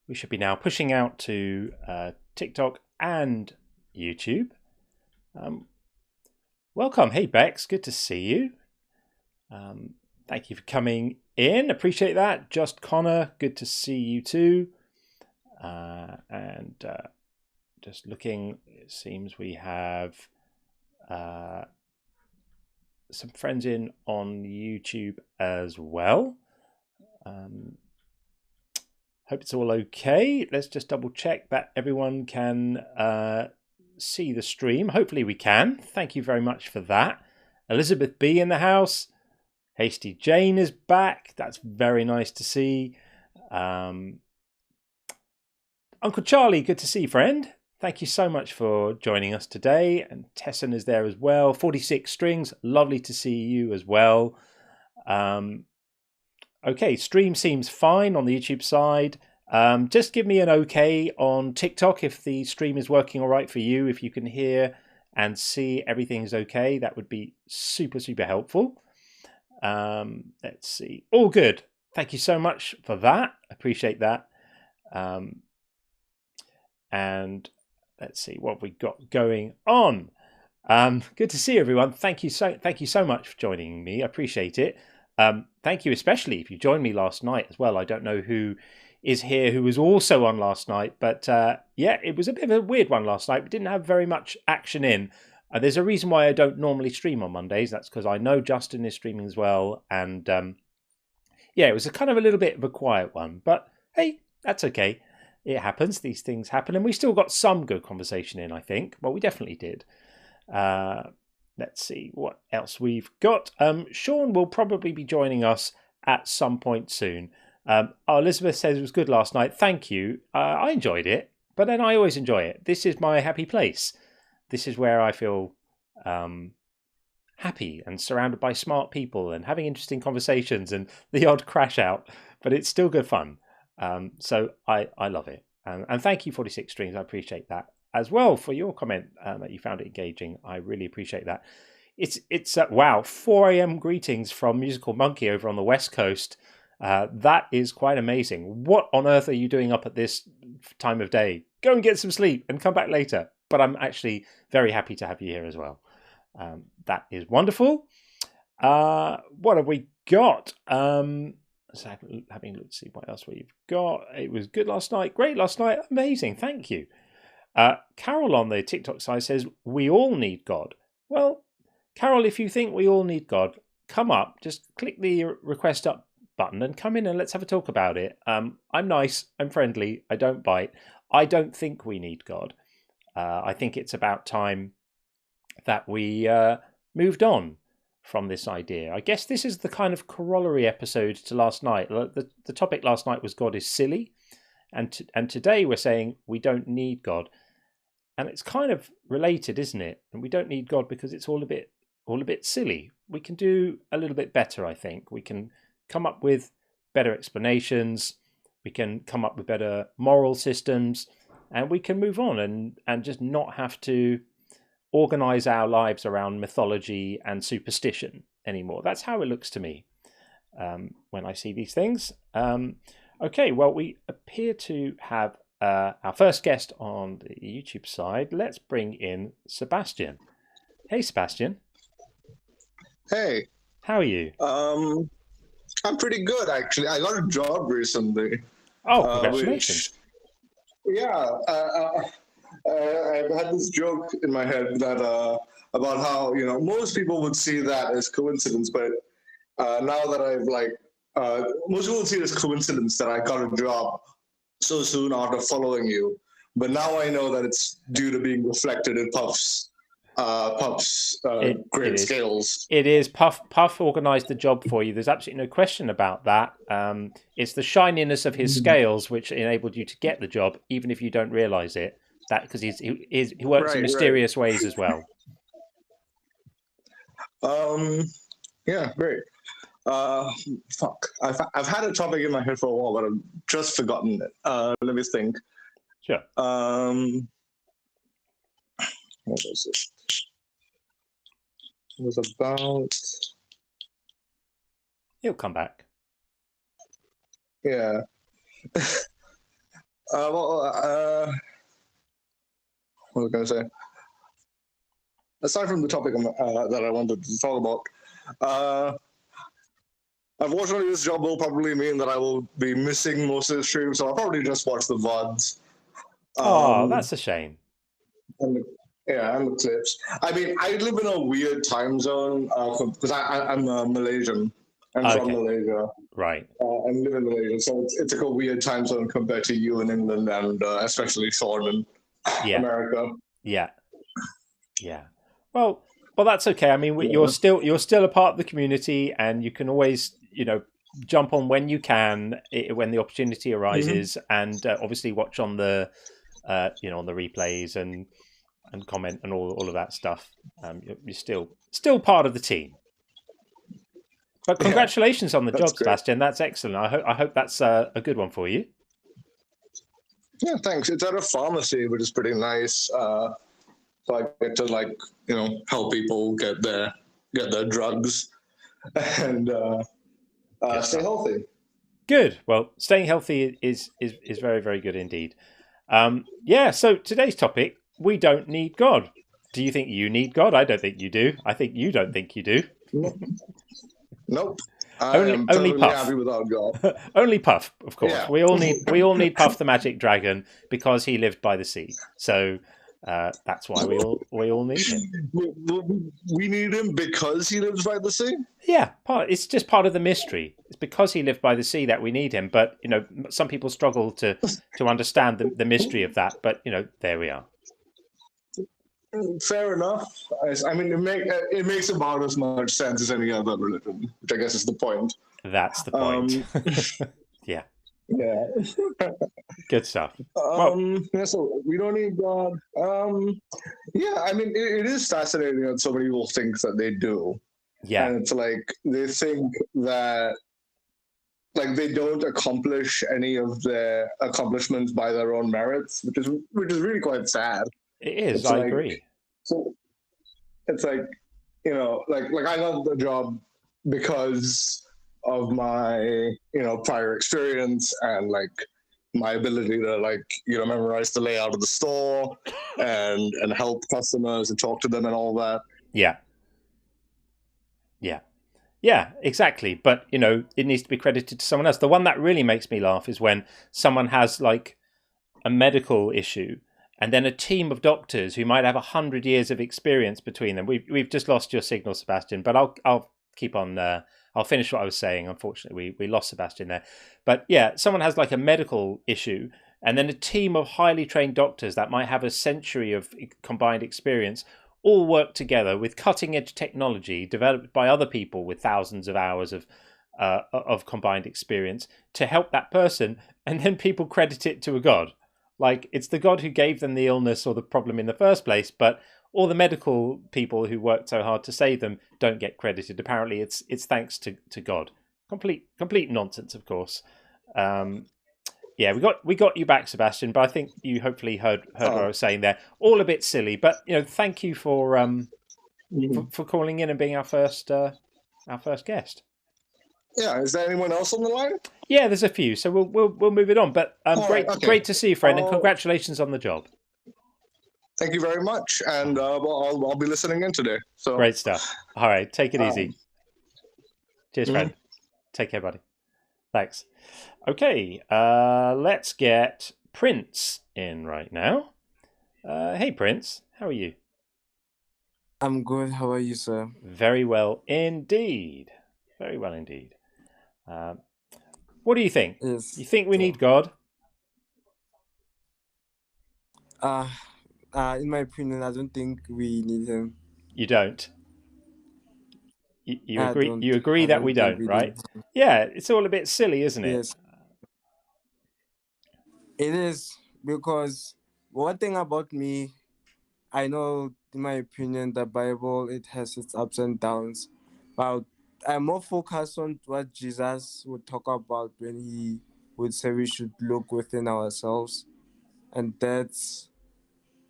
We should be now pushing out to TikTok and YouTube. Welcome. Hey, Bex. Good to see you. Thank you for coming in. Appreciate that. Just Connor. Good to see you too. And just looking, it seems we have some friends in on YouTube as well. Hope it's all okay. Let's just double check that everyone can see the stream. Hopefully we can. Thank you very much for that. Elizabeth B in the house. Hasty Jane is back. That's very nice to see. Uncle Charlie, good to see you, friend. Thank you so much for joining us today. And Tesson is there as well. 46 Strings, lovely to see you as well. Okay, stream seems fine on the YouTube side. Just give me an okay on TikTok if the stream is working all right for you. If you can hear and see everything's okay, that would be super, super helpful. Let's see. All good. Thank you so much for that. Appreciate that. And let's see what we got going on. Good to see everyone. Thank you so much for joining me. I appreciate it. Thank you, especially if you joined me last night as well. I don't know who is here who was also on last night, but yeah, it was a bit of a weird one last night. We didn't have very much action in. There's a reason why I don't normally stream on Mondays. That's because I know Justin is streaming as well. And yeah, it was a kind of a little bit of a quiet one. But hey, that's okay. It happens. These things happen. And we still got some good conversation in, I think. Well, we definitely did. Let's see what else we've got. Sean will probably be joining us at some point soon. Elizabeth says it was good last night. Thank you. I enjoyed it. But then I always enjoy it. This is my happy place. This is where I feel happy and surrounded by smart people and having interesting conversations and the odd crash out. But it's still good fun. So I love it. And thank you, 46 Strings. I appreciate that as well for your comment that you found it engaging. I really appreciate that. It's wow, 4 a.m. greetings from Musical Monkey over on the West Coast. That is quite amazing. What on earth are you doing up at this time of day? Go and get some sleep and come back later. But I'm actually very happy to have you here as well. That is wonderful. What have we got? So having a look to see what else we've got. It was good last night. Great last night. Amazing. Thank you. Carol on the TikTok side says, we all need God. Well, Carol, if you think we all need God, come up. Just click the request up button and come in and let's have a talk about it. I'm nice. I'm friendly. I don't bite. I don't think we need God. I think it's about time that we moved on from this idea. I guess this is the kind of corollary episode to last night. The topic last night was God is silly. And today we're saying we don't need God. And it's kind of related, isn't it? And we don't need God because it's all a bit silly. We can do a little bit better, I think. We can come up with better explanations. We can come up with better moral systems. And we can move on and just not have to organize our lives around mythology and superstition anymore. That's how it looks to me when I see these things. Okay, well, we appear to have our first guest on the YouTube side. Let's bring in Sebastian. Hey, Sebastian. Hey. How are you? I'm pretty good, actually. I got a job recently. Oh, congratulations. I've had this joke in my head that about how, most people would see that as coincidence, but now that most people would see it as coincidence that I got a job so soon after following you. But now I know that it's due to being reflected in Puff's great skills. It is. Puff organised the job for you. There's absolutely no question about that. It's the shininess of his scales which enabled you to get the job, even if you don't realise it. That because he works in mysterious ways as well. Yeah, great. I've had a topic in my head for a while, but I've just forgotten it. Let me think. Sure. What was it? It was about... He'll come back. Yeah. Well, what was I going to say? Aside from the topic that I wanted to talk about, unfortunately, this job will probably mean that I will be missing most of the streams, so I'll probably just watch the VODs. That's a shame. And the clips. I mean, I live in a weird time zone because I'm Malaysian. I'm from Malaysia. Right. I live in Malaysia, so it's like a weird time zone compared to you in England and especially Sean in America. Yeah. Well, that's okay. I mean, you're still a part of the community, and you can always, jump on when you can, when the opportunity arises, and obviously watch on the, on the replays and comment and all of that stuff. You're still part of the team. But congratulations on the job, great. Sebastian. That's excellent. I hope that's a good one for you. Yeah, thanks. It's at a pharmacy, which is pretty nice. So I get to help people get their drugs and stay healthy. Good. Well, staying healthy is very, very good indeed. So today's topic: we don't need God. Do you think you need God? I don't think you do. I think you don't think you do. Nope. Only Puff. Happy without God. Only Puff, of course. Yeah. We all need Puff the Magic Dragon because he lived by the sea. So that's why we all need him. We need him because he lives by the sea? Yeah, it's just part of the mystery. It's because he lived by the sea that we need him. But some people struggle to understand the mystery of that. But there we are. Fair enough. I mean, it makes about as much sense as any other religion, which I guess is the point. That's the point. Yeah. Yeah. Good stuff. So we don't need God. I mean, it is fascinating that so many people think that they do. Yeah. And it's like they think that they don't accomplish any of their accomplishments by their own merits, which is really quite sad. It is. I agree. So it's like I got the job because of my prior experience and my ability to memorize the layout of the store and help customers and talk to them and all that. Yeah, exactly. But it needs to be credited to someone else. The one that really makes me laugh is when someone has a medical issue and then a team of doctors who might have 100 years of experience between them. We've just lost your signal, Sebastian, but I'll keep on. I'll finish what I was saying. Unfortunately, we lost Sebastian there. But yeah, someone has a medical issue, and then a team of highly trained doctors that might have a century of combined experience all work together with cutting edge technology developed by other people with thousands of hours of combined experience to help that person, and then people credit it to a god. It's the God who gave them the illness or the problem in the first place, but all the medical people who worked so hard to save them don't get credited. Apparently, it's thanks to God. Complete nonsense, of course. We got you back, Sebastian, but I think you hopefully heard what I was saying there. All a bit silly, but thank you for calling in and being our first guest. Yeah, is there anyone else on the line? Yeah, there's a few, so we'll move it on. But great to see you, friend, and congratulations on the job. Thank you very much, and I'll be listening in today. So great stuff. All right, take it easy. Cheers, friend. Take care, buddy. Thanks. Okay, let's get Prince in right now. Hey, Prince, how are you? I'm good. How are you, sir? Very well indeed. Very well indeed. What do you think? Yes. You think we need God? In my opinion, I don't think we need him. You don't? You agree? You agree that we don't, right? Yeah, it's all a bit silly, isn't it? Yes. It is, because one thing about me, I know, in my opinion, the Bible, it has its ups and downs, but I'm more focused on what Jesus would talk about when he would say we should look within ourselves. And that's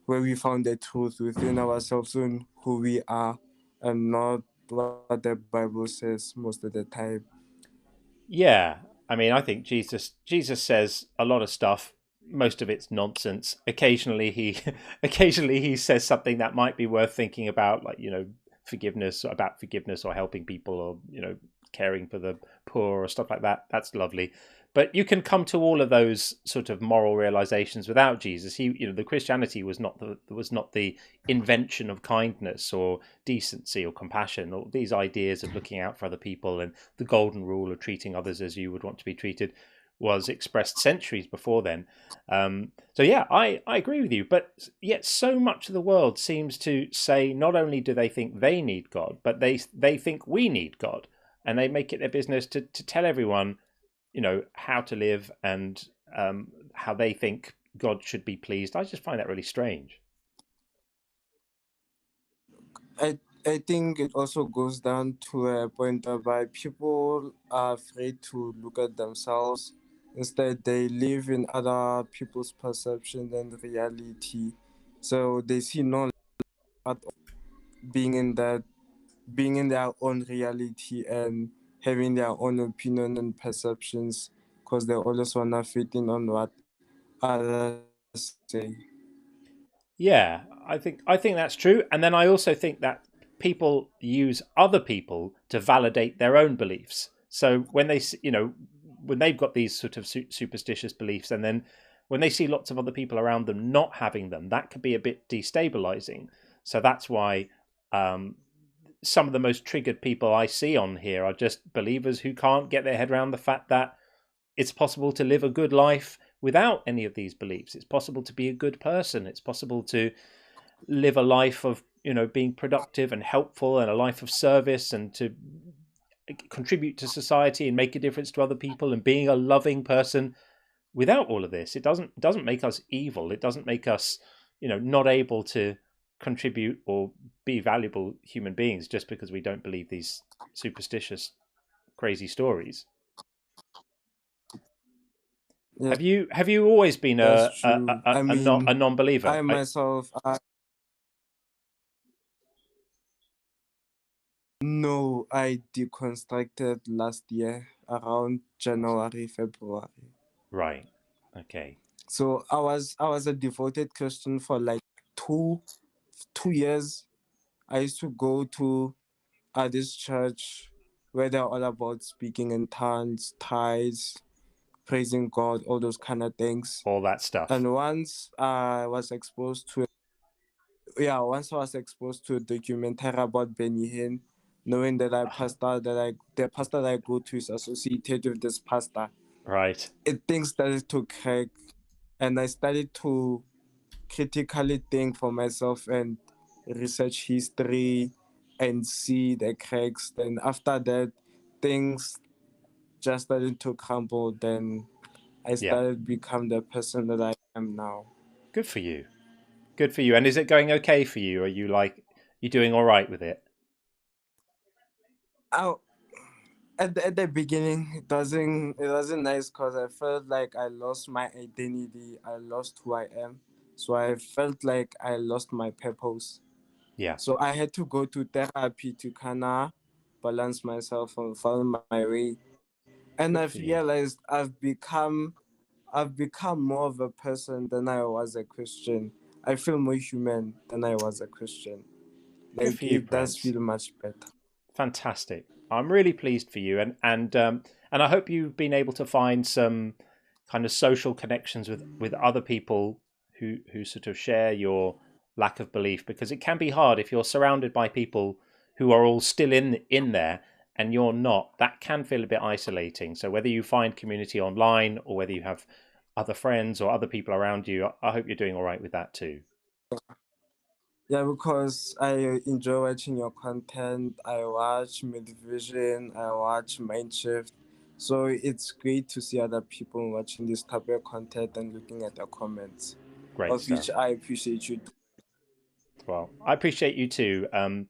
where we found the truth within ourselves and who we are, and not what the Bible says most of the time. Yeah. I mean, I think Jesus says a lot of stuff most of it's nonsense. Occasionally he says something that might be worth thinking about, like, forgiveness, or helping people, or caring for the poor or stuff like that. That's lovely. But you can come to all of those sort of moral realizations without Jesus. The Christianity was not the invention of kindness or decency or compassion, or these ideas of looking out for other people, and the golden rule of treating others as you would want to be treated was expressed centuries before then. So yeah, I agree with you. But yet so much of the world seems to say not only do they think they need God, but they think we need God. And they make it their business to tell everyone, how to live, and how they think God should be pleased. I just find that really strange. I think it also goes down to a point whereby people are afraid to look at themselves. Instead, they live in other people's perception than reality. So they see no part of being in their own reality and having their own opinion and perceptions, because they always wanna fit in on what others say. Yeah, I think that's true. And then I also think that people use other people to validate their own beliefs. So when when they've got these sort of superstitious beliefs, and then when they see lots of other people around them not having them, that could be a bit destabilizing. So that's why some of the most triggered people I see on here are just believers who can't get their head around the fact that it's possible to live a good life without any of these beliefs. It's possible to be a good person. It's possible to live a life of, being productive and helpful, and a life of service, and to contribute to society and make a difference to other people, and being a loving person without all of this. It doesn't make us evil. It doesn't make us, not able to contribute or be valuable human beings just because we don't believe these superstitious, crazy stories. Yeah, Have you always been that's a true. I mean, a non-believer? I myself, no, I deconstructed last year around January, February. Right. Okay. So I was a devoted Christian for like two years. I used to go to this church where they're all about speaking in tongues, tithes, praising God, all those kind of things. All that stuff. And once I was exposed to a documentary about Benny Hinn, knowing that the pastor that I go to is associated with this pastor, Right. things started to crack, and I started to critically think for myself and research history and see the cracks. Then after that, things just started to crumble. Then I Yeah. started become the person that I am now. Good for you. Good for you. And is it going okay for you? Are you doing all right with it? Oh, at the beginning, it wasn't nice because I felt like I lost my identity. I lost who I am. So I felt like I lost my purpose. Yeah. So I had to go to therapy to kinda balance myself and find my way. And Good I've for you. realized I've become more of a person than I was a Christian. I feel more human than I was a Christian. Good Like for you, it does Prince. feel much better. Fantastic. I'm really pleased for you, and I hope you've been able to find some kind of social connections with other people who sort of share your lack of belief, because it can be hard if you're surrounded by people who are all still in there and you're not. That can feel a bit isolating. So whether you find community online, or whether you have other friends or other people around you, I hope you're doing all right with that too. Yeah, because I enjoy watching your content. I watch Midvision, I watch Mindshift. So it's great to see other people watching this type of content and looking at the comments, Great of stuff. which I appreciate you. Well, I appreciate you too, and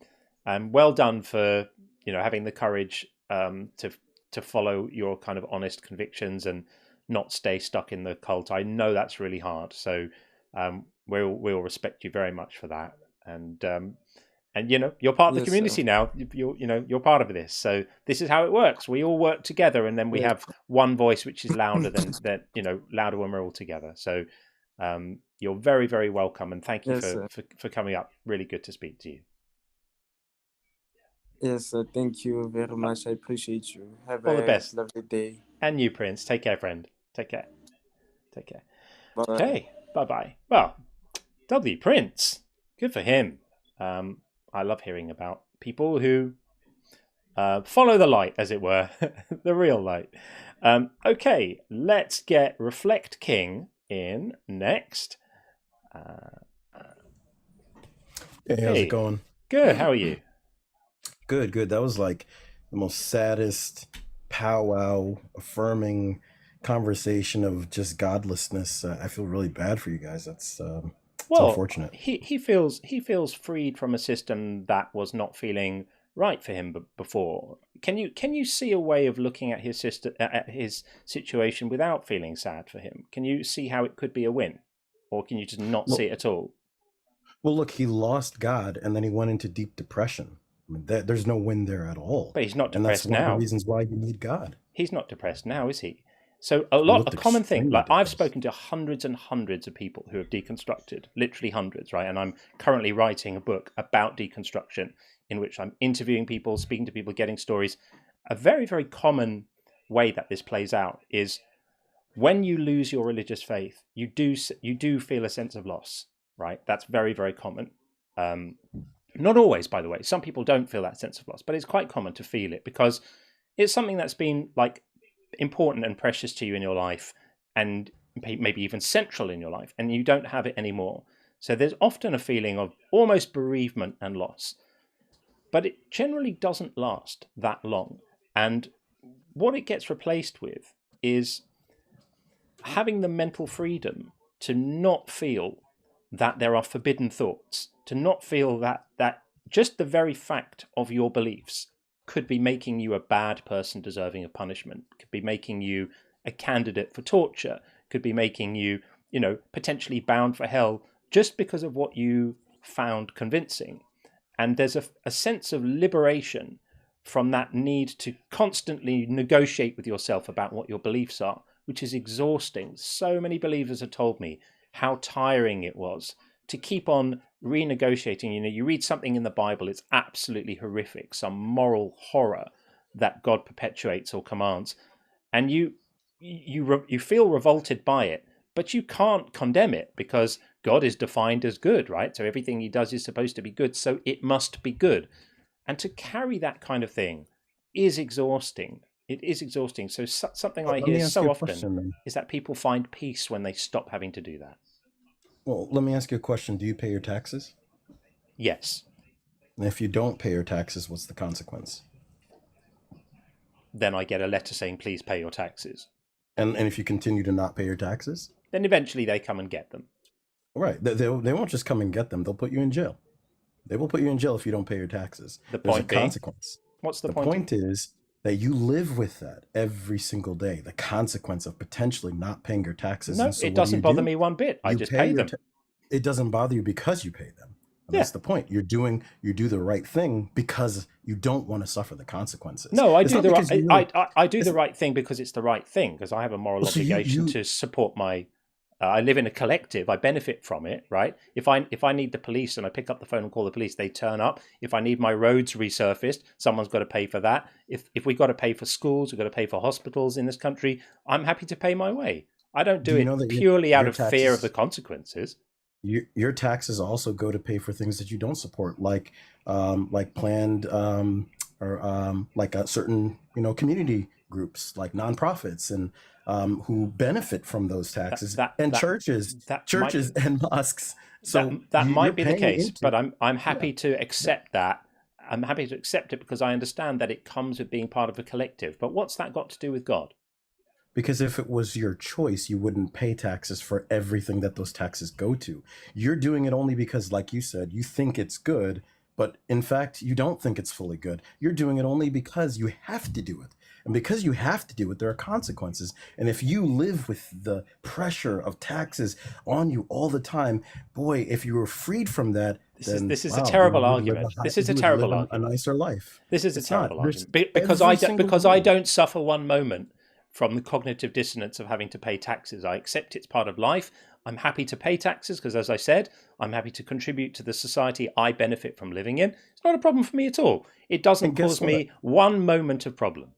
well done for having the courage to follow your kind of honest convictions and not stay stuck in the cult. I know that's really hard, so we'll respect you very much for that. And And you're part of the Yes, community now. You're part of this. So this is how it works. We all work together, and then we have one voice which is louder than louder when we're all together. So you're very, very welcome, and thank you Yes, sir. for coming up. Really good to speak to you. Yes, sir. Thank you very much. I appreciate you. Have All the a best. lovely day. And you, Prince. Take care, friend. Take care. Bye. Okay. Bye-bye. Well, W. Prince. Good for him. I love hearing about people who follow the light, as it were, the real light. Okay, let's get Reflect King in next. Hey, how's it going? Good. How are you? Good. That was like the most saddest powwow affirming conversation of just godlessness. I feel really bad for you guys. It's unfortunate. He feels freed from a system that was not feeling right for him before. Can you see a way of looking at his situation without feeling sad for him? Can you see how it could be a win, or can you just not see it at all? Well, look, he lost God, and then he went into deep depression. I mean, there's no win there at all. But he's not depressed now. And that's one now. of the reasons why you need God. He's not depressed now, is he? So a common thing, like I've spoken to hundreds and hundreds of people who have deconstructed, literally hundreds, right? And I'm currently writing a book about deconstruction in which I'm interviewing people, speaking to people, getting stories. A very, very common way that this plays out is when you lose your religious faith, you do feel a sense of loss, right? That's very, very common. Not always, by the way. Some people don't feel that sense of loss, but it's quite common to feel it because it's something that's been like important and precious to you in your life, and maybe even central in your life, and you don't have it anymore. So there's often a feeling of almost bereavement and loss, but it generally doesn't last that long. And what it gets replaced with is having the mental freedom to not feel that there are forbidden thoughts, to not feel that just the very fact of your beliefs could be making you a bad person deserving of punishment, could be making you a candidate for torture, could be making you, potentially bound for hell just because of what you found convincing. And there's a sense of liberation from that need to constantly negotiate with yourself about what your beliefs are, which is exhausting. So many believers have told me how tiring it was to keep on renegotiating. You read something in the Bible, it's absolutely horrific, some moral horror that God perpetuates or commands, and you feel revolted by it, but you can't condemn it because God is defined as good, right? So everything he does is supposed to be good, so it must be good. And to carry that kind of thing is exhausting. It is exhausting. So something I hear so often is that people find peace when they stop having to do that. Well, let me ask you a question. Do you pay your taxes? Yes. And if you don't pay your taxes, what's the consequence? Then I get a letter saying, please pay your taxes. And if you continue to not pay your taxes? Then eventually they come and get them. Right. They won't just come and get them. They'll put you in jail. They will put you in jail if you don't pay your taxes. There's a consequence. What's the point? The point is that you live with that every single day, the consequence of potentially not paying your taxes. No, it doesn't bother me one bit. I just pay them. It doesn't bother you because you pay them. That's the point. You do the right thing because you don't want to suffer the consequences. No, I do the right thing because it's the right thing, because I have a moral obligation to support my. I live in a collective. I benefit from it, right? If I need the police and I pick up the phone and call the police, they turn up. If I need my roads resurfaced, someone's got to pay for that. If we've got to pay for schools, we've got to pay for hospitals in this country, I'm happy to pay my way. I don't do it purely out of fear of the consequences. Your taxes also go to pay for things that you don't support, like planned or certain community groups like nonprofits and who benefit from those taxes, churches and mosques. So that might be the case, but I'm happy to accept that. I'm happy to accept it because I understand that it comes with being part of a collective. But what's that got to do with God? Because if it was your choice, you wouldn't pay taxes for everything that those taxes go to. You're doing it only because, like you said, you think it's good, but in fact, you don't think it's fully good. You're doing it only because you have to do it. And because you have to do it, there are consequences. And if you live with the pressure of taxes on you all the time, boy, if you were freed from that, then this is a wow, terrible you would live argument. a This is a you would terrible live a argument. nicer life. This is a It's not. terrible There's argument because every I single don't suffer one moment from the cognitive dissonance of having to pay taxes. I accept it's part of life. I'm happy to pay taxes because, as I said, I'm happy to contribute to the society I benefit from living in. It's not a problem for me at all. It doesn't And guess cause what? me one moment of problem.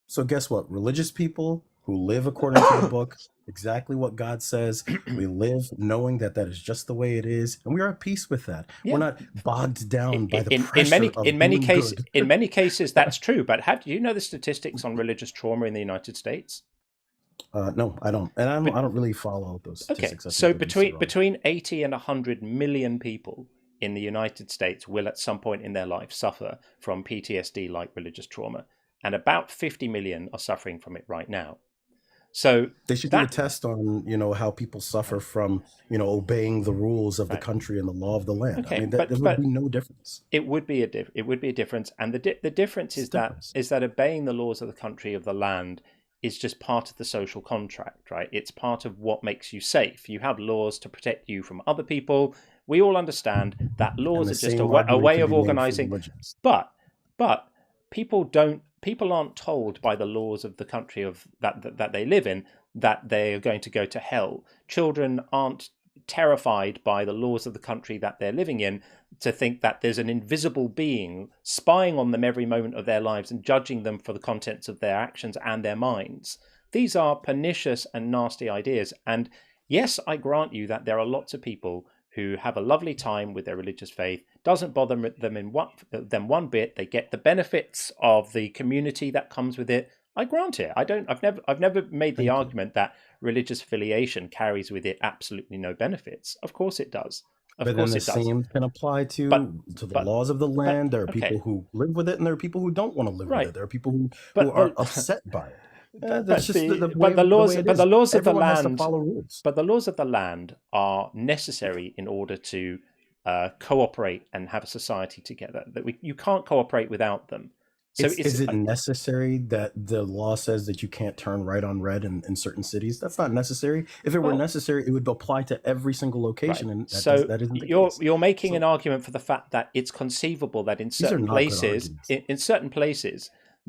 So guess what? Religious people who live according to the book, exactly what God says, we live knowing that that is just the way it is, and we are at peace with that. Yeah. We're not bogged down by the In pressure of in many doing cases, good. in many cases, that's true. But do you know the statistics on religious trauma in the United States? No, I don't, and I don't really follow those statistics. Okay, I so think they're mostly wrong. between 80 and 100 million people in the United States will at some point in their life suffer from PTSD like religious trauma, and about 50 million are suffering from it right now. So they should do a test on, how people suffer from, obeying the rules of the country and the law of the land. Okay, I mean, there would be no difference. It would be a difference, and the difference is that obeying the laws of the country of the land is just part of the social contract, right? It's part of what makes you safe. You have laws to protect you from other people. We all understand that laws are just a way of organizing. But people aren't told by the laws of the country of that they live in that they are going to go to hell. Children aren't terrified by the laws of the country that they're living in to think that there's an invisible being spying on them every moment of their lives and judging them for the contents of their actions and their minds. These are pernicious and nasty ideas. And yes, I grant you that there are lots of people who have a lovely time with their religious faith, doesn't bother them one bit. They get the benefits of the community that comes with it. I grant it. I've never made the argument that religious affiliation carries with it absolutely no benefits. Of course it does. But then the same can apply to the laws of the land. There are people who live with it, and there are people who don't want to live with it. There are people who are upset by it. The laws of the land are necessary in order to cooperate and have a society together. You can't cooperate without them. So is it necessary that the law says that you can't turn right on red in certain cities? That's not necessary. If it were necessary, it would apply to every single location. Right. And that isn't the case. You're making an argument for the fact that it's conceivable that in certain places,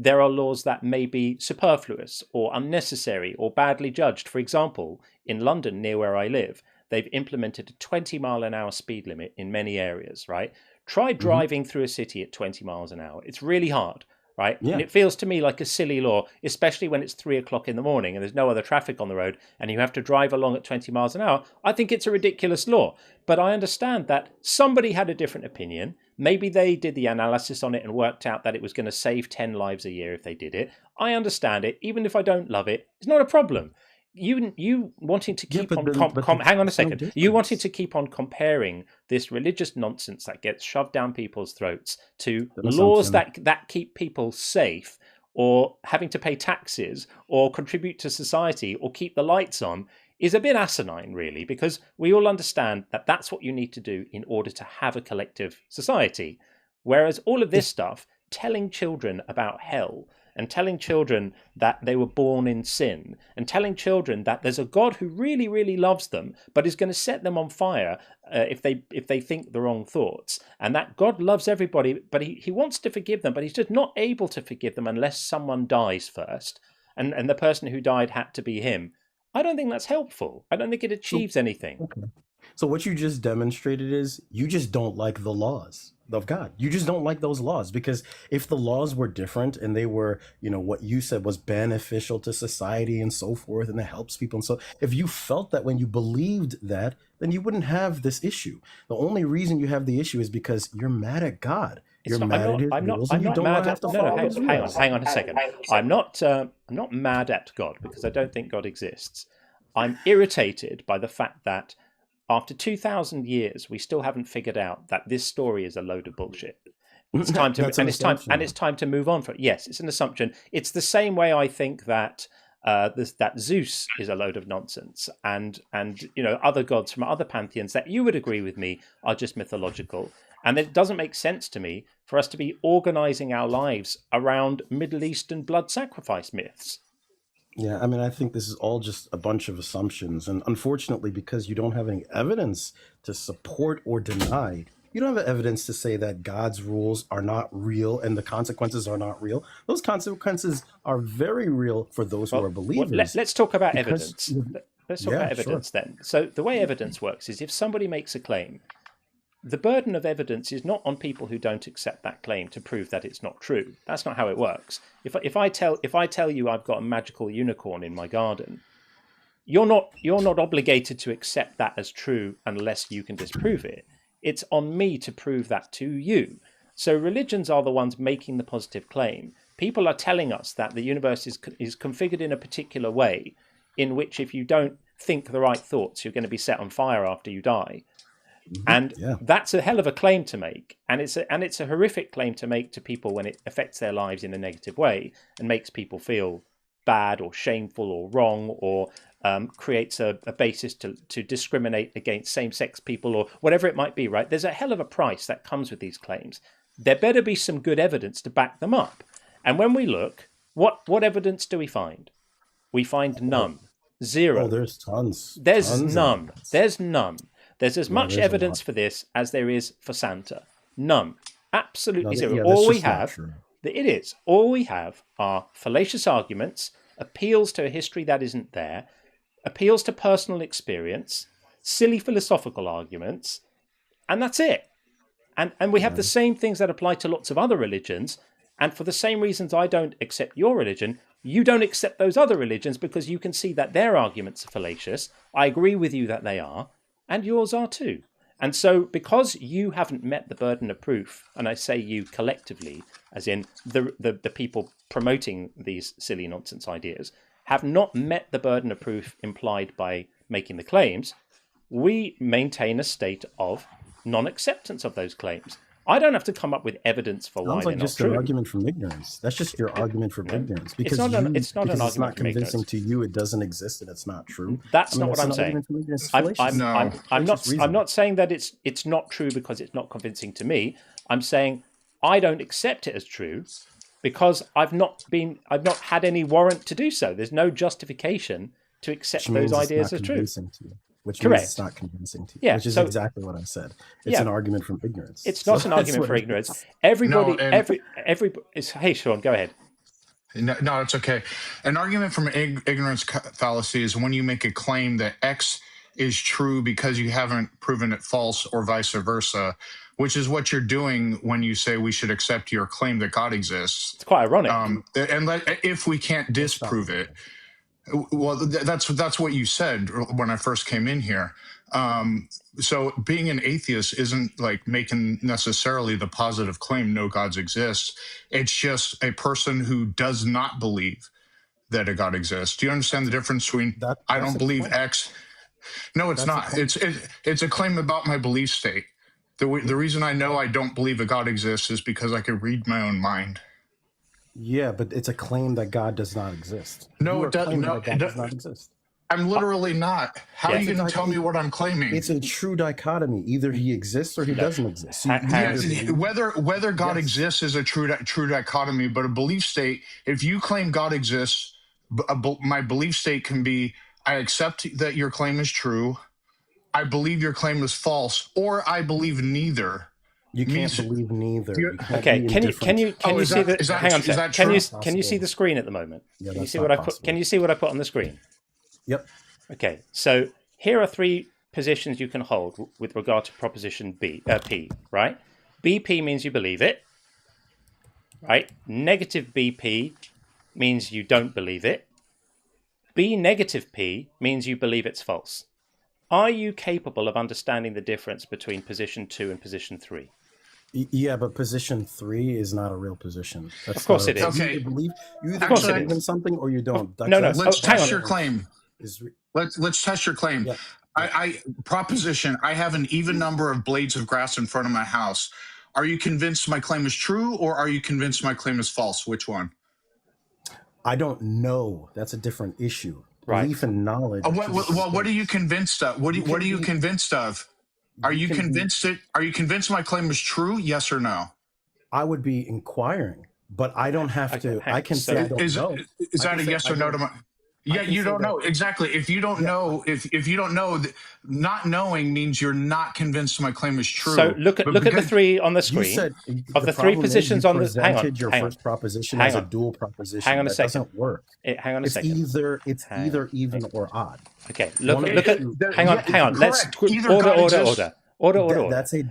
there are laws that may be superfluous or unnecessary or badly judged. For example, in London, near where I live, they've implemented a 20-mile-an-hour speed limit in many areas, right? Try driving through a city at 20 miles an hour. It's really hard, right? Yeah. And it feels to me like a silly law, especially when it's 3 o'clock in the morning and there's no other traffic on the road and you have to drive along at 20 miles an hour. I think it's a ridiculous law. But I understand that somebody had a different opinion. Maybe they did the analysis on it and worked out that it was going to save 10 lives a year if they did it. I understand it. Even if I don't love it, it's not a problem. You wanting to keep hang on a second. You wanted to keep on comparing this religious nonsense that gets shoved down people's throats to laws that keep people safe, or having to pay taxes, or contribute to society, or keep the lights on, is a bit asinine, really, because we all understand that that's what you need to do in order to have a collective society. Whereas all of this stuff, telling children about hell, and telling children that they were born in sin, and telling children that there's a God who really, really loves them, but is going to set them on fire if they think the wrong thoughts, and that God loves everybody, but he wants to forgive them, but he's just not able to forgive them unless someone dies first, and the person who died had to be him. I don't think that's helpful. I don't think it achieves anything. Okay. So what you just demonstrated is you just don't like the laws of God. You just don't like those laws, because if the laws were different and they were, what you said was beneficial to society and so forth, and it helps people. And so if you felt that when you believed that, then you wouldn't have this issue. The only reason you have the issue is because you're mad at God. You're mad at his rules, and you don't want to have to follow his rules. Hang on a second. I'm not mad at God, because I don't think God exists. I'm irritated by the fact that after 2,000 years, we still haven't figured out that this story is a load of bullshit. It's time to it's time to move on from it. Yes, it's an assumption. It's the same way I think that that Zeus is a load of nonsense, and other gods from other pantheons that you would agree with me are just mythological. And it doesn't make sense to me for us to be organizing our lives around Middle Eastern blood sacrifice myths. Yeah, I mean, I think this is all just a bunch of assumptions. And unfortunately, because you don't have any evidence to support or deny, you You don't have evidence to say that God's rules are not real and the consequences are not real. Those consequences are very real for those who are believers. Let's talk about evidence. Let's talk about sure. evidence then. So the way evidence works is if somebody makes a claim, the burden of evidence is not on people who don't accept that claim to prove that it's not true. That's not how it works. If I tell you I've got a magical unicorn in my garden, you're not obligated to accept that as true unless you can disprove it. It's on me to prove that to you. So religions are the ones making the positive claim. People are telling us that the universe is configured in a particular way in which if you don't think the right thoughts, you're going to be set on fire after you die. And that's a hell of a claim to make. And it's a horrific claim to make to people when it affects their lives in a negative way and makes people feel bad or shameful or wrong, or creates a basis to discriminate against same-sex people or whatever it might be, right? There's a hell of a price that comes with these claims. There better be some good evidence to back them up. And when we look, what evidence do we find? We find none. Zero. Oh, there's tons. There's none. There's none. There's as much evidence for this as there is for Santa. None. Absolutely zero. Yeah, all we have, all we have are fallacious arguments, appeals to a history that isn't there, appeals to personal experience, silly philosophical arguments, and that's it. And we have the same things that apply to lots of other religions. And for the same reasons I don't accept your religion, you don't accept those other religions because you can see that their arguments are fallacious. I agree with you that they are, and yours are too. And so because you haven't met the burden of proof, and I say you collectively, as in the people promoting these silly nonsense ideas, have not met the burden of proof implied by making the claims, we maintain a state of non-acceptance of those claims. I don't have to come up with evidence for why they're not true. Sounds like just an argument from ignorance. That's just your argument from ignorance. Because it's not an argument from ignorance. Convincing to you, it doesn't exist and it's not true. That's not what I'm saying. I'm not saying that it's not true because it's not convincing to me. I'm saying I don't accept it as true because I've not had any warrant to do so. There's no justification to accept those ideas as true. Which means it's not convincing to you. Yeah, which is exactly what I said. It's an argument from ignorance. It's not an argument for ignorance. Everybody. Hey, Sean, go ahead. No, it's okay. An argument from ignorance fallacy is when you make a claim that X is true because you haven't proven it false, or vice versa, which is what you're doing when you say we should accept your claim that God exists. It's quite ironic. If we can't disprove it. Well, that's what you said when I first came in here. So being an atheist isn't like making necessarily the positive claim no gods exist. It's just a person who does not believe that a God exists. Do you understand the difference between I don't believe X? No, it's not. It's a claim about my belief state. The reason I know I don't believe a God exists is because I can read my own mind. Yeah, but it's a claim that God does not exist. No, it doesn't. No, God does not exist. I'm literally not. How are you going to tell me what I'm claiming? It's a true dichotomy. Either he exists or he doesn't exist. So whether God exists is a true dichotomy, but a belief state, if you claim God exists, my belief state can be, I accept that your claim is true, I believe your claim is false, or I believe neither. You can't believe neither. Okay, can you see the? Hang on a second. Can you see the screen at the moment? Yeah, can you see what I put? Can you see what I put on the screen? Yep. Okay, so here are three positions you can hold with regard to proposition P. Right? BP means you believe it. Right? Negative BP means you don't believe it. B negative P means you believe it's false. Are you capable of understanding the difference between position 2 and position 3? Yeah, but position 3 is not a real position. Of course it is. Okay. You either believe in something or you don't. No. Let's test your claim. Let's test your claim. Yeah. I have an even number of blades of grass in front of my house. Are you convinced my claim is true, or are you convinced my claim is false? Which one? I don't know. That's a different issue. Right. Belief and knowledge. What are you convinced of? What are you convinced of? Are you convinced my claim is true? Yes or no? I would be inquiring, but I don't have to. I can say I don't know. Is that a yes or no to my? Yeah, you don't know exactly. If you don't know, if you don't know, not knowing means you're not convinced my claim is true. So look at the three on the screen. You said of the three positions on the hang on, your first proposition as a dual proposition. Hang on a second. Doesn't work. Hang on a second. It's either even or odd. Okay. Look at. Hang on. Let's order. That's a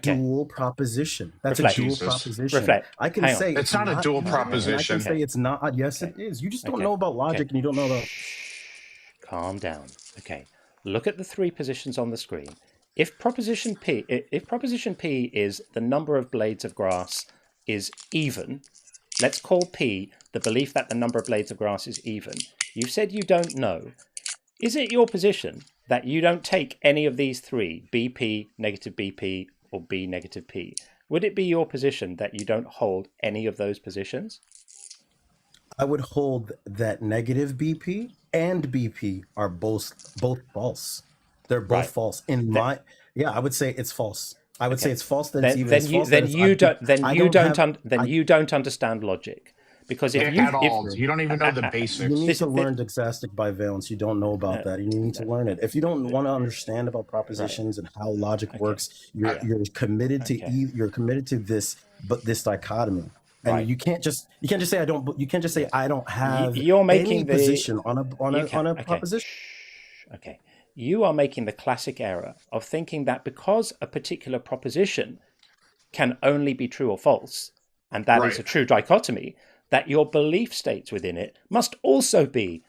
dual proposition. That's a dual proposition. Reflect. I can say it's not a dual proposition. I can say it's not. Yes, it is. You just don't know about logic, and you don't know about. Calm down. Okay. Look at the three positions on the screen. If proposition P is the number of blades of grass is even, let's call P the belief that the number of blades of grass is even. You said you don't know. Is it your position that you don't take any of these three, BP, negative BP, or B, negative P? Would it be your position that you don't hold any of those positions? I would hold that negative BP and BP are both false. They're both false. I would say it's false. I would say it's false. Then you don't understand logic, because if you don't even know the basics. You need to learn doxastic bivalence. You don't know about that. You need to learn it. If you don't want to understand about propositions and how logic works, you're committed to this dichotomy. And you can't just say I don't. You can't just say I don't have. You're making any position on a proposition. Okay. You are making the classic error of thinking that because a particular proposition can only be true or false, and that is a true dichotomy, that your belief states within it must also be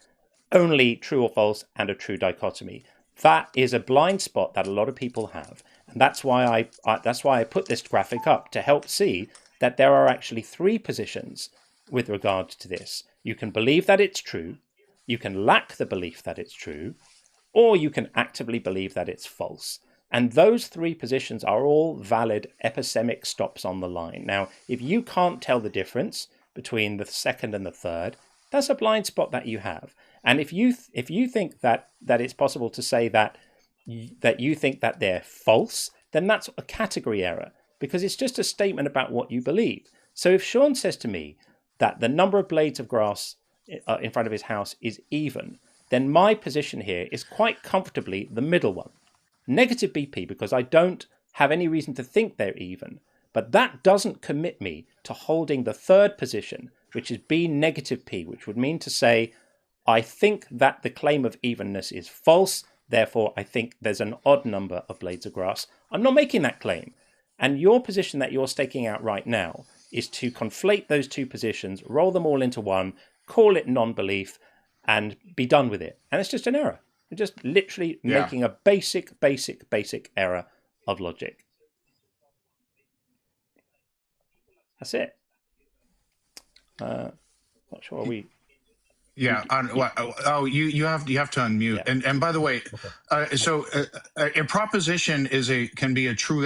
only true or false and a true dichotomy. That is a blind spot that a lot of people have, and that's why I put this graphic up to help see that there are actually three positions with regard to this. You can believe that it's true, you can lack the belief that it's true, or you can actively believe that it's false. And those three positions are all valid epistemic stops on the line. Now, if you can't tell the difference between the second and the third, that's a blind spot that you have. And if you think that it's possible to say that you think that they're false, then that's a category error, because it's just a statement about what you believe. So if Sean says to me that the number of blades of grass in front of his house is even, then my position here is quite comfortably the middle one. Negative BP, because I don't have any reason to think they're even. But that doesn't commit me to holding the third position, which is B negative P, which would mean to say, I think that the claim of evenness is false, therefore I think there's an odd number of blades of grass. I'm not making that claim. And your position that you're staking out right now is to conflate those two positions, roll them all into one, call it non-belief, and be done with it. And it's just an error. You're just literally making a basic error of logic. That's it. Not sure we. Yeah. You have to unmute. Yeah. And by the way, a proposition can be a true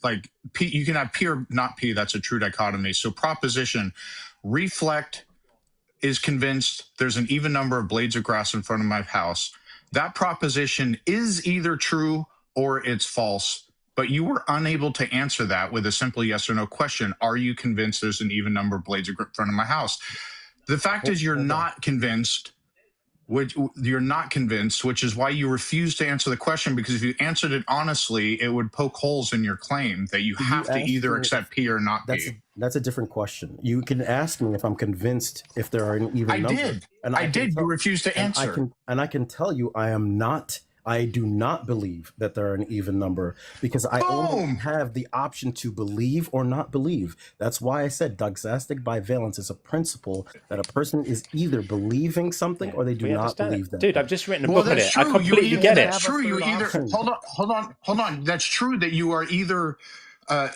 like P. You can have P or not P. That's a true dichotomy. So proposition, reflect, is convinced there's an even number of blades of grass in front of my house. That proposition is either true or it's false, but you were unable to answer that with a simple yes or no question. Are you convinced there's an even number of blades in front of my house? The fact is you're not convinced, which is why you refuse to answer the question, because if you answered it honestly, it would poke holes in your claim that you have to either accept P or not P. That's a different question. You can ask me if I'm convinced if there are an even number. I did. You refused to answer. I can tell you I do not believe that there are an even number, because I only have the option to believe or not believe. That's why I said doxastic bivalence is a principle that a person is either believing something or they do not believe that. Dude, I've just written a book on it. I completely get it. That's true. You either hold on. That's true that you are either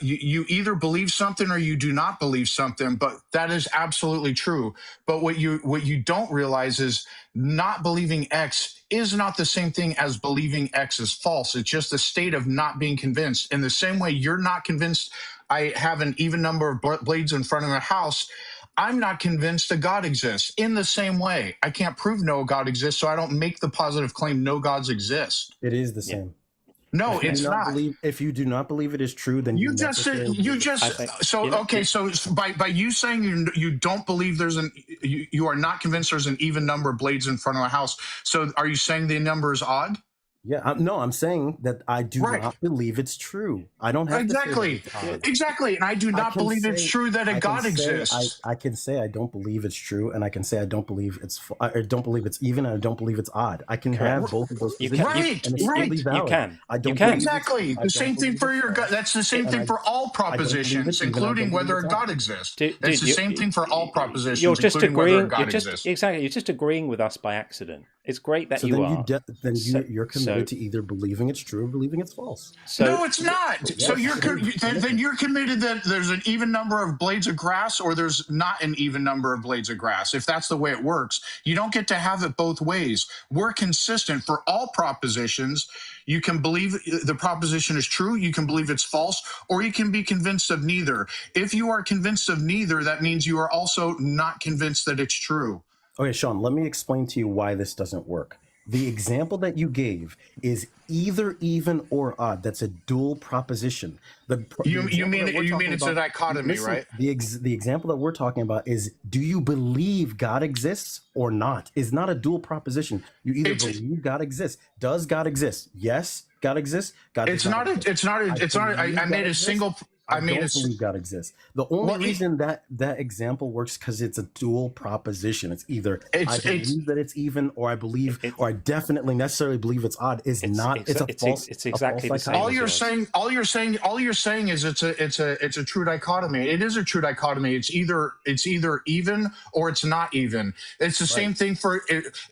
you either believe something or you do not believe something, but that is absolutely true. But what you don't realize is not believing X is not the same thing as believing X is false. It's just a state of not being convinced. In the same way you're not convinced I have an even number of blades in front of my house, I'm not convinced that God exists. In the same way, I can't prove no God exists, so I don't make the positive claim no gods exist. It is the same. No, If you do it's not not. believe, if you do not believe it is true, then You just said necessarily you believe it. I just think so okay. So by you saying you don't believe there's you are not convinced there's an even number of blades in front of a house. So are you saying the number is odd? Yeah, no, I'm saying that I do Right. not believe it's true. I don't have to say that Exactly. it's odd. Exactly. And I do I not can believe it's say, true that a I can God say, exists. I can say I don't believe it's true, and I can say I don't believe I don't believe it's even, and I don't believe it's odd. I can correct. have both of those You positions, can. Right. and it's still Right. be You valid. can. I You don't can. believe it's, Exactly. I The don't same thing believe for it's your God. false, That's the same and thing for all I don't believe propositions, it even, I don't including believe whether it's a odd. God exists. Dude, It's the same thing for all you're propositions, just including whether a agreeing. God exists. You're just agreeing with us by accident. It's great that So you then are. you're committed to either believing it's true or believing it's false. No, it's not. So Yes, it is. then you're committed that there's an even number of blades of grass, or there's not an even number of blades of grass. If that's the way it works, you don't get to have it both ways. We're consistent for all propositions. You can believe the proposition is true, you can believe it's false, or you can be convinced of neither. If you are convinced of neither, that means you are also not convinced that it's true. Okay, Sean, let me explain to you why this doesn't work. The example that you gave is either even or odd. That's a dual proposition. The You example that we're mean talking it's a about, dichotomy, listen, right? the example that we're talking about is, do you believe God exists or not? Is not a dual proposition. You either believe God exists. Does God exist? Yes, God exists. God does not exist. I made a single. I don't believe God exists. The only reason that example works because it's a dual proposition. It's either I believe that it's even, or I believe, or I definitely necessarily believe it's odd. It's a false. It's exactly the same. All you're saying is it's a true dichotomy. It is a true dichotomy. It's either even or it's not even. It's the same thing for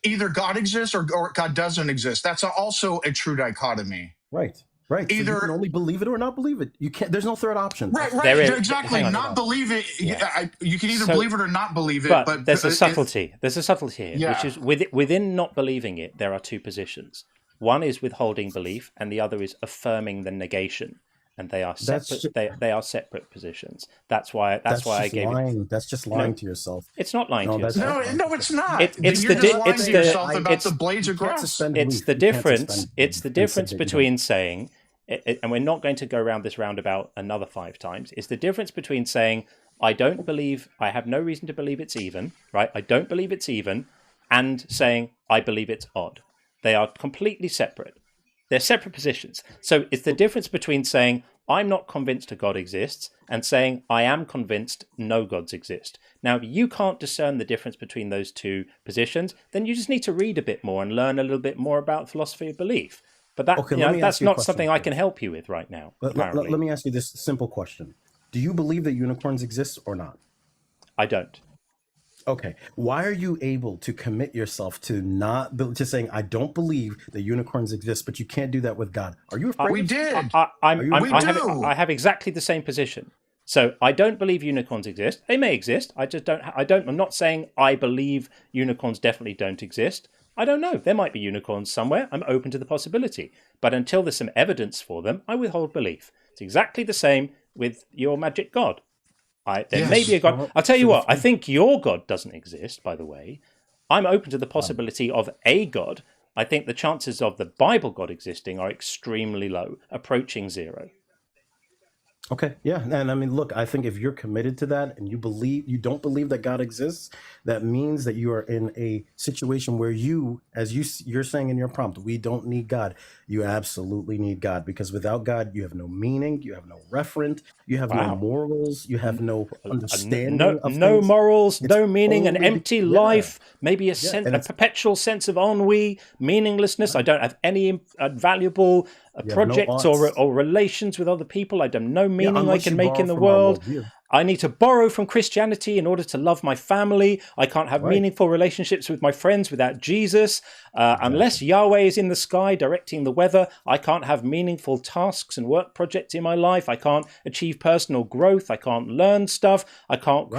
either God exists or God doesn't exist. That's also a true dichotomy. Right. Right. So you can only believe it or not believe it. You can't. There's no third option. Right. Exactly. Not believe it. Yeah. You can either believe it or not believe it. But there's a subtlety. There's a subtlety here, which is within not believing it. There are two positions. One is withholding belief, and the other is affirming the negation. And they are separate. They are separate positions. That's why I gave it. That's just lying to yourself. It's not lying to yourself. No, it's not. It's You're just lying to yourself about the blades of grass. It's the difference. It's the difference between saying, and we're not going to go around this roundabout another 5 times. It's the difference between saying, I have no reason to believe it's even, right? I don't believe it's even, and saying, I believe it's odd. They are completely separate. They're separate positions. So it's the difference between saying, I'm not convinced a God exists, and saying, I am convinced no gods exist. Now, if you can't discern the difference between those two positions, then you just need to read a bit more and learn a little bit more about philosophy of belief. But that's not something I can help you with right now. Let me ask you this simple question. Do you believe that unicorns exist or not? I don't. Okay. Why are you able to commit yourself to saying, I don't believe that unicorns exist, but you can't do that with God? Are you afraid? We did. I have exactly the same position. So I don't believe unicorns exist. They may exist. I'm not saying I believe unicorns definitely don't exist. I don't know. There might be unicorns somewhere. I'm open to the possibility. But until there's some evidence for them, I withhold belief. It's exactly the same with your magic god. There may be a God. I'll tell you what, I think your God doesn't exist, by the way. I'm open to the possibility of a God. I think the chances of the Bible God existing are extremely low, approaching 0. Okay, yeah, and I mean, look, I think if you're committed to that and you don't believe that God exists, that means that you are in a situation where you're saying in your prompt, we don't need God. You absolutely need God, because without God, you have no meaning, you have no referent, you have no morals, you have no understanding of no things. morals, no meaning, an empty life, maybe a perpetual sense of ennui, meaninglessness. I don't have any valuable projects or relations with other people. I have no meaning I can make in the world. I need to borrow from Christianity in order to love my family. I can't have meaningful relationships with my friends without Jesus. Unless Yahweh is in the sky directing the weather, I can't have meaningful tasks and work projects in my life. I can't achieve personal growth. I can't learn stuff. I can't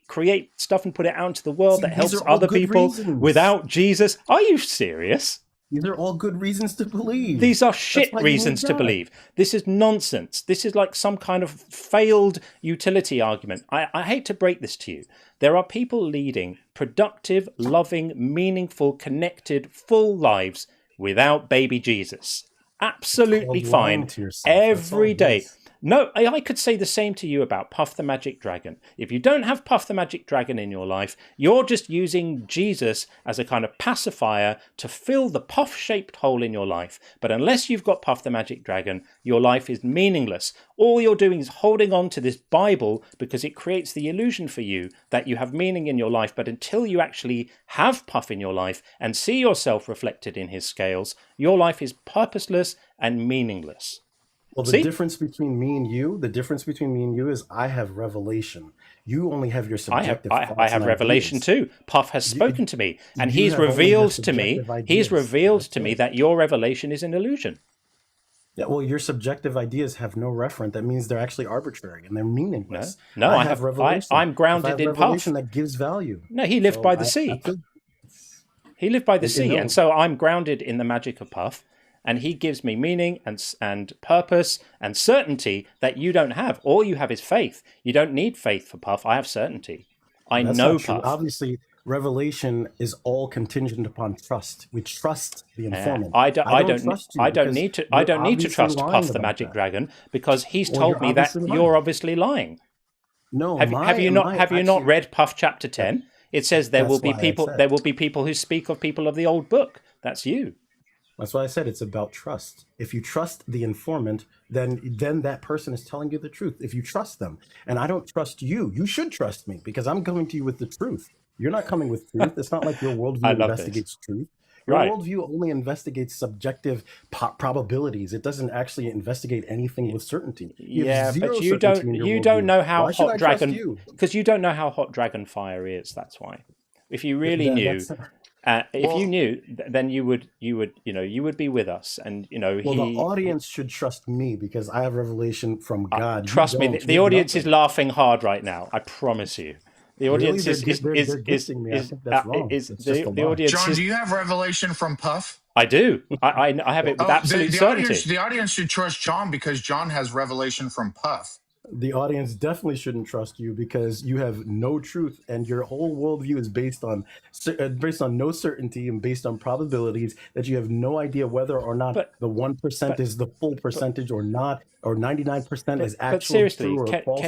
create stuff and put it out into the world that helps other people without Jesus. Are you serious? These are all good reasons to believe. These are shit reasons to believe. This is nonsense. This is like some kind of failed utility argument. I hate to break this to you. There are people leading productive, loving, meaningful, connected, full lives without baby Jesus. absolutely Called lying fine to yourself. That's all every it day. is. No, I could say the same to you about Puff the Magic Dragon. If you don't have Puff the Magic Dragon in your life, you're just using Jesus as a kind of pacifier to fill the puff-shaped hole in your life. But unless you've got Puff the Magic Dragon, your life is meaningless. All you're doing is holding on to this Bible because it creates the illusion for you that you have meaning in your life. But until you actually have Puff in your life and see yourself reflected in his scales, your life is purposeless and meaningless. Well, the difference between me and you is I have revelation. You only have your subjective thoughts I have and revelation ideas. too. Puff has spoken to me, and You he's have only your revealed to me. subjective ideas. He's revealed That's to me it. that your revelation is an illusion. Yeah, well, your subjective ideas have no referent. That means they're actually arbitrary and they're meaningless. No, I have revelation. I'm grounded If I in have Puff. revelation that gives value. No, he lived So by the sea. He lived by the sea, and so I'm grounded in the magic of Puff, and he gives me meaning and purpose and certainty that you don't have. All you have is faith. You don't need faith for Puff. I have certainty. That's know not true. Puff. Obviously, revelation is all contingent upon trust. We trust the informant. I don't trust you I don't because need to. you're I don't need to obviously trust lying Puff the about Magic that. Dragon because he's Well, told you're me that obviously lying. you're obviously lying. No, Have you not read Puff chapter 10? It says there will be people. There will be people who speak of people of the old book. That's you. That's why I said it's about trust. If you trust the informant, then that person is telling you the truth. If you trust them, and I don't trust you, you should trust me because I'm coming to you with the truth. You're not coming with truth. It's not like your worldview investigates truth. Your worldview only investigates subjective probabilities. It doesn't actually investigate anything with certainty. But you don't know how hot dragon because you don't know how hot dragon fire is. That's why. If you really knew. If you knew, then you would be with us, and the audience should trust me because I have revelation from God. Trust me, the audience is laughing hard right now. I promise you, the audience is me. I think that's wrong. The audience. John, do you have revelation from Puff? I do. I have it with absolute certainty. The audience should trust John because John has revelation from Puff. The audience definitely shouldn't trust you because you have no truth and your whole worldview is based on no certainty and based on probabilities that you have no idea whether or not the 1% is the full percentage or not, or 99% is actually seriously, true or false.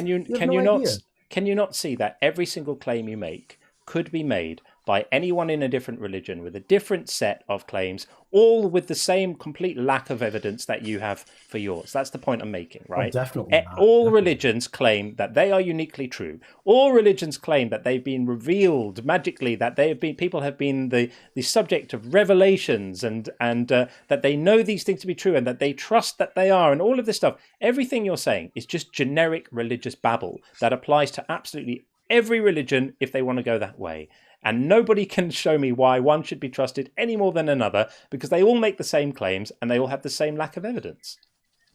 Can you not see that every single claim you make could be made by anyone in a different religion with a different set of claims, all with the same complete lack of evidence that you have for yours? That's the point I'm making, right? Definitely. All religions claim that they are uniquely true. All religions claim that they've been revealed magically, that people have been the subject of revelations, and that they know these things to be true, and that they trust that they are, and all of this stuff. Everything you're saying is just generic religious babble that applies to absolutely every religion if they want to go that way. And nobody can show me why one should be trusted any more than another because they all make the same claims and they all have the same lack of evidence.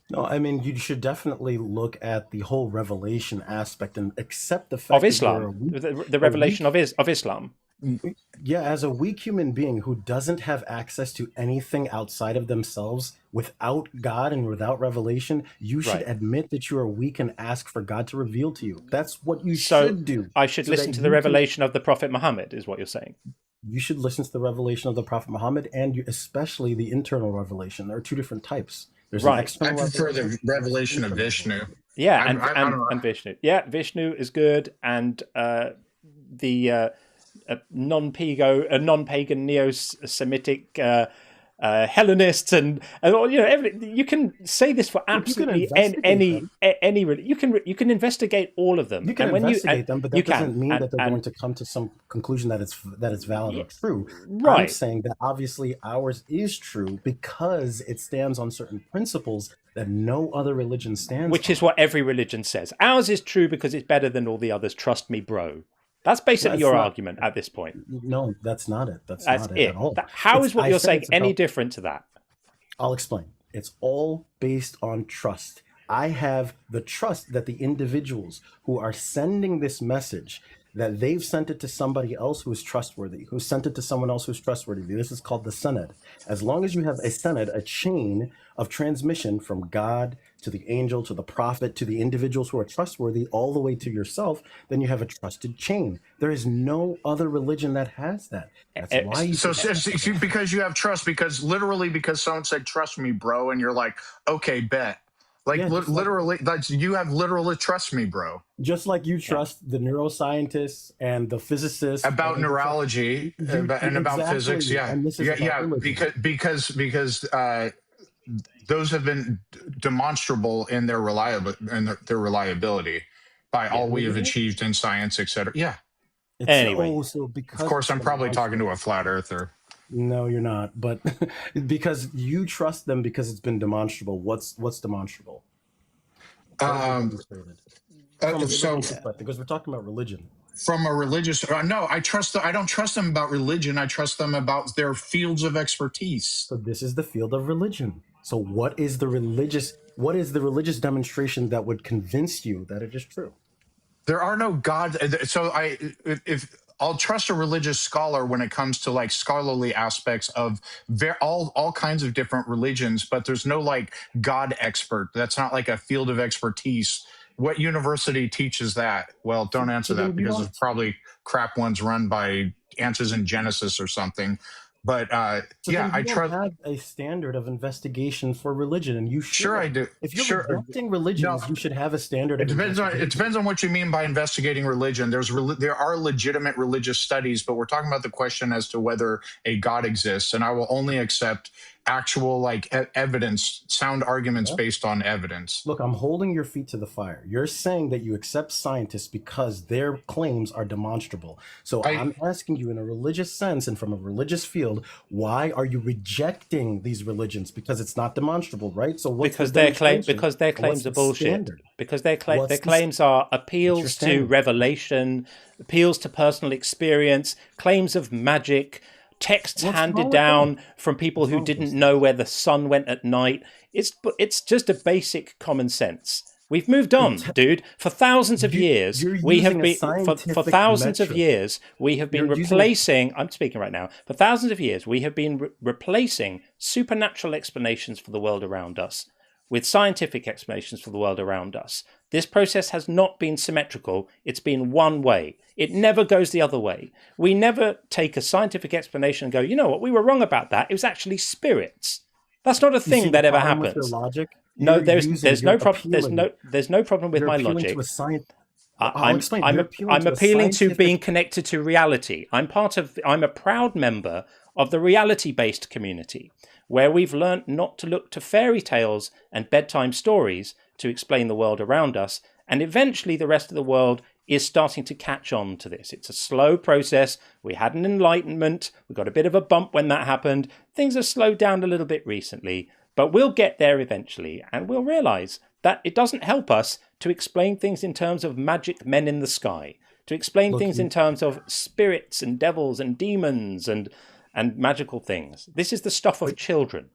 No, I mean, you should definitely look at the whole revelation aspect and accept the fact of Islam, the revelation of Islam. Yeah, as a weak human being who doesn't have access to anything outside of themselves, without God and without revelation, you should admit that you are weak and ask for God to reveal to you. That's what you should do. I should listen to the revelation of the Prophet Muhammad, is what you're saying. You should listen to the revelation of the Prophet Muhammad, and especially the internal revelation. There are two different types. There's an external I prefer the revelation of Vishnu. Yeah, and Vishnu. Yeah, Vishnu is good, and the non-pagan neo-Semitic Hellenists and you can say this for absolutely any you can investigate all of them. You can investigate them, but that doesn't mean that they're going to come to some conclusion that it's valid or true. Right. I'm saying that obviously ours is true because it stands on certain principles that no other religion stands on. Which is what every religion says. Ours is true because it's better than all the others. Trust me, bro. That's basically your argument at this point. No, that's not it. That's not it at all. How is what you're saying any different to that? I'll explain. It's all based on trust. I have the trust that the individuals who are sending this message, that they've sent it to somebody else who is trustworthy, who sent it to someone else who's trustworthy. This is called the Senate. As long as you have a Senate, a chain of transmission from God to the angel, to the prophet, to the individuals who are trustworthy, all the way to yourself, then you have a trusted chain. There is no other religion that has that. That's why you So because you have trust, because someone said, trust me, bro. And you're like, okay, bet. Like Yeah, just literally, that's, you have literal trust me, bro. just like you trust the neuroscientists and the physicists About and neurology and about physics. exactly. Yeah. And this is about Yeah. religion. Because those have been demonstrable in their reliability by all we have Really? achieved in science, et cetera. Yeah. It's Anyway. so because Of course, it's I'm probably talking to demonstrable. a flat earther. No, you're not. But because you trust them because it's been demonstrable. What's demonstrable? What has been demonstrated? From a religious perspective, because we're talking about religion. From a religious, no, I don't trust them about religion. I trust them about their fields of expertise. So this is the field of religion. So what is the religious demonstration that would convince you that it is true? There are no gods. So if I'll trust a religious scholar when it comes to like scholarly aspects of all kinds of different religions, but there's no like God expert. That's not like a field of expertise. What university teaches that? Well, don't answer that because it's probably crap ones run by Answers in Genesis or something. But yeah, I trust. Have a standard of investigation for religion, and you should. Sure, I do. If you're rejecting religions, you should have a standard. It depends on what you mean by investigating religion. There are legitimate religious studies, but we're talking about the question as to whether a God exists, and I will only accept actual like evidence, sound arguments based on evidence. Look, I'm holding your feet to the fire. You're saying that you accept scientists because their claims are demonstrable. So I'm asking you in a religious sense and from a religious field, why are you rejecting these religions? Because it's not demonstrable, right? So because their claims are bullshit. Because their claims are appeals to revelation, appeals to personal experience, claims of magic, texts handed down from people who didn't know where the sun went at night. It's just a basic common sense. We've moved on, dude. For thousands of years, we have been replacing. I'm speaking right now. For thousands of years, we have been replacing supernatural explanations for the world around us with scientific explanations for the world around us. This process has not been symmetrical. It's been one way. It never goes the other way. We never take a scientific explanation and go, you know what, we were wrong about that. It was actually spirits. That's not a thing that ever happens. No, there's no problem. There's no problem with my logic. I'm appealing to being connected to reality. I'm a proud member of the reality-based community, where we've learnt not to look to fairy tales and bedtime stories to explain the world around us, and eventually the rest of the world is starting to catch on to this. It's a slow process. We had an enlightenment. We got a bit of a bump when that happened. Things have slowed down a little bit recently, but we'll get there eventually, and we'll realize that it doesn't help us to explain things in terms of magic men in the sky, to explain things in terms of spirits and devils and demons and magical things. This is the stuff of children.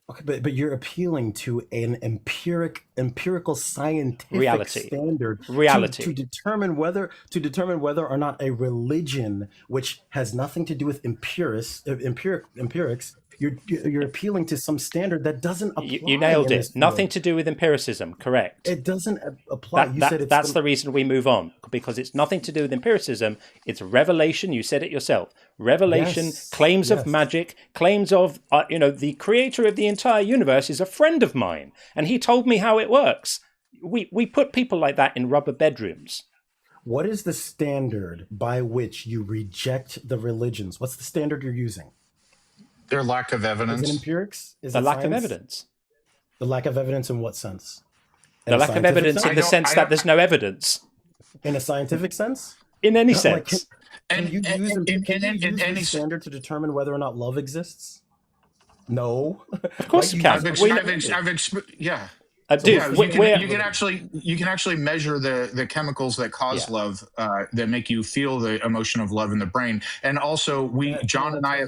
Okay, but you're appealing to an empirical scientific standard to determine whether or not a religion, which has nothing to do with empirics. You're appealing to some standard that doesn't apply. You nailed it. Nothing to do with empiricism. Correct. It doesn't apply. That's the reason we move on, because it's nothing to do with empiricism. It's revelation. You said it yourself. Revelation, claims of magic, claims of, the creator of the entire universe is a friend of mine, and he told me how it works. We put people like that in rubber bedrooms. What is the standard by which you reject the religions? What's the standard you're using? Their lack of evidence. Is it empirics? The lack of evidence. The lack of evidence in what sense? The lack of evidence in the sense that there's no evidence. In a scientific sense? In any sense. Can you use any standard to determine whether or not love exists? No. Of course you can. Yeah. Dude, you can actually measure the chemicals that cause love, that make you feel the emotion of love in the brain. And also John and I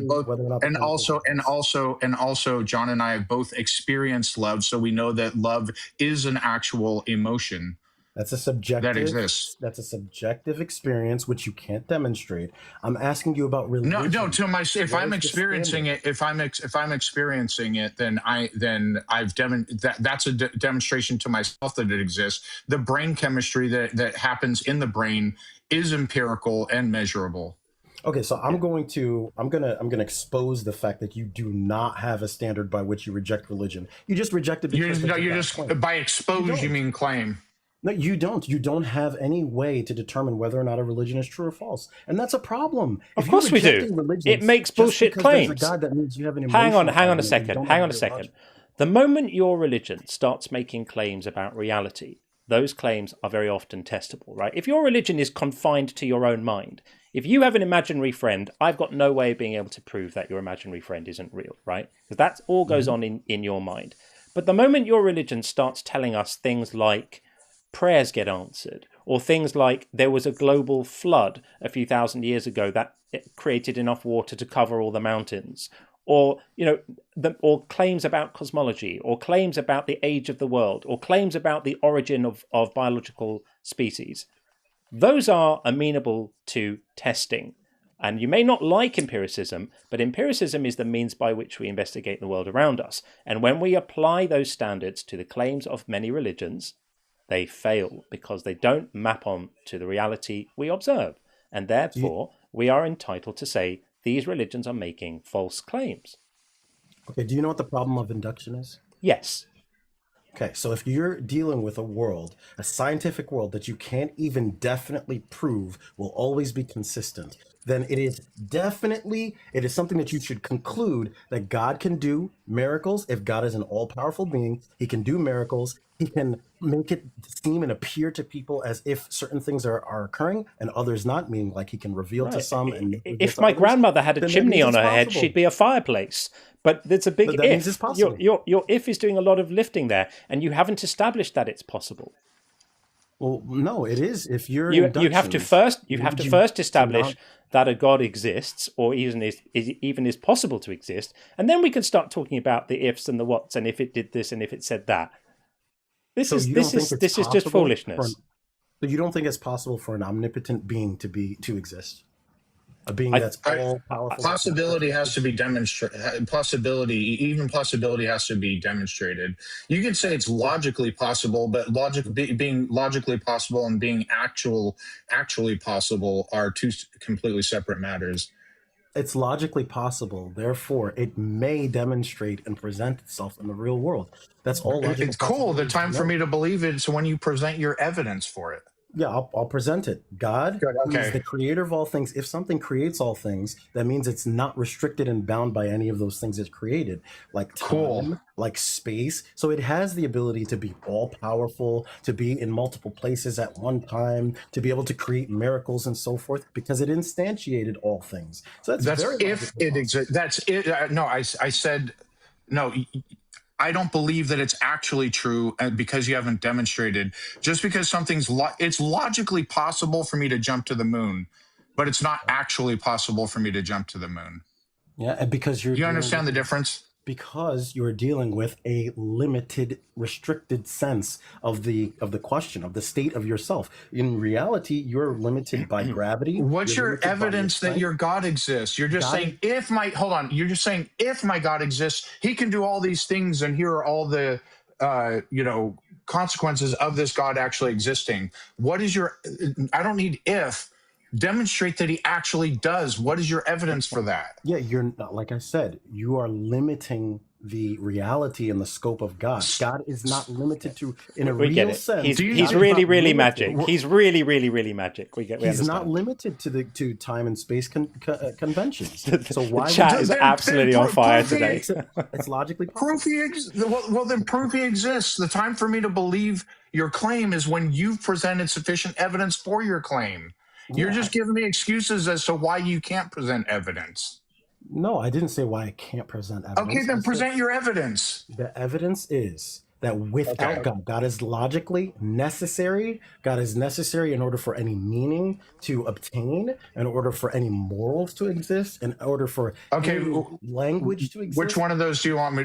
have both experienced love, so we know that love is an actual emotion. That's a subjective. that exists. That's a subjective experience which you can't demonstrate. I'm asking you about religion. No. If I'm experiencing it, if I'm experiencing it, then that's a demonstration to myself that it exists. The brain chemistry that happens in the brain is empirical and measurable. Okay, so I'm gonna expose the fact that you do not have a standard by which you reject religion. You just reject it because by expose you mean claim. No, you don't. You don't have any way to determine whether or not a religion is true or false, and that's a problem. Of course we do. It makes bullshit claims. God, that means you have an hang on a second. The moment your religion starts making claims about reality, those claims are very often testable, right? If your religion is confined to your own mind, if you have an imaginary friend, I've got no way of being able to prove that your imaginary friend isn't real, right? Because that all goes on in your mind. But the moment your religion starts telling us things like prayers get answered, or things like there was a global flood a few thousand years ago that created enough water to cover all the mountains, or or claims about cosmology, or claims about the age of the world, or claims about the origin of biological species, those are amenable to testing. And you may not like empiricism, but empiricism is the means by which we investigate the world around us. And when we apply those standards to the claims of many religions, they fail because they don't map on to the reality we observe. And therefore, we are entitled to say these religions are making false claims. Okay, do you know what the problem of induction is? Yes. Okay, so if you're dealing with a world, a scientific world that you can't even definitely prove will always be consistent, then it is something that you should conclude that God can do miracles. If God is an all-powerful being, he can do miracles. He can make it seem and appear to people as if certain things are occurring and others not, meaning like he can reveal to some. And if my grandmother had a chimney on her head, she'd be a fireplace. But there's a big if. Your if is doing a lot of lifting there, and you haven't established that it's possible. Well, no, it is. If you have to first establish that a God exists, or even is possible to exist, and then we can start talking about the ifs and the whats, and if it did this and if it said that. This is just foolishness. So you don't think it's possible for an omnipotent being to exist? A being that's all powerful. Possibility has to be demonstrated. Possibility has to be demonstrated. You could say it's logically possible, but being logically possible and being actually possible are two completely separate matters. It's logically possible, therefore it may demonstrate and present itself in the real world. That's all logical. It's cool. The time for me to believe it is when you present your evidence for it. Yeah, I'll present it. God, who is the creator of all things. If something creates all things, that means it's not restricted and bound by any of those things it created, like time, like space. So it has the ability to be all powerful, to be in multiple places at one time, to be able to create miracles and so forth, because it instantiated all things. So that's very if it exists. That's it. No, I said no. I don't believe that it's actually true because you haven't demonstrated. Just because something's it's logically possible for me to jump to the moon, but it's not actually possible for me to jump to the moon. Yeah, and because you understand the difference? Because you're dealing with a limited, restricted sense of the question, of the state of yourself. In reality, you're limited by gravity. What's your evidence that your God exists? You're just saying you're just saying if my God exists, he can do all these things, and here are all the consequences of this God actually existing. What is your I don't need if. Demonstrate that he actually does. What is your evidence for that? Yeah, you're not, like I said, you are limiting the reality and the scope of God. God is not limited to, in a real sense. He's really magic. He's really magic. He's not limited to time and space conventions. So why? The chat is absolutely on fire today. It's logically possible. Then prove he exists. The time for me to believe your claim is when you've presented sufficient evidence for your claim. You're just giving me excuses as to why you can't present evidence. No, I didn't say why I can't present evidence. Okay, then present your evidence. The evidence is that without God is logically necessary. God is necessary in order for any meaning to obtain, in order for any morals to exist, in order for any language to exist. Which one of those do you want me?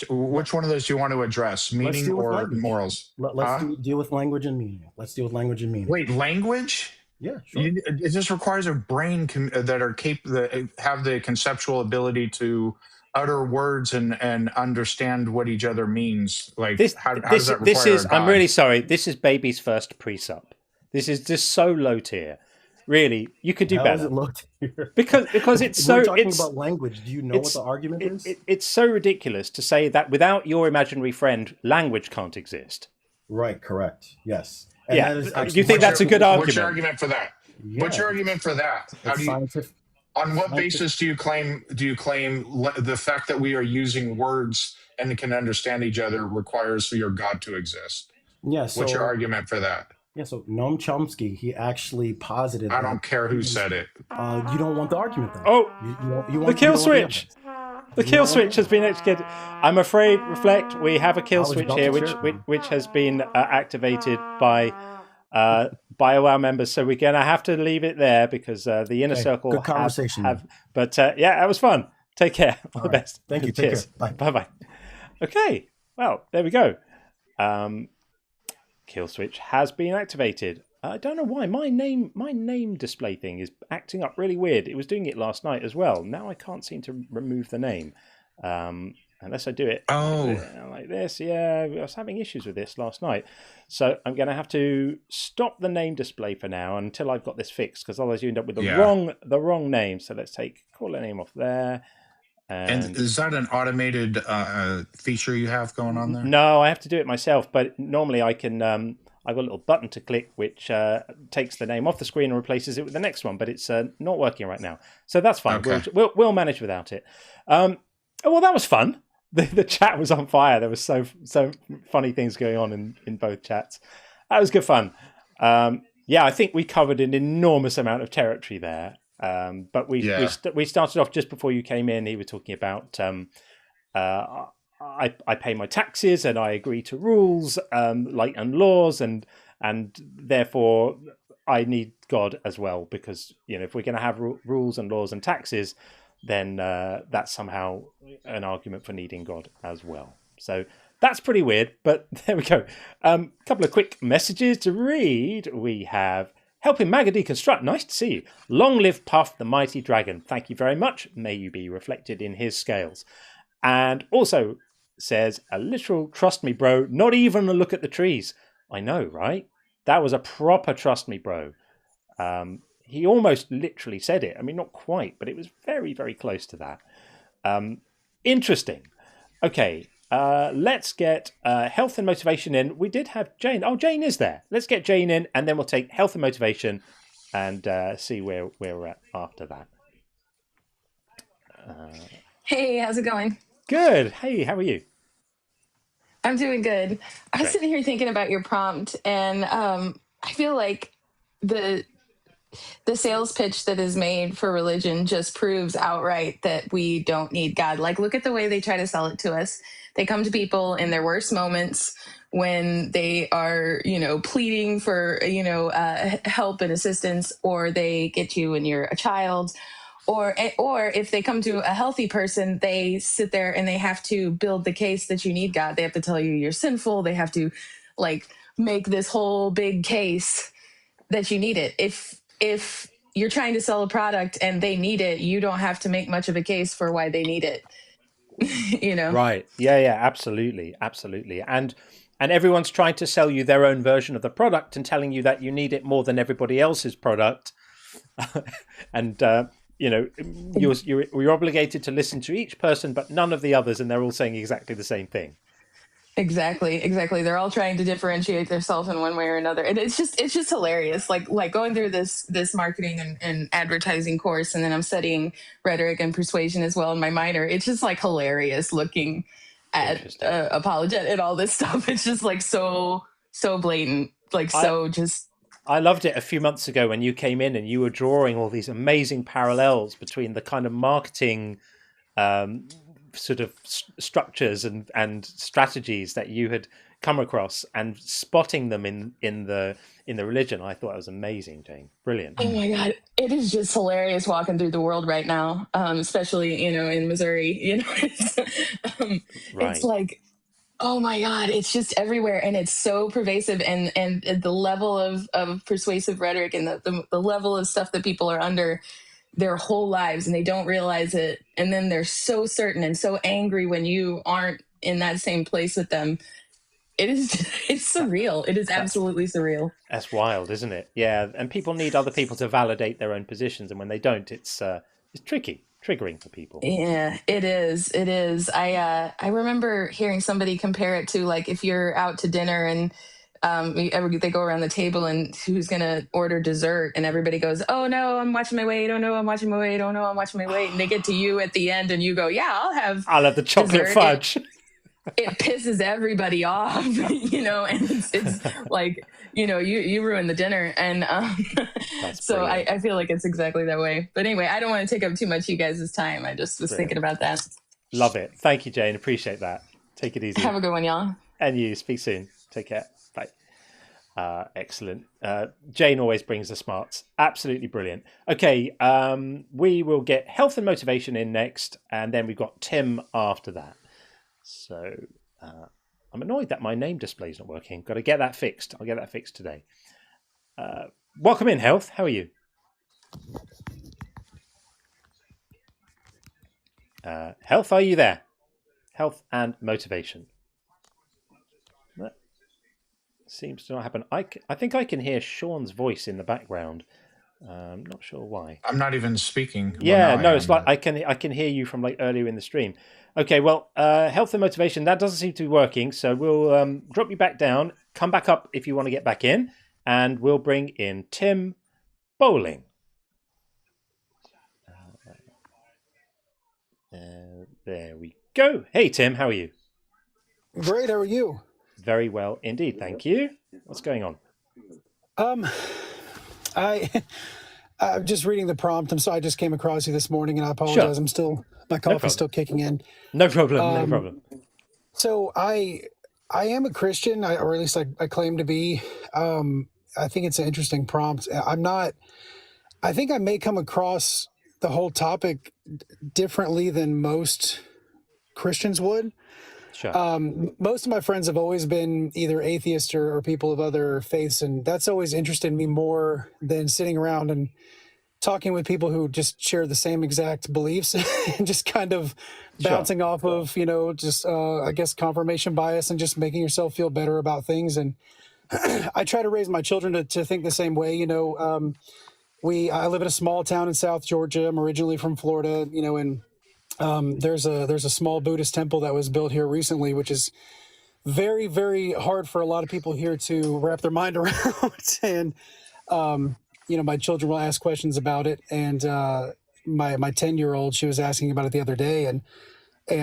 Which one of those do you want to address? Meaning or morals? Let's deal with language and meaning. Let's deal with language and meaning. Wait, language? Yeah, sure. It just requires a brain that have the conceptual ability to utter words and understand what each other means. Like how does that require God? I'm really sorry. This is baby's first presup. This is just so low tier. Really, you could do better. Is it low tier? Because it's so. We're talking about language. Do you know what the argument is? It's so ridiculous to say that without your imaginary friend, language can't exist. Right. Correct. Yes. And do you think that's a good argument? What's your argument for that? Yeah. What's your argument for that? On what basis do you claim the fact that we are using words and can understand each other requires for your God to exist? Yeah. What's your argument for that? Yeah. So Noam Chomsky, he actually posited. I don't care who said it. You don't want the argument then. Oh, you want the kill switch. The kill switch has been executed. I'm afraid, Reflect, we have a kill switch here, which has been activated by all our members. So we're going to have to leave it there because the inner circle good conversation. But yeah, that was fun. Take care. All the best. Thank you. Cheers. Take care. Bye. Bye. Okay. Well, there we go. Kill switch has been activated. I don't know why my name display thing is acting up really weird. It was doing it last night as well. Now I can't seem to remove the name unless I do it like this. Yeah, I was having issues with this last night, so I'm going to have to stop the name display for now until I've got this fixed, because otherwise you end up with the wrong name. So let's call a name off there. And is that an automated feature you have going on there? No, I have to do it myself. But normally I can. I've got a little button to click which takes the name off the screen and replaces it with the next one, but it's not working right now. So that's fine. Okay. We'll manage without it. Well, that was fun. The chat was on fire. There was so funny things going on in both chats. That was good fun. Yeah, I think we covered an enormous amount of territory there. But we started off just before you came in. He was talking about I pay my taxes and I agree to rules and laws and therefore I need God as well, because if we're going to have rules and laws and taxes, then that's somehow an argument for needing God as well. So that's pretty weird, but there we go. Couple of quick messages to read. We have helping Maga deconstruct. Nice to see you. Long live Puff, the mighty dragon. Thank you very much. May you be reflected in his scales. And also says a literal trust me bro, not even a look at the trees. I know, right? That was a proper trust me bro. He almost literally said it. I mean, not quite, but it was very, very close to that. Interesting. Okay, let's get health and motivation in. We did have Jane. Oh, Jane is there. Let's get Jane in, and then we'll take health and motivation and see where we're at after that. Hey, how's it going? Good. Hey, how are you? I'm doing good. I was sitting here thinking about your prompt, and I feel like the sales pitch that is made for religion just proves outright that we don't need God. Like, look at the way they try to sell it to us. They come to people in their worst moments when they are, pleading for, help and assistance, or they get you when you're a child. Or if they come to a healthy person, they sit there and they have to build the case that you need God. They have to tell you you're sinful. They have to make this whole big case that you need it. If you're trying to sell a product and they need it, you don't have to make much of a case for why they need it. Right. Yeah, absolutely. And everyone's trying to sell you their own version of the product and telling you that you need it more than everybody else's product. And you're obligated to listen to each person, but none of the others, and they're all saying exactly the same thing. Exactly. They're all trying to differentiate themselves in one way or another, and it's just hilarious. Like going through this marketing and advertising course, and then I'm studying rhetoric and persuasion as well in my minor. It's just hilarious looking at apologetic and all this stuff. It's just so blatant, I loved it a few months ago when you came in and you were drawing all these amazing parallels between the kind of marketing sort of structures and strategies that you had come across and spotting them in the religion. I thought it was amazing, Jane. Brilliant. Oh my God. It is just hilarious walking through the world right now, especially, in Missouri. It's like, oh my God, it's just everywhere. And it's so pervasive. And the level of persuasive rhetoric and the level of stuff that people are under their whole lives and they don't realize it. And then they're so certain and so angry when you aren't in that same place with them. It's surreal. It is absolutely surreal. That's wild, isn't it? Yeah. And people need other people to validate their own positions. And when they don't, it's triggering for people. Yeah, it is. It is. I remember hearing somebody compare it to, like, if you're out to dinner and they go around the table and who's going to order dessert and everybody goes, oh no, I'm watching my weight. Oh no, I'm watching my weight. Oh no, I'm watching my weight. And they get to you at the end and you go, yeah, I'll have the chocolate dessert. fudge. It pisses everybody off, and it's like, you ruin the dinner. And so I feel like it's exactly that way. But anyway, I don't want to take up too much of you guys' time. I just was thinking about that. Love it. Thank you, Jane. Appreciate that. Take it easy. Have a good one, y'all. And you. Speak soon. Take care. Bye. Excellent. Jane always brings the smarts. Absolutely brilliant. Okay, we will get health and motivation in next, and then we've got Tim after that. So I'm annoyed that my name display is not working. Got to get that fixed. I'll get that fixed today. Welcome in, Health. How are you? Health, are you there? Health and motivation. That seems to not happen. I think I can hear Sean's voice in the background. Not sure why. I'm not even speaking. Yeah, no, it's like I can hear you from like earlier in the stream. Okay, well, health and motivation, that doesn't seem to be working, so we'll drop you back down, come back up if you want to get back in, and we'll bring in Tim Bowling. There we go. Hey, Tim, how are you? Great, how are you? Very well indeed, thank you. What's going on? I'm just reading the prompt. I'm sorry, I just came across you this morning, and I apologize. Sure. My coffee's still kicking in. No problem. No problem. So I am a Christian, or at least I claim to be. I think it's an interesting prompt. I think I may come across the whole topic differently than most Christians would. Sure. Most of my friends have always been either atheists or people of other faiths, and that's always interested me more than sitting around and talking with people who just share the same exact beliefs and just kind of bouncing off of, I guess, confirmation bias and just making yourself feel better about things. And I try to raise my children to think the same way. I live in a small town in South Georgia. I'm originally from Florida, and there's a small Buddhist temple that was built here recently, which is very, very hard for a lot of people here to wrap their mind around. And, my children will ask questions about it. And my 10-year-old, she was asking about it the other day. And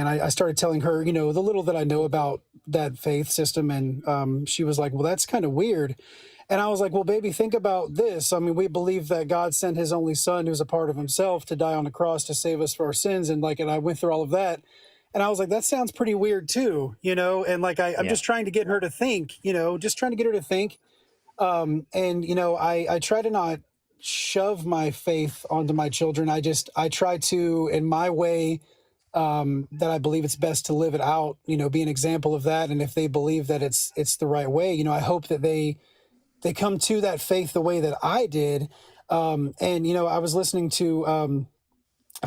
I started telling her, the little that I know about that faith system. And she was like, well, that's kind of weird. And I was like, well, baby, think about this. I mean, we believe that God sent his only son, who's a part of himself, to die on the cross to save us for our sins. And I went through all of that. And I was like, that sounds pretty weird too, and I'm just trying to get her to think, I try to not shove my faith onto my children. I try to, in my way, that I believe it's best to live it out, be an example of that. And if they believe that it's the right way, I hope that they come to that faith the way that I did. I was listening to,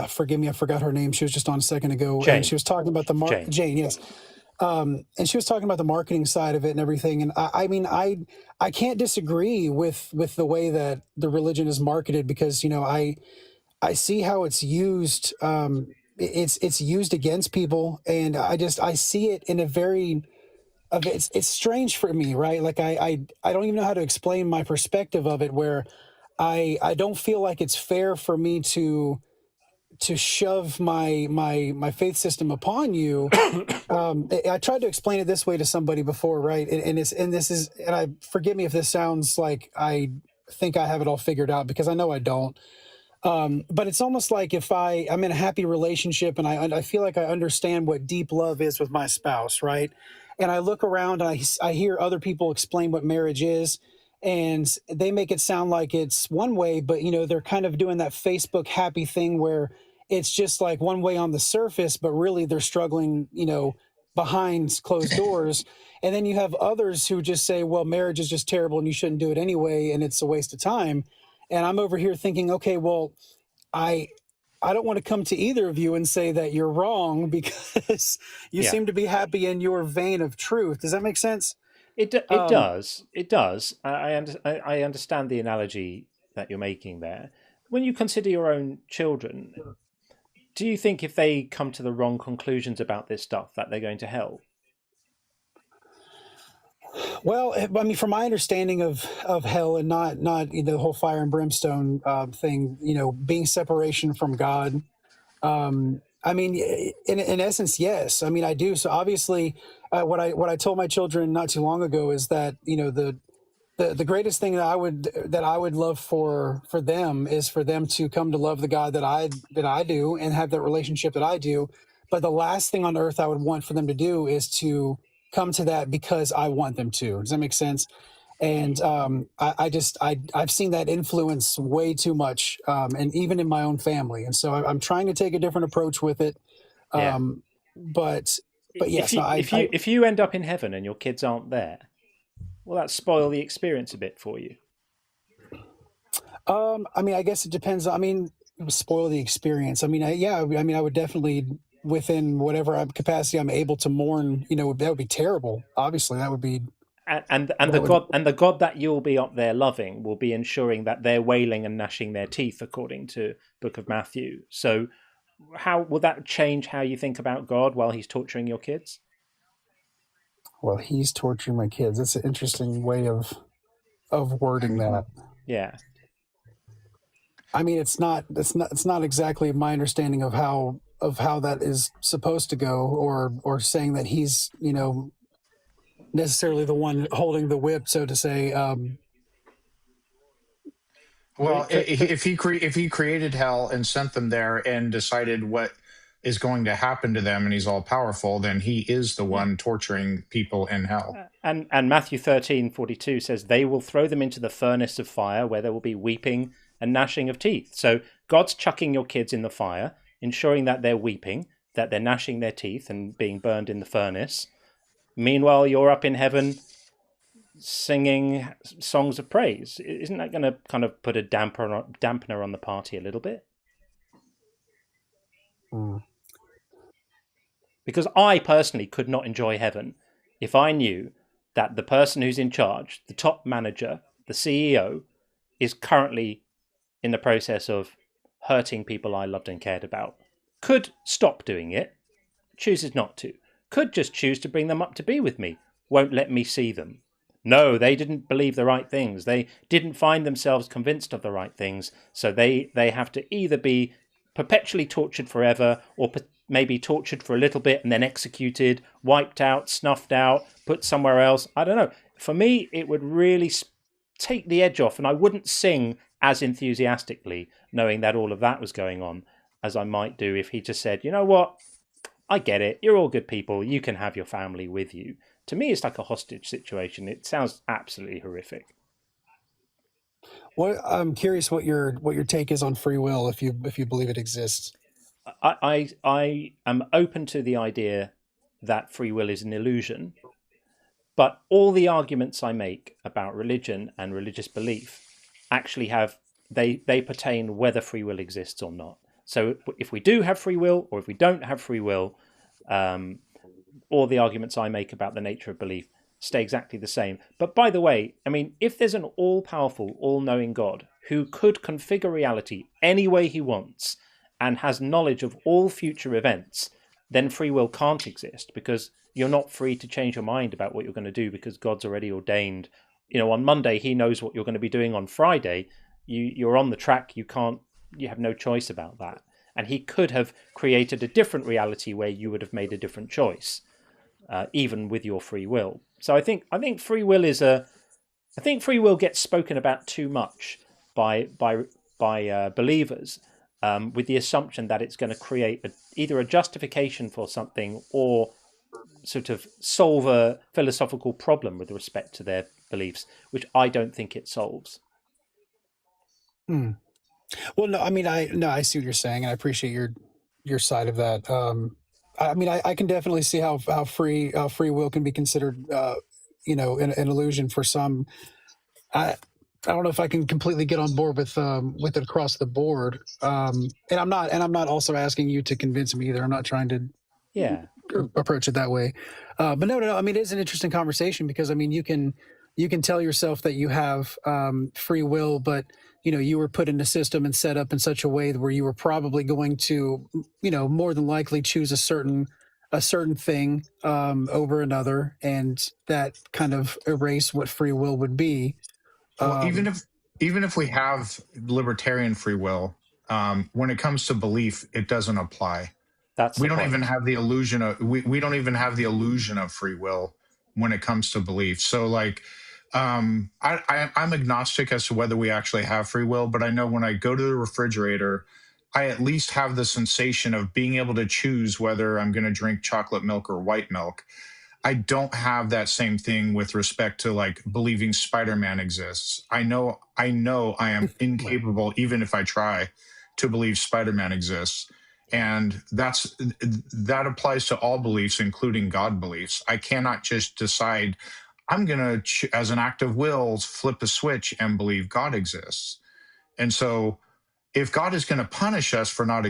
forgive me, I forgot her name. She was just on a second ago. Jane. And she was talking about Jane, yes. And she was talking about the marketing side of it and everything. And I can't disagree with the way that the religion is marketed, because, I see how it's used. It's used against people. And I see it in a very, it's strange for me, right? Like I don't even know how to explain my perspective of it, where I don't feel like it's fair for me to shove my faith system upon you. I tried to explain it this way to somebody before, right? And forgive me if this sounds like I think I have it all figured out, because I know I don't. But it's almost like if I'm in a happy relationship and I feel like I understand what deep love is with my spouse, right? And I look around and I hear other people explain what marriage is, and they make it sound like it's one way, but they're kind of doing that Facebook happy thing where it's just like one way on the surface, but really they're struggling, behind closed doors. And then you have others who just say, well, marriage is just terrible and you shouldn't do it anyway, and it's a waste of time. And I'm over here thinking, okay, well, I I don't want to come to either of you and say that you're wrong because you Yeah. seem to be happy in your vein of truth. Does that make sense? It Um, does. It does. I understand the analogy that you're making there. When you consider your own children, do you think if they come to the wrong conclusions about this stuff that they're going to hell? well, I mean, from my understanding of hell and not the whole fire and brimstone thing, being separation from God. I mean, in essence, yes. I mean, I do. So obviously, what I told my children not too long ago is that the greatest thing that I would love for them is for them to come to love the God that I do and have that relationship that I do. But the last thing on earth I would want for them to do is to come to that because I want them to. Does that make sense? And I've seen that influence way too much, and even in my own family. And so I'm trying to take a different approach with it. Yeah. Um, but but If yes, you no, I, if I you if you end up in heaven and your kids aren't there, will that spoil the experience a bit for you? I mean, I guess it depends. I mean, it would spoil the experience. I mean, yeah, I mean, I would definitely, within whatever capacity I'm able to mourn, that would be terrible. Obviously, that would be, And the that would, God that you'll be up there loving will be ensuring that they're wailing and gnashing their teeth according to Book of Matthew. So how will that change how you think about God while he's torturing your kids? well, he's torturing my kids. That's an interesting way of wording that. Yeah. I mean, it's not exactly my understanding of how that is supposed to go, or saying that he's, necessarily the one holding the whip, so to say. Well, Could, if he created hell and sent them there and decided what is going to happen to them, and he's all powerful, then he is the yeah. one torturing people in hell. And Matthew 13:42 says they will throw them into the furnace of fire where there will be weeping and gnashing of teeth. So God's chucking your kids in the fire, ensuring that they're weeping, that they're gnashing their teeth and being burned in the furnace. Meanwhile, you're up in heaven singing songs of praise. Isn't that going to kind of put a dampener on the party a little bit? Mm. Because I personally could not enjoy heaven if I knew that the person who's in charge, the top manager, the CEO, is currently in the process of hurting people I loved and cared about. Could stop doing it, chooses not to. Could just choose to bring them up to be with me, won't let me see them. No, they didn't believe the right things. They didn't find themselves convinced of the right things. So they have to either be perpetually tortured forever or maybe tortured for a little bit and then executed, wiped out, snuffed out, put somewhere else. I don't know. For me, it would really take the edge off, and I wouldn't sing as enthusiastically knowing that all of that was going on as I might do if he just said, you know what, I get it, you're all good people, you can have your family with you. To me, it's like a hostage situation. It sounds absolutely horrific. I'm curious what your take is on free will, if you believe it exists. I am open to the idea that free will is an illusion, but all the arguments I make about religion and religious belief actually they pertain whether free will exists or not. So if we do have free will or if we don't have free will, all the arguments I make about the nature of belief stay exactly the same. But by the way, I mean, if there's an all-powerful, all-knowing God who could configure reality any way he wants and has knowledge of all future events, then free will can't exist, because you're not free to change your mind about what you're going to do because God's already ordained. On Monday, he knows what you're going to be doing on Friday. You're on the track. You have no choice about that. And he could have created a different reality where you would have made a different choice, even with your free will. So I think free will gets spoken about too much by believers with the assumption that it's going to create either a justification for something or sort of solve a philosophical problem with respect to their beliefs, which I don't think it solves. Well, no, I mean, I see what you're saying, and I appreciate your side of that. I mean, I can definitely see how free will can be considered, an illusion for some. I don't know if I can completely get on board with it across the board. And I'm not also asking you to convince me either. I'm not trying to approach it that way. But no. I mean, it is an interesting conversation because I mean, you can tell yourself that you have free will, but you were put in a system and set up in such a way where you were probably going to, more than likely choose a certain thing over another, and that kind of erase what free will would be. Well, even if we have libertarian free will, when it comes to belief, it doesn't apply. We don't even have the illusion of we don't even have the illusion of free will when it comes to belief. So like I'm agnostic as to whether we actually have free will, but I know when I go to the refrigerator, I at least have the sensation of being able to choose whether I'm going to drink chocolate milk or white milk. I don't have that same thing with respect to like believing Spider-Man exists. I know I am incapable, even if I try, to believe Spider-Man exists. And that applies to all beliefs, including God beliefs. I cannot just decide I'm going to, as an act of will, flip a switch and believe God exists. And so if God is going to punish us for not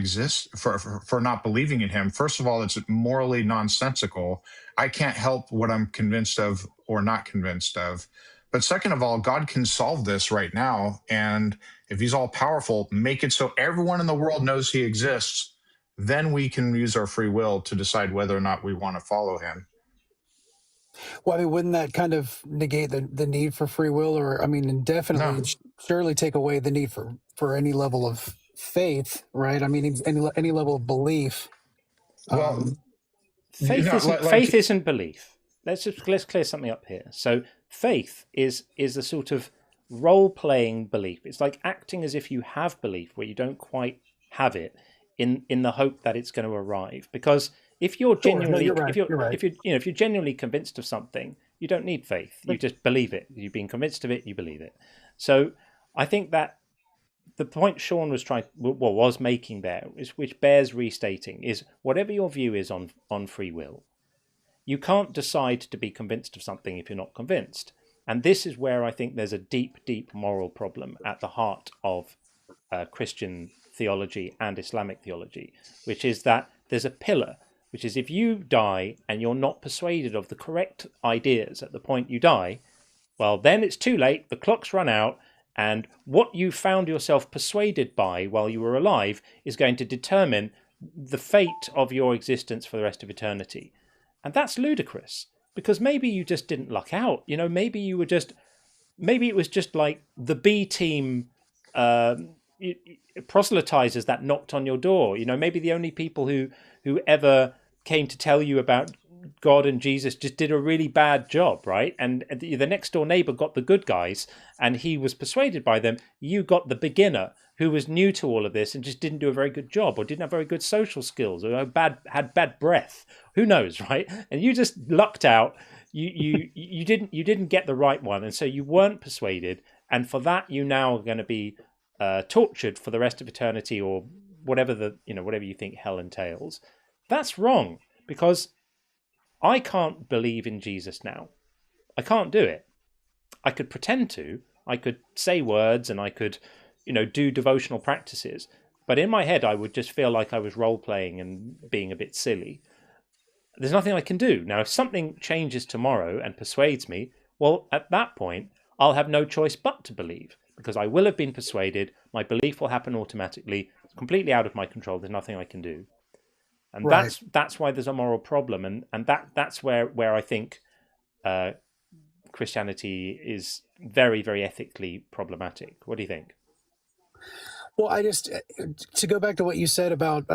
believing in him, first of all, it's morally nonsensical. I can't help what I'm convinced of or not convinced of. But second of all, God can solve this right now. And if he's all powerful, make it so everyone in the world knows he exists. Then we can use our free will to decide whether or not we want to follow him. Well, I mean, wouldn't that kind of negate the need for free will? Or, I mean, definitely, surely take away the need for any level of faith, right? I mean, any level of belief. Well, faith isn't belief. Let's clear something up here. So faith is a sort of role-playing belief. It's like acting as if you have belief where you don't quite have it in the hope that it's going to arrive. Because if you're genuinely, if you're genuinely convinced of something, you don't need faith. You just believe it. You've been convinced of it. You believe it. So I think that the point Sean was making there, which bears restating, is whatever your view is on free will, you can't decide to be convinced of something if you're not convinced. And this is where I think there's a deep, deep moral problem at the heart of Christian theology and Islamic theology, which is that there's a pillar, which is if you die and you're not persuaded of the correct ideas at the point you die, well, then it's too late, the clock's run out, and what you found yourself persuaded by while you were alive is going to determine the fate of your existence for the rest of eternity. And that's ludicrous, because maybe you just didn't luck out. Maybe it was just like the B team proselytizers that knocked on your door. Maybe the only people who ever came to tell you about God and Jesus just did a really bad job, right? And the next door neighbor got the good guys and he was persuaded by them. You got the beginner who was new to all of this and just didn't do a very good job, or didn't have very good social skills, or had bad breath. Who knows, right? And you just lucked out. You didn't get the right one, and so you weren't persuaded. And for that, you now are going to be tortured for the rest of eternity, or whatever whatever you think hell entails. That's wrong, because I can't believe in Jesus now. I can't do it. I could pretend to. I could say words and I could, do devotional practices. But in my head, I would just feel like I was role-playing and being a bit silly. There's nothing I can do. Now, if something changes tomorrow and persuades me, well, at that point, I'll have no choice but to believe, because I will have been persuaded. My belief will happen automatically. It's completely out of my control. There's nothing I can do. And that's why there's a moral problem, and that's where I think Christianity is very, very ethically problematic. What do you think? Well, to go back to what you said about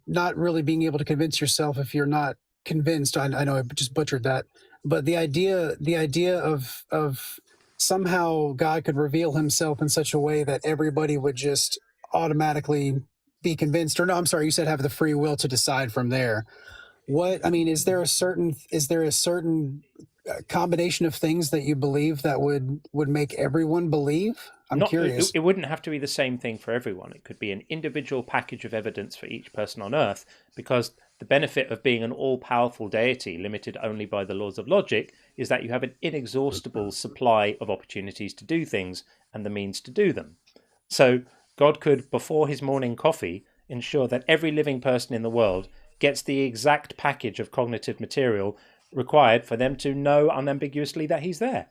not really being able to convince yourself if you're not convinced. I know I just butchered that, but the idea of somehow God could reveal himself in such a way that everybody would just automatically be convinced, or no, I'm sorry, you said have the free will to decide from there. What, I mean, is there a certain combination of things that you believe that would make everyone believe? I'm Not curious. it wouldn't have to be the same thing for everyone. It could be an individual package of evidence for each person on earth, because the benefit of being an all-powerful deity limited only by the laws of logic is that you have an inexhaustible supply of opportunities to do things and the means to do them. So God could, before his morning coffee, ensure that every living person in the world gets the exact package of cognitive material required for them to know unambiguously that he's there.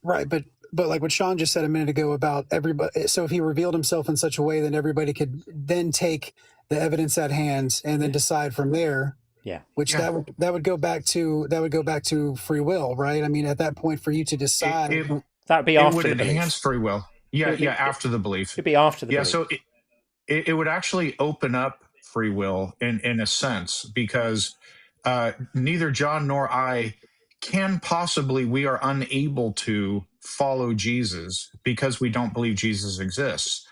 Right, but like what Sean just said a minute ago about everybody, so if he revealed himself in such a way, then everybody could then take the evidence at hand and then decide from there. Yeah. Which Yeah. that would go back to free will, right? I mean, at that point, for you to decide, That would be It after would the enhance belief. free will. Yeah, It'd be- after the belief. It'd be after the Yeah, belief. so it would actually open up free will in a sense, because neither John nor I we are unable to follow Jesus because we don't believe Jesus exists.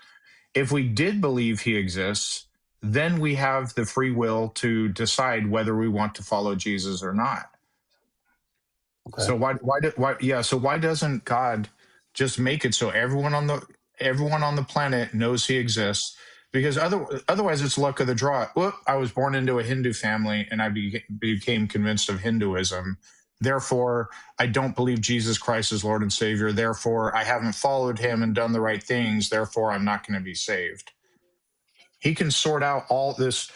If we did believe he exists, then we have the free will to decide whether we want to follow Jesus or not. okay. So why doesn't God just make it so everyone on the planet knows he exists? Because otherwise it's luck of the draw. Whoop, I was born into a Hindu family and I became convinced of Hinduism. Therefore, I don't believe Jesus Christ is Lord and Savior. Therefore, I haven't followed him and done the right things. Therefore, I'm not going to be saved. He can sort out all this,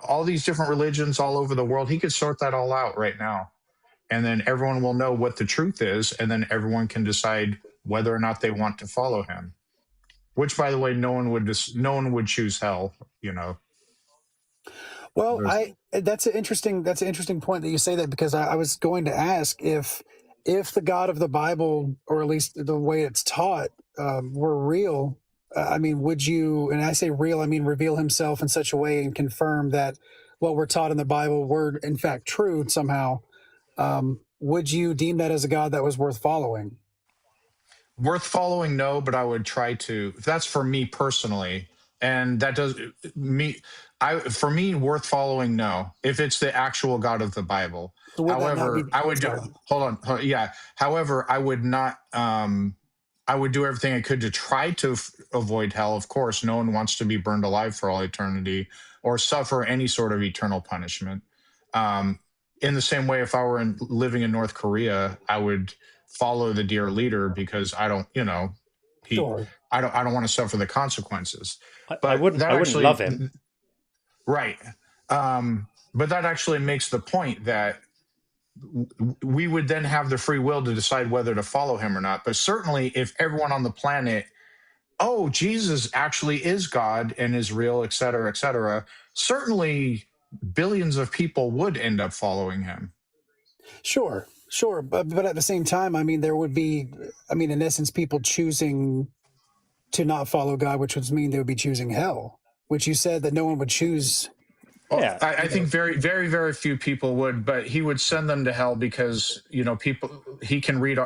all these different religions all over the world. He could sort that all out right now. And then everyone will know what the truth is, and then everyone can decide whether or not they want to follow him. Which, by the way, no one would choose hell. Well, There's- that's an interesting point that you say that, because I was going to ask if the God of the Bible, or at least the way it's taught, were real. I mean, would you? And I say real, I mean reveal himself in such a way and confirm that what we're taught in the Bible were in fact true somehow. Would you deem that as a God that was worth following? Worth following, no, but I would try to. That's for me personally, and that does me. For me, worth following, no. If it's the actual God of the Bible, So would that not be? however, I would do. Sorry. Yeah. However, I would not. I would do everything I could to try to avoid hell. Of course, no one wants to be burned alive for all eternity or suffer any sort of eternal punishment. In the same way, if I were living in North Korea, I would follow the dear leader because I don't, Sure. I don't want to suffer the consequences. I But wouldn't that I wouldn't actually, love him. right? But that actually makes the point that we would then have the free will to decide whether to follow him or not. But certainly, if everyone on the planet, oh, Jesus actually is God and is real, et cetera, certainly billions of people would end up following him. Sure, but at the same time, I mean, there would be, I mean, in essence, people choosing to not follow God, which would mean they would be choosing hell, which you said that no one would choose. Well, Yeah. I think very, very, very few people would, but he would send them to hell because people. He can read.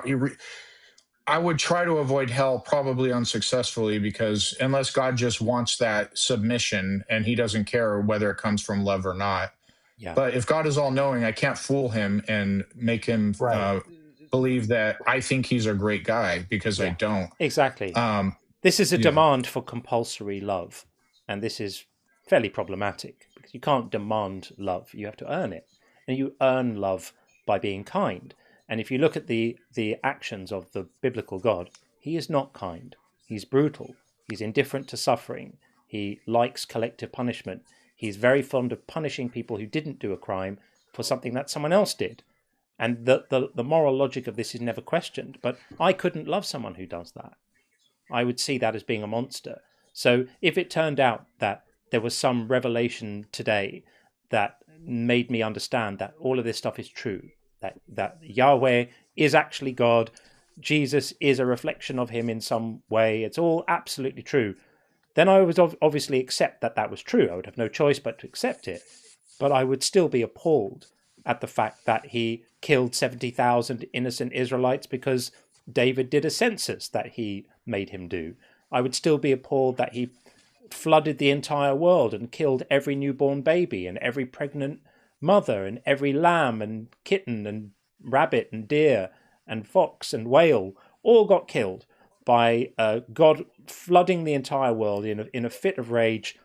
I would try to avoid hell, probably unsuccessfully, because unless God just wants that submission and he doesn't care whether it comes from love or not. Yeah. But if God is all knowing, I can't fool him and make him Right. believe that I think he's a great guy, because I Yeah. don't. Exactly. This is a demand for compulsory love, and this is fairly problematic because you can't demand love. You have to earn it, and you earn love by being kind. And if you look at the actions of the biblical God, he is not kind. He's brutal. He's indifferent to suffering. He likes collective punishment. He's very fond of punishing people who didn't do a crime for something that someone else did. And the moral logic of this is never questioned. But I couldn't love someone who does that. I would see that as being a monster. So if it turned out that there was some revelation today that made me understand that all of this stuff is true, that Yahweh is actually God, Jesus is a reflection of him in some way, it's all absolutely true, then I would obviously accept that was true. I would have no choice but to accept it. But I would still be appalled at the fact that he killed 70,000 innocent Israelites because David did a census that he made him do. I would still be appalled that he flooded the entire world and killed every newborn baby and every pregnant mother and every lamb and kitten and rabbit and deer and fox and whale all got killed by God flooding the entire world in a fit of rage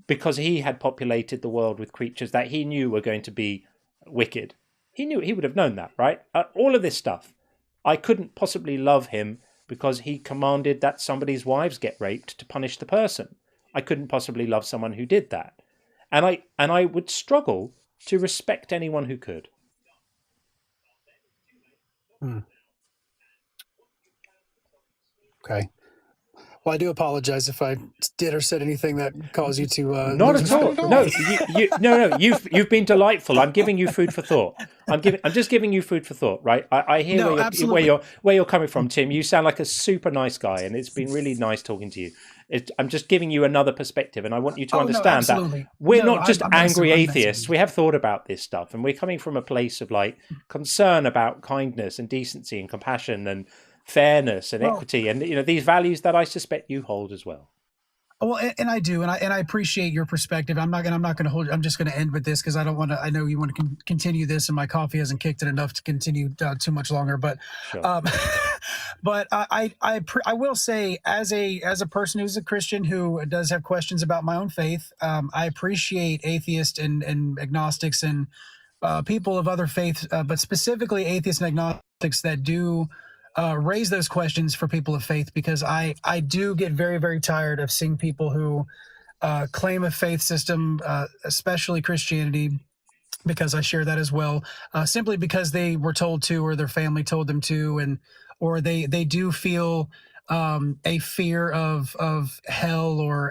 because he had populated the world with creatures that he knew were going to be wicked. He would have known that, right? All of this stuff. I couldn't possibly love him because he commanded that somebody's wives get raped to punish the person. I couldn't possibly love someone who did that. And I would struggle to respect anyone who could. Okay. Well, I do apologize if I did or said anything that caused you to. Not at all. No. You've been delightful. I'm giving you food for thought. I'm just giving you food for thought, right? I hear where you're coming from, Tim. You sound like a super nice guy, and it's been really nice talking to you. I'm just giving you another perspective, and I want you to understand that we're not just angry atheists. We have thought about this stuff, and we're coming from a place of like concern about kindness and decency and compassion and fairness and equity, and these values that I suspect you hold as well. Well, and I do, and I appreciate your perspective. I'm not going to hold. I'm just going to end with this because I don't want to. I know you want to continue this, and my coffee hasn't kicked it enough to continue too much longer. But, sure. But I will say, as a person who's a Christian who does have questions about my own faith, I appreciate atheists and agnostics and people of other faiths, but specifically atheists and agnostics that do raise those questions for people of faith, because I do get very, very tired of seeing people who claim a faith system, especially Christianity, because I share that as well, simply because they were told to, or their family told them to, or they do feel a fear of hell,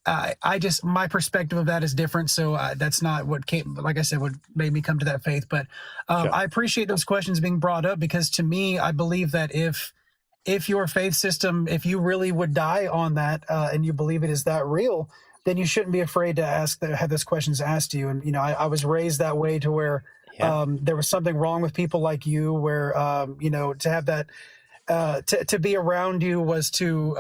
I just, my perspective of that is different. So that's not what came, like I said, what made me come to that faith. But sure. I appreciate those questions being brought up, because to me, I believe that if your faith system, if you really would die on that and you believe it is that real, then you shouldn't be afraid to have those questions asked to you. And, I was raised that way to where there was something wrong with people like you, where, to have that, to be around you was to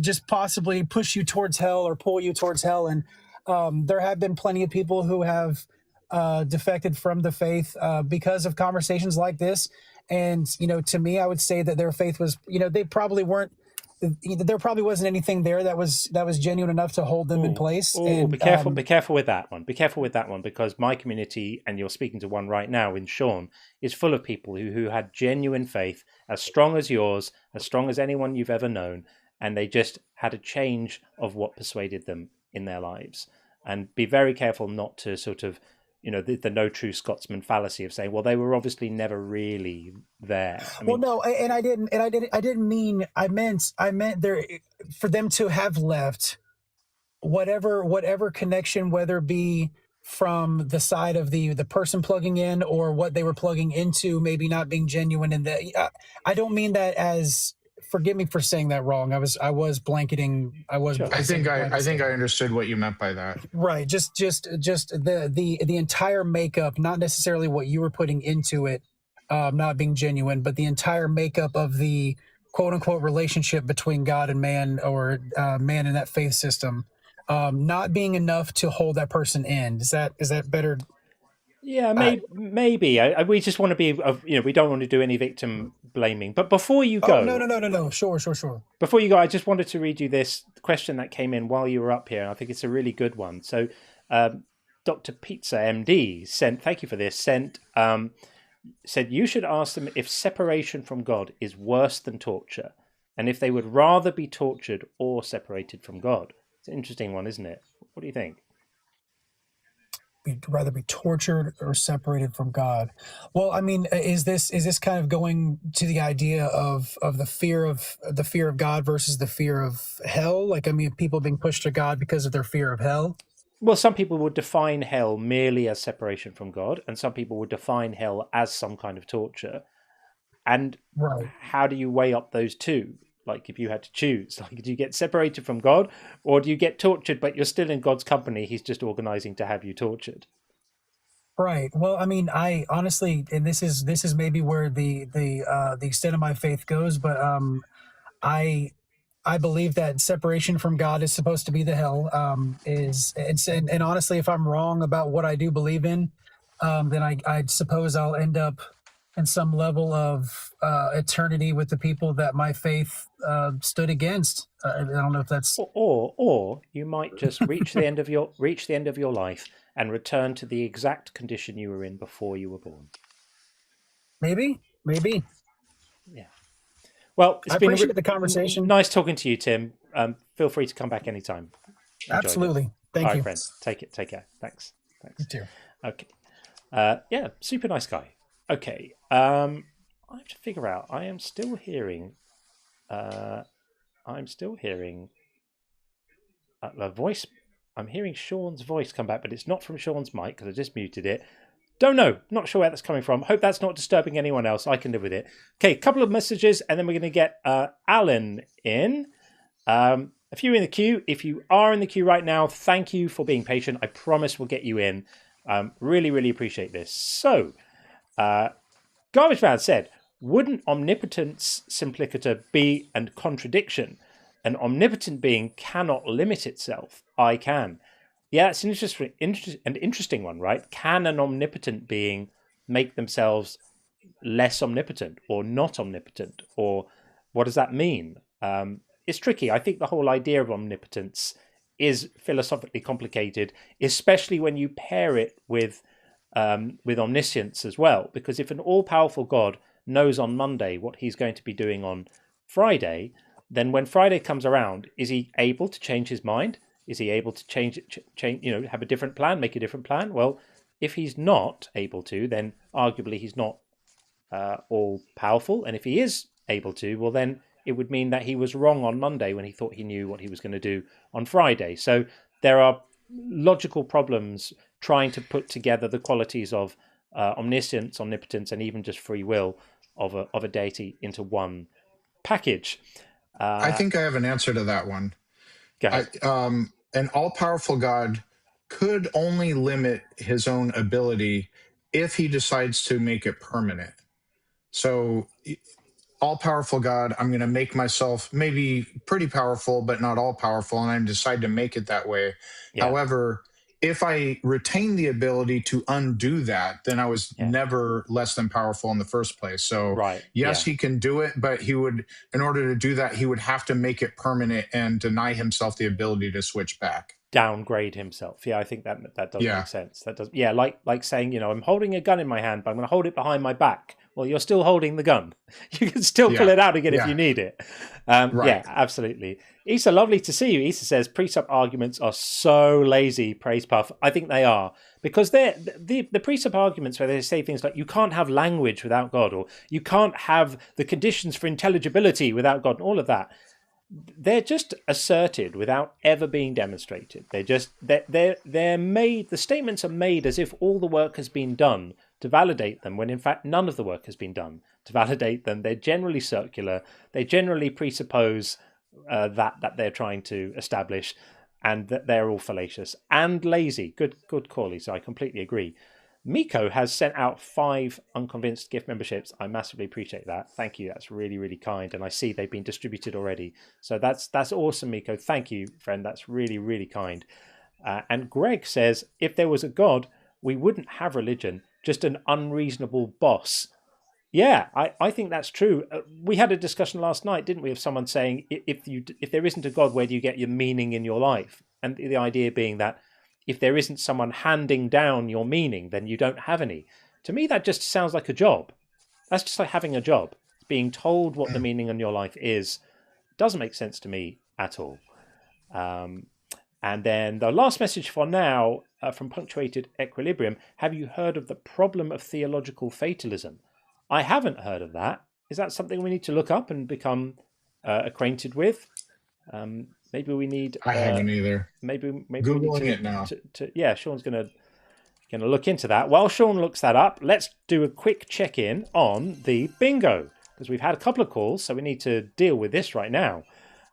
just possibly push you towards hell or pull you towards hell. And there have been plenty of people who have defected from the faith because of conversations like this. And to me, I would say that their faith was, they probably weren't. There probably wasn't anything there that was genuine enough to hold them in place. And, be careful! Be careful with that one. Be careful with that one, because my community, and you're speaking to one right now in Sean, is full of people who had genuine faith, as strong as yours, as strong as anyone you've ever known, and they just had a change of what persuaded them in their lives. And be very careful not to sort of, the no true Scotsman fallacy of saying, well, they were obviously never really there. I meant there for them to have left whatever connection, whether it be from the side of the person plugging in or what they were plugging into, maybe not being genuine. And that I don't mean that as, forgive me for saying that wrong. I was blanketing. Sure. I think I understood what you meant by that. Right. Just the entire makeup, not necessarily what you were putting into it, not being genuine, but the entire makeup of the quote unquote relationship between God and man, or man in that faith system, not being enough to hold that person in. Is that better? Yeah, maybe. We just want to be, we don't want to do any victim blaming. But before you go... No. Sure. Before you go, I just wanted to read you this question that came in while you were up here. I think it's a really good one. So Dr. Pizza MD thank you for this, said you should ask them if separation from God is worse than torture, and if they would rather be tortured or separated from God. It's an interesting one, isn't it? What do you think? We'd rather be tortured or separated from God. Well, I mean, is this kind of going to the idea of the fear of God versus the fear of hell? Like, I mean, people being pushed to God because of their fear of hell? Well, some people would define hell merely as separation from God, and some people would define hell as some kind of torture. And How do you weigh up those two? Like, if you had to choose, like, do you get separated from God, or do you get tortured, but you're still in God's company? He's just organizing to have you tortured. Right. Well, I mean, I honestly, and this is maybe where the extent of my faith goes, but I I believe that separation from God is supposed to be the hell. And honestly, if I'm wrong about what I do believe in, then I suppose I'll end up in some level of eternity with the people that my faith stood against. I don't know if that's Or you might just reach the end of your life and return to the exact condition you were in before you were born. maybe. Yeah. Well, it's I been appreciate the conversation. nice talking to you, Tim. Feel free to come back anytime. Enjoyed Absolutely. it. Thank All right, you. friends. Take care. Thanks. You too. Okay. Yeah, super nice guy. Okay. I have to figure out. I am still hearing. I'm still hearing a voice. I'm hearing Sean's voice come back, but it's not from Sean's mic because I just muted it. Don't know. Not sure where that's coming from. Hope that's not disturbing anyone else. I can live with it. Okay, a couple of messages, and then we're going to get Alan in. A few in the queue. If you are in the queue right now, thank you for being patient. I promise we'll get you in. Really, really appreciate this. So, Garbage Man said, wouldn't omnipotence simpliciter be and contradiction? An omnipotent being cannot limit itself. I can. Yeah, it's an interesting one, right? Can an omnipotent being make themselves less omnipotent or not omnipotent? Or what does that mean? It's tricky. I think the whole idea of omnipotence is philosophically complicated, especially when you pair it with omniscience as well. Because if an all-powerful God knows on Monday what he's going to be doing on Friday, then when Friday comes around, is he able to change his mind? Is he able to change, have a different plan, make a different plan? Well, if he's not able to, then arguably he's not all powerful. And if he is able to, well, then it would mean that he was wrong on Monday when he thought he knew what he was going to do on Friday. So there are logical problems trying to put together the qualities of omniscience, omnipotence, and even just free will of a deity into one package. I think I have an answer to that one. Go ahead. An all-powerful God could only limit his own ability if he decides to make it permanent. So, all-powerful God, I'm going to make myself maybe pretty powerful, but not all-powerful, and I decide to make it that way. Yeah. However, if I retain the ability to undo that, then I was never less than powerful in the first place. So yes, he can do it, but he would, in order to do that, he would have to make it permanent and deny himself the ability to switch back. Downgrade himself. Yeah, I think that does make sense. That does. Yeah, like saying, I'm holding a gun in my hand, but I'm going to hold it behind my back. Well, you're still holding the gun. You can still pull it out again if you need it. Yeah, absolutely. Issa, lovely to see you. Issa says precept arguments are so lazy, praise puff. I think they are, because they're the precept arguments where they say things like you can't have language without God, or you can't have the conditions for intelligibility without God, and all of that. They're just asserted without ever being demonstrated. They're made. The statements are made as if all the work has been done to validate them, when in fact none of the work has been done to validate them. They're generally circular. They generally presuppose that they're trying to establish, and that they're all fallacious and lazy. Good call, Lisa. I completely agree. Miko has sent out 5 Unconvinced gift memberships. I massively appreciate that. Thank you. That's really, really kind. And I see they've been distributed already. So that's awesome, Miko. Thank you, friend. That's really, really kind. And Greg says, if there was a God, we wouldn't have religion, just an unreasonable boss. Yeah, I think that's true. We had a discussion last night, didn't we, of someone saying, if there isn't a God, where do you get your meaning in your life? And the idea being that if there isn't someone handing down your meaning, then you don't have any. To me, that just sounds like a job. That's just like having a job. Being told what the meaning in your life is doesn't make sense to me at all. And then the last message for now from Punctuated Equilibrium. Have you heard of the problem of theological fatalism? I haven't heard of that. Is that something we need to look up and become acquainted with? Maybe we need. I haven't either. Maybe Googling it now. Yeah, Sean's gonna look into that. While Sean looks that up, let's do a quick check-in on the bingo, because we've had a couple of calls, so we need to deal with this right now.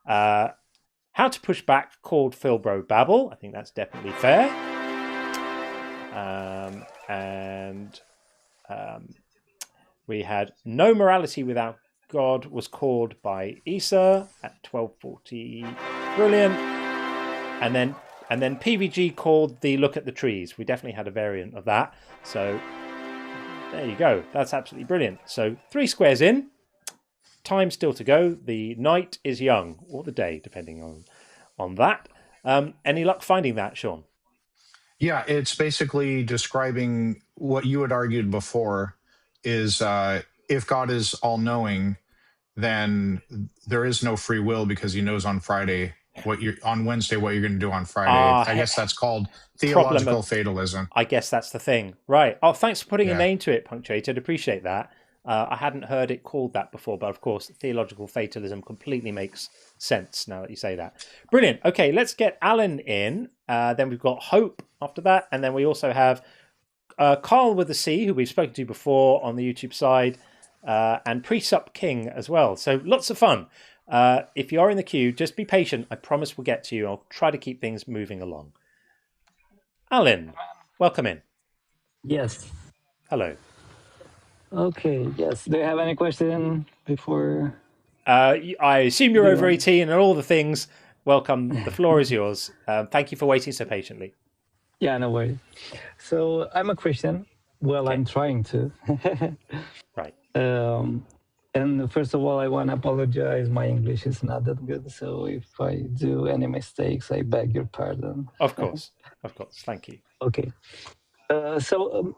How to push back called Philbro Babble. I think that's definitely fair. and we had no morality without God was called by Isa at 1240. Brilliant. And then PVG called the look at the trees. We definitely had a variant of that. So there you go. That's absolutely brilliant. So 3 squares in. Time still to go. The night is young, or the day, depending on that. Any luck finding that, Sean? Yeah, it's basically describing what you had argued before is if God is all-knowing, then there is no free will because he knows on Friday on Wednesday what you're going to do on Friday. I guess that's called theological fatalism. I guess that's the thing. Right. Oh, thanks for putting a name to it, Punctuated. Appreciate that. I hadn't heard it called that before, but of course, theological fatalism completely makes sense now that you say that. Brilliant. Okay, let's get Alan in. Then we've got Hope after that. And then we also have Carl with a C, who we've spoken to before on the YouTube side, and Presup King as well. So lots of fun. If you are in the queue, just be patient. I promise we'll get to you. I'll try to keep things moving along. Alan, welcome in. Yes. Hello. Okay, yes. Do you have any question before? I assume you're over 18 and all the things. Welcome. The floor is yours. Thank you for waiting so patiently. Yeah, no worries. So I'm a Christian. Well, I'm trying to. Right. And first of all, I want to apologize. My English is not that good. So if I do any mistakes, I beg your pardon. Of course. Of course. Thank you. Okay. So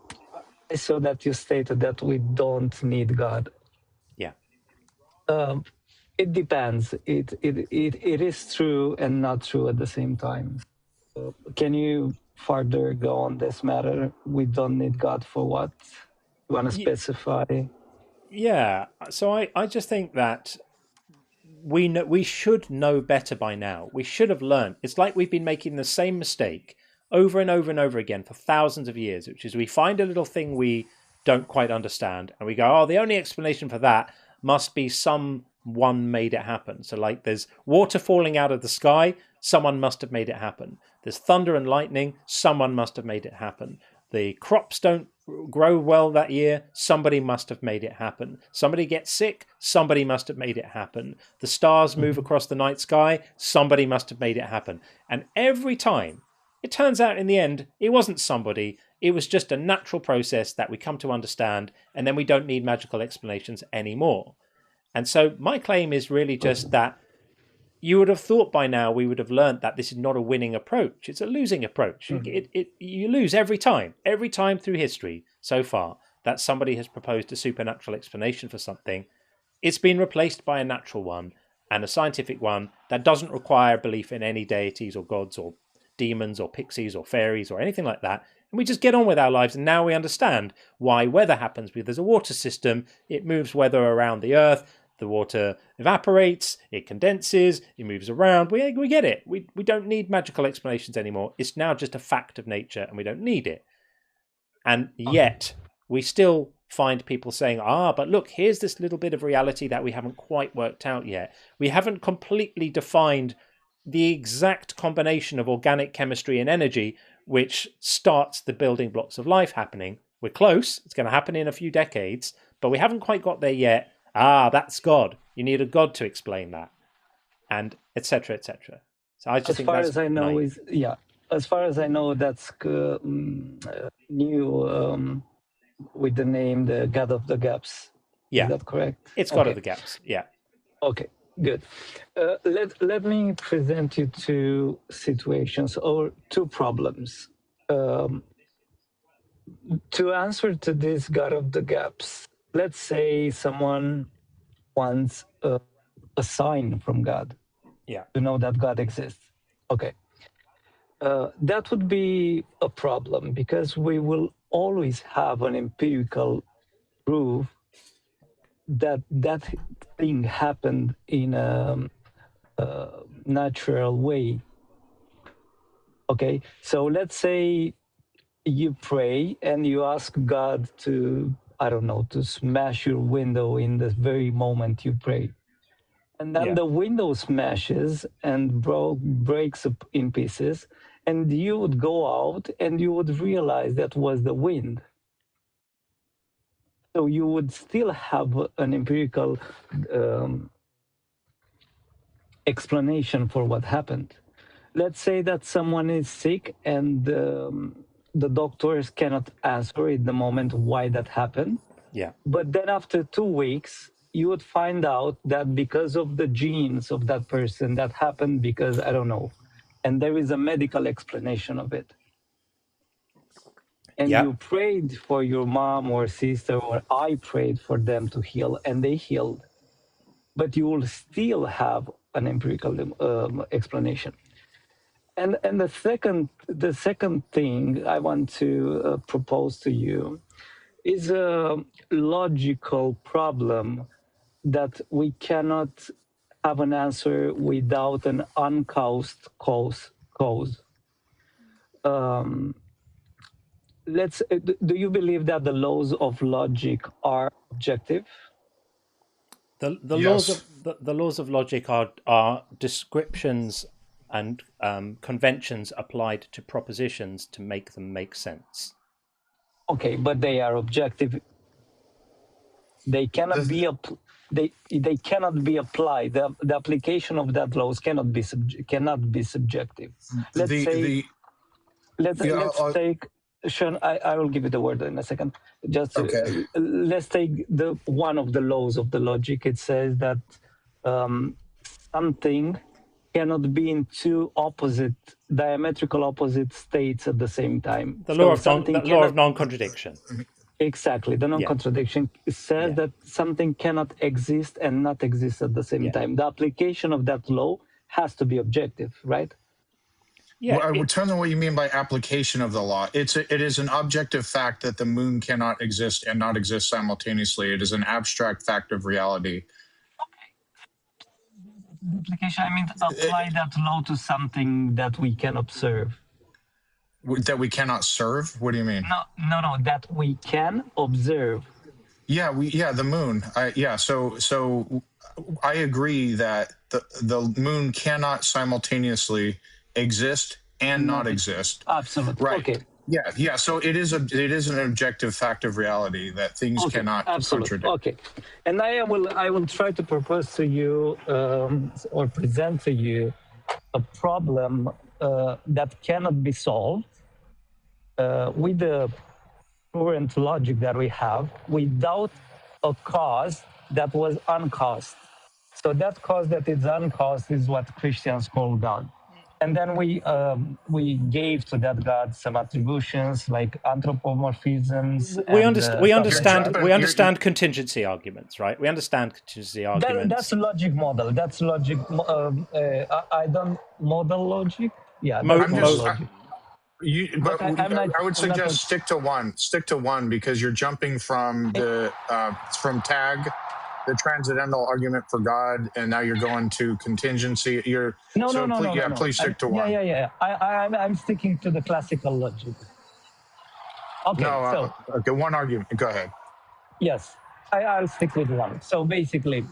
I saw that you stated that we don't need God. Yeah. It depends. It is true and not true at the same time. Can you further go on this matter? We don't need God for what? You want to specify? Yeah. So I just think that we should know better by now. We should have learned. It's like we've been making the same mistake over and over and over again for thousands of years, which is we find a little thing we don't quite understand and we go, oh, the only explanation for that must be someone made it happen. So like there's water falling out of the sky, someone must have made it happen. There's thunder and lightning, someone must have made it happen. The crops don't grow well that year, somebody must have made it happen. Somebody gets sick, somebody must have made it happen. The stars move across the night sky, somebody must have made it happen. And every time, it turns out in the end, it wasn't somebody, it was just a natural process that we come to understand, and then we don't need magical explanations anymore. And so my claim is really just that you would have thought by now we would have learned that this is not a winning approach. It's a losing approach. You lose every time through history so far that somebody has proposed a supernatural explanation for something. It's been replaced by a natural one and a scientific one that doesn't require belief in any deities or gods or demons or pixies or fairies or anything like that. And we just get on with our lives. And now we understand why weather happens. There's a water system. It moves weather around the earth. The water evaporates, it condenses, it moves around. We get it. We don't need magical explanations anymore. It's now just a fact of nature and we don't need it. And yet we still find people saying, but look, here's this little bit of reality that we haven't quite worked out yet. We haven't completely defined the exact combination of organic chemistry and energy which starts the building blocks of life happening. We're close. It's going to happen in a few decades, but we haven't quite got there yet. That's God. You need a God to explain that, and etc. etc. So I just think that's as far as I know as far as I know, that's new with the name the God of the Gaps. Yeah, is that correct? It's God of the Gaps. Yeah. Okay, good. Let me present you two situations or two problems. To answer to this God of the Gaps, let's say someone wants a sign from God to know that God exists. Okay. That would be a problem because we will always have an empirical proof that that thing happened in a natural way. Okay. So let's say you pray and you ask God to, I don't know, to smash your window in the very moment you pray. And then the window smashes and breaks in pieces. and you would go out and you would realize that was the wind. So you would still have an empirical explanation for what happened. Let's say that someone is sick and the doctors cannot answer at the moment why that happened. Yeah. But then after 2 weeks, you would find out that because of the genes of that person, that happened because, I don't know, and there is a medical explanation of it. And you prayed for your mom or sister, or I prayed for them to heal, and they healed. But you will still have an empirical explanation. And the second thing I want to propose to you is a logical problem that we cannot have an answer without an uncaused cause. Do you believe that the laws of logic are objective? The Yes. laws of logic are descriptions and conventions applied to propositions to make them make sense. Okay, but they are objective. They cannot be they cannot be applied. The application of that laws cannot be subjective. Let's take Sean. I will give you the word in a second. Just okay. Let's take the one of the laws of the logic. It says that something cannot be in two diametrical opposite states at the same time. The law of non-contradiction. Exactly. The non-contradiction says that something cannot exist and not exist at the same time. The application of that law has to be objective, right? Yeah. Well, I would turn on what you mean by application of the law. It is an objective fact that the moon cannot exist and not exist simultaneously. It is an abstract fact of reality. Application, I mean, apply that law to something that we can observe. That we cannot serve? What do you mean? No, that we can observe. Yeah, the moon. So I agree that the moon cannot simultaneously exist and not exist. Absolutely. Right. Okay. Yeah. So it is an objective fact of reality that things cannot contradict. Okay. And I will try to propose to you or present to you a problem that cannot be solved with the current logic that we have without a cause that was uncaused. So that cause that is uncaused is what Christians call God. And then we gave to that God some attributions like anthropomorphisms. We understand contingency arguments, right? We understand contingency arguments. That's a logic model. That's logic. I don't model logic. Yeah, logic. I would suggest stick to one because you're jumping from from tag, the transcendental argument for God, and now you're going to contingency. Please stick to one. Yeah. I'm sticking to the classical logic. Okay. Okay, one argument. Go ahead. Yes, I'll stick with one. So basically,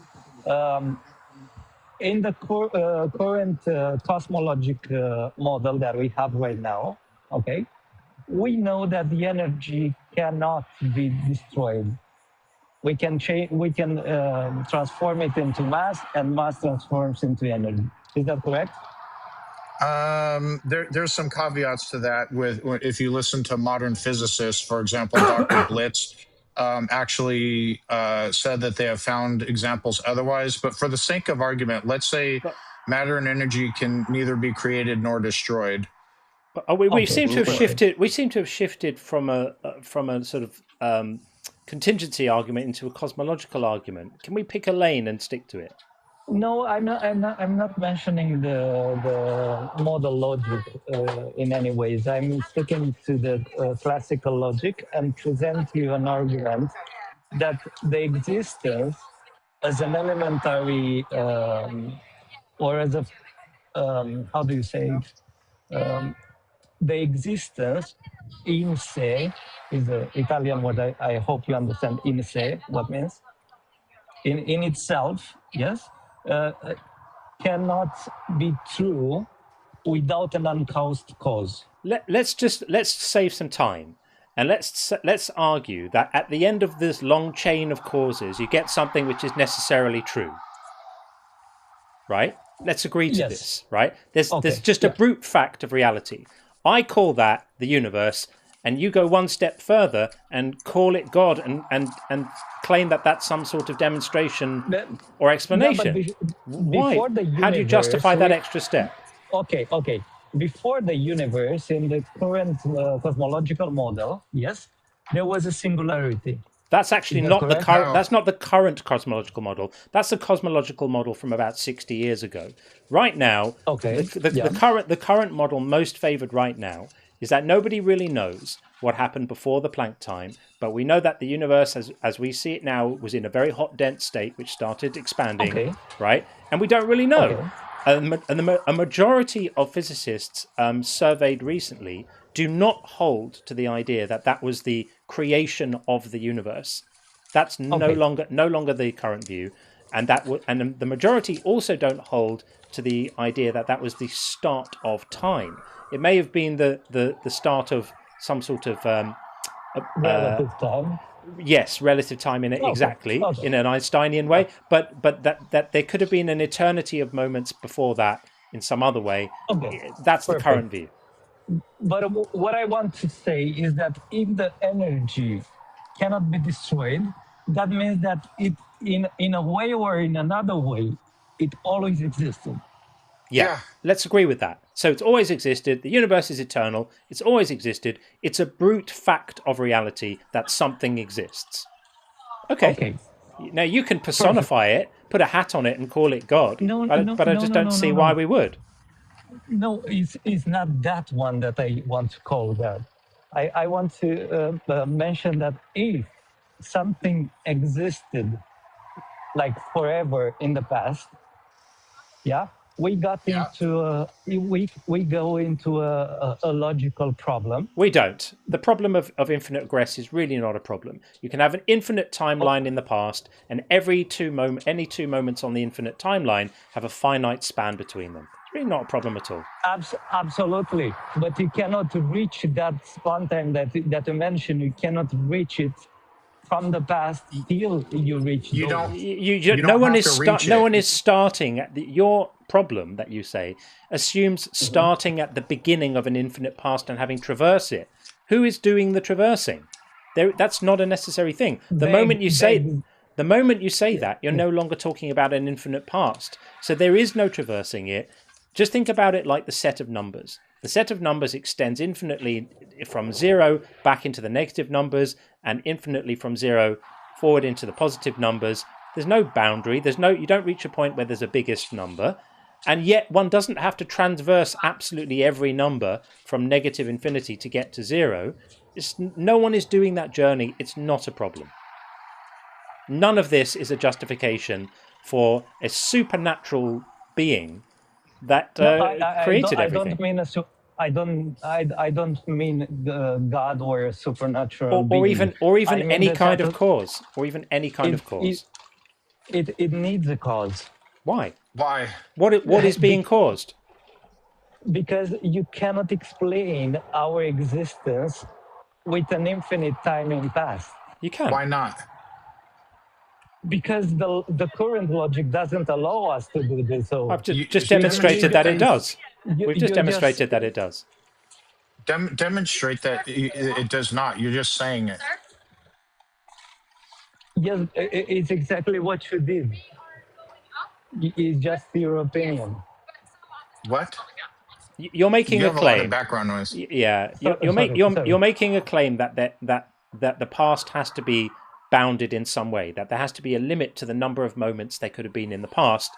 in the current cosmologic model that we have right now, okay, we know that the energy cannot be destroyed. We can transform it into mass, and mass transforms into energy. Is that correct? There's some caveats to that. If you listen to modern physicists, for example, Dr. Blitz actually said that they have found examples otherwise. But for the sake of argument, let's say matter and energy can neither be created nor destroyed. We seem to have shifted. We seem to have shifted from a sort of contingency argument into a cosmological argument. Can we pick a lane and stick to it? No, I'm not mentioning the model logic in any ways. I'm sticking to the classical logic and present you an argument that the existence as an elementary or as a how do you say it? The existence in se is the Italian word. I hope you understand in se what means. In itself, yes, cannot be true without an uncaused cause. Let's save some time, and let's argue that at the end of this long chain of causes, you get something which is necessarily true. Right? Let's agree to this. Right? There's just a brute fact of reality. I call that the universe, and you go one step further and call it God, and claim that that's some sort of demonstration or explanation. Why? How do you justify that extra step? Okay. Before the universe, in the current cosmological model, yes, there was a singularity. That's actually not the current. That's not the current cosmological model. That's the cosmological model from about 60 years ago. Right now, the current model most favored right now is that nobody really knows what happened before the Planck time, but we know that the universe, as we see it now, was in a very hot, dense state, which started expanding, right? And we don't really know. And a majority of physicists surveyed recently do not hold to the idea that that was the creation of the universe. That's no longer the current view, and the majority also don't hold to the idea that that was the start of time. It may have been the start of some sort of relative time. Yes, relative time in it in an Einsteinian way, but that there could have been an eternity of moments before that in some other way. That's the current view. But what I want to say is that if the energy cannot be destroyed, that means that it, in a way or in another way, it always existed. Yeah, let's agree with that. So it's always existed. The universe is eternal. It's always existed. It's a brute fact of reality that something exists. Okay. Now you can personify it, put a hat on it, and call it God. But I just don't see why we would. No, it's not that one that I want to call that. I want to mention that if something existed like forever in the past, we got into we go into a logical problem. We don't. The problem of infinite regress is really not a problem. You can have an infinite timeline in the past, and any two moments on the infinite timeline have a finite span between them. It's really not a problem at all. Absolutely, but you cannot reach that span time that you mentioned. You cannot reach it from the past till you reach. No one is starting at your problem that you say assumes starting at the beginning of an infinite past and having traversed it. Who is doing the traversing? That's not a necessary thing. The moment you say that, you're no longer talking about an infinite past. So there is no traversing it. Just think about it like the set of numbers. The set of numbers extends infinitely from 0 back into the negative numbers and infinitely from 0 forward into the positive numbers. There's no boundary. You don't reach a point where there's a biggest number. And yet one doesn't have to transverse absolutely every number from negative infinity to get to 0. No one is doing that journey. It's not a problem. None of this is a justification for a supernatural being that created everything. I don't mean God or a supernatural being. Or even any kind of cause. It needs a cause. Why? Why? What is being caused? Because you cannot explain our existence with an infinite time in past. You can. Why not? Because the current logic doesn't allow us to do this. So I've just demonstrated that it does. We've just demonstrated that it does. Demonstrate that it does not. You're just saying it. Yes, it's exactly what you did. It's just your opinion. What? You're making a claim. A lot of background noise. Yeah, you're making a claim that the past has to be bounded in some way. That there has to be a limit to the number of moments there could have been in the past.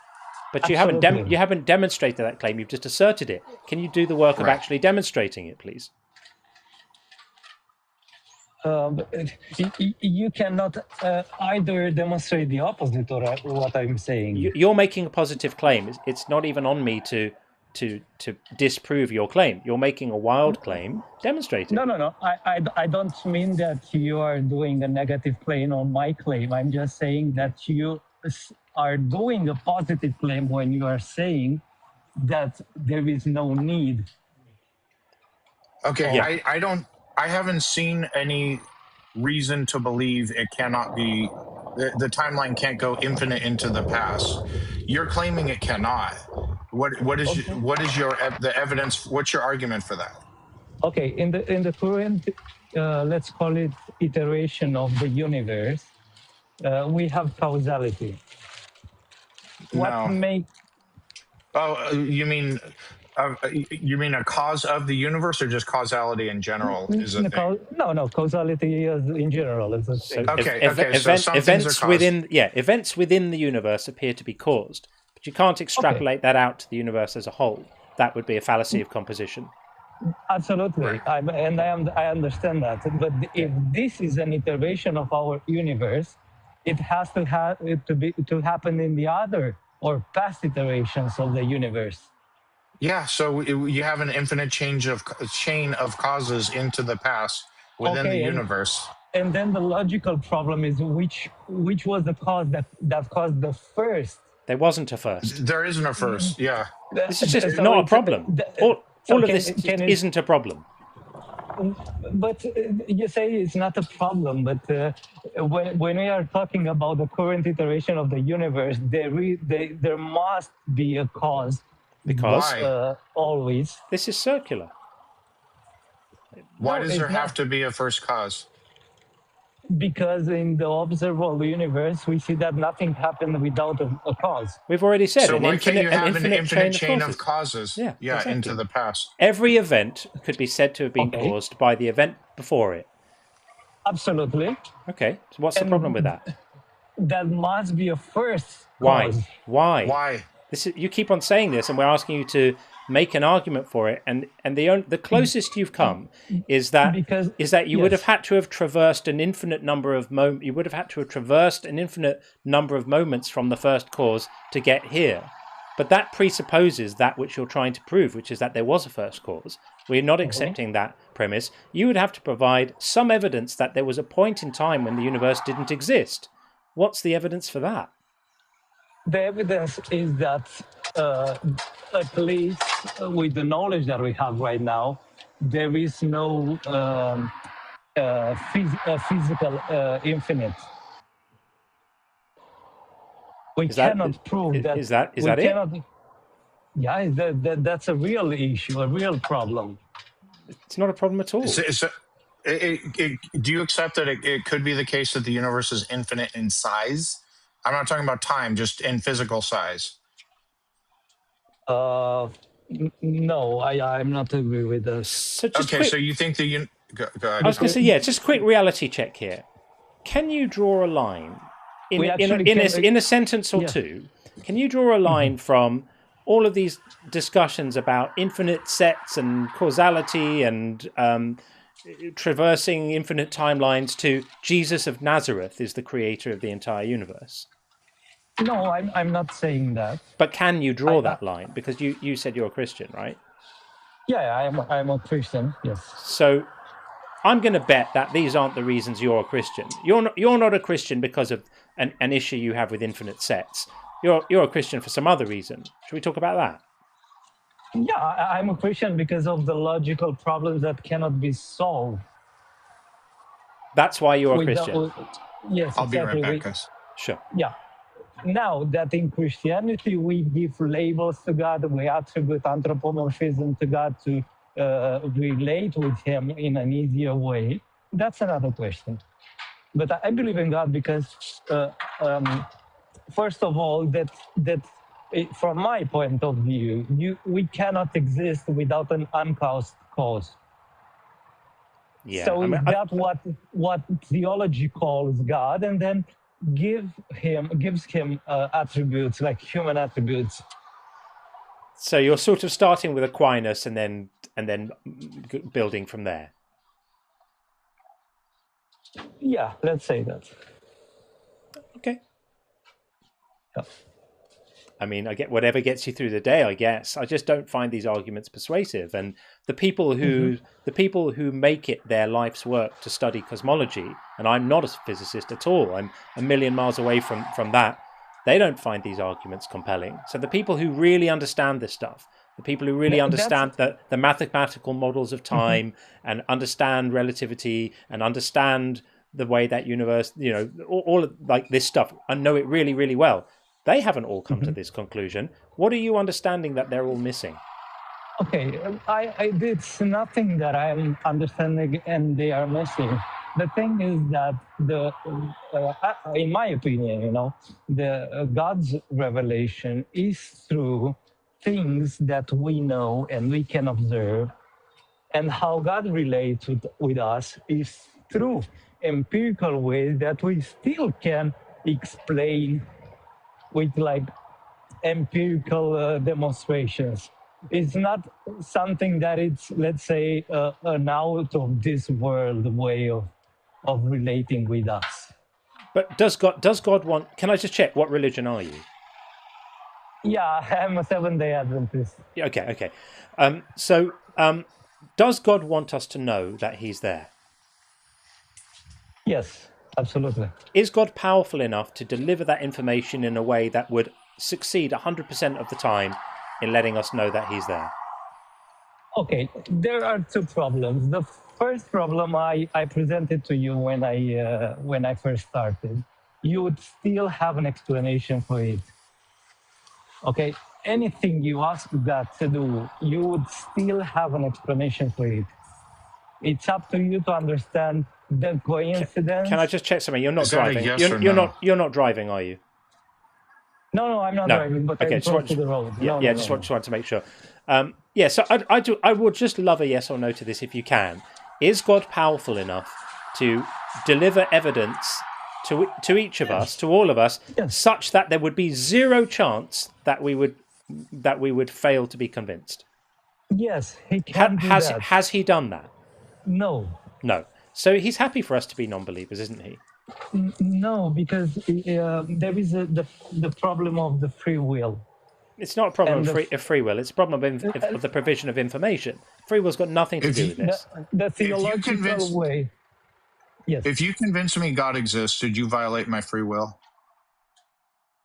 But you haven't demonstrated that claim. You've just asserted it. Can you do the work of actually demonstrating it, please? You cannot either demonstrate the opposite or what I'm saying. You're making a positive claim. It's not even on me to disprove your claim. You're making a wild claim. Demonstrate it. No. I don't mean that you are doing a negative claim on my claim. I'm just saying that you are doing a positive claim when you are saying that there is no need. Okay, Yeah. I haven't seen any reason to believe it cannot be, the timeline can't go infinite into the past. You're claiming it cannot. What is the evidence? What's your argument for that? Okay, in the current, let's call it iteration of the universe, we have causality. What No. Oh, you mean a cause of the universe, or just causality in general is a thing? No, causality in general is a thing. So some things are caused. Events within the universe appear to be caused, but you can't extrapolate that out to the universe as a whole. That would be a fallacy of composition. Absolutely, Right. I understand that. But if this is an iteration of our universe, it has to happen in the other or past iterations of the universe. Yeah, so you have an infinite chain of causes into the past within the universe. And then the logical problem is which was the cause that caused the first? There wasn't a first. There isn't a first. Yeah. This is just not a problem. All of this isn't a problem. But you say it's not a problem. But when we are talking about the current iteration of the universe, there must be a cause. Because always. This is circular. Why does there have to be a first cause? Because in the observable universe, we see that nothing happened without a cause. We've already said so an why infinite, can't you have an infinite chain of causes? Yeah, exactly. Into the past. Every event could be said to have been caused by the event before it. Absolutely. Okay, so what's the problem with that? That must be a first cause. Why? You keep on saying this, and we're asking you to make an argument for it. And the closest you've come is that you would have had to have traversed an infinite number of You would have had to have traversed an infinite number of moments from the first cause to get here. But that presupposes that which you're trying to prove, which is that there was a first cause. We're not accepting that premise. You would have to provide some evidence that there was a point in time when the universe didn't exist. What's the evidence for that? The evidence is that, at least with the knowledge that we have right now, there is no physical infinite. We cannot prove that. Is that it? Yeah, that's a real issue, a real problem. It's not a problem at all. Do you accept that it could be the case that the universe is infinite in size? I'm not talking about time, just in physical size. No, I'm not agree with this. So you think the go ahead. I was going to say, just a quick reality check here. Can you draw a line in a sentence or two? Can you draw a line from all of these discussions about infinite sets and causality and traversing infinite timelines to Jesus of Nazareth is the creator of the entire universe? No, I'm not saying that. But can you draw that line? Because you said you're a Christian, right? Yeah, I'm a Christian. Yes. So I'm going to bet that these aren't the reasons you're a Christian. You're not a Christian because of an issue you have with infinite sets. You're a Christian for some other reason. Should we talk about that? Yeah, I'm a Christian because of the logical problems that cannot be solved. That's why you're a Christian. Yes, I'll exactly. be right back, guys. Sure. Yeah. Now that in Christianity we give labels to God, we attribute anthropomorphism to God to relate with Him in an easier way. That's another question. But I believe in God because, first of all, that from my point of view, we cannot exist without an uncaused cause. Yeah, so that's what theology calls God, and then gives him attributes like human attributes. So you're sort of starting with Aquinas and then building from there. Yeah, let's say that. Okay. Yeah. I mean, I get whatever gets you through the day, I guess. I just don't find these arguments persuasive. And the people who make it their life's work to study cosmology, and I'm not a physicist at all, I'm a million miles away from that. they don't find these arguments compelling. So the people who really understand this stuff, the people who really understand the mathematical models of time and understand relativity and understand the way that universe, all of, like this stuff, and know it really, really well, they haven't all come to this conclusion. What are you understanding that they're all missing? Okay, it's nothing that I'm understanding and they are missing. The thing is that in my opinion, God's revelation is through things that we know and we can observe, and how God relates with us is through empirical ways that we still can explain with like empirical demonstrations. It's not something that it's, let's say, an out of this world way of relating with us. But does God want? Can I just check, what religion are you? Yeah, I'm a Seventh-day Adventist. Okay. So does God want us to know that he's there? Yes, absolutely. Is God powerful enough to deliver that information in a way that would succeed 100% of the time in letting us know that he's there? Okay, there are two problems. The first problem I presented to you when I first started. You would still have an explanation for it. Okay, anything you ask God to do, you would still have an explanation for it. It's up to you to understand the coincidence. Can I just check something? You're not Is that a driving. yes or no? You're not driving, are you? No, I'm not driving, but I'm close to the road. Just wanted to make sure. So I would just love a yes or no to this if you can. Is God powerful enough to deliver evidence to each of us, to all of us, such that there would be zero chance that we would fail to be convinced? Yes, he can do that. Has he done that? No. So he's happy for us to be non-believers, isn't he? No, because there is the problem of the free will. It's not a problem of free will. It's a problem of the provision of information. Free will's got nothing to do with this. The theological way. Yes. If you convince me God exists, did you violate my free will?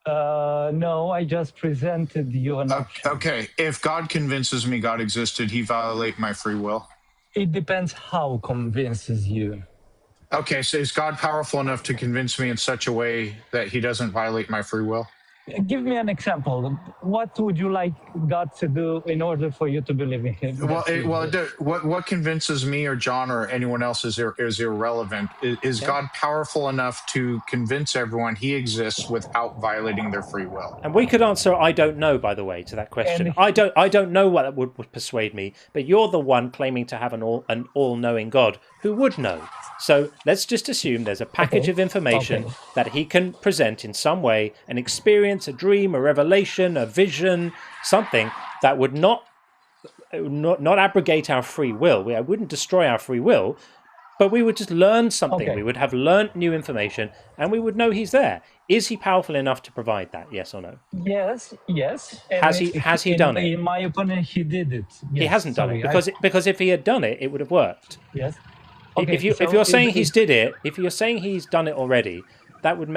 No, I just presented you an option. Okay, if God convinces me God exists, did he violate my free will? It depends how convinces you. Okay, so is God powerful enough to convince me in such a way that he doesn't violate my free will? Give me an example. What would you like God to do in order for you to believe in him? What convinces me or John or anyone else is irrelevant. Is God powerful enough to convince everyone he exists without violating their free will? And we could answer I don't know, by the way, to that question. I don't know what that would persuade me, but you're the one claiming to have an all-knowing God who would know. So let's just assume there's a package of information that he can present in some way, an experience, a dream, a revelation, a vision, something that would not abrogate our free will. We wouldn't destroy our free will, but we would just learn something. We would have learned new information and we would know he's there. Is he powerful enough to provide that? Yes or no? Yes. And has he done it? In my opinion, he did it. Yes, he hasn't done it because if he had done it, it would have worked. Yes. Okay, if you're saying he's did it, if you're saying he's done it already, that would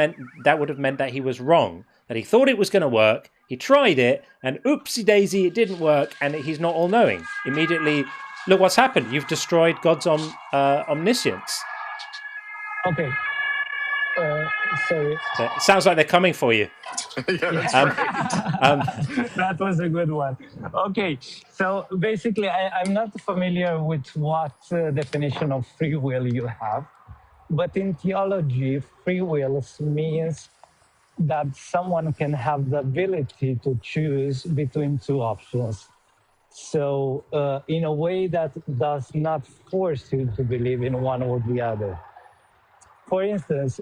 have meant that he was wrong. That he thought it was going to work, he tried it, and oopsie daisy, it didn't work, and he's not all knowing. Immediately, look what's happened. You've destroyed God's omniscience. Okay. Sorry. It sounds like they're coming for you. Yeah, that's right. That was a good one. Okay, so basically, I'm not familiar with what definition of free will you have, but in theology, free will means that someone can have the ability to choose between two options. So in a way that does not force you to believe in one or the other. For instance,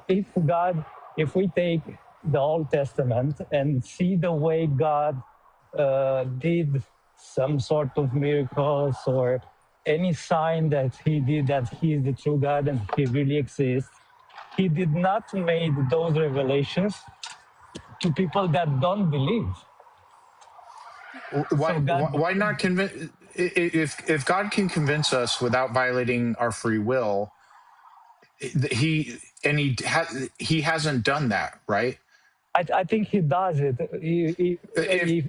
if we take the Old Testament and see the way God did some sort of miracles or any sign that he did that he is the true God and he really exists, he did not make those revelations to people that don't believe. Why not convince? If God can convince us without violating our free will, he hasn't done that, right? I think he does it. If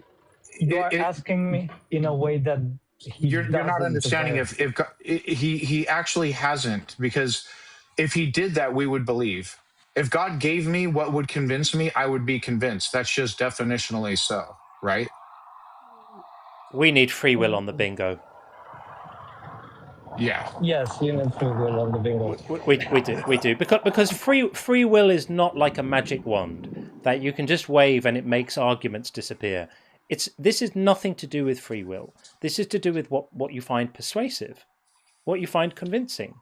you are asking me in a way that you're not understanding if God, he actually hasn't, because if he did that, we would believe. If God gave me what would convince me, I would be convinced. That's just definitionally so, right? We need free will on the bingo. Yeah. Yes, you need free will on the bingo. We do because free will is not like a magic wand that you can just wave and it makes arguments disappear. This is nothing to do with free will. This is to do with what you find persuasive, what you find convincing.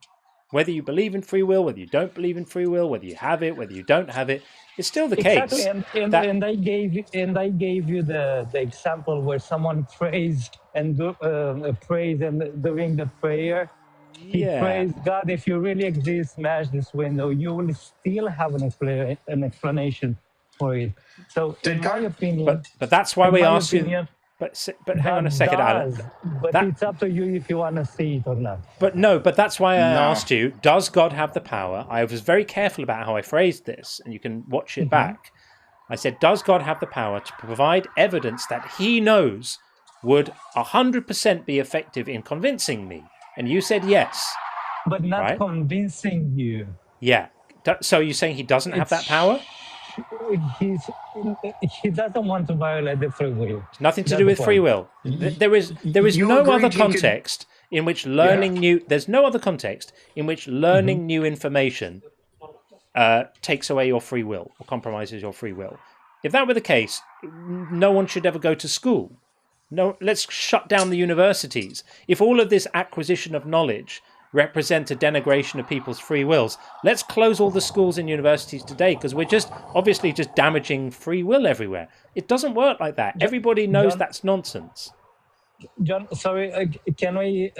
Whether you believe in free will, whether you don't believe in free will, whether you have it, whether you don't have it, it's still the case. Exactly, and I gave you the example where someone prays and during the prayer, he prays, God, if you really exist, smash this window. You will still have an explanation for it. So, in my opinion, but that's why we asked you. But hang on a second, Alan. But it's up to you if you want to see it or not. But that's why I asked you, does God have the power? I was very careful about how I phrased this, and you can watch it back. I said, does God have the power to provide evidence that he knows would 100% be effective in convincing me? And you said yes. But not convincing you. Yeah. So you're saying he doesn't have that power? He doesn't want to violate the free will. It's nothing to do with free will. There is no other context in which learning there's no other context in which learning new information takes away your free will or compromises your free will. If that were the case, no one should ever go to school. No, let's shut down the universities. If all of this acquisition of knowledge represent a denigration of people's free wills, let's close all the schools and universities today, because we're just obviously just damaging free will everywhere. It doesn't work like that. Everybody knows that's nonsense. John, sorry, can we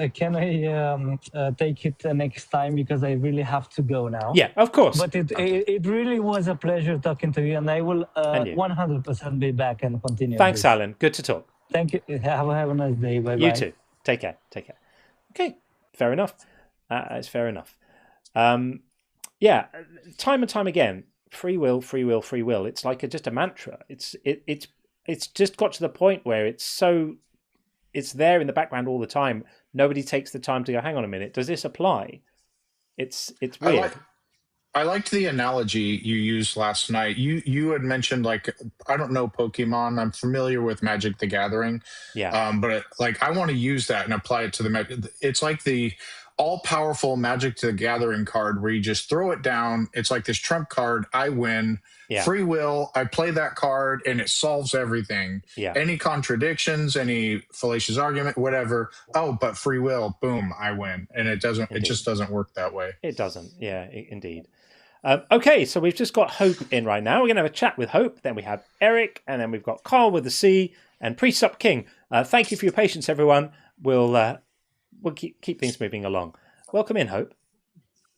take it next time, because I really have to go now. Yeah, of course. But it really was a pleasure talking to you, and I will 100% be back and continue. Thanks, Alan. Good to talk. Thank you. Have a nice day. Bye-bye. You too. Take care. Okay, fair enough. It's fair enough. Yeah, time and time again, free will. It's like just a mantra. It's just got to the point where it's there in the background all the time. Nobody takes the time to go, hang on a minute, does this apply? It's weird. I liked the analogy you used last night. You had mentioned, like, I don't know Pokemon. I'm familiar with Magic the Gathering. Yeah. But I want to use that and apply it to the it's like the all-powerful Magic the Gathering card where you just throw it down. It's like this trump card. I win. Yeah. Free will. I play that card and it solves everything. Yeah. Any contradictions, any fallacious argument, whatever. Oh, but free will. Boom, I win. And it doesn't. Indeed. It just doesn't work that way. It doesn't. Yeah, indeed. Okay, so we've just got Hope in right now. We're going to have a chat with Hope. Then we have Eric, and then we've got Carl with the C, and Precept King. Thank you for your patience, everyone. We'll keep things moving along. Welcome in, Hope.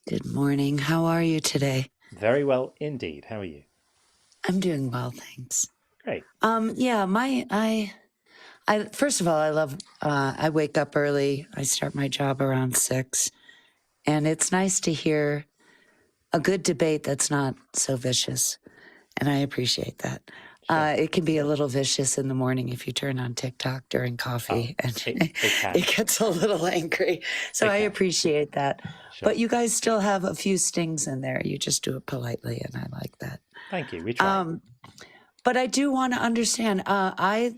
Good morning. How are you today? Very well indeed. How are you? I'm doing well, thanks. Great. Yeah, I first of all, I love. I wake up early. I start my job around 6, and it's nice to hear a good debate that's not so vicious, and I appreciate that. Sure. It can be a little vicious in the morning if you turn on TikTok during coffee, and it gets a little angry. So I appreciate that. Sure. But you guys still have a few stings in there. You just do it politely, and I like that. Thank you. We try. But I do want to understand. I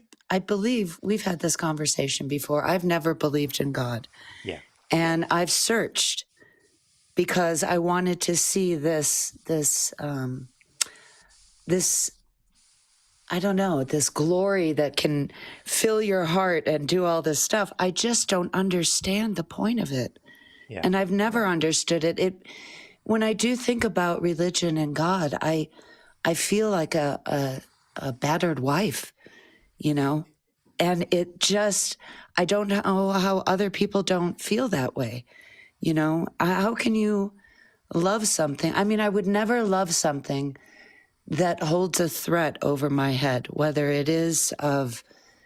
believe we've had this conversation before. I've never believed in God. Yeah. And I've searched because I wanted to see this I don't know, this glory that can fill your heart and do all this stuff. I just don't understand the point of it. Yeah. And I've never understood it. When I do think about religion and God, I feel like a battered wife, you know? And I don't know how other people don't feel that way. You know, how can you love something? I mean, I would never love something that holds a threat over my head, whether it is of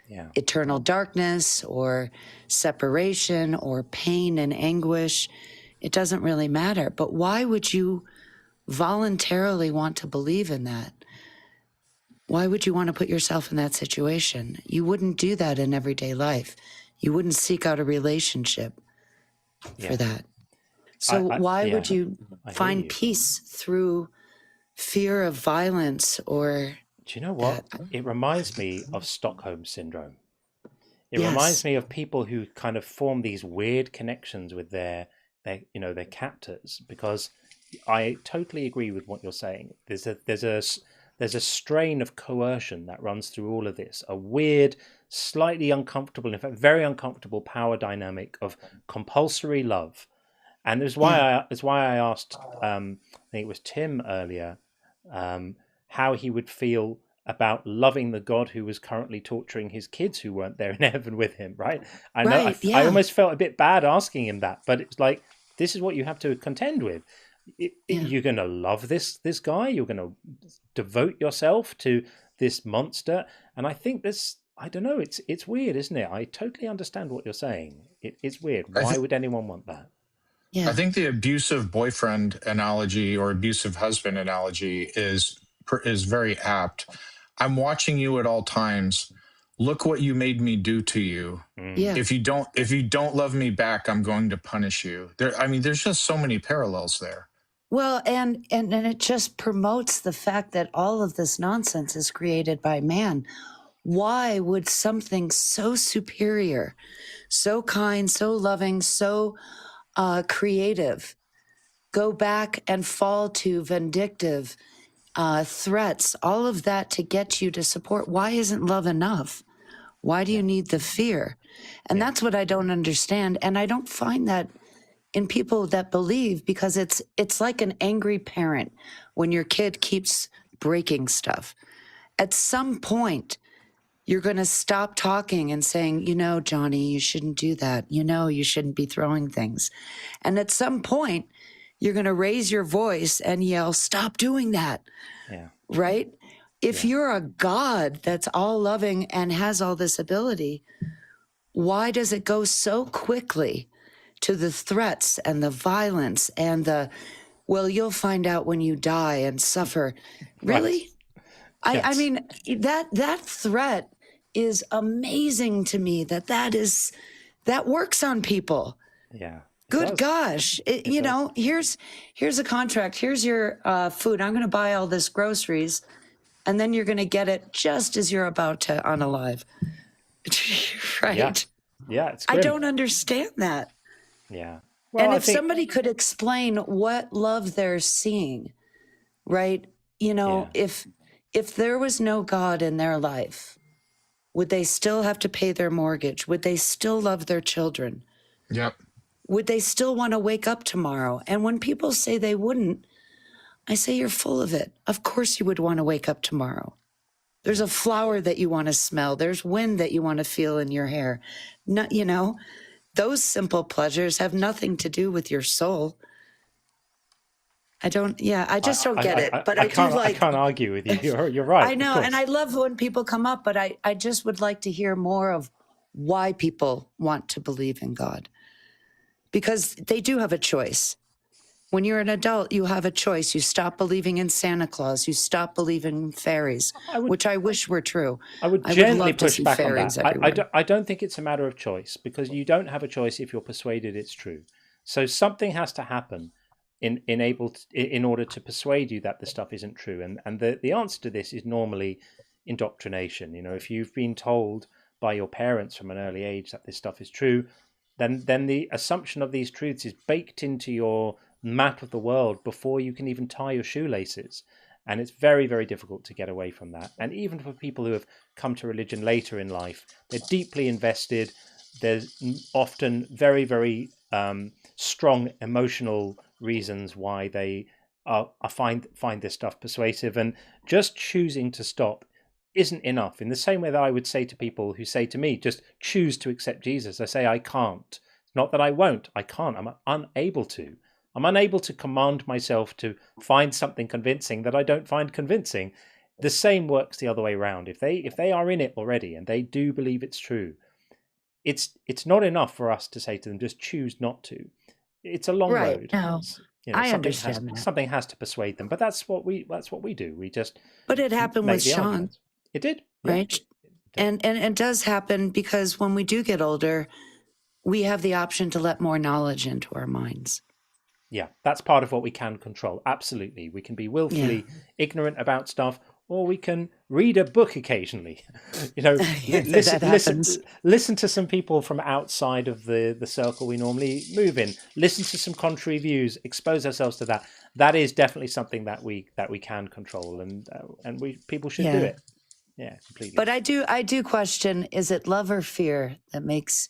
eternal darkness or separation or pain and anguish. It doesn't really matter. But why would you voluntarily want to believe in that? Why would you want to put yourself in that situation? You wouldn't do that in everyday life. You wouldn't seek out a relationship for that. So why would you find peace through fear of violence or... Do you know what? It reminds me of Stockholm Syndrome. It reminds me of people who kind of form these weird connections with their captors, because I totally agree with what you're saying. There's a strain of coercion that runs through all of this, a weird, slightly uncomfortable, in fact, very uncomfortable power dynamic of compulsory love. And it's why I asked, I think it was Tim earlier, how he would feel about loving the God who was currently torturing his kids who weren't there in heaven with him, right? I almost felt a bit bad asking him that, but it's like, this is what you have to contend with. You're going to love this guy. You're going to devote yourself to this monster. And I think this, I don't know, it's weird, isn't it? I totally understand what you're saying. It's weird. Why would anyone want that? I think the abusive boyfriend analogy or abusive husband analogy is very apt. I'm watching you at all times. Look what you made me do to you. Yeah. If you don't love me back, I'm going to punish you. There's just so many parallels there. Well, and it just promotes the fact that all of this nonsense is created by man. Why would something so superior, so kind, so loving, so creative go back and fall to vindictive threats, all of that to get you to support? Why isn't love enough? Why do you need the fear? And that's what I don't understand. And I don't find that in people that believe, because it's like an angry parent when your kid keeps breaking stuff. At some point, you're going to stop talking and saying, Johnny, you shouldn't do that. You shouldn't be throwing things. And at some point, you're going to raise your voice and yell, stop doing that. Yeah. Right? If you're a God that's all loving and has all this ability, why does it go so quickly to the threats and the violence and you'll find out when you die and suffer? Really? Right. Yes. I mean, that threat is amazing to me, that works on people. Yeah. Good gosh. Here's a contract. Here's your food. I'm going to buy all this groceries, and then you're going to get it just as you're about to unalive. Right? Yeah, it's grim. I don't understand that. Yeah. Well, and if somebody could explain what love they're seeing, right? If there was no God in their life, would they still have to pay their mortgage? Would they still love their children? Yep. Would they still want to wake up tomorrow? And when people say they wouldn't, I say, you're full of it. Of course you would want to wake up tomorrow. There's a flower that you want to smell. There's wind that you want to feel in your hair. Those simple pleasures have nothing to do with your soul. I just don't get it. But I can't argue with you. You're right. I know. And I love when people come up, but I just would like to hear more of why people want to believe in God. Because they do have a choice. When you're an adult, you have a choice. You stop believing in Santa Claus. You stop believing in fairies, which I wish were true. I would gently push back on that. I don't think it's a matter of choice, because you don't have a choice if you're persuaded it's true. So something has to happen in order to persuade you that the stuff isn't true. And the answer to this is normally indoctrination. If you've been told by your parents from an early age that this stuff is true, then the assumption of these truths is baked into your map of the world before you can even tie your shoelaces. And it's very, very difficult to get away from that. And even for people who have come to religion later in life, they're deeply invested. There's often very, very strong emotional reasons why they find this stuff persuasive. And just choosing to stop isn't enough. In the same way that I would say to people who say to me, just choose to accept Jesus, I say, I can't. It's not that I won't. I can't. I'm unable to. I'm unable to command myself to find something convincing that I don't find convincing. The same works the other way around. If they are in it already and they do believe it's true, it's not enough for us to say to them, just choose not to. It's a long road. No. I understand that. Something has to persuade them, but that's what we do. We just. But it happened with Sean. Arguments. It did, right? And it does happen because when we do get older, we have the option to let more knowledge into our minds. Yeah, that's part of what we can control. Absolutely, we can be willfully ignorant about stuff, or we can read a book occasionally. Listen to some people from outside of the circle we normally move in. Listen to some contrary views. Expose ourselves to that. That is definitely something that we can control, and people should do it. Yeah, completely. But I do question: is it love or fear that makes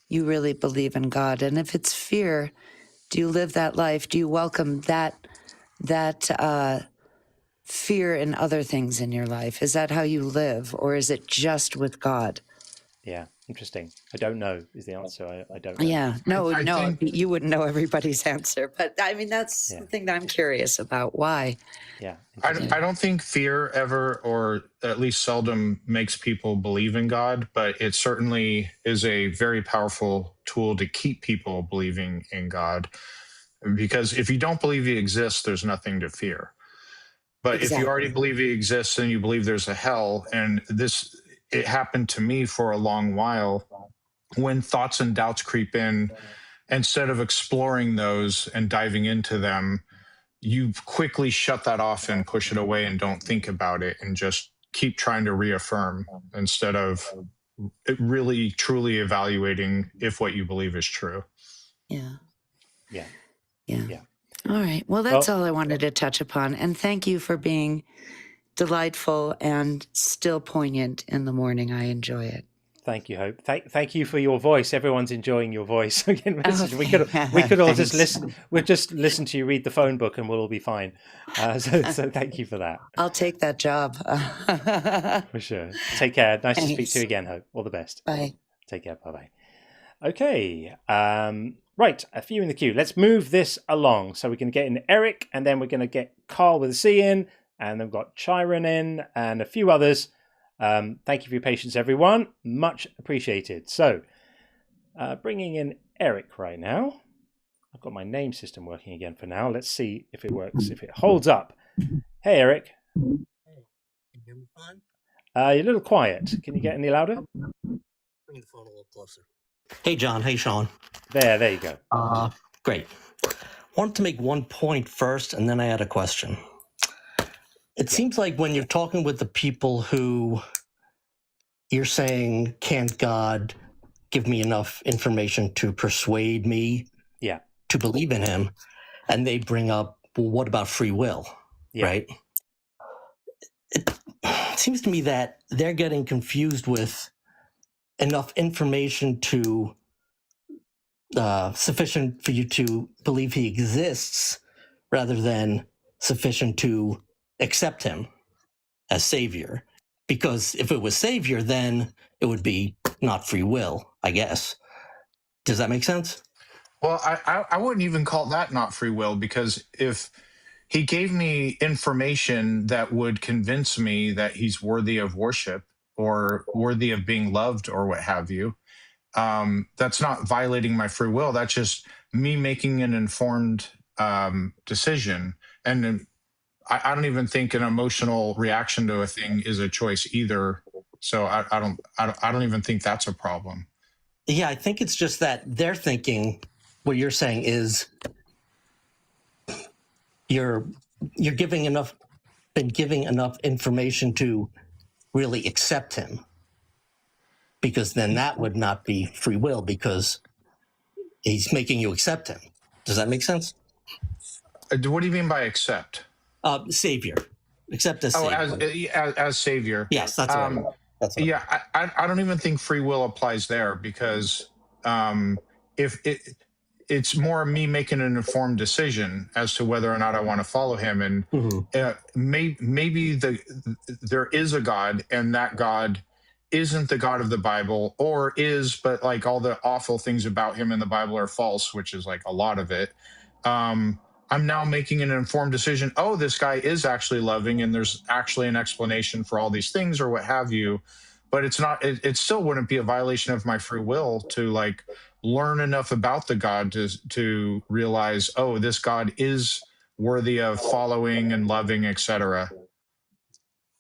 you really believe in God? And if it's fear, do you live that life? Do you welcome that fear in other things in your life? Is that how you live, or is it just with God? Yeah, interesting. I don't know is the answer. I don't know. Yeah, no, you wouldn't know everybody's answer, but I mean, that's the thing that I'm curious about. Why? Yeah. I don't think fear ever, or at least seldom, makes people believe in God, but it certainly is a very powerful tool to keep people believing in God. Because if you don't believe he exists, there's nothing to fear. But if you already believe he exists and you believe there's a hell, and it happened to me for a long while, when thoughts and doubts creep in, instead of exploring those and diving into them, you quickly shut that off and push it away and don't think about it and just keep trying to reaffirm instead of really truly evaluating if what you believe is true. Yeah. All right. Well, that's all I wanted to touch upon. And thank you for being delightful and still poignant in the morning. I enjoy it. Thank you, Hope. Thank you for your voice. Everyone's enjoying your voice. Again, we could all just listen. We'll just listen to you read the phone book, and we'll all be fine. So thank you for that. I'll take that job. For sure. Take care. Nice to speak to you again, Hope. All the best. Bye. Take care. Bye-bye. Okay. Right. A few in the queue. Let's move this along. So we're going to get in Eric, and then we're going to get Carl with a C in, and then we've got Chiron in, and a few others. Thank you for your patience, everyone. Much appreciated. So, bringing in Eric right now. I've got my name system working again for now. Let's see if it works, if it holds up. Hey, Eric. Hey, can you hear me fine? You're a little quiet. Can you get any louder? Bring the phone a little closer. Hey, John. Hey, Sean. There you go. Great. Wanted to make one point first, and then I had a question. It seems like when you're talking with the people who you're saying, can't God give me enough information to persuade me to believe in him? And they bring up, well, what about free will? Right? It seems to me that they're getting confused with enough information to sufficient for you to believe he exists rather than sufficient to accept him as savior. Because if it was savior, then it would be not free will, I guess. Does that make sense? Well, I wouldn't even call that not free will, because if he gave me information that would convince me that he's worthy of worship or worthy of being loved or what have you, that's not violating my free will. That's just me making an informed decision. And I don't even think an emotional reaction to a thing is a choice either. So I don't even think that's a problem. Yeah, I think it's just that they're thinking what you're saying is you're giving enough information to really accept him, because then that would not be free will because he's making you accept him. Does that make sense? What do you mean by accept? Savior. Accept as savior. As savior. Yes, that's what I don't even think free will applies there, because if it's more me making an informed decision as to whether or not I want to follow him, and maybe there is a God, and that God isn't the God of the Bible, or is, but like all the awful things about him in the Bible are false, which is like a lot of it. I'm now making an informed decision. Oh, this guy is actually loving, and there's actually an explanation for all these things or what have you. But it's not, it still wouldn't be a violation of my free will to like learn enough about the God to realize, oh, this God is worthy of following and loving, etc.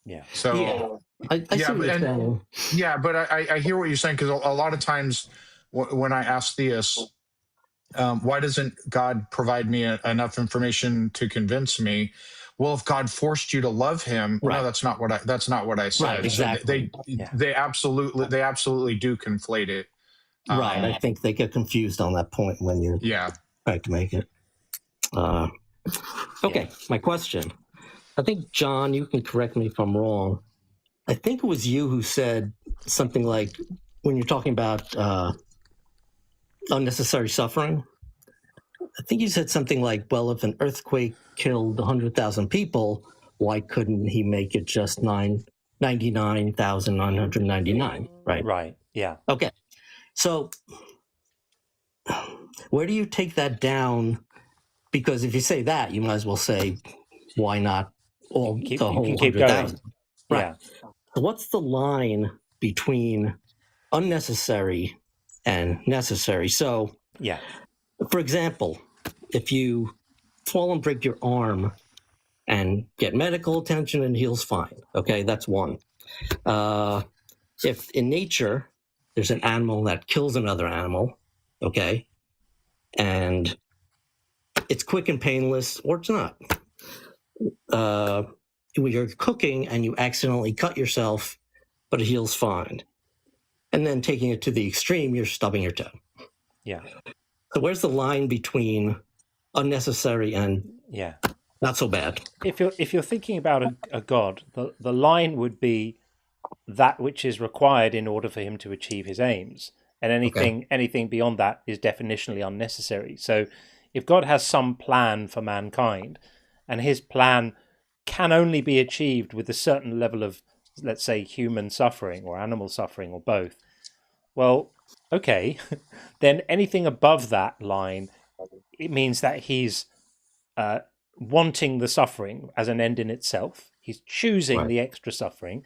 Yeah. So I see what you're saying. yeah, but I hear what you're saying, because a lot of times when I ask theists, why doesn't God provide me enough information to convince me? Well, if God forced you to love Him, no, that's not what I said. Right, exactly. So they absolutely do conflate it. Right, I think they get confused on that point when you're trying to make it. Okay, my question. I think, John, you can correct me if I'm wrong. I think it was you who said something like, when you're talking about unnecessary suffering, I think you said something like, well, if an earthquake killed 100,000 people, why couldn't he make it just 99,999, right? Right, yeah. Okay, so where do you take that down? Because if you say that, you might as well say, why not all the whole 100,000? Right. Yeah. So what's the line between unnecessary and necessary? So, yeah. For example, if you fall and break your arm and get medical attention and heals fine, okay, that's one. If in nature there's an animal that kills another animal, okay, and it's quick and painless, or it's not. You're cooking and you accidentally cut yourself, but it heals fine. And then taking it to the extreme, you're stubbing your toe. Yeah. So where's the line between unnecessary and not so bad? If you're thinking about a god, the line would be that which is required in order for him to achieve his aims, and anything beyond that is definitionally unnecessary. So if God has some plan for mankind, and his plan can only be achieved with a certain level of, let's say, human suffering or animal suffering or both, well, okay, then anything above that line, it means that he's wanting the suffering as an end in itself. He's choosing the extra suffering.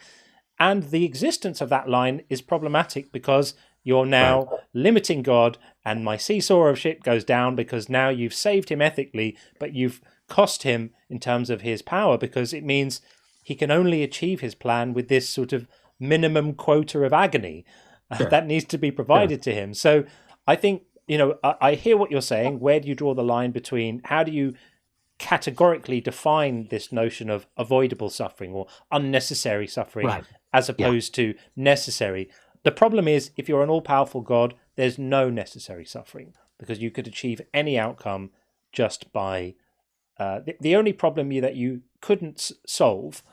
And the existence of that line is problematic because you're now limiting God, and my seesaw of shit goes down because now you've saved him ethically, but you've cost him in terms of his power, because it means he can only achieve his plan with this sort of minimum quota of agony that needs to be provided to him. So I think, I hear what you're saying. Where do you draw the line between, how do you categorically define this notion of avoidable suffering or unnecessary suffering as opposed to necessary? The problem is, if you're an all-powerful God, there's no necessary suffering, because you could achieve any outcome just by... the only problem that you couldn't solve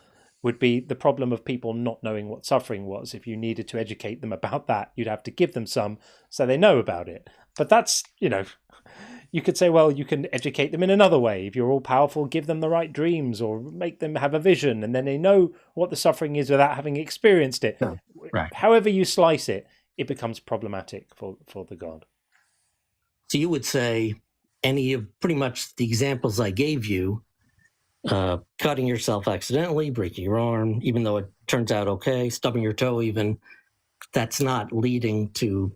would be the problem of people not knowing what suffering was. If you needed to educate them about that, you'd have to give them some so they know about it. But that's, you could say, well, you can educate them in another way. If you're all powerful, give them the right dreams or make them have a vision, and then they know what the suffering is without having experienced it. Right. However you slice it, it becomes problematic for the God. So you would say any of pretty much the examples I gave you, cutting yourself accidentally, breaking your arm, even though it turns out okay, stubbing your toe even, that's not leading to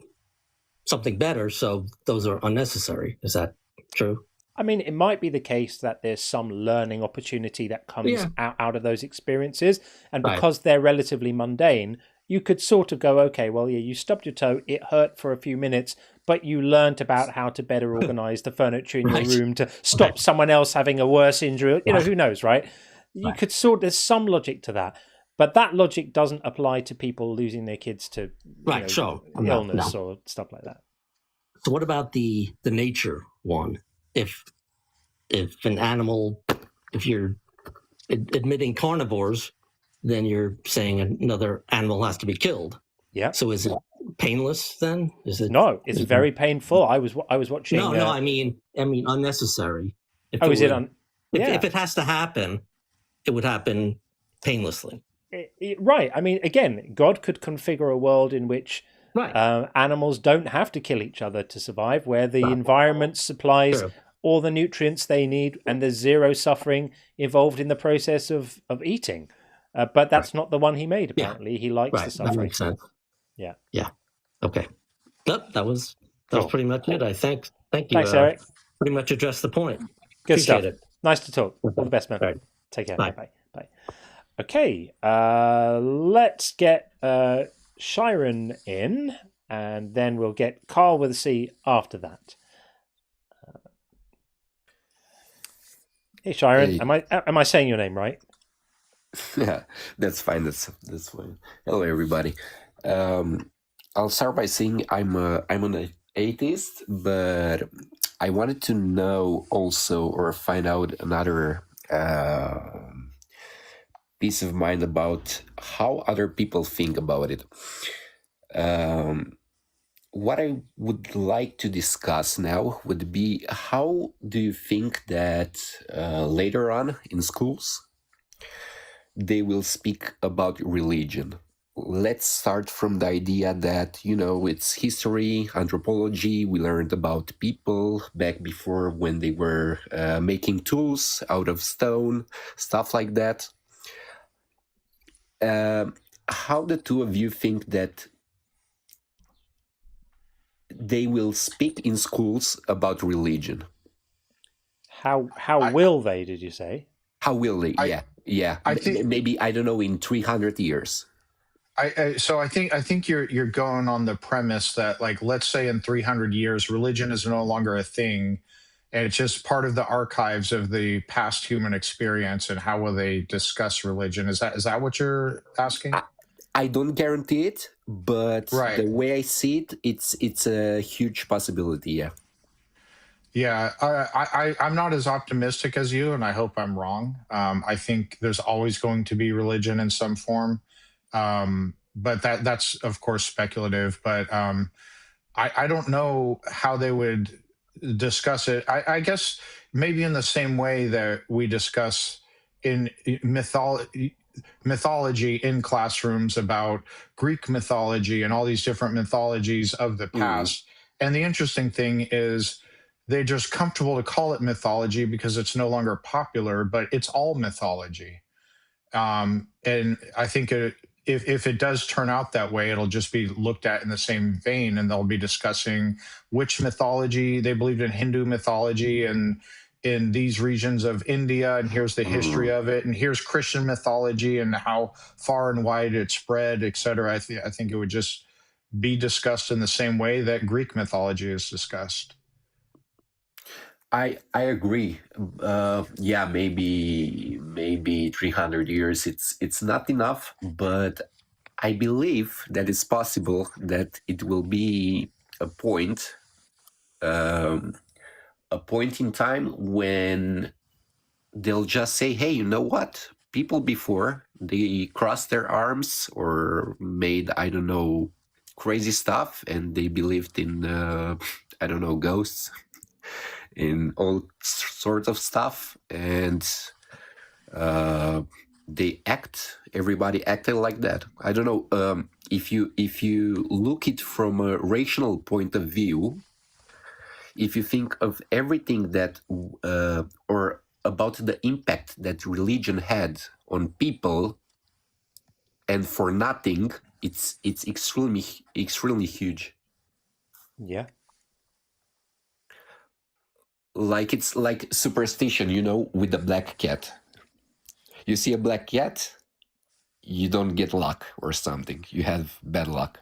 something better, so those are unnecessary. Is that true? I mean, it might be the case that there's some learning opportunity that comes out of those experiences, and because they're relatively mundane, you could sort of go, okay, well, you stubbed your toe, it hurt for a few minutes, but you learnt about how to better organize the furniture in your room to stop someone else having a worse injury. Who knows, right? You could there's some logic to that. But that logic doesn't apply to people losing their kids to illness or stuff like that. So what about the nature one? If an animal, if you're admitting carnivores, then you're saying another animal has to be killed. Yeah. So is it painless then? Is it? No, it's very painful. I was watching. No, I mean unnecessary. If it has to happen, it would happen painlessly. Right. I mean, again, God could configure a world in which animals don't have to kill each other to survive, where the environment supplies all the nutrients they need, and there's zero suffering involved in the process of eating. But that's not the one he made, apparently. He likes the suffering. That makes sense. Yeah. Yeah. Okay. That was That's pretty much it. Thank you. Thanks, Eric. Pretty much addressed the point. Good Appreciate stuff. it. Nice to talk. All the best, man. Right. Take care. Bye. Bye. Okay, let's get Shiren in, and then we'll get Carl with a C after that. Hey, Shiren. Hey. Am I saying your name right? Yeah, that's fine. That's fine. Hello, everybody. I'll start by saying I'm an atheist, but I wanted to know also or find out another peace of mind about how other people think about it. What I would like to discuss now would be how do you think that later on in schools they will speak about religion? Let's start from the idea that, it's history, anthropology. We learned about people back before when they were making tools out of stone, stuff like that. How the two of you think that they will speak in schools about religion? How will they, did you say? How will they? Yeah. I think maybe, I don't know, in 300 years. So I think you're going on the premise that, like, let's say in 300 years, religion is no longer a thing, and it's just part of the archives of the past human experience. And how will they discuss religion? Is that what you're asking? I don't guarantee it, but right. The way I see it, it's a huge possibility. Yeah. Yeah, I'm not as optimistic as you, and I hope I'm wrong. I think there's always going to be religion in some form, but that's of course speculative. But I don't know how they would discuss it. I guess maybe in the same way that we discuss in mythology in classrooms about Greek mythology and all these different mythologies of the past. And the interesting thing is they're just comfortable to call it mythology because it's no longer popular, but it's all mythology. And I think if it does turn out that way, it'll just be looked at in the same vein, and they'll be discussing which mythology they believed in, Hindu mythology and in these regions of India, and here's the history of it, and here's Christian mythology and how far and wide it spread, etc. I think it would just be discussed in the same way that Greek mythology is discussed. I agree. Yeah, maybe 300 years. It's not enough, but I believe that it's possible that it will be a point in time when they'll just say, "Hey, you know what? People before, they crossed their arms or made, I don't know, crazy stuff, and they believed in I don't know, ghosts." In all sorts of stuff, and everybody acted like that. I don't know, if you look it from a rational point of view, if you think of everything that or about the impact that religion had on people, and for nothing, it's extremely huge. Yeah. Like it's like superstition, with the black cat. You see a black cat, you don't get luck or something. You have bad luck.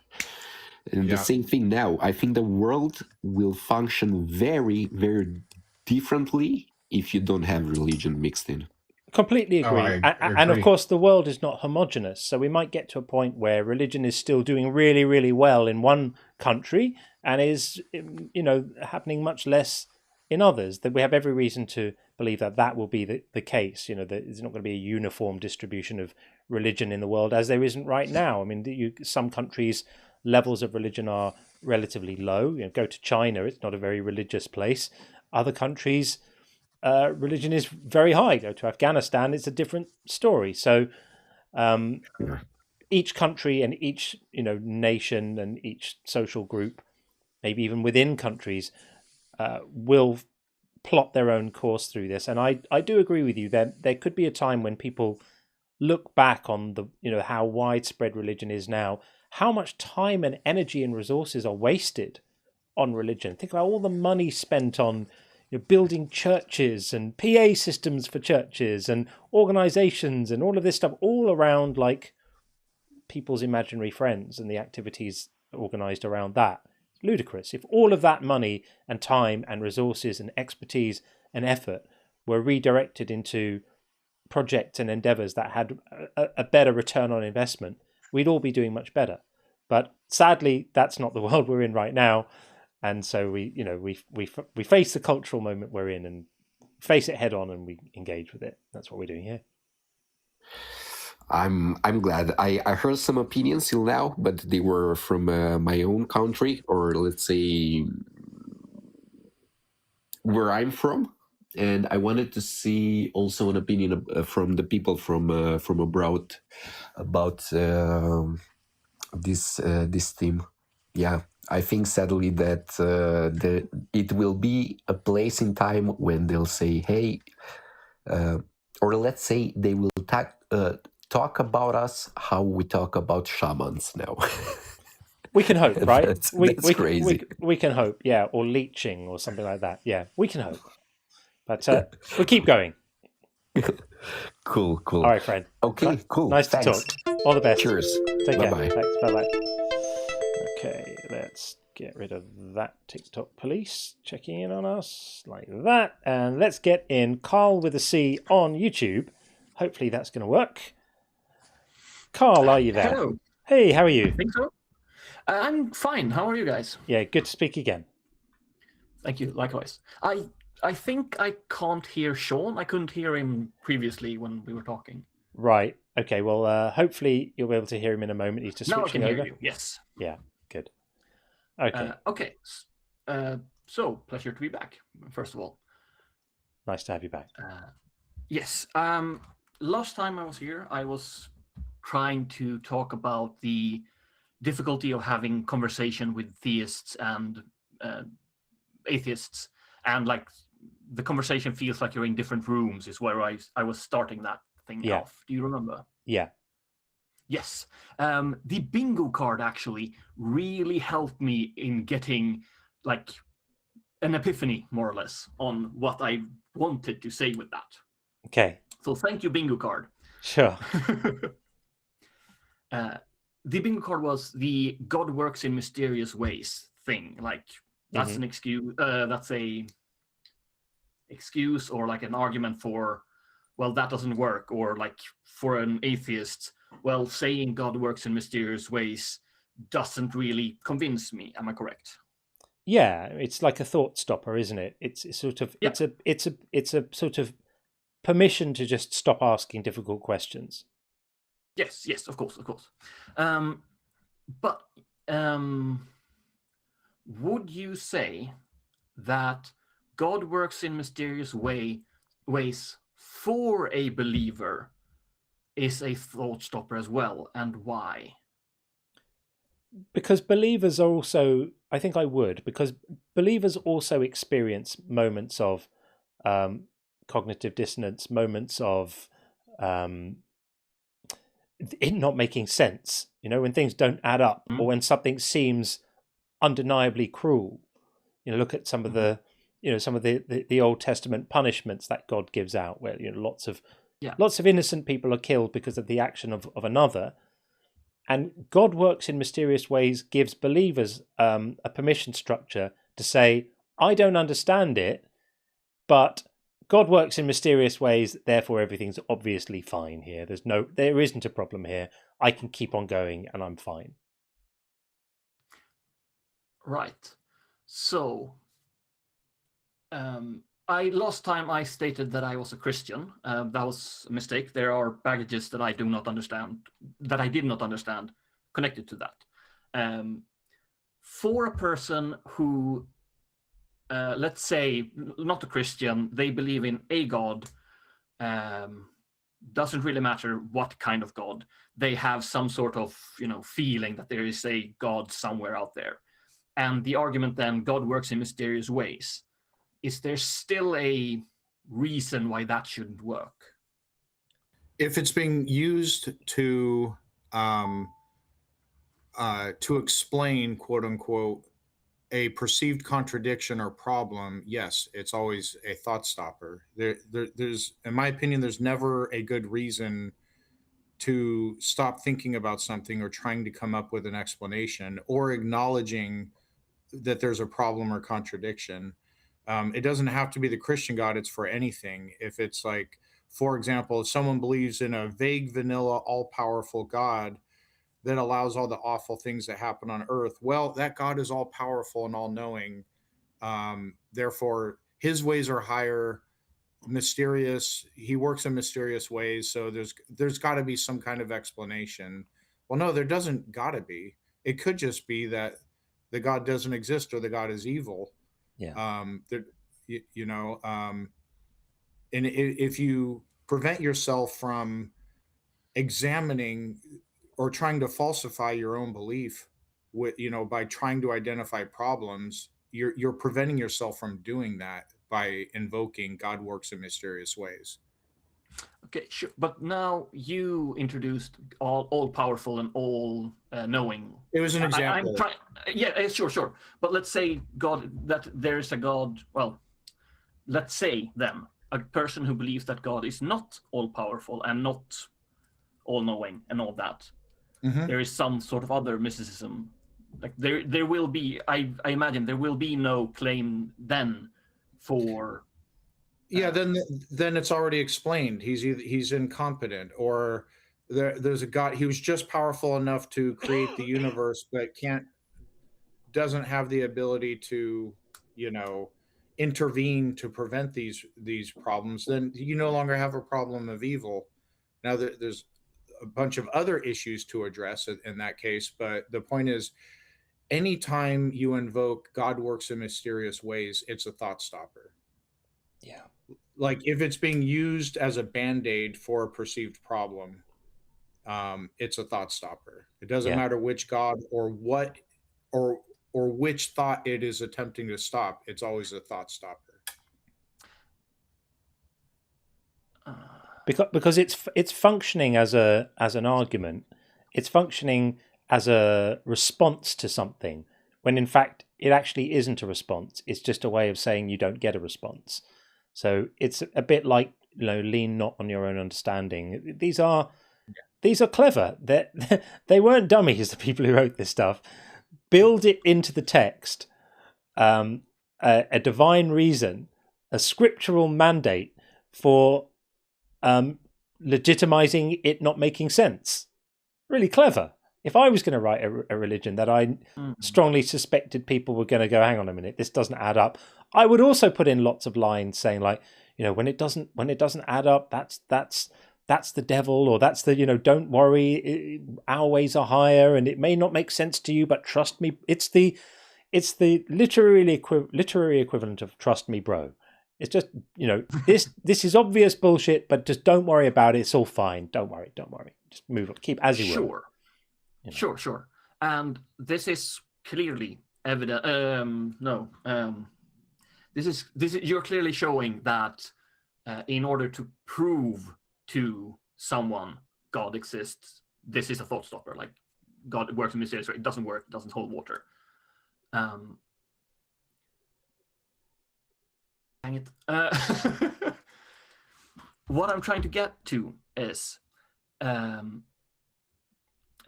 And the same thing now. I think the world will function very, very differently if you don't have religion mixed in. Completely agree. I agree. And of course, the world is not homogenous. So we might get to a point where religion is still doing really, really well in one country and is, happening much less in others. That we have every reason to believe that will be the case. That there's not going to be a uniform distribution of religion in the world, as there isn't right now. I mean, some countries' levels of religion are relatively low. Go to China; it's not a very religious place. Other countries, religion is very high. Go to Afghanistan; it's a different story. So, each country and each nation and each social group, maybe even within countries, will plot their own course through this. And I do agree with you that there could be a time when people look back on how widespread religion is now, how much time and energy and resources are wasted on religion. Think about all the money spent on building churches and PA systems for churches and organizations and all of this stuff, all around like people's imaginary friends and the activities organized around that. It's ludicrous. If all of that money and time and resources and expertise and effort were redirected into projects and endeavors that had a better return on investment, we'd all be doing much better. But sadly, that's not the world we're in right now. And so we face the cultural moment we're in and face it head on, and we engage with it. That's what we're doing here. I'm glad. I heard some opinions till now, but they were from my own country, or let's say where I'm from. And I wanted to see also an opinion from the people from abroad about this theme. Yeah, I think sadly that it will be a place in time when they'll say, "Hey," or let's say they will talk about us how we talk about shamans now. We can hope, right? That's crazy. We can hope, yeah, or leeching or something like that. Yeah, we can hope. But we keep going. Cool. All right, friend. Okay, cool. Nice Thanks. to talk. All the best. Cheers. Take care. Bye-bye. Thanks. Bye-bye. Okay, let's get rid of that TikTok police checking in on us like that. And let's get in Carl with a C on YouTube. Hopefully that's going to work. Carl, are you there? Hello. Hey, how are you? I think so. I'm fine. How are you guys? Yeah, good to speak again. Thank you. Likewise. I think I can't hear Sean. I couldn't hear him previously when we were talking. Right. Okay. Well, hopefully you'll be able to hear him in a moment. He's just switching over. Now I can hear you. Yes. Yeah. Good. Okay. Okay. So pleasure to be back. First of all. Nice to have you back. Yes. Last time I was here, I was trying to talk about the difficulty of having conversation with theists and atheists, and like the conversation feels like you're in different rooms is where I was starting that thing off. Do you remember? Yeah. Yes. The bingo card actually really helped me in getting like an epiphany, more or less, on what I wanted to say with that. Okay. So thank you, bingo card. Sure. The bingo card was the God works in mysterious ways thing. Like that's an excuse. That's a excuse or like an argument for, well, that doesn't work. Or like for an atheist, well, saying God works in mysterious ways doesn't really convince me. Am I correct? Yeah, it's like a thought stopper, isn't it? It's sort of it's a sort of permission to just stop asking difficult questions. Yes, of course. But would you say that God works in mysterious ways for a believer is a thought stopper as well, and why? Because believers are also, I think I would, because believers also experience moments of cognitive dissonance, moments of it not making sense, when things don't add up, or when something seems undeniably cruel. Look at some of the the Old Testament punishments that God gives out, where lots of innocent people are killed because of the action of another. And God works in mysterious ways, gives believers a permission structure to say, I don't understand it, but God works in mysterious ways, therefore everything's obviously fine here. There isn't a problem here. I can keep on going and I'm fine. Right. So, last time I stated that I was a Christian. That was a mistake. There are baggages that I did not understand connected to that. For a person who, let's say, not a Christian, they believe in a God, doesn't really matter what kind of God. They have some sort of, feeling that there is a God somewhere out there. And the argument then, God works in mysterious ways. Is there still a reason why that shouldn't work? If it's being used to explain, quote unquote, a perceived contradiction or problem, yes, it's always a thought stopper. There's, in my opinion, there's never a good reason to stop thinking about something or trying to come up with an explanation or acknowledging that there's a problem or contradiction. It doesn't have to be the Christian God, it's for anything. If it's like, for example, if someone believes in a vague, vanilla, all powerful God that allows all the awful things that happen on earth, well, that God is all powerful and all knowing. Therefore, his ways are higher, mysterious. He works in mysterious ways. So there's got to be some kind of explanation. Well, no, there doesn't got to be. It could just be that the God doesn't exist or the God is evil. Yeah. And if you prevent yourself from examining or trying to falsify your own belief with, by trying to identify problems, you're preventing yourself from doing that by invoking God works in mysterious ways. Okay, sure. But now you introduced all powerful and all knowing. It was an example. Sure. But let's say that there is a God. Well, let's say then a person who believes that God is not all powerful and not all knowing and all that. Mm-hmm. There is some sort of other mysticism. Like there will be. I imagine there will be no claim then for. Yeah, then it's already explained. He's incompetent, or there's a God. He was just powerful enough to create the universe, but doesn't have the ability to, intervene to prevent these problems. Then you no longer have a problem of evil. Now there's a bunch of other issues to address in that case, but the point is, anytime you invoke God works in mysterious ways, it's a thought stopper. Yeah. Like if it's being used as a band-aid for a perceived problem, it's a thought stopper. It doesn't matter which God or what or which thought it is attempting to stop. It's always a thought stopper. Because it's functioning as an argument. It's functioning as a response to something, when in fact it actually isn't a response. It's just a way of saying you don't get a response. So it's a bit like, lean not on your own understanding. These are clever. They weren't dummies, the people who wrote this stuff. Build it into the text, a divine reason, a scriptural mandate for legitimizing it not making sense. Really clever. If I was going to write a religion that I strongly suspected people were going to go, hang on a minute, this doesn't add up, I would also put in lots of lines saying like, when it doesn't add up, that's the devil, or that's the, don't worry, our ways are higher, and it may not make sense to you, but trust me. It's the literary equivalent of trust me, bro. It's just, this is obvious bullshit, but just don't worry about it. It's all fine. Don't worry. Just move on. Keep as you were. Sure. And this is clearly evident. This is you're clearly showing that in order to prove to someone God exists, this is a thought stopper. Like God works in mysterious way. It doesn't work. It doesn't hold water. Dang it. What I'm trying to get to is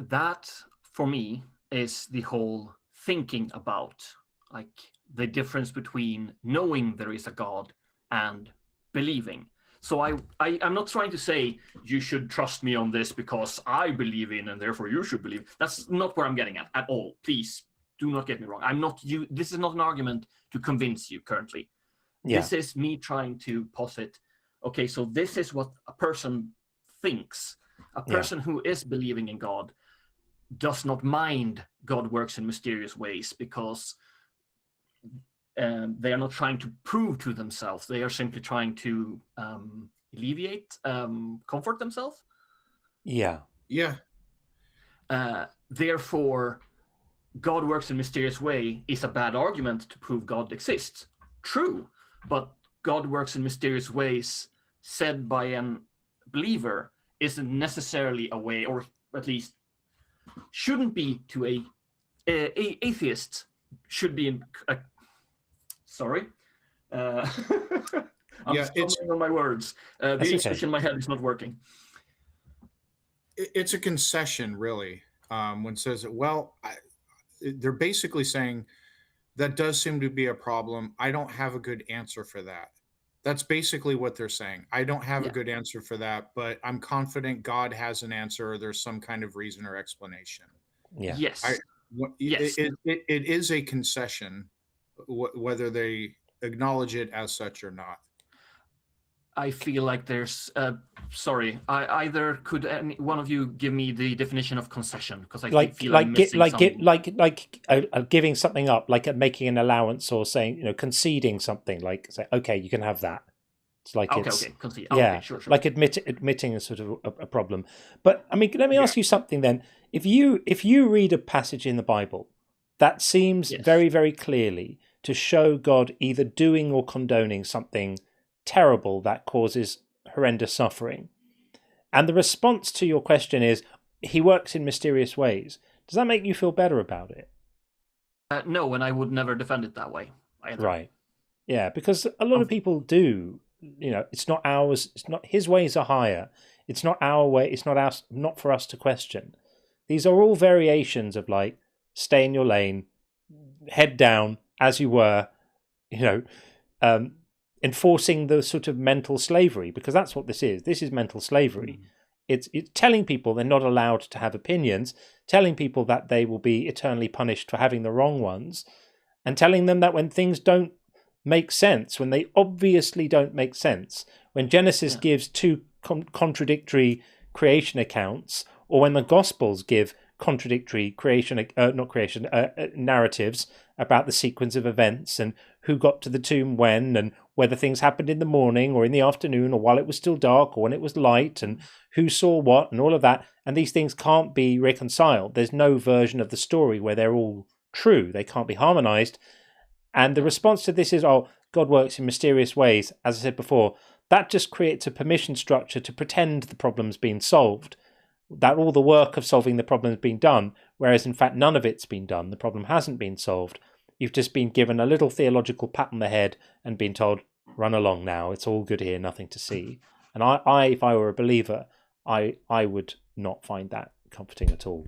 that for me is the whole thinking about like the difference between knowing there is a God and believing. So I'm not trying to say you should trust me on this because I believe in and therefore you should believe. That's not where I'm getting at all. Please do not get me wrong. This is not an argument to convince you currently. Yeah. This is me trying to posit, okay, so this is what a person thinks. A person who is believing in God does not mind God works in mysterious ways because they are not trying to prove to themselves. They are simply trying to alleviate, comfort themselves. Yeah. Therefore, God works in mysterious way is a bad argument to prove God exists. True, but God works in mysterious ways said by an believer isn't necessarily a way, or at least shouldn't be to a atheist, should be in. Sorry. I'm stumbling on my words. The English in my head is not working. It's a concession, really. When it says, well, they're basically saying that does seem to be a problem. I don't have a good answer for that. That's basically what they're saying. I don't have a good answer for that, but I'm confident God has an answer, or there's some kind of reason or explanation. Yeah. Yes. It is a concession, whether they acknowledge it as such or not. I feel like there's either could any one of you give me the definition of concession, because I feel I'm missing something. Giving something up, like making an allowance, or saying, conceding something, like say, okay, you can have that. It's like concede. Yeah, okay, sure. Like admitting a sort of a problem. But I mean, let me ask you something then. If you read a passage in the Bible that seems very, very clearly to show God either doing or condoning something terrible that causes horrendous suffering, and the response to your question is he works in mysterious ways, does that make you feel better about it? No, and I would never defend it that way either. Right. Yeah, because a lot of people do. It's not ours. It's not his ways are higher. It's not our way. It's not for us to question. These are all variations of like, stay in your lane, head down as you were, enforcing the sort of mental slavery, because that's what this is. This is mental slavery. It's telling people they're not allowed to have opinions, telling people that they will be eternally punished for having the wrong ones, and telling them that when things don't make sense, when they obviously don't make sense, when Genesis gives two contradictory creation accounts, or when the Gospels give contradictory narratives about the sequence of events and who got to the tomb when, and whether things happened in the morning or in the afternoon, or while it was still dark or when it was light, and who saw what, and all of that. And these things can't be reconciled. There's no version of the story where they're all true. They can't be harmonized. And the response to this is, God works in mysterious ways. As I said before, that just creates a permission structure to pretend the problem's been solved, that all the work of solving the problem has been done, whereas in fact none of it's been done. The problem hasn't been solved. You've just been given a little theological pat on the head and been told, run along now, it's all good here, nothing to see. And I if I were a believer, I would not find that comforting at all.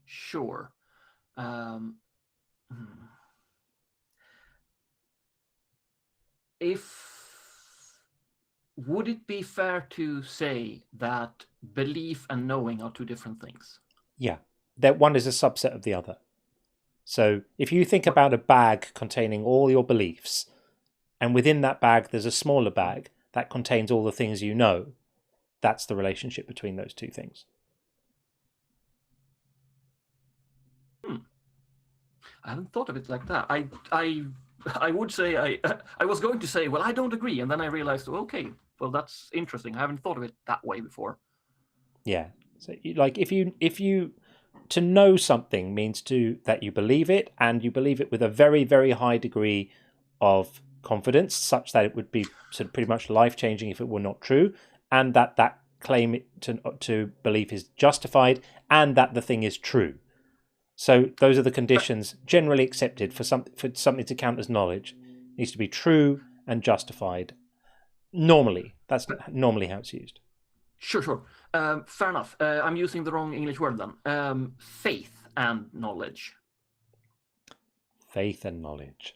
Sure. Would it be fair to say that belief and knowing are two different things? Yeah, that one is a subset of the other. So if you think about a bag containing all your beliefs, and within that bag there's a smaller bag that contains all the things you know, that's the relationship between those two things. I haven't thought of it like that. I would say I was going to say, well, I don't agree, and then I realized, okay, well, that's interesting. I haven't thought of it that way before. Yeah. So, like, if you to know something means that you believe it, and you believe it with a very, very high degree of confidence, such that it would be sort of pretty much life-changing if it were not true, and that claim to belief is justified, and that the thing is true. So those are the conditions generally accepted for something to count as knowledge. It needs to be true and justified. Normally, that's normally how it's used. Sure. Fair enough. I'm using the wrong English word then. Faith and knowledge. Faith and knowledge.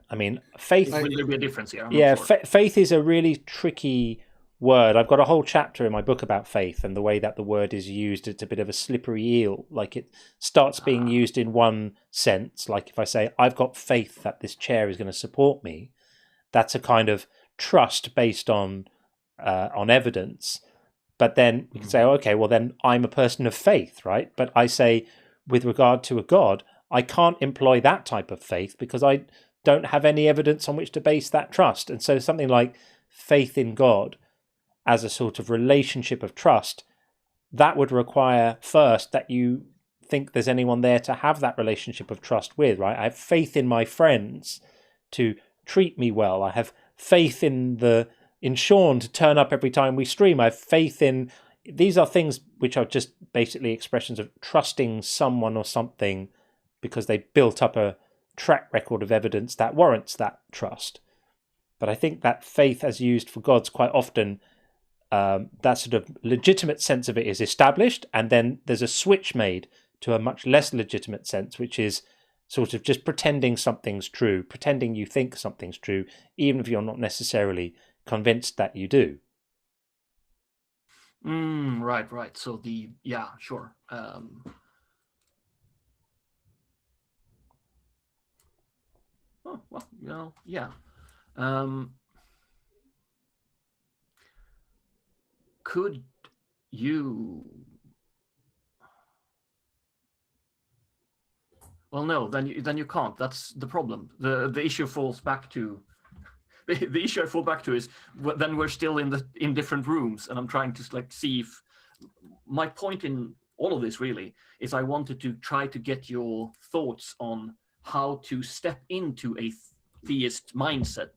I mean, faith. Will there be a difference here? Yeah, faith is a really tricky word. I've got a whole chapter in my book about faith and the way that the word is used. It's a bit of a slippery eel. Like, it starts being used in one sense. Like, if I say, I've got faith that this chair is going to support me, that's a kind of trust based on evidence. But then you can say, okay, well then I'm a person of faith, right? But I say, with regard to a God, I can't employ that type of faith because I don't have any evidence on which to base that trust. And so something like faith in God as a sort of relationship of trust, that would require first that you think there's anyone there to have that relationship of trust with, right? I have faith in my friends to treat me well. I have faith in Sean to turn up every time we stream. I have faith in these are things which are just basically expressions of trusting someone or something because they built up a track record of evidence that warrants that trust. But I think that faith as used for gods quite often, that sort of legitimate sense of it is established, and then there's a switch made to a much less legitimate sense, which is sort of just pretending something's true, pretending you think something's true, even if you're not necessarily convinced that you do. Right. So sure. Could you? Well, no. Then you can't. That's the problem. The issue falls back to. The issue I fall back to is then we're still in different rooms, and I'm trying to see if my point in all of this really is I wanted to try to get your thoughts on how to step into a theist mindset,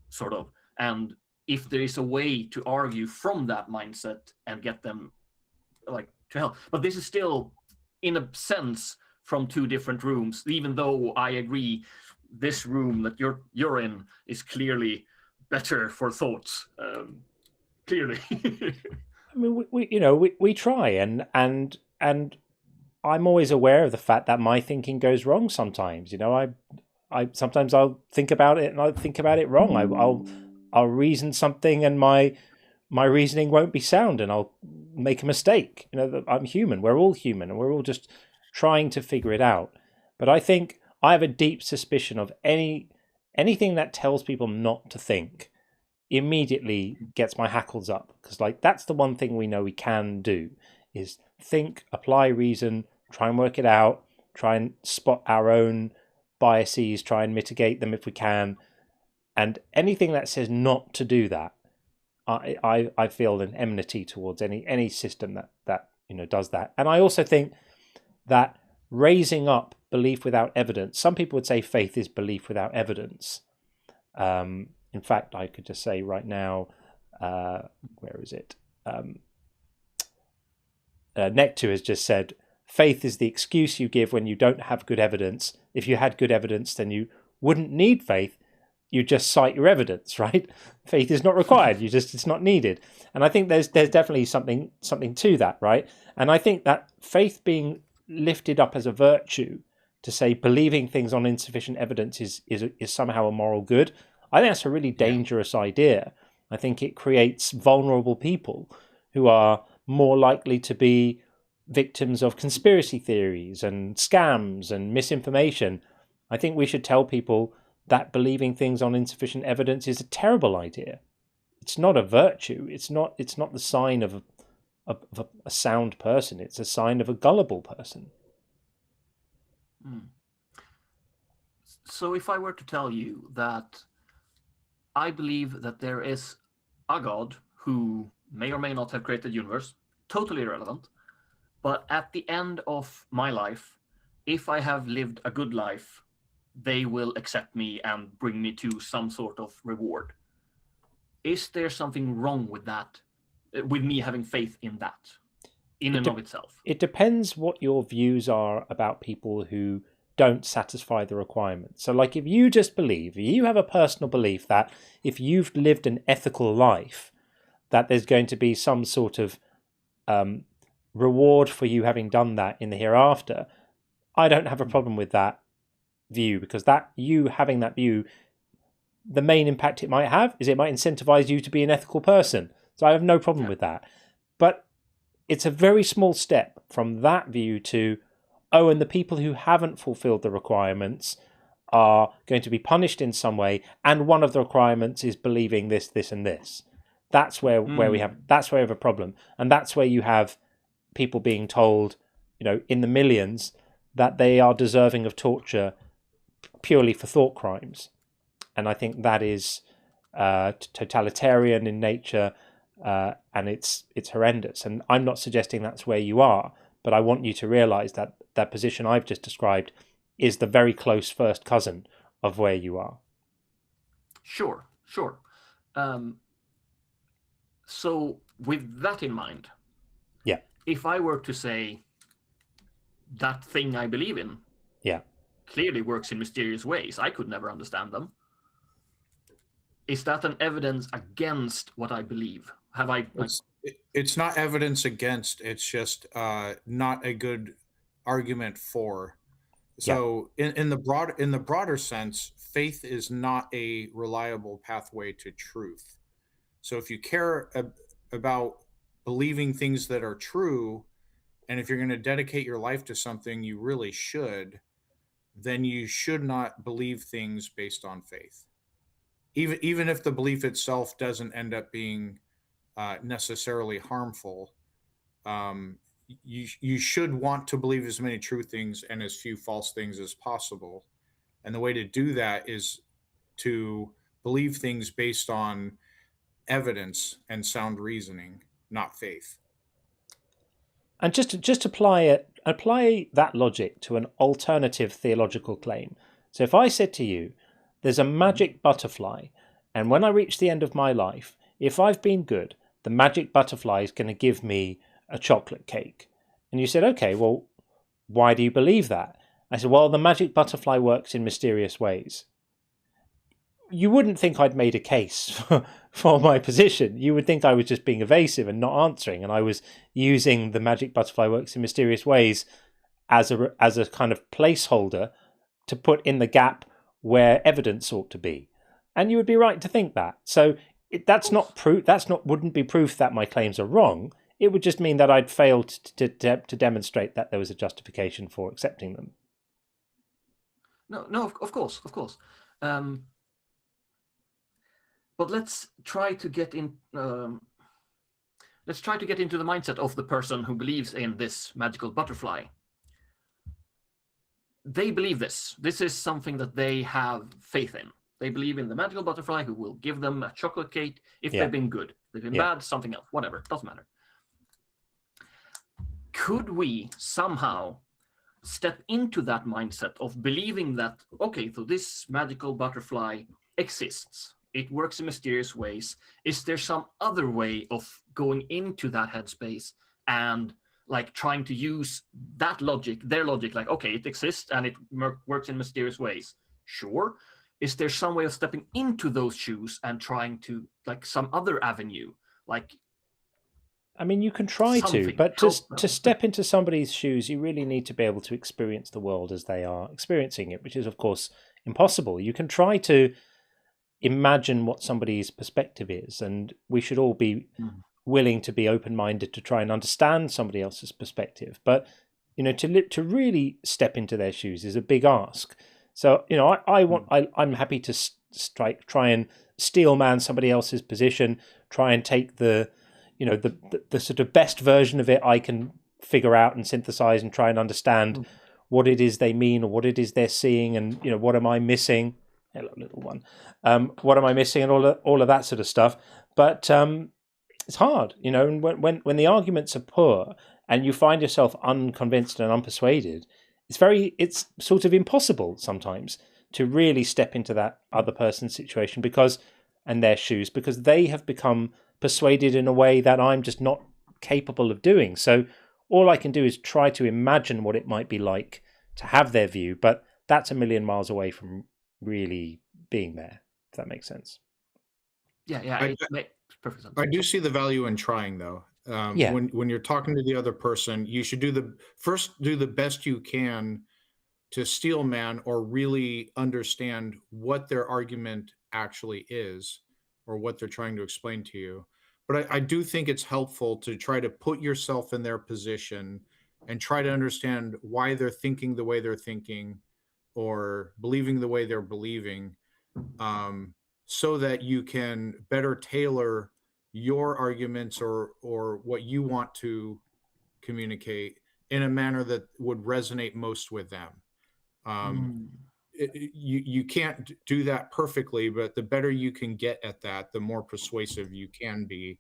sort of, and if there is a way to argue from that mindset and get them to hell. But this is still, in a sense, from two different rooms, even though I agree this room that you're in is clearly better for thoughts. Clearly. I mean, we try, and I'm always aware of the fact that my thinking goes wrong sometimes. I sometimes I'll think about it and I'll think about it wrong. I'll reason something and my reasoning won't be sound, and I'll make a mistake. I'm human. We're all human, and we're all just trying to figure it out. But I think I have a deep suspicion of anything that tells people not to think immediately gets my hackles up, because that's the one thing we know we can do is think, apply reason, try and work it out, try and spot our own biases, try and mitigate them if we can. And anything that says not to do that, I feel an enmity towards any system that does that. And I also think that raising up belief without evidence, some people would say faith is belief without evidence. In fact, I could just say right now, where is it? Nectar has just said, faith is the excuse you give when you don't have good evidence. If you had good evidence, then you wouldn't need faith. You just cite your evidence, right? Faith is not required. It's not needed. And I think there's definitely something to that, right? And I think that faith being lifted up as a virtue, to say believing things on insufficient evidence is somehow a moral good, I think that's a really dangerous idea. I think it creates vulnerable people who are more likely to be victims of conspiracy theories and scams and misinformation. I think we should tell people that believing things on insufficient evidence is a terrible idea. It's not a virtue. It's not the sign of a sound person. It's a sign of a gullible person. So if I were to tell you that I believe that there is a God who may or may not have created the universe, totally irrelevant, but at the end of my life, if I have lived a good life, they will accept me and bring me to some sort of reward. Is there something wrong with that, with me having faith in that, in and of itself? It depends what your views are about people who don't satisfy the requirements. So if you just believe, you have a personal belief that if you've lived an ethical life, that there's going to be some sort of reward for you having done that in the hereafter, I don't have a problem with that view, because that you having that view, the main impact it might have is it might incentivize you to be an ethical person. So I have no problem with that. But it's a very small step from that view to, and the people who haven't fulfilled the requirements are going to be punished in some way, and one of the requirements is believing this, this, and this. That's where we have a problem, and that's where you have people being told, in the millions, that they are deserving of torture purely for thought crimes. And I think that is totalitarian in nature, and it's horrendous. And I'm not suggesting that's where you are, but I want you to realize that that position I've just described is the very close first cousin of where you are. Sure. So with that in mind, Yeah. If I were to say that thing I believe in clearly works in mysterious ways, I could never understand them. Is that an evidence against what I believe? Have I? It's not evidence against. It's just not a good argument for. So in the broader sense, faith is not a reliable pathway to truth. So if you care about believing things that are true, and if you're going to dedicate your life to something, you really should, then you should not believe things based on faith. Even if the belief itself doesn't end up being necessarily harmful, you should want to believe as many true things and as few false things as possible. And the way to do that is to believe things based on evidence and sound reasoning, not faith. And just apply that logic to an alternative theological claim. So if I said to you, there's a magic butterfly, and when I reach the end of my life, if I've been good, the magic butterfly is going to give me a chocolate cake. And you said, okay, well, why do you believe that? I said, well, the magic butterfly works in mysterious ways. You wouldn't think I'd made a case for my position. You would think I was just being evasive and not answering, and I was using the magic butterfly works in mysterious ways as a kind of placeholder to put in the gap where evidence ought to be. And you would be right to think that. So that's not proof. Wouldn't be proof that my claims are wrong. It would just mean that I'd failed to demonstrate that there was a justification for accepting them. No, of course. But let's try to get in. Let's try to get into the mindset of the person who believes in this magical butterfly. They believe this. This is something that they have faith in. They believe in the magical butterfly who will give them a chocolate cake if they've been good. They've been bad, something else, whatever, doesn't matter. Could we somehow step into that mindset of believing that, okay, so this magical butterfly exists. It works in mysterious ways. Is there some other way of going into that headspace and like trying to use that logic, their logic, like, okay, it exists and it works in mysterious ways? Sure. Is there some way of stepping into those shoes and trying to, like, some other avenue? Like, I mean, you can try to, but to step into somebody's shoes, you really need to be able to experience the world as they are experiencing it, which is, of course, impossible. You can try to imagine what somebody's perspective is, and we should all be willing to be open-minded to try and understand somebody else's perspective. But, you know, to really step into their shoes is a big ask. So, you know, I'm happy to try and steel man somebody else's position, try and take the sort of best version of it I can figure out and synthesize and try and understand what it is they mean or what it is they're seeing, and, you know, what am I missing? Hello, little one. What am I missing, and all of that sort of stuff. But it's hard, you know, and when the arguments are poor and you find yourself unconvinced and unpersuaded, it's sort of impossible sometimes to really step into that other person's situation and their shoes, because they have become persuaded in a way that I'm just not capable of doing. So all I can do is try to imagine what it might be like to have their view, but that's a million miles away from really being there, if that makes sense. Yeah, it makes perfect sense. I do see the value in trying, though. When you're talking to the other person, you should do the best you can to steel man or really understand what their argument actually is or what they're trying to explain to you. But I do think it's helpful to try to put yourself in their position and try to understand why they're thinking the way they're thinking or believing the way they're believing, so that you can better tailor your arguments or what you want to communicate in a manner that would resonate most with them. You can't do that perfectly, but the better you can get at that, the more persuasive you can be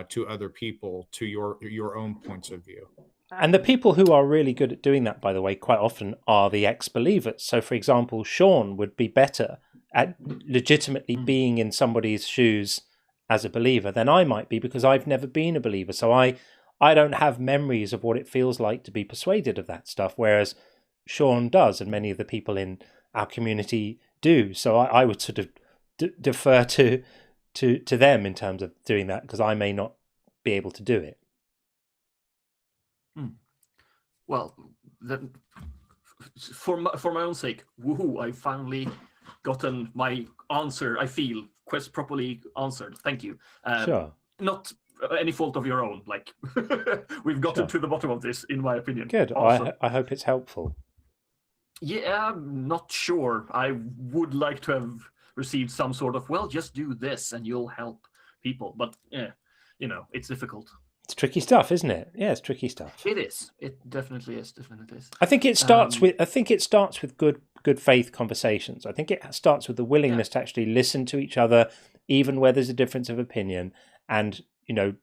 to other people, to your own points of view. And the people who are really good at doing that, by the way, quite often are the ex-believers. So, for example, Sean would be better at legitimately being in somebody's shoes as a believer than I might be, because I've never been a believer. So I I don't have memories of what it feels like to be persuaded of that stuff, whereas Sean does, and many of the people in our community do. So I would sort of defer to them in terms of doing that, because I may not be able to do it. Well, then, for my own sake, woohoo! I finally gotten my answer. I feel quest properly answered. Thank you. Sure. Not any fault of your own. Like we've gotten to the bottom of this, in my opinion. Good. Awesome. I hope it's helpful. Yeah, I'm not sure. I would like to have received some sort of, well, just do this and you'll help people. But yeah, it's difficult. It's tricky stuff, isn't it? Yeah, it's tricky stuff. It is. It definitely is. Definitely is. I think it starts with good faith conversations. I think it starts with the willingness to actually listen to each other, even where there's a difference of opinion, and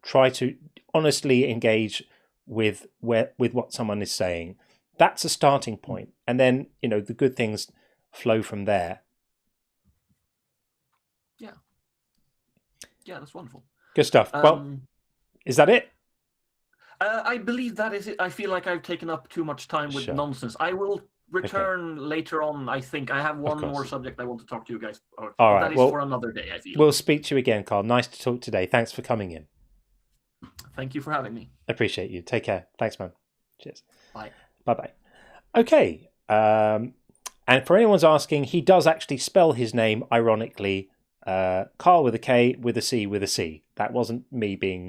try to honestly engage with what someone is saying. That's a starting point, and then the good things flow from there. Yeah, that's wonderful. Good stuff. Well, is that it? I believe that is it. I feel like I've taken up too much time with nonsense. I will return later on. I think I have one more subject I want to talk to you guys about. All right. That is for another day, I feel. We'll speak to you again, Carl. Nice to talk today. Thanks for coming in. Thank you for having me. Appreciate you. Take care. Thanks, man. Cheers. Bye. Bye-bye. Okay. And for anyone's asking, he does actually spell his name, ironically, Carl with a K, with a C, with a C. That wasn't me being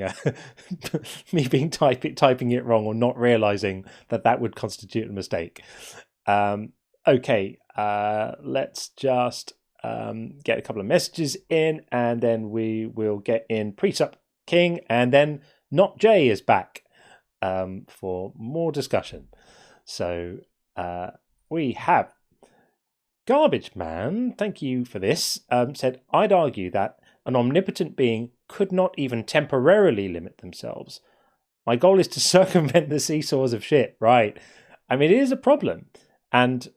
typing it wrong or not realizing that would constitute a mistake. Okay, let's just get a couple of messages in, and then we will get in Precept King, and then Not Jay is back for more discussion. So we have Garbage Man, thank you for this, said, I'd argue that an omnipotent being could not even temporarily limit themselves. My goal is to circumvent the seesaws of shit, right? I mean, it is a problem. And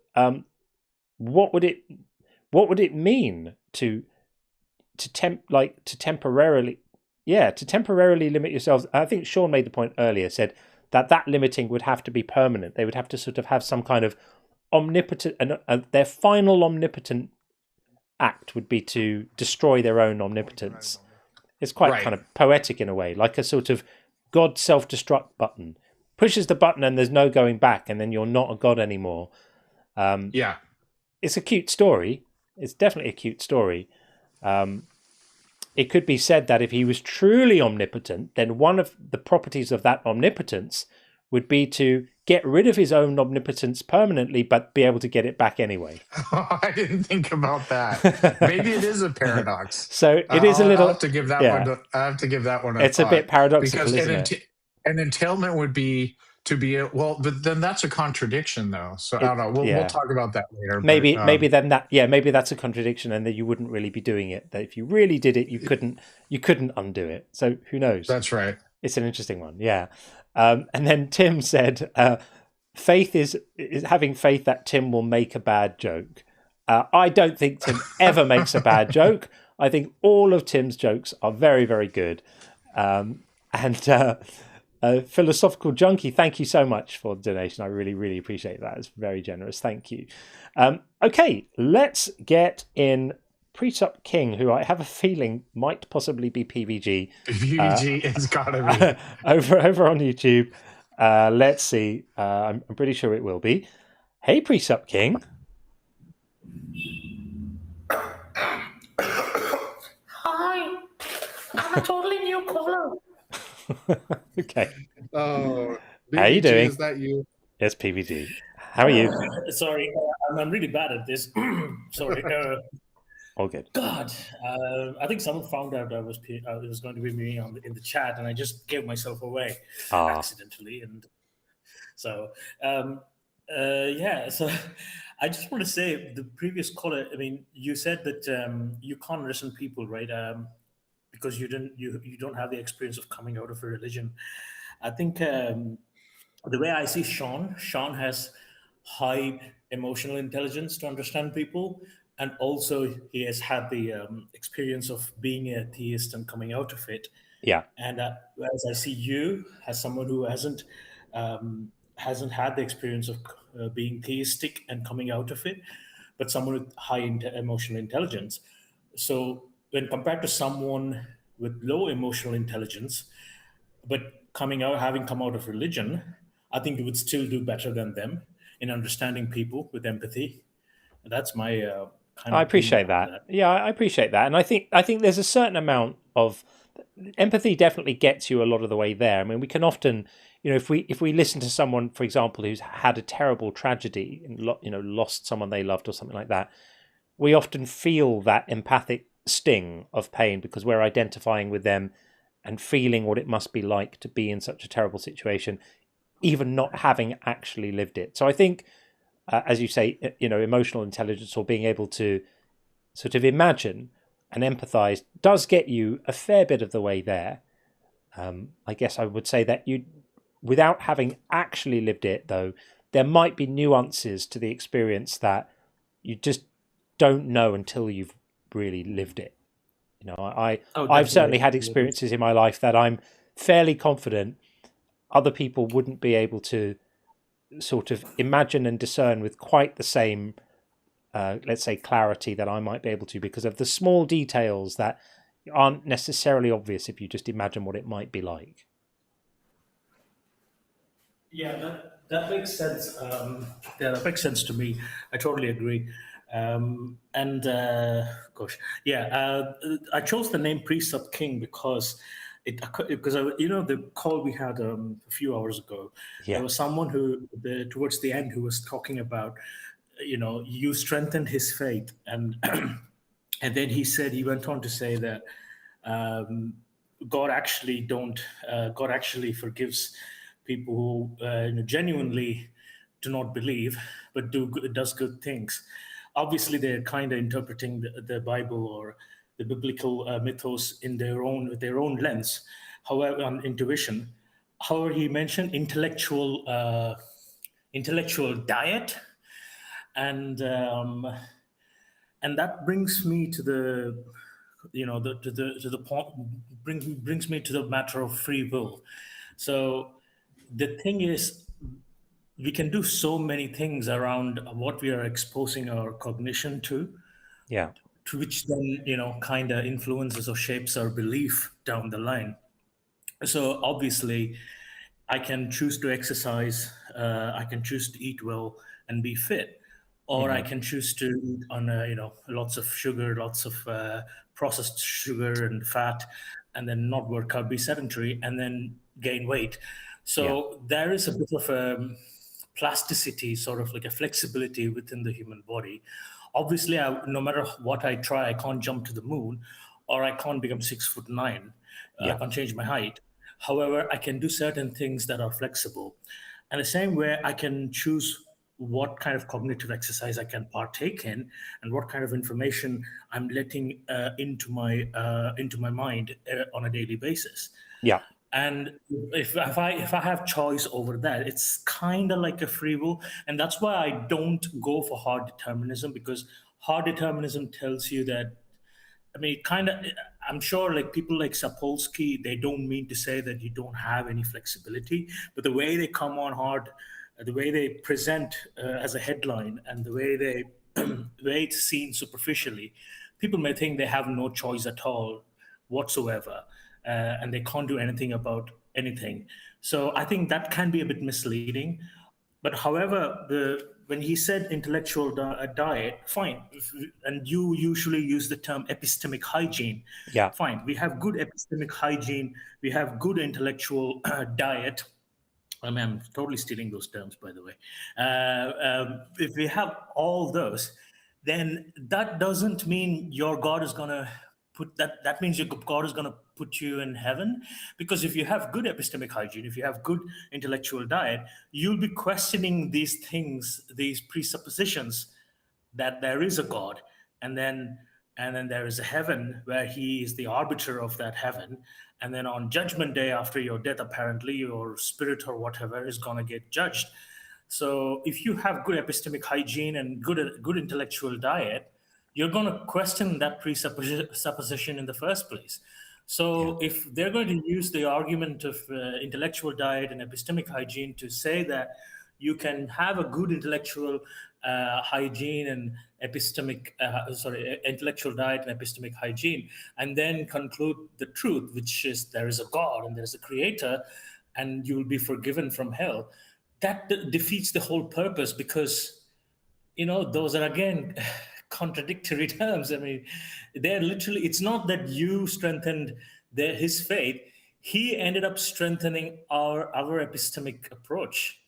what would it mean to temporarily limit yourselves? I think Sean made the point earlier, said that limiting would have to be permanent. They would have to sort of have some kind of omnipotent, and their final omnipotent act would be to destroy their own omnipotence. It's quite kind of poetic in a way, like a sort of God self-destruct button. Pushes the button and there's no going back, and then you're not a god anymore. It's a cute story. It's definitely a cute story. It could be said that if he was truly omnipotent, then one of the properties of that omnipotence would be to get rid of his own omnipotence permanently, but be able to get it back anyway. I didn't think about that. Maybe it is a paradox. So it is a little. I have to give that one. I have to give that one. It's a bit paradoxical, because isn't it? An entailment would be to be but then that's a contradiction, though. So I don't know. We'll talk about that later. Maybe that's a contradiction, and that you wouldn't really be doing it. That if you really did it, you couldn't undo it. So who knows? That's right. It's an interesting one. Yeah. And then Tim said, faith is having faith that Tim will make a bad joke. I don't think Tim ever makes a bad joke. I think all of Tim's jokes are very, very good. Philosophical Junkie, thank you so much for the donation. I really, really appreciate that. It's very generous. Thank you. Okay, let's get in Precept King, who I have a feeling might possibly be PVG. PVG, it's gotta be. over on YouTube. Let's see. I'm pretty sure it will be. Hey, Precept King. Hi. I'm a totally new caller. Okay. Oh, how are you doing? Is that you? Yes, PVG. How are you? Sorry, I'm really bad at this. Sorry. All good. God, I think someone found out it was going to be me in the chat, and I just gave myself away accidentally. And so, So I just want to say, the previous caller. I mean, you said that you can't listen to people, right? Because you don't have the experience of coming out of a religion. I think the way I see Sean has high emotional intelligence to understand people. And also, he has had the experience of being an atheist and coming out of it. Yeah. And whereas I see you as someone who hasn't had the experience of being theistic and coming out of it, but someone with high emotional intelligence. So when compared to someone with low emotional intelligence, but having come out of religion, I think you would still do better than them in understanding people with empathy. That's my kind I of opinion appreciate on that. that. Yeah, I appreciate that, and I think there's a certain amount of empathy definitely gets you a lot of the way there. I mean, we can often, if we listen to someone, for example, who's had a terrible tragedy and lost someone they loved or something like that, we often feel that empathic sting of pain because we're identifying with them and feeling what it must be like to be in such a terrible situation, even not having actually lived it. So I think, as you say, emotional intelligence or being able to sort of imagine and empathize does get you a fair bit of the way there. I guess I would say that without having actually lived it, though, there might be nuances to the experience that you just don't know until you've really lived it. I've certainly had experiences in my life that I'm fairly confident other people wouldn't be able to sort of imagine and discern with quite the same, let's say, clarity that I might be able to, because of the small details that aren't necessarily obvious if you just imagine what it might be like. Yeah, that makes sense. That makes sense to me. I totally agree. I chose the name Priest of King because the call we had a few hours ago. Yeah. There was someone who towards the end who was talking about, you strengthened his faith, and and then he went on to say that God actually forgives people who genuinely do not believe but does good things. Obviously, they're kind of interpreting the Bible or the biblical mythos in their own lens. However, on intuition. However, he mentioned intellectual diet, and that brings me to the point, brings me to the matter of free will. So the thing is, we can do so many things around what we are exposing our cognition to, Yeah. to which then kind of influences or shapes our belief down the line. So obviously, I can choose to exercise, I can choose to eat well and be fit, or I can choose to eat on lots of sugar, lots of processed sugar and fat, and then not work out, be sedentary, and then gain weight. So there is a bit of a plasticity, sort of like a flexibility within the human body. Obviously, no matter what I try, I can't jump to the moon, or I can't become 6'9". I can't change my height. However, I can do certain things that are flexible. And the same way, I can choose what kind of cognitive exercise I can partake in and what kind of information I'm letting into my mind on a daily basis. Yeah. And if I have choice over that, it's kind of like a free will. And that's why I don't go for hard determinism, because hard determinism tells you that, I mean, I'm sure like people like Sapolsky, they don't mean to say that you don't have any flexibility, but the way they come on hard, the way they present as a headline, and the way the way it's seen superficially, people may think they have no choice at all whatsoever, and they can't do anything about anything. So I think that can be a bit misleading. But however, when he said intellectual diet, fine. And you usually use the term epistemic hygiene. Yeah. Fine. We have good epistemic hygiene. We have good intellectual diet. I mean, I'm totally stealing those terms, by the way. If we have all those, then that doesn't mean your God is going to that means your God is going to put you in heaven. Because if you have good epistemic hygiene, if you have good intellectual diet, you'll be questioning these things, these presuppositions that there is a God, and then there is a heaven where he is the arbiter of that heaven. And then on judgment day, after your death, apparently your spirit or whatever is going to get judged. So if you have good epistemic hygiene and good intellectual diet, you're going to question that presupposition in the first place. So if they're going to use the argument of intellectual diet and epistemic hygiene to say that you can have a good intellectual hygiene and intellectual diet and epistemic hygiene, and then conclude the truth, which is there is a God and there's a creator, and you will be forgiven from hell, that defeats the whole purpose, because those are again contradictory terms. I mean, they're literally, it's not that you strengthened his faith. He ended up strengthening our epistemic approach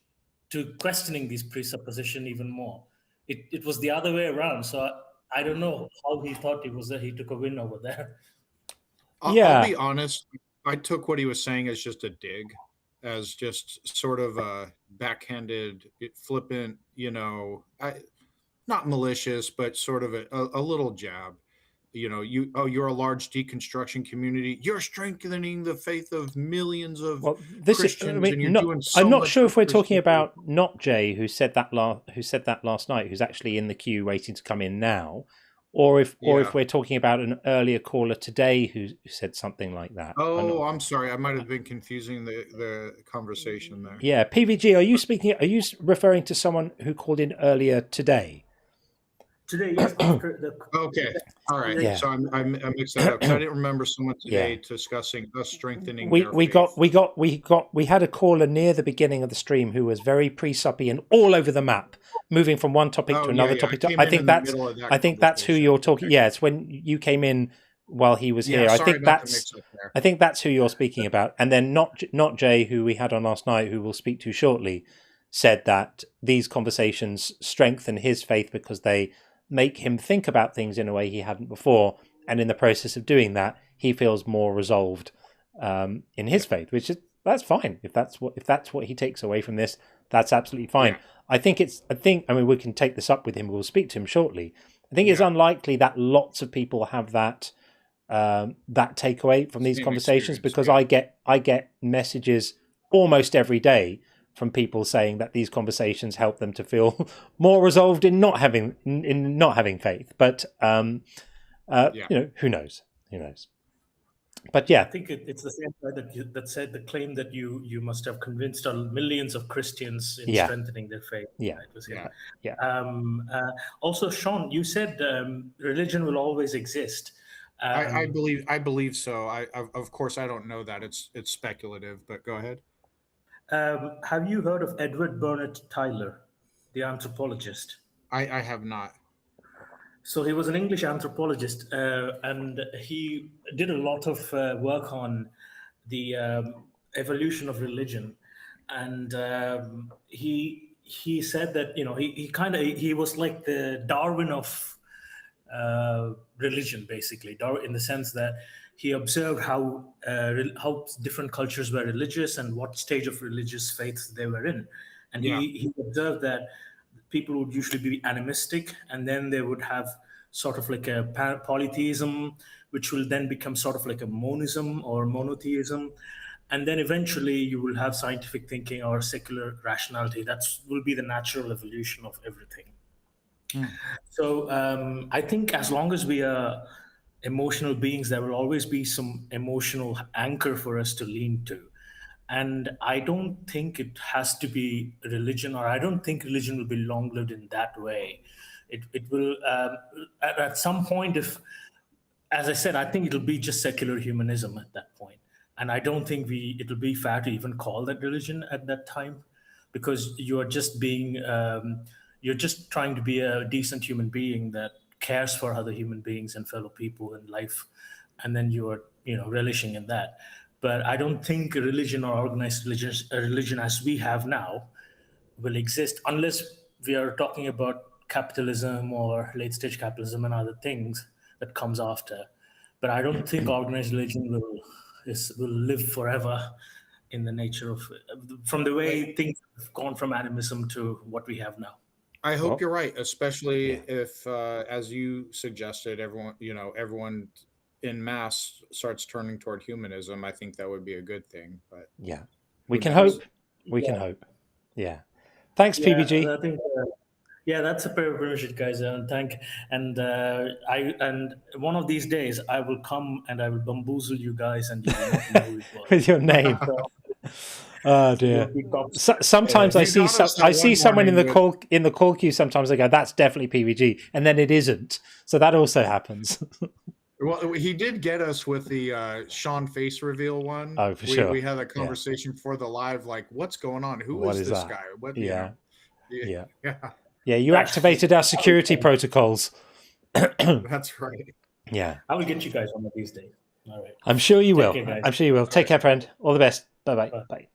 to questioning these presuppositions even more. It was the other way around. So I don't know how he thought it was that he took a win over there. I'll be honest. I took what he was saying as just a dig, as just sort of a backhanded, flippant, not malicious, but sort of a little jab. You're a large deconstruction community. You're strengthening the faith of millions of Christians, and you're doing so I'm not much sure if we're for talking people. about not Jay, who said that last night, who's actually in the queue waiting to come in now, or if we're talking about an earlier caller today who said something like that. Oh, I'm sorry. I might have been confusing the conversation there. Yeah, PVG, are you referring to someone who called in earlier today? Today, yes. Okay, all right. Yeah. So I mixed that up. I didn't remember someone today discussing us strengthening. We had a caller near the beginning of the stream who was very pre-suppy and all over the map, moving from one topic to another topic. I think that's who you're talking. Yeah, it's when you came in while he was here. I think that's who you're speaking about. And then not Jay, who we had on last night, who we'll speak to shortly, said that these conversations strengthen his faith because they make him think about things in a way he hadn't before, and in the process of doing that, he feels more resolved in his faith, that's fine. If that's what he takes away from this, that's absolutely fine. Yeah. I mean, we can take this up with him. We'll speak to him shortly. I think it's unlikely that lots of people have that takeaway from these conversations, because I get messages almost every day from people saying that these conversations help them to feel more resolved in not having faith. But who knows? But yeah, I think it's the same guy that said the claim that you must have convinced millions of Christians in strengthening their faith. Yeah, it was him. Also, Sean, you said religion will always exist. I believe so. Of course I don't know that. It's speculative, but go ahead. Have you heard of Edward Burnett Tyler, the anthropologist? I have not. So he was an English anthropologist, and he did a lot of work on the evolution of religion. And he said that he was like the Darwin of religion, basically, in the sense that he observed how different cultures were religious and what stage of religious faith they were in. And he observed that people would usually be animistic, and then they would have sort of like a polytheism, which will then become sort of like a monism or monotheism. And then eventually you will have scientific thinking or secular rationality. That will be the natural evolution of everything. So I think as long as we are emotional beings, there will always be some emotional anchor for us to lean to. And I don't think it has to be religion, or I don't think religion will be long-lived in that way. It will, at some point, as I said, I think it'll be just secular humanism at that point. And I don't think it'll be fair to even call that religion at that time, because you're just trying to be a decent human being that cares for other human beings and fellow people in life, and then you're relishing in that. But I don't think a religion or organized religion as we have now will exist unless we are talking about capitalism or late stage capitalism and other things that comes after. But I don't think organized religion will live forever in the nature of, from the way things have gone from animism to what we have now. I hope you're right, especially if, as you suggested, everyone in mass starts turning toward humanism. I think that would be a good thing. But we can hope. We can hope. Yeah. Thanks, PBG. I think Yeah, that's a privilege, guys. And one of these days I will come and I will bamboozle you guys, and you will not know who it was. With your name. Oh dear. Sometimes I see someone in the call queue. Sometimes I go, "That's definitely PVG," and then it isn't. So that also happens. Well, he did get us with the Sean face reveal one. Oh, for sure. We had a conversation for the live, like, what's going on? Who is this guy? What? Yeah. Yeah. Yeah, you activated our security protocols. That's right. Yeah. I will get you guys one of these days. All right. I'm sure you will. Care, I'm sure you will. Take care, friend. All the best. Bye-bye. Bye.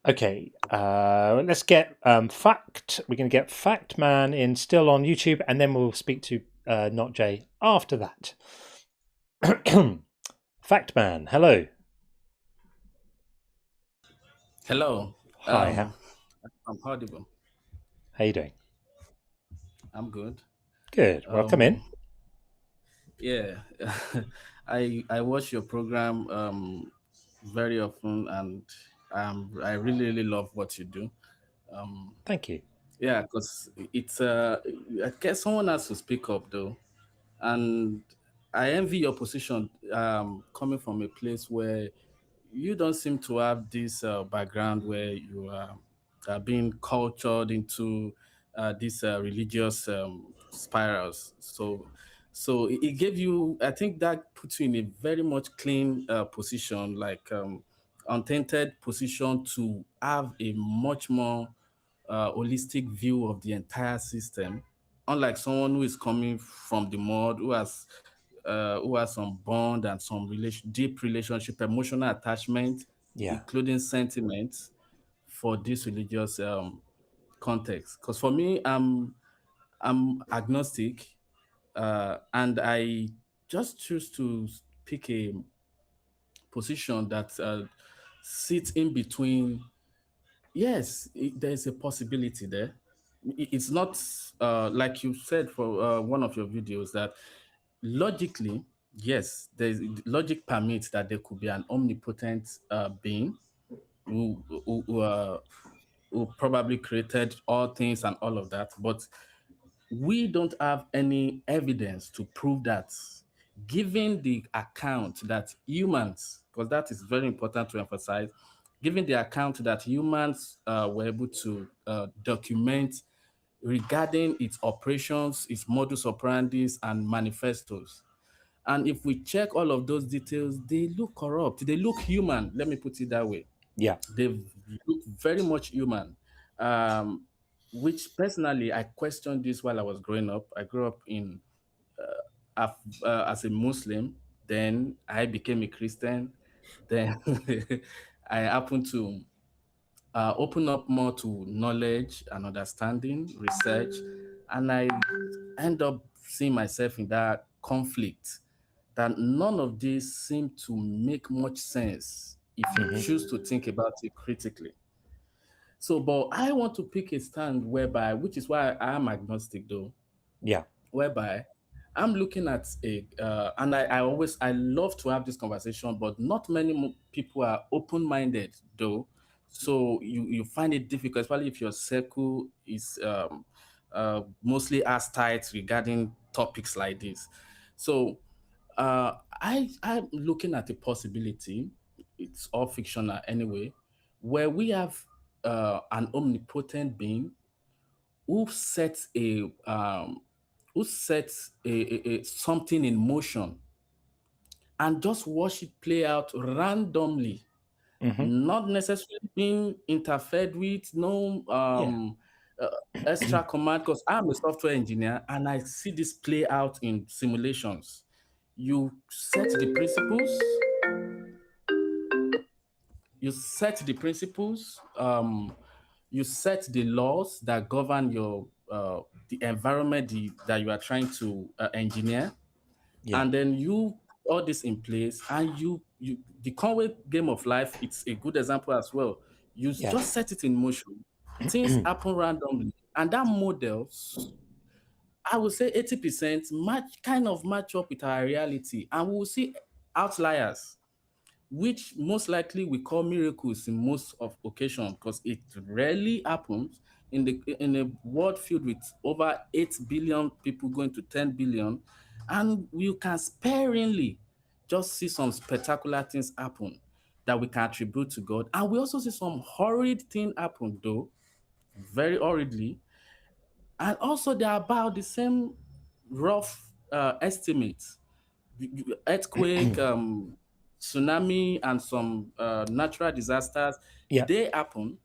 Okay. Let's get Fact. We're going to get Fact Man in still on YouTube, and then we'll speak to Not Jay after that. Fact Man, hello. Hello. Hi. I'm audible. How you doing? I'm good. Good. Welcome in. Yeah, I watch your program very often, and I really love what you do. Thank you. Yeah, because it's I guess someone has to speak up though, and I envy your position coming from a place where you don't seem to have this background where you are being cultured into these religious spirals. So it gave you, I think that puts you in a very much clean position, like untainted position to have a much more holistic view of the entire system, unlike someone who is coming from the mud, who has some bond and some deep relationship, emotional attachment, including sentiments for this religious context. Because for me, I'm agnostic, and I just choose to pick a position that sits in between. Yes, there's a possibility there. It's not like you said for one of your videos that logically, yes, logic permits that there could be an omnipotent being who probably created all things and all of that, but we don't have any evidence to prove that, given the account that humans, because that is very important to emphasize, given the account that humans were able to document regarding its operations, its modus operandi, and manifestos. And if we check all of those details, they look corrupt. They look human. Let me put it that way. Yeah. They look very much human. Which personally, I questioned this while I was growing up. I grew up in as a Muslim. Then I became a Christian. Then I happened to open up more to knowledge and understanding, research, and I end up seeing myself in that conflict that none of this seem to make much sense if you choose to think about it critically. So, but I want to pick a stand whereby, which is why I am agnostic though. Yeah. Whereby I'm looking at and I love to have this conversation, but not many people are open-minded though. So you find it difficult, especially if your circle is mostly as tight regarding topics like this. So I'm looking at a possibility, it's all fictional anyway, where we have an omnipotent being who sets something in motion and just watch it play out randomly, not necessarily being interfered with, no extra command, because I'm a software engineer and I see this play out in simulations. You set the principles, you set the laws that govern your the environment that you are trying to engineer, and then you all this in place, and you the Conway game of life, it's a good example as well. You just set it in motion, things happen randomly, and that model, I would say 80% match up with our reality, and we will see outliers, which most likely we call miracles in most of occasions, because it rarely happens. in a world filled with over 8 billion people going to 10 billion, and you can sparingly just see some spectacular things happen that we can attribute to God. And we also see some horrid thing happen, though, very horridly. And also they're about the same rough estimates. Earthquake, tsunami, and some natural disasters, they happen.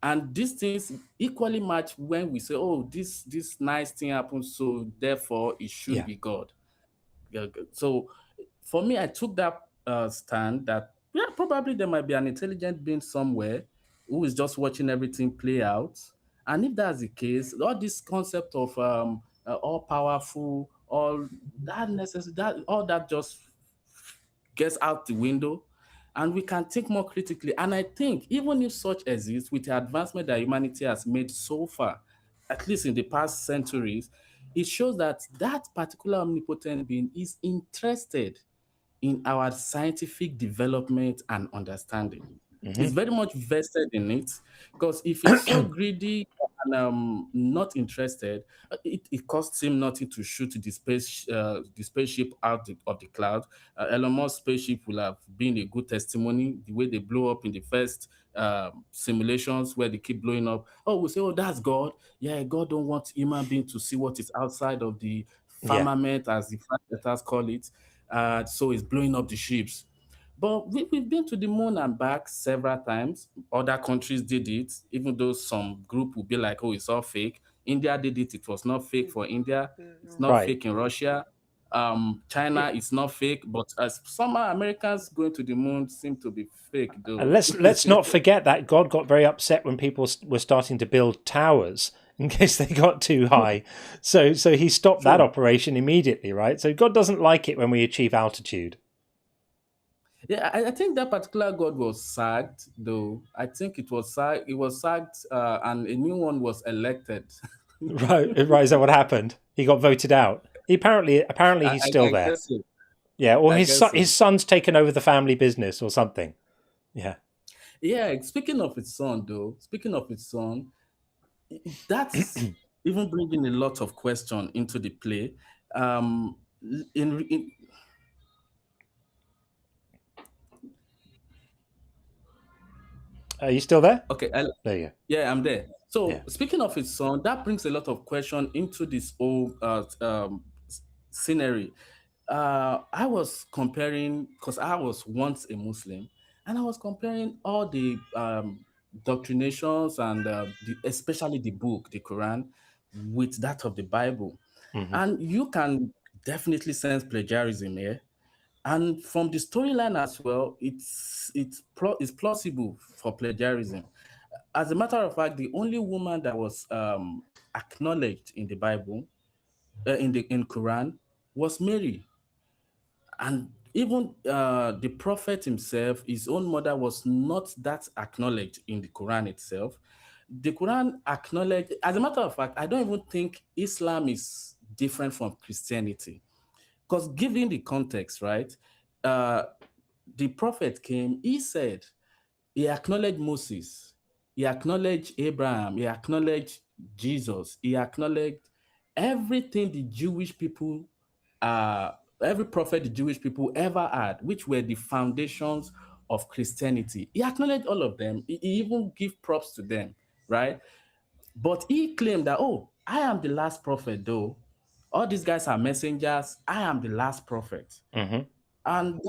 And these things equally match when we say, oh, this nice thing happens, so therefore it should be God. So for me, I took that stand that, probably there might be an intelligent being somewhere who is just watching everything play out. And if that's the case, all this concept of all powerful, all that just gets out the window, and we can think more critically. And I think even if such exists, with the advancement that humanity has made so far, at least in the past centuries, it shows that that particular omnipotent being is interested in our scientific development and understanding. It's very much vested in it, because if it's so greedy and not interested, it costs him nothing to shoot the spaceship out of the cloud. Elon Musk's spaceship will have been a good testimony. The way they blow up in the first simulations where they keep blowing up. Oh, we say, oh, that's God. Yeah, God don't want human being to see what is outside of the firmament, as the flight letters call it. So it's blowing up the ships. But we've been to the moon and back several times. Other countries did it, even though some group will be like, oh, it's all fake. India did it. It was not fake for India. It's not fake in Russia. China is not fake, but as some Americans going to the moon seem to be fake, though. And let's not forget that God got very upset when people were starting to build towers in case they got too high. So he stopped that operation immediately, right? So God doesn't like it when we achieve altitude. Yeah, I think that particular God was sacked, though. I think it was sacked. It was sacked, and a new one was elected. Right. Is that what happened? He got voted out. Apparently he's still there. So. Yeah, or his son's taken over the family business or something. Yeah. Yeah. Speaking of his son, that's even bringing a lot of question into the play. Are you still there? Okay. There you go. Yeah, I'm there. So speaking of his son, that brings a lot of question into this whole scenery. I was comparing, because I was once a Muslim, and I was comparing all the doctrinations and especially the book, the Quran, with that of the Bible. Mm-hmm. And you can definitely sense plagiarism here. And from the storyline as well, it's plausible for plagiarism. As a matter of fact, the only woman that was acknowledged in the Bible, in Quran, was Mary. And even the prophet himself, his own mother was not that acknowledged in the Quran itself. The Quran acknowledged, as a matter of fact, I don't even think Islam is different from Christianity. Because given the context, right, the prophet came, he said, he acknowledged Moses, he acknowledged Abraham, he acknowledged Jesus, he acknowledged everything the Jewish people, every prophet the Jewish people ever had, which were the foundations of Christianity. He acknowledged all of them. He even gave props to them, right? But he claimed that, oh, I am the last prophet, though. All these guys are messengers. I am the last prophet. Mm-hmm. And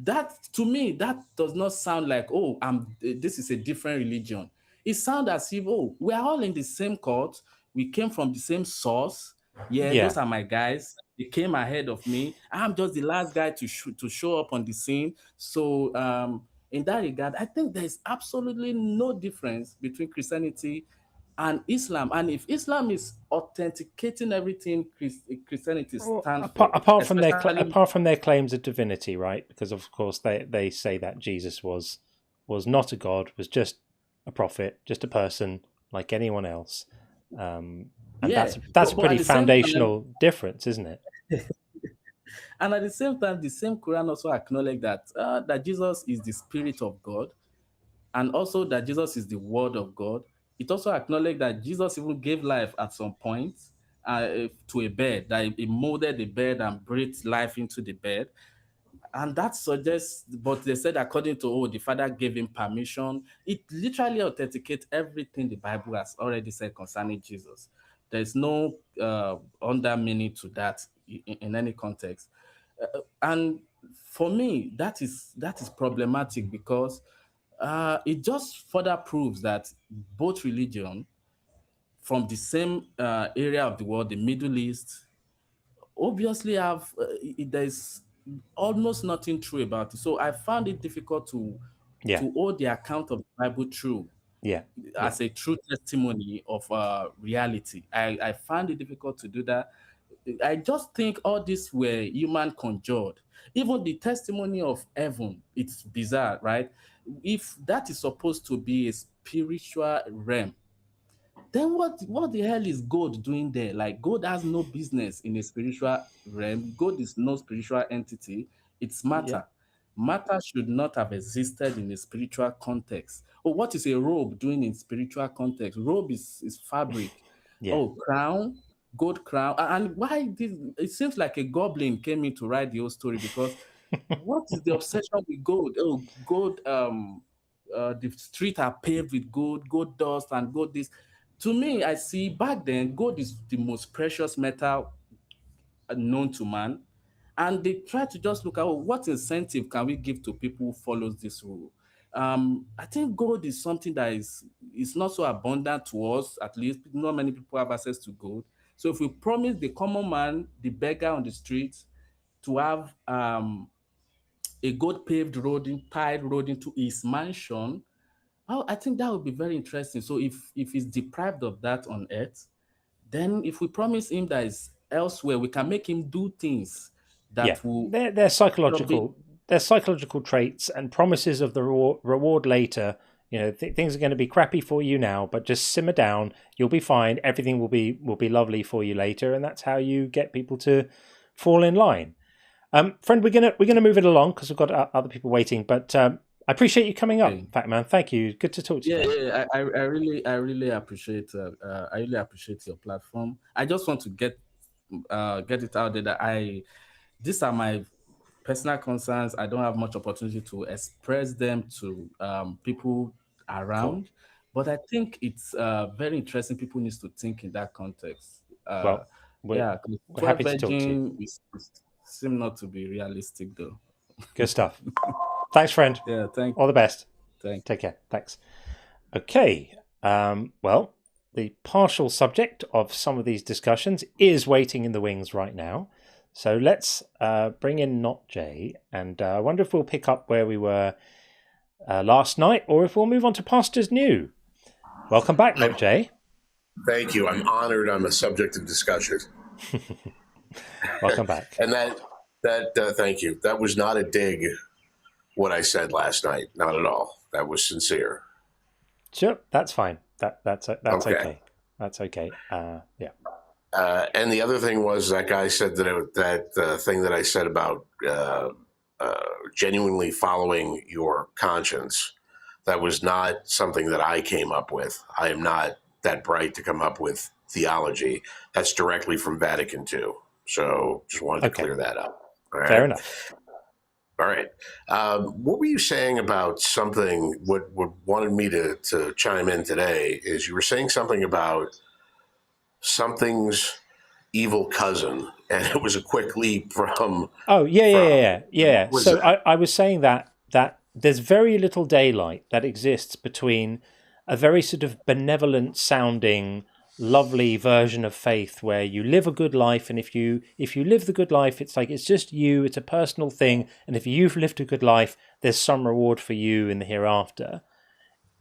that to me, that does not sound like, oh, this is a different religion. It sounds as if, oh, we are all in the same court. We came from the same source. Yeah, those are my guys. They came ahead of me. I'm just the last guy to show up on the scene. So in that regard, I think there's absolutely no difference between Christianity and Islam. And if Islam is authenticating everything Christianity stands for, apart from their claims of divinity, right? Because of course they say that Jesus was not a god, was just a prophet, just a person like anyone else. And that's a pretty foundational difference, isn't it? And at the same time, the same Quran also acknowledged that Jesus is the Spirit of God, and also that Jesus is the Word of God. it also acknowledged that Jesus even gave life at some point to a bird, that he molded the bird and breathed life into the bird. And that suggests, but they said according to, the Father gave him permission. It literally authenticates everything the Bible has already said concerning Jesus. There's no under meaning to that in any context. And for me, that is problematic because it just further proves that both religion from the same area of the world, the Middle East, obviously have there's almost nothing true about it. So I found it difficult to hold the account of the Bible true as a true testimony of reality. I found it difficult to do that. I just think all these were human conjured. Even the testimony of heaven, it's bizarre, right? If that is supposed to be a spiritual realm, then what the hell is God doing there? Like, God has no business in a spiritual realm. God is no spiritual entity. It's matter. Yeah. Matter should not have existed in a spiritual context. Oh, what is a robe doing in spiritual context? Robe is fabric. Oh, crown, gold crown. And why did it seems like a goblin came in to write the whole story, because what is the obsession with gold? Oh, gold, the streets are paved with gold dust and gold this. To me, I see back then, gold is the most precious metal known to man. And they try to just look at what incentive can we give to people who follows this rule. I think gold is something that is not so abundant to us, at least. Not many people have access to gold. So if we promise the common man, the beggar on the street, to have a gold paved road, tiled road into his mansion, I think that would be very interesting. So if he's deprived of that on earth, then if we promise him that is elsewhere, we can make him do things that will... They're psychological. They're psychological traits and promises of the reward later. Things are going to be crappy for you now, but just simmer down. You'll be fine. Everything will be lovely for you later, and that's how you get people to fall in line. Friend, we're gonna move it along because we've got other people waiting, but. I appreciate you coming up, Fat Man. Thank you. Good to talk to you. Yeah. I really appreciate. I really appreciate your platform. I just want to get it out there that these are my personal concerns. I don't have much opportunity to express them to people around, but I think it's very interesting. People need to think in that context. We're happy to talk to you. Seem not to be realistic though. Good stuff. Thanks, friend. Yeah, thank you. All the best. Take care. Thanks. Okay. Well, the partial subject of some of these discussions is waiting in the wings right now. So let's bring in Not Jay, and I wonder if we'll pick up where we were last night, or if we'll move on to Pastors New. Welcome back, Not Jay. Thank you. I'm honored I'm a subject of discussion. Welcome back. And that thank you. That was not a dig. What I said last night, not at all. That was sincere. Sure, that's fine. That's okay. That's okay. Yeah. And the other thing was that guy said that thing that I said about genuinely following your conscience. That was not something that I came up with. I am not that bright to come up with theology. That's directly from Vatican II. So just wanted to clear that up. All right? Fair enough. All right. What were you saying about something? What wanted me to chime in today is you were saying something about something's evil cousin, and it was a quick leap from. Oh yeah. So I was saying that there's very little daylight that exists between a very sort of benevolent sounding, lovely version of faith where you live a good life, and if you live the good life, it's like it's just you, it's a personal thing, and if you've lived a good life, there's some reward for you in the hereafter.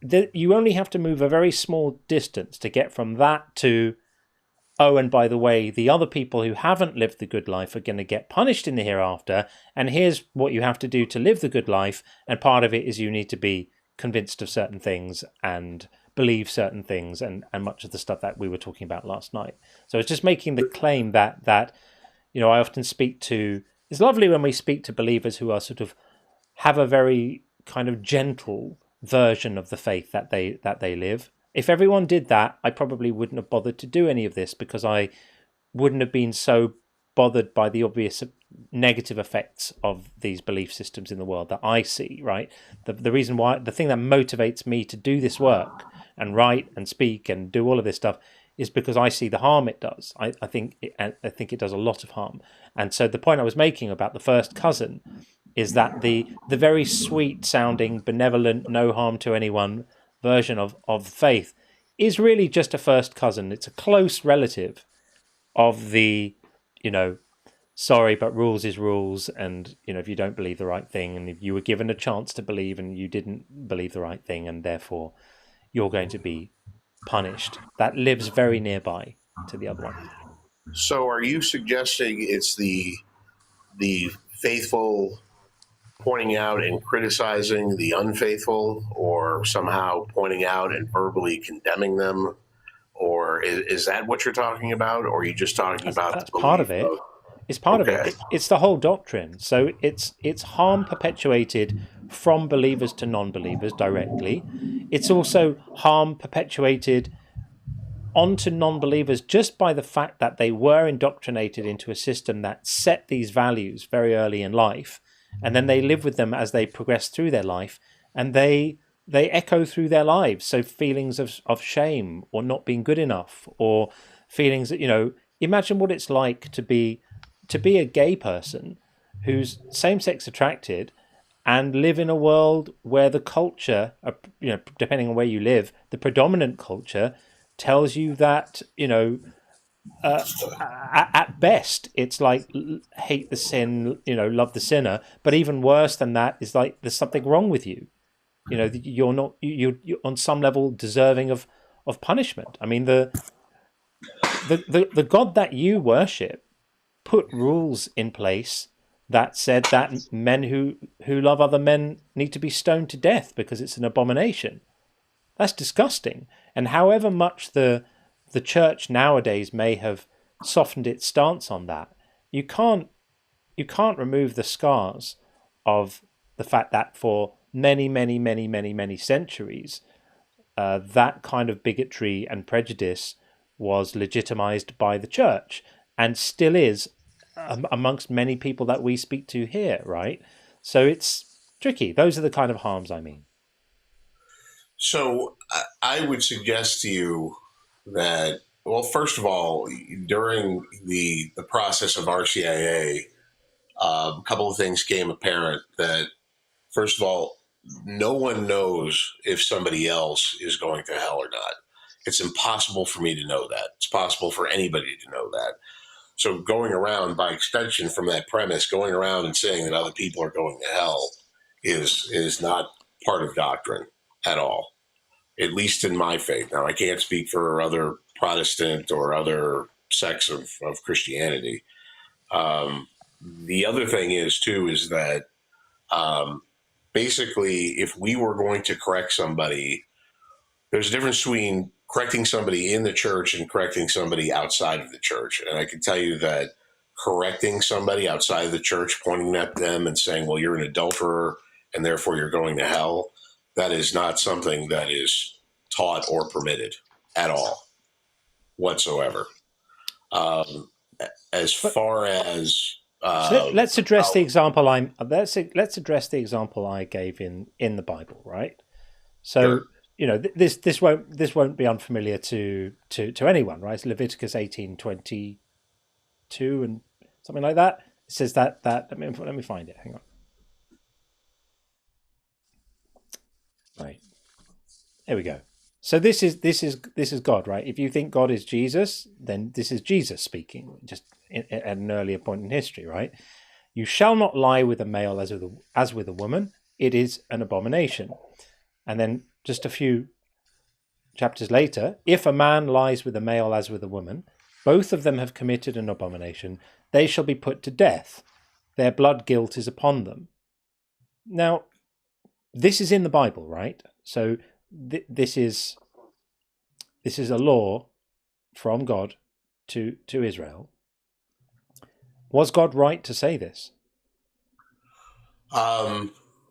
You only have to move a very small distance to get from that to, oh, and by the way, the other people who haven't lived the good life are going to get punished in the hereafter, and here's what you have to do to live the good life, and part of it is you need to be convinced of certain things and believe certain things, and much of the stuff that we were talking about last night. So it's just making the claim that I often speak to. It's lovely when we speak to believers who are sort of have a very kind of gentle version of the faith that they live, If everyone did that, I probably wouldn't have bothered to do any of this, because I wouldn't have been so bothered by the obvious negative effects of these belief systems in the world that I see, right? The reason why, the thing that motivates me to do this work and write and speak and do all of this stuff is because I see the harm it does. I think it does a lot of harm. And so the point I was making about the first cousin is that the very sweet sounding, benevolent, no harm to anyone version of faith is really just a first cousin. It's a close relative of the, sorry, but rules is rules. And, if you don't believe the right thing, and if you were given a chance to believe and you didn't believe the right thing, and therefore you're going to be punished, that lives very nearby to the other one. So are you suggesting it's the faithful pointing out and criticizing the unfaithful, or somehow pointing out and verbally condemning them? Or is that what you're talking about? Or are you just talking about that's part of it? It's part of it. It's the whole doctrine. So it's harm perpetuated from believers to non-believers directly. It's also harm perpetuated onto non-believers just by the fact that they were indoctrinated into a system that set these values very early in life, and then they live with them as they progress through their life, and they echo through their lives. So feelings of shame or not being good enough, or feelings that, imagine what it's like to be a gay person who's same-sex attracted and live in a world where the culture, depending on where you live, the predominant culture tells you that, at best, it's like hate the sin, love the sinner. But even worse than that is like there's something wrong with you. You're on some level deserving of punishment. I mean, the God that you worship put rules in place that said that men who love other men need to be stoned to death because it's an abomination. That's disgusting. And however much the church nowadays may have softened its stance on that, you can't remove the scars of the fact that for many centuries, that kind of bigotry and prejudice was legitimized by the church, and still is amongst many people that we speak to here, right? So it's tricky. Those are the kind of harms I mean. So I would suggest to you that, well, first of all, during the process of RCIA, a couple of things became apparent. That, first of all, no one knows if somebody else is going to hell or not. It's impossible for me to know that. It's possible for anybody to know that. So going around, by extension from that premise, going around and saying that other people are going to hell is not part of doctrine at all, at least in my faith. Now, I can't speak for other Protestant or other sects of Christianity. The other thing is that basically, if we were going to correct somebody, there's a difference between correcting somebody in the church and correcting somebody outside of the church. And I can tell you that correcting somebody outside of the church, pointing at them and saying, well, you're an adulterer and therefore you're going to hell, that is not something that is taught or permitted at all whatsoever. As far as let's address the example let's address the example I gave in the Bible, right? So sure. This won't be unfamiliar to anyone, right? It's Leviticus 18:22 and something like that. It says that let me find it. Hang on. Right. There we go. So this is God, right? If you think God is Jesus, then this is Jesus speaking, just at an earlier point in history, right? You shall not lie with a male as with a woman. It is an abomination. And then just a few chapters later, if a man lies with a male as with a woman, both of them have committed an abomination. They shall be put to death. Their blood guilt is upon them. Now, this is in the Bible, right? So this is a law from God to Israel. Was God right to say this?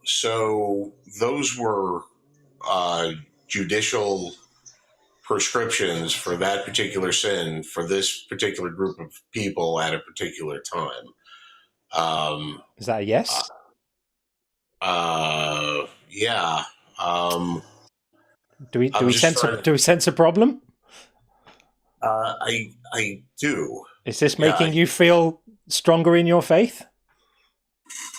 So those were judicial prescriptions for that particular sin for this particular group of people at a particular time. Is that a yes? Yeah. Do we sense a problem? I do. Is this making you feel stronger in your faith?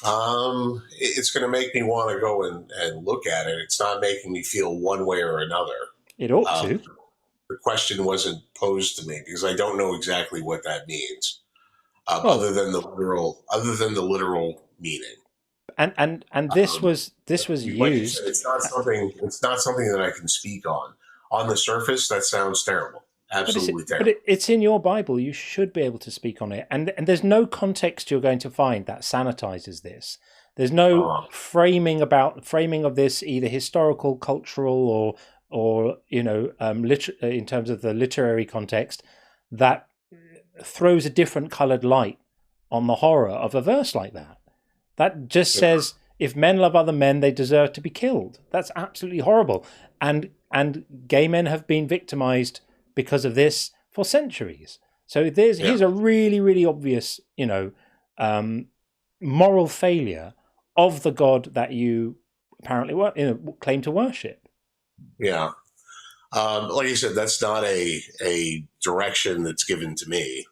It's going to make me want to go and look at it. It's not making me feel one way or another. It ought to. The question wasn't posed to me because I don't know exactly what that means, other than the literal meaning. And this was like used. Said, it's not something that I can speak on. On the surface, that sounds terrible. Absolutely terrible. But it's in your Bible. You should be able to speak on it. And there's no context you're going to find that sanitizes this. There's no framing of this, either historical, cultural, or in terms of the literary context, that throws a different coloured light on the horror of a verse like that. That just says, if men love other men, they deserve to be killed. That's absolutely horrible. And gay men have been victimized because of this for centuries. So here's a really, really obvious, moral failure of the God that you apparently claim to worship. Yeah. Like you said, that's not a direction that's given to me.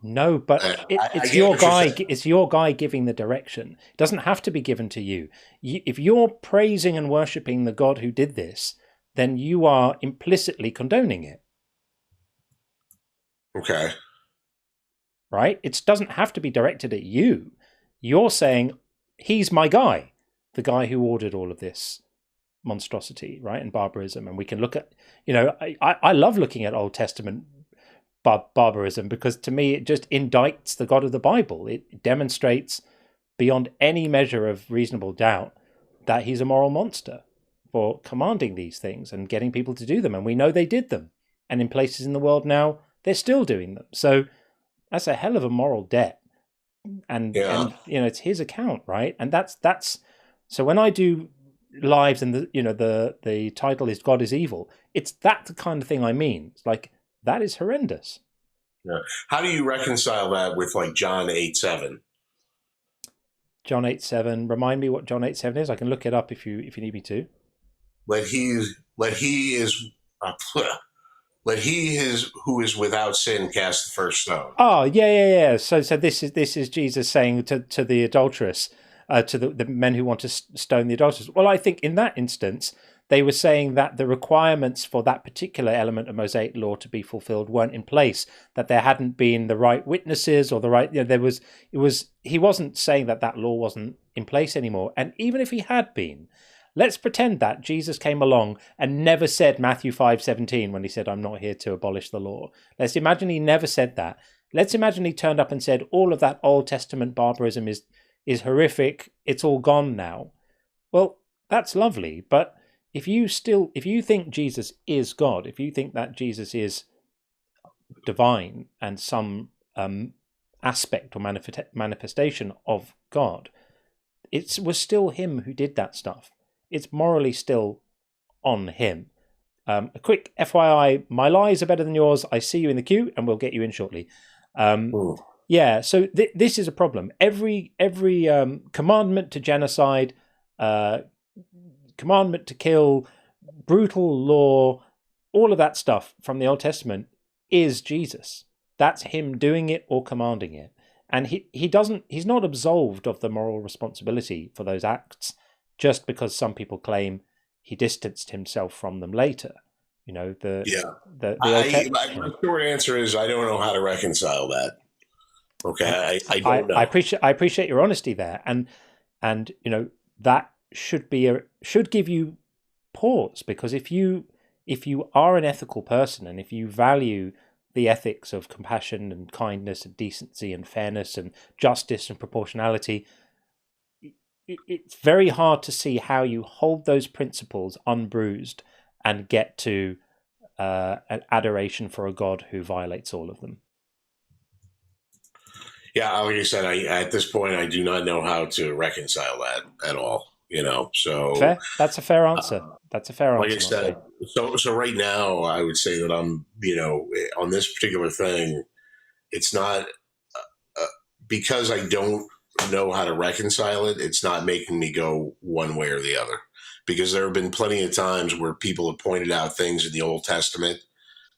No, but it's your guy. It's your guy giving the direction. It doesn't have to be given to you. If you're praising and worshipping the God who did this, then you are implicitly condoning it. Okay. Right? It doesn't have to be directed at you. You're saying, he's my guy, the guy who ordered all of this monstrosity, right, and barbarism. And we can look at, I love looking at Old Testament barbarism, because to me it just indicts the God of the Bible. It demonstrates beyond any measure of reasonable doubt that he's a moral monster for commanding these things and getting people to do them. And we know they did them. And in places in the world now, they're still doing them. So that's a hell of a moral debt. And it's his account, right? And that's so when I do lives and the title is God is Evil, it's that the kind of thing I mean. It's like, that is horrendous. Yeah. How do you reconcile that with like John 8:7? John 8:7. Remind me what John 8:7 is. I can look it up if you need me to. Let he who is without sin cast the first stone. Oh yeah. So this is Jesus saying to the adulteress, to the men who want to stone the adulteress. Well, I think in that instance, they were saying that the requirements for that particular element of Mosaic law to be fulfilled weren't in place, that there hadn't been the right witnesses or the right, he wasn't saying that law wasn't in place anymore. And even if he had been, let's pretend that Jesus came along and never said Matthew 5:17 when he said, I'm not here to abolish the law. Let's imagine he never said that. Let's imagine he turned up and said, all of that Old Testament barbarism is horrific. It's all gone now. Well, that's lovely. But if you think Jesus is God, if you think that Jesus is divine and some aspect or manifestation of God, it was still him who did that stuff. It's morally still on him. A quick FYI, my lies are better than yours. I see you in the queue and we'll get you in shortly. Yeah, so this is a problem. Every commandment to genocide, commandment to kill, brutal law, all of that stuff from the Old Testament is Jesus. That's him doing it or commanding it. And he's not absolved of the moral responsibility for those acts just because some people claim he distanced himself from them later. The my short answer is I don't know how to reconcile that. Okay, I don't know. I appreciate your honesty there, and that should give you pause, because if you are an ethical person and if you value the ethics of compassion and kindness and decency and fairness and justice and proportionality, it's very hard to see how you hold those principles unbruised and get to an adoration for a God who violates all of them. Yeah, like you said, at this point, I do not know how to reconcile that at all. So fair. That's a fair answer. That's a fair answer. Like I said, so right now I would say that I'm, on this particular thing, it's not because I don't know how to reconcile it. It's not making me go one way or the other, because there have been plenty of times where people have pointed out things in the Old Testament,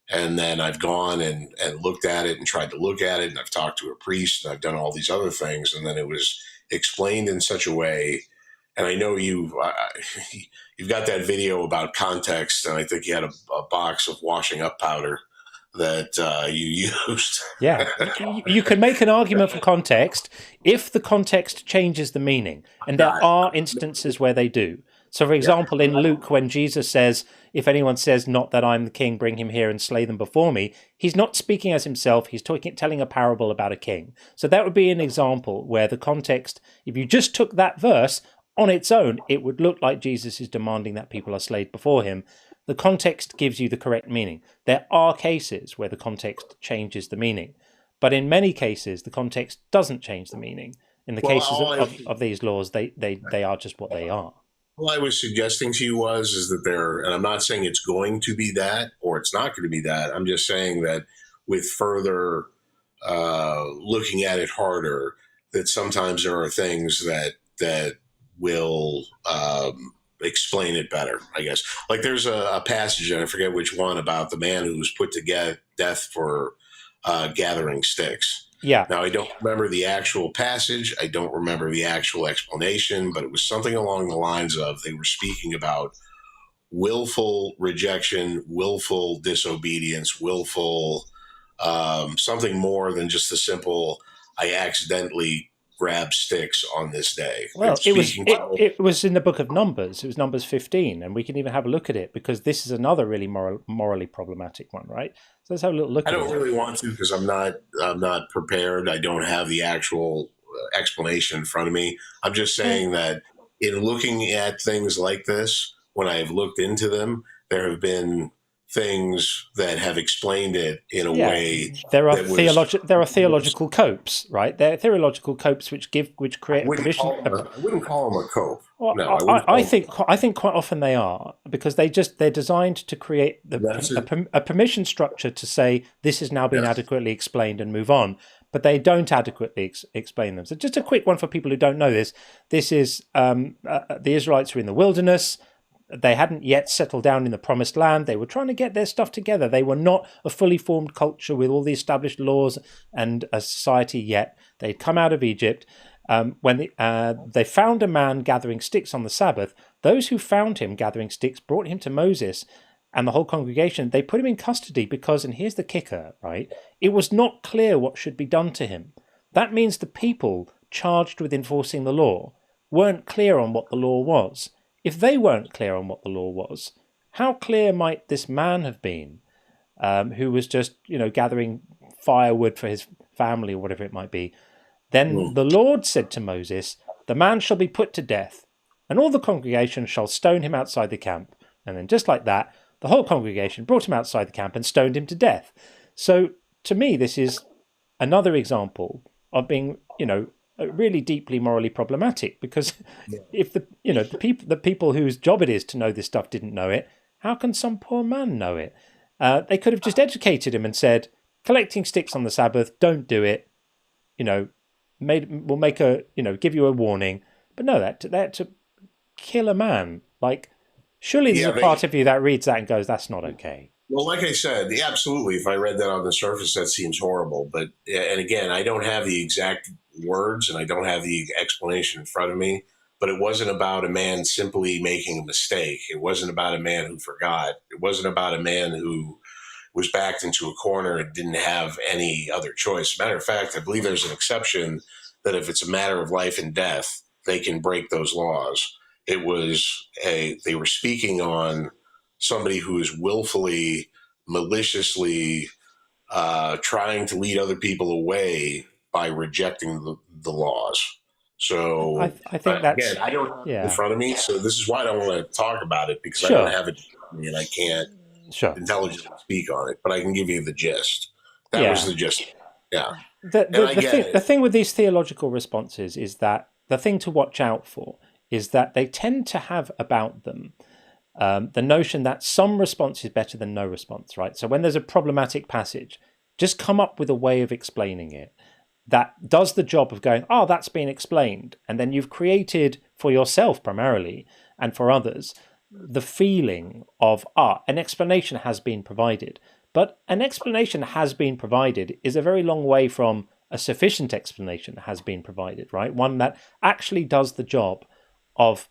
and then I've gone and looked at it and tried to look at it, and I've talked to a priest, and I've done all these other things, and then it was explained in such a way. And I know you've got that video about context, and I think you had a box of washing up powder that you used. Yeah, you can make an argument for context if the context changes the meaning, and there are instances where they do. So, for example, in Luke, when Jesus says, "If anyone says not that I'm the king, bring him here and slay them before me," he's not speaking as himself. He's telling a parable about a king. So that would be an example where the context, if you just took that verse on its own, it would look like Jesus is demanding that people are slayed before him. The context gives you the correct meaning. There are cases where the context changes the meaning, but in many cases, the context doesn't change the meaning. In the cases of these laws, they are just what they are. All I was suggesting to you is that and I'm not saying it's going to be that or it's not going to be that. I'm just saying that with further looking at it harder, that sometimes there are things that will explain it better, I guess. Like there's a passage, and I forget which one, about the man who was put to death for gathering sticks. Yeah. Now, I don't remember the actual passage. I don't remember the actual explanation, but it was something along the lines of they were speaking about willful rejection, willful disobedience, willful something more than just the simple, I accidentally grab sticks on this day. Well, it was in the book of Numbers. It was Numbers 15, and we can even have a look at it, because this is another really morally problematic one, right? So let's have a little look at it. I don't really want to, because I'm not prepared. I don't have the actual explanation in front of me. I'm just saying that in looking at things like this, when I've looked into them, there have been things that have explained it in a way. There are theological copes, right? There are theological copes which create a provision. I wouldn't call them a cope. Well, no, I think quite often they are, because they're designed to create a permission structure to say this has now been adequately explained and move on. But they don't adequately explain them. So just a quick one for people who don't know this. This is the Israelites were in the wilderness. They hadn't yet settled down in the promised land. They were trying to get their stuff together. They were not a fully formed culture with all the established laws and a society yet. They'd come out of Egypt. When they found a man gathering sticks on the Sabbath, those who found him gathering sticks brought him to Moses and the whole congregation. They put him in custody because, and here's the kicker, right? It was not clear what should be done to him. That means the people charged with enforcing the law weren't clear on what the law was. If they weren't clear on what the law was, how clear might this man have been, who was just, gathering firewood for his family or whatever it might be? Then the Lord said to Moses, "The man shall be put to death, and all the congregation shall stone him outside the camp." And then just like that, the whole congregation brought him outside the camp and stoned him to death. So to me, this is another example of being, really deeply morally problematic, because if the people whose job it is to know this stuff didn't know it, how can some poor man know it? They could have just educated him and said, collecting sticks on the Sabbath, don't do it. We'll give you a warning. But no, that to kill a man, surely there's a part of you that reads that and goes, that's not okay. Well, like I said, absolutely. If I read that on the surface, that seems horrible. But, and again, I don't have the exact words and I don't have the explanation in front of me, but it wasn't about a man simply making a mistake. It wasn't about a man who forgot. It wasn't about a man who was backed into a corner and didn't have any other choice. As a matter of fact, I believe there's an exception that if it's a matter of life and death, they can break those laws. They were speaking on somebody who is willfully, maliciously trying to lead other people away by rejecting the laws. So I think that's, again, I don't have it in front of me, so this is why I don't want to talk about it, because Sure. I don't have it and I can't intelligently speak on it, but I can give you the gist. That was the gist. Yeah. The thing with these theological responses is that the thing to watch out for is that they tend to have about them the notion that some response is better than no response, right? So when there's a problematic passage, just come up with a way of explaining it that does the job of going, oh, that's been explained. And then you've created for yourself primarily and for others the feeling of, an explanation has been provided. But an explanation has been provided is a very long way from a sufficient explanation has been provided, right? One that actually does the job of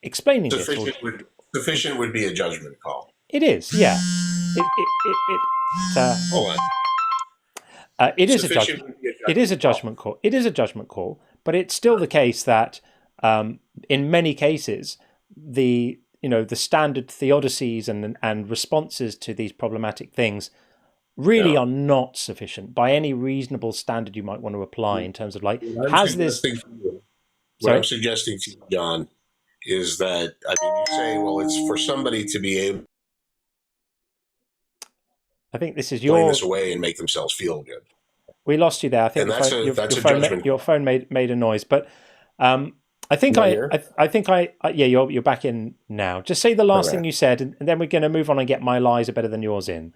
explaining it. Sufficient would be a judgment call. It is, yeah. Hold on. It is a judgment. It is a judgment call. It is a judgment call, but it's still the case that in many cases the standard theodicies and responses to these problematic things really are not sufficient by any reasonable standard you might want to apply in terms of like has this. What I'm suggesting to you, John, is that you say, well, it's for somebody to be able. I think this is explain this away and make themselves feel good. We lost you there. I think your phone made a noise, but I think you're back in now. Just say the last thing you said, and then we're going to move on and get my lies are better than yours in.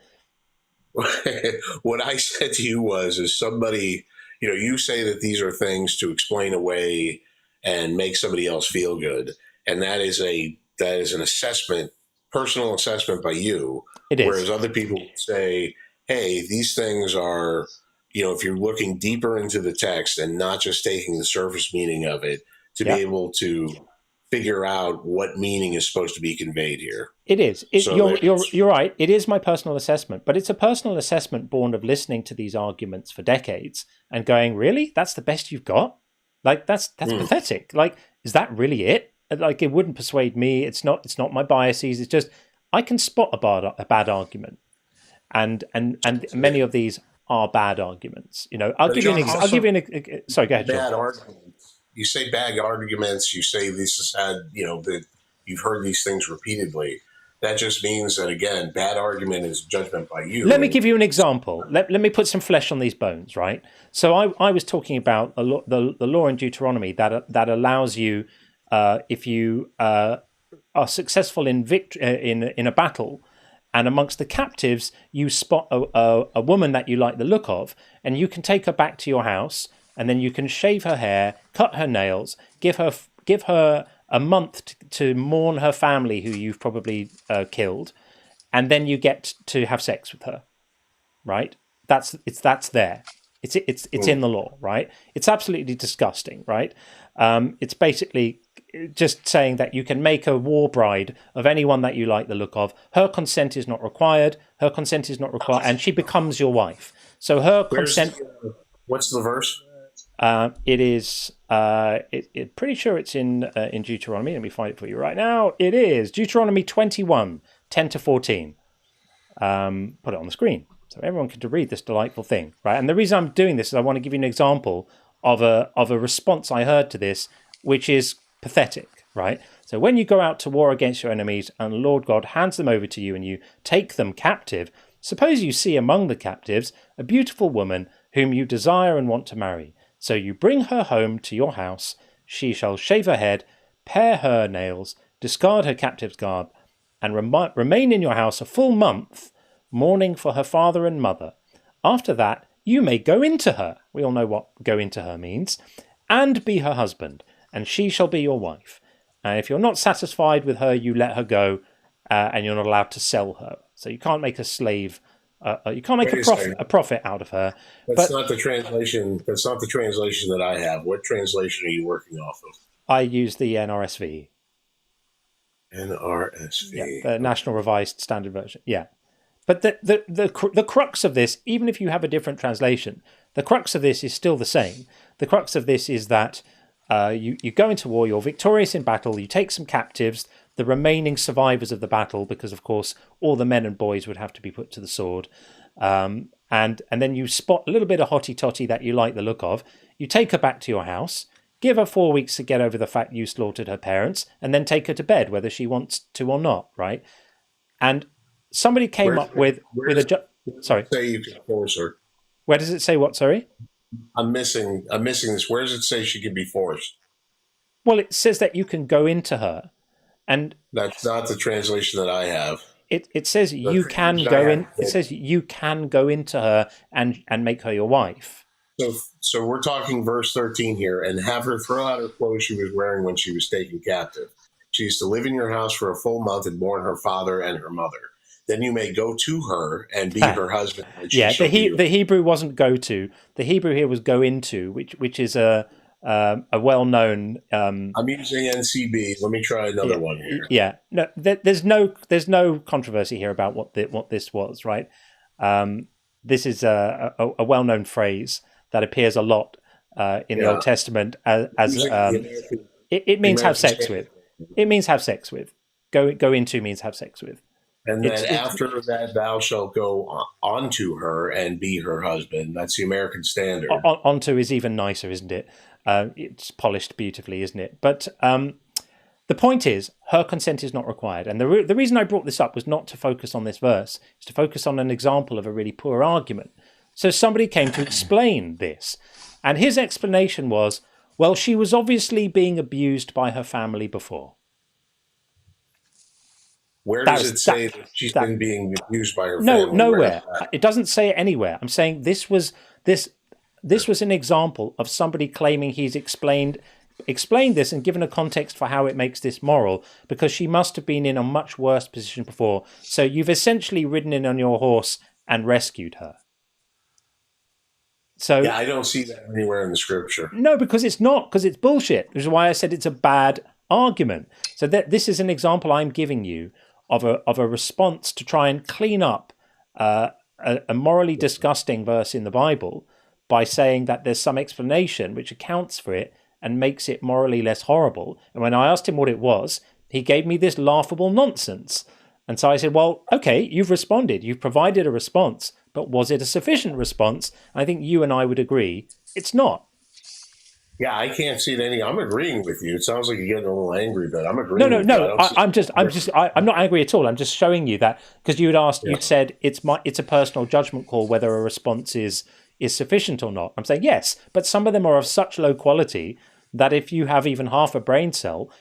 What I said to you is somebody, you say that these are things to explain away and make somebody else feel good, and that is an assessment, personal assessment by you. It is. Whereas other people say, hey, these things are, if you're looking deeper into the text and not just taking the surface meaning of it, to be able to figure out what meaning is supposed to be conveyed here. It is. You're right. It is my personal assessment, but it's a personal assessment born of listening to these arguments for decades and going, really? That's the best you've got? Like, that's pathetic. Like, is that really it? Like, it wouldn't persuade me. It's not my biases. It's just, I can spot a bad argument. And many of these are bad arguments. I'll give you an sorry, go ahead, John. Bad arguments. You say bad arguments. You say this has had, that you've heard these things repeatedly. That just means that, again, bad argument is judgment by you. Let me give you an example. Let me put some flesh on these bones, right? So I was talking about the law in Deuteronomy that allows you, if you are successful in a battle, and amongst the captives, you spot a woman that you like the look of, and you can take her back to your house, and then you can shave her hair, cut her nails, give her a month to mourn her family who you've probably killed, and then you get to have sex with her, right? That's there. It's in the law, right? It's absolutely disgusting, right? It's basically just saying that you can make a war bride of anyone that you like the look of. Her consent is not required. And she becomes your wife. So her consent. What's the verse? It is. Pretty sure it's in Deuteronomy. Let me find it for you right now. It is Deuteronomy 21, 10-14. Put it on the screen so everyone can read this delightful thing, right? And the reason I'm doing this is I want to give you an example of a response I heard to this, which is pathetic, right? So when you go out to war against your enemies and the Lord God hands them over to you and you take them captive, suppose you see among the captives a beautiful woman whom you desire and want to marry. So you bring her home to your house. She shall shave her head, pare her nails, discard her captive's garb, and remain in your house a full month, mourning for her father and mother. After that, you may go into her. We all know what go into her means. And be her husband, and she shall be your wife. And if you're not satisfied with her, you let her go, and you're not allowed to sell her. So you can't make a slave. You can't make a profit out of her. That's not the translation. That's not the translation that I have. What translation are you working off of? I use the NRSV. NRSV. Yeah, the National Revised Standard Version. Yeah. But the crux of this, even if you have a different translation, the crux of this is still the same. The crux of this is that you go into war, you're victorious in battle, you take some captives, the remaining survivors of the battle, because of course all the men and boys would have to be put to the sword, and then you spot a little bit of hotty totty that you like the look of, you take her back to your house, give her 4 weeks to get over the fact you slaughtered her parents, and then take her to bed, whether she wants to or not, right? And somebody came up with a sorry. Say you can force her. Where does it say what? Sorry, I'm missing this. Where does it say she can be forced? Well, it says that you can go into her, and that's not the translation that I have. It says you can go in. It says you can go into her and make her your wife. So we're talking verse 13 here, and have her throw out her clothes she was wearing when she was taken captive. She is to live in your house for a full month and mourn her father and her mother. Then you may go to her and be her husband. Yeah, the Hebrew wasn't go to. The Hebrew here was go into, which is a well-known. I'm using NCB. Let me try another one here. Yeah, no, there's no controversy here about what this was, right? This is a well-known phrase that appears a lot in the Old Testament as it means have sex with. It means have sex with. Go into means have sex with. And then after that, thou shalt go onto her and be her husband. That's the American Standard. Onto is even nicer, isn't it? It's polished beautifully, isn't it? But the point is, her consent is not required. And the reason I brought this up was not to focus on this verse. It's to focus on an example of a really poor argument. So somebody came to explain this. And his explanation was, well, she was obviously being abused by her family before. Where does it say that she's been being abused by her family? Nowhere. It doesn't say it anywhere. I'm saying this was an example of somebody claiming he's explained this and given a context for how it makes this moral, because she must have been in a much worse position before. So you've essentially ridden in on your horse and rescued her. So yeah, I don't see that anywhere in the scripture. No, because it's not, because it's bullshit, which is why I said it's a bad argument. So this is an example I'm giving you of a response to try and clean up a morally disgusting verse in the Bible by saying that there's some explanation which accounts for it and makes it morally less horrible. And when I asked him what it was, he gave me this laughable nonsense. And so I said, well, okay, you've responded. You've provided a response, but was it a sufficient response? And I think you and I would agree it's not. Yeah, I can't see it any. I'm agreeing with you. It sounds like you're getting a little angry, but I'm agreeing. No. I'm not angry at all. I'm just showing you that because you had asked, you'd said it's a personal judgment call whether a response is sufficient or not. I'm saying yes, but some of them are of such low quality that if you have even half a brain cell,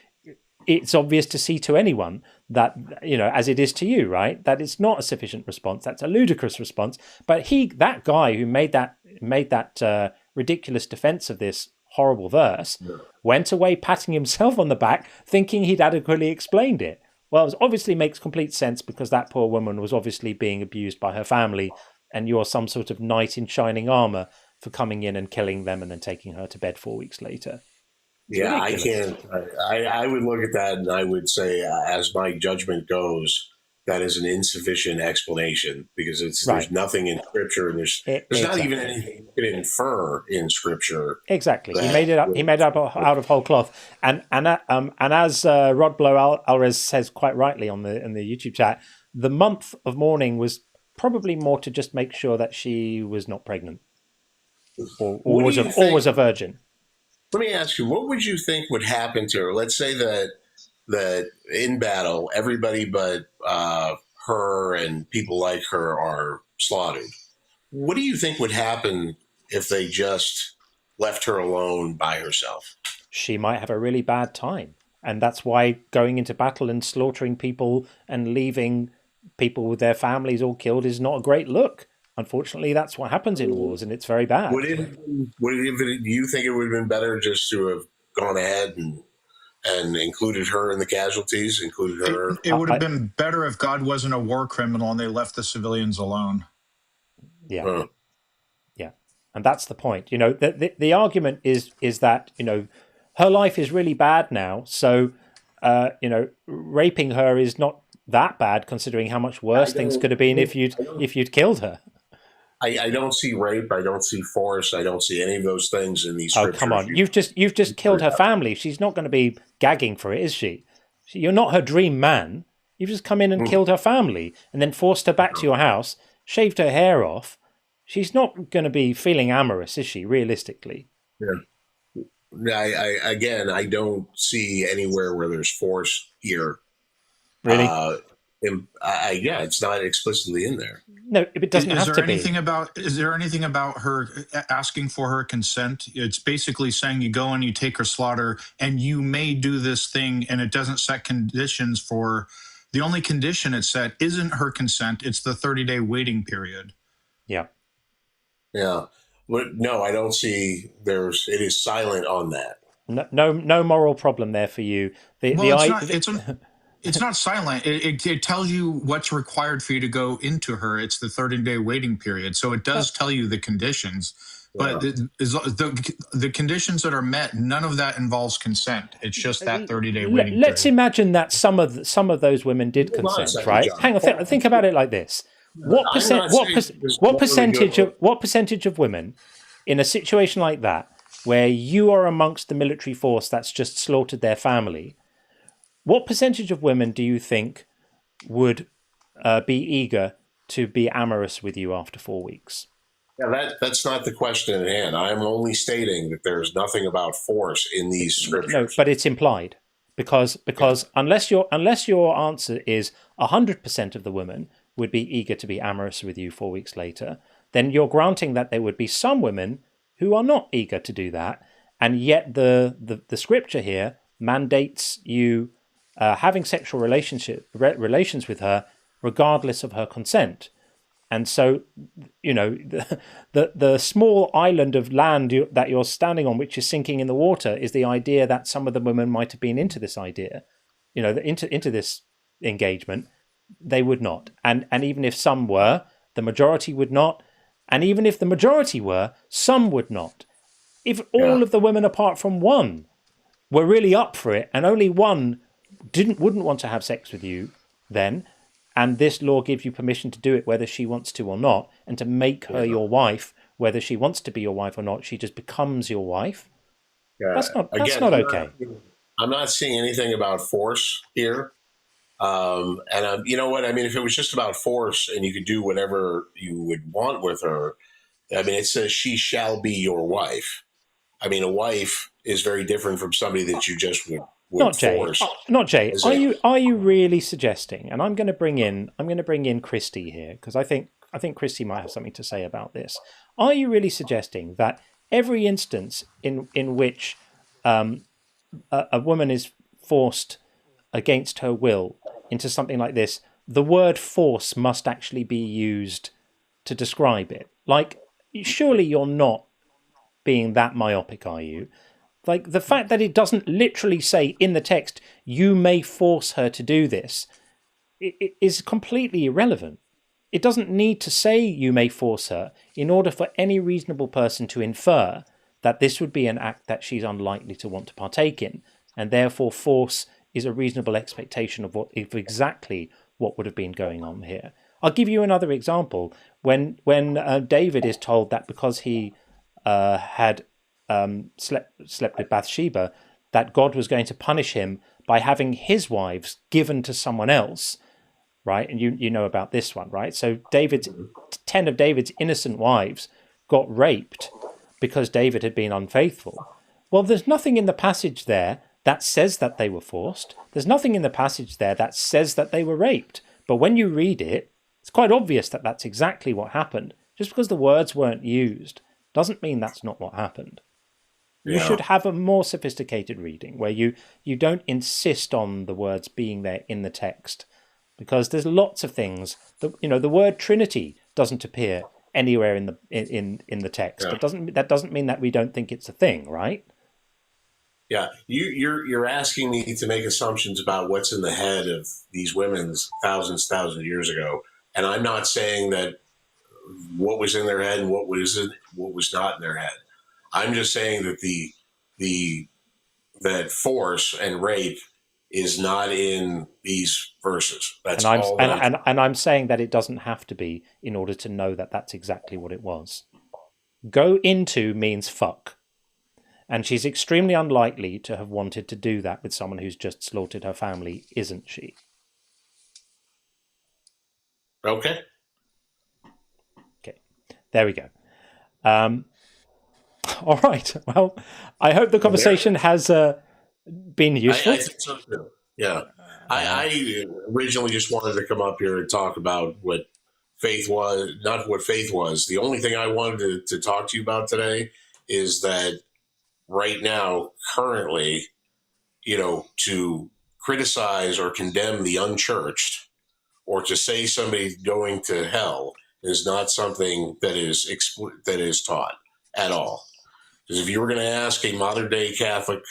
it's obvious to see to anyone that, as it is to you, right, that it's not a sufficient response. That's a ludicrous response. But that guy who made that ridiculous defense of this horrible verse went away patting himself on the back, thinking he'd adequately explained it. Well, it obviously makes complete sense because that poor woman was obviously being abused by her family, and you're some sort of knight in shining armor for coming in and killing them and then taking her to bed 4 weeks later. It's ridiculous. I would look at that and I would say, as my judgment goes, that is an insufficient explanation because there's nothing in Scripture, and there's not even anything you can infer in Scripture. Exactly, he made it up. He made it up out of whole cloth. And as Rod Blow Alvarez says quite rightly in the YouTube chat, the month of mourning was probably more to just make sure that she was not pregnant or was a virgin. Let me ask you, what would you think would happen to her? Let's say that in battle, everybody but her and people like her are slaughtered. What do you think would happen if they just left her alone by herself? She might have a really bad time. And that's why going into battle and slaughtering people and leaving people with their families all killed is not a great look. Unfortunately, that's what happens in wars, and it's very bad. Do you think it would have been better just to have gone ahead and included her in the casualties, included her? It would have been better if God wasn't a war criminal and they left the civilians alone. Yeah. Yeah. And that's the point. The argument is that, her life is really bad now. So, raping her is not that bad considering how much worse things could have been if you'd killed her. I don't see rape. I don't see force. I don't see any of those things in these scriptures. Oh, come on. You've just killed her family. She's not going to be gagging for it, is she? You're not her dream man. You've just come in and killed her family and then forced her back to your house, shaved her hair off. She's not going to be feeling amorous, is she, realistically? Yeah. I don't see anywhere where there's force here. Really? It's not explicitly in there. No, it doesn't have to be. Is there anything about her asking for her consent? It's basically saying you go and you take her slaughter and you may do this thing, and it doesn't set conditions for. The only condition it set isn't her consent. It's the 30-day waiting period. Yeah. Yeah. No, I don't see it is silent on that. No moral problem there for you. It's not silent. It tells you what's required for you to go into her. It's the 30-day waiting period. So it does tell you the conditions, but the conditions that are met, none of that involves consent. It's just that 30-day waiting period. Let's imagine that some of those women did consent, right? John. Hang on, think about it like this. What percentage of women in a situation like that, where you are amongst the military force that's just slaughtered their family, what percentage of women do you think would be eager to be amorous with you after 4 weeks? Yeah, that's not the question at hand. I'm only stating that there's nothing about force in these scriptures. No, but it's implied because unless your answer is 100% of the women would be eager to be amorous with you 4 weeks later, then you're granting that there would be some women who are not eager to do that, and yet the scripture here mandates you having sexual relations with her regardless of her consent. And so, the small island of land that you're standing on, which is sinking in the water, is the idea that some of the women might have been into this idea, into this engagement. They would not. And even if some were, the majority would not. And even if the majority were, some would not. If all of the women apart from one were really up for it, and only one wouldn't want to have sex with you then, and this law gives you permission to do it whether she wants to or not, and to make her your wife whether she wants to be your wife or not, she just becomes your wife. That's not okay. I'm not seeing anything about force here. And you know what? I mean, if it was just about force and you could do whatever you would want with her, I mean, it says she shall be your wife. I mean, a wife is very different from somebody that you just would force. Not Jay. Are you really suggesting? And I'm going to bring in Christy here, because I think Christy might have something to say about this. Are you really suggesting that every instance in which a woman is forced against her will into something like this, the word force must actually be used to describe it? Like, surely you're not being that myopic, are you? Like, the fact that it doesn't literally say in the text, you may force her to do this, it is completely irrelevant. It doesn't need to say you may force her in order for any reasonable person to infer that this would be an act that she's unlikely to want to partake in, and therefore force is a reasonable expectation of exactly what would have been going on here. I'll give you another example. When David is told that because he had slept with Bathsheba, that God was going to punish him by having his wives given to someone else, right? And you know about this one, right? So 10 of David's innocent wives got raped because David had been unfaithful. Well, there's nothing in the passage there that says that they were forced. There's nothing in the passage there that says that they were raped. But when you read it, it's quite obvious that that's exactly what happened. Just because the words weren't used doesn't mean that's not what happened. You should have a more sophisticated reading where you don't insist on the words being there in the text, because there's lots of things that, the word Trinity doesn't appear anywhere in the text. Yeah. That doesn't mean that we don't think it's a thing, right? Yeah, you're asking me to make assumptions about what's in the head of these women thousands of years ago, and I'm not saying that what was in their head and what was not in their head. I'm just saying that that force and rape is not in these verses. That's all. And I'm saying that it doesn't have to be in order to know that that's exactly what it was. Go into means fuck. And she's extremely unlikely to have wanted to do that with someone who's just slaughtered her family, isn't she? Okay. Okay. There we go. All right. Well, I hope the conversation has been useful. I think so too. Yeah. I originally just wanted to come up here and talk about what faith was, not what faith was. The only thing I wanted to talk to you about today is that right now, currently, to criticize or condemn the unchurched or to say somebody's going to hell is not something that is taught at all. Because if you were going to ask a modern day Catholic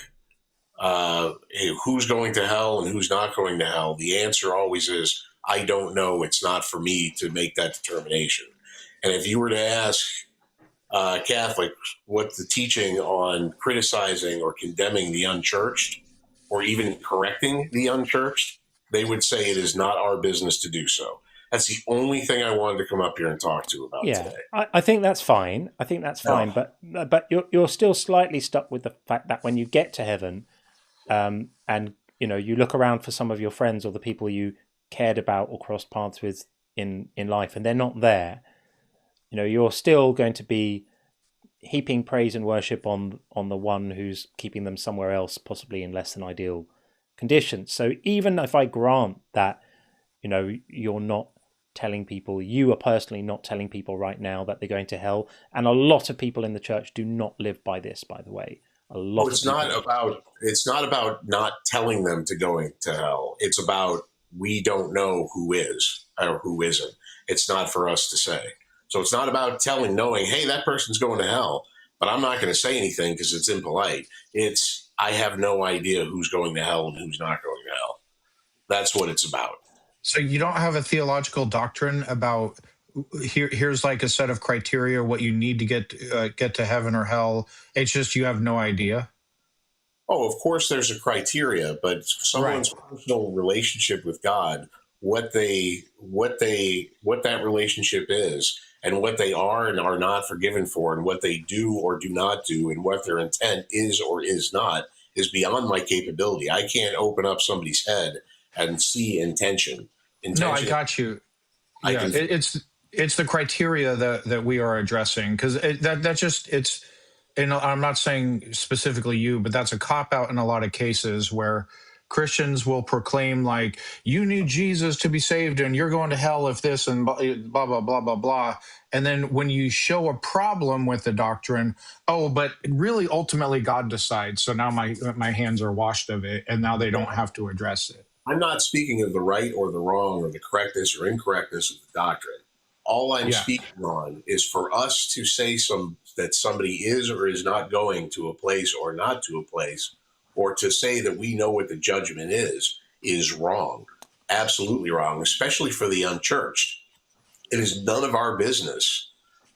who's going to hell and who's not going to hell, the answer always is, I don't know. It's not for me to make that determination. And if you were to ask Catholics what the teaching on criticizing or condemning the unchurched or even correcting the unchurched, they would say it is not our business to do so. That's the only thing I wanted to come up here and talk to about today. I think that's fine. Fine, but you're still slightly stuck with the fact that when you get to heaven, and you look around for some of your friends or the people you cared about or crossed paths with in life, and they're not there, you're still going to be heaping praise and worship on the one who's keeping them somewhere else, possibly in less than ideal conditions. So even if I grant that, you're not telling people, you are personally not telling people right now that they're going to hell, and a lot of people in the church do not live by this, by the way. It's not about not telling them to going to hell. It's about, we don't know who is or who isn't. It's not for us to say. So it's not about knowing, hey, that person's going to hell, but I'm not going to say anything because it's impolite. It's, I have no idea who's going to hell and who's not going to hell. That's what it's about. So you don't have a theological doctrine about here's like a set of criteria what you need to get to heaven or hell. It's just you have no idea. Oh, of course there's a criteria, but someone's personal relationship with God, what that relationship is, and what they are and are not forgiven for, and what they do or do not do, and what their intent is or is not, is beyond my capability. I can't open up somebody's head and see intention. No, I got you. Yeah, it's the criteria that we are addressing, because and I'm not saying specifically you, but that's a cop-out in a lot of cases where Christians will proclaim, like, you need Jesus to be saved and you're going to hell if this and blah, blah, blah, blah, blah. And then when you show a problem with the doctrine, but really ultimately God decides. So now my hands are washed of it and now they don't have to address it. I'm not speaking of the right or the wrong or the correctness or incorrectness of the doctrine. All I'm speaking on is for us to say that somebody is or is not going to a place or not to a place, or to say that we know what the judgment is wrong. Absolutely wrong, especially for the unchurched. It is none of our business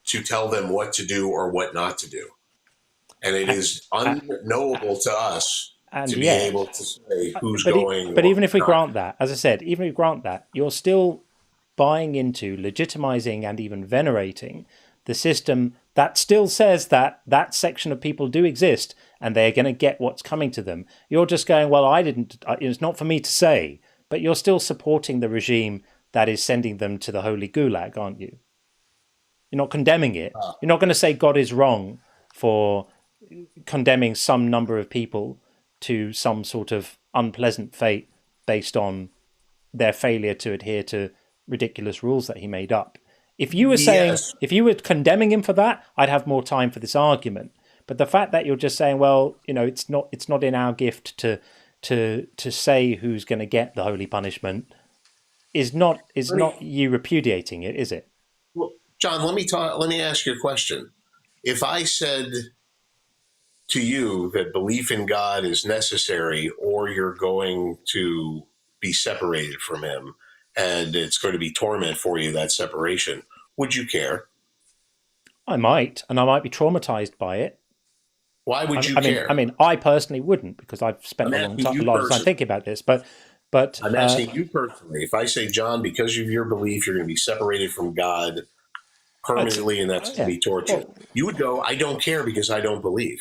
to tell them what to do or what not to do. And it is unknowable to us to be able to say who's going. But even if we grant that, as I said, even if we grant that, you're still buying into, legitimizing, and even venerating the system that still says that that section of people do exist and they're going to get what's coming to them. You're just going, well, it's not for me to say, but you're still supporting the regime that is sending them to the holy gulag, aren't you? You're not condemning it. You're not going to say God is wrong for condemning some number of people to some sort of unpleasant fate based on their failure to adhere to ridiculous rules that he made up. If you were saying, if you were condemning him for that, I'd have more time for this argument. But the fact that you're just saying, well, it's not in our gift to say who's going to get the holy punishment is not you repudiating it, is it? Well, John, let me ask you a question. If I said to you that belief in God is necessary, or you're going to be separated from him, and it's going to be torment for you, that separation, would you care? I might, and I might be traumatized by it. Why would you care? I personally wouldn't, because I've spent a lot of time thinking about this. But I'm asking you personally. If I say, John, because of your belief, you're going to be separated from God permanently, and that's going to be torture, you would go, I don't care because I don't believe.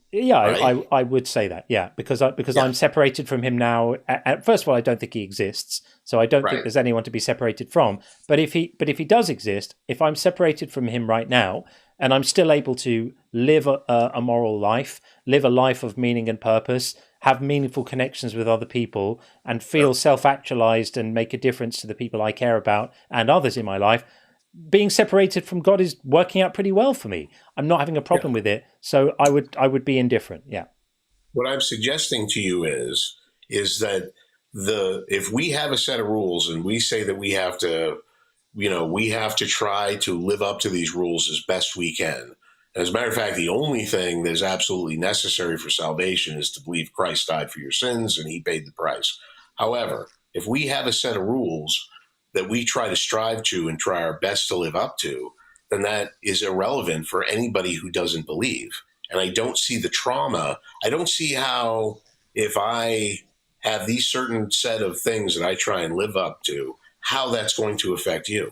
Yeah, right? I would say that. Yeah, because I'm separated from him now. First of all, I don't think he exists, so I don't think there's anyone to be separated from. But if he does exist, if I'm separated from him right now, and I'm still able to live a moral life, live a life of meaning and purpose, have meaningful connections with other people, and feel self-actualized and make a difference to the people I care about and others in my life, being separated from God is working out pretty well for me. I'm not having a problem with it, so I would be indifferent. Yeah. What I'm suggesting to you is that if we have a set of rules and we say that we have to try to live up to these rules as best we can. As a matter of fact, the only thing that is absolutely necessary for salvation is to believe Christ died for your sins and he paid the price. However, if we have a set of rules that we try to strive to and try our best to live up to, then that is irrelevant for anybody who doesn't believe. And I don't see the trauma. I don't see how, if I have these certain set of things that I try and live up to, how that's going to affect you.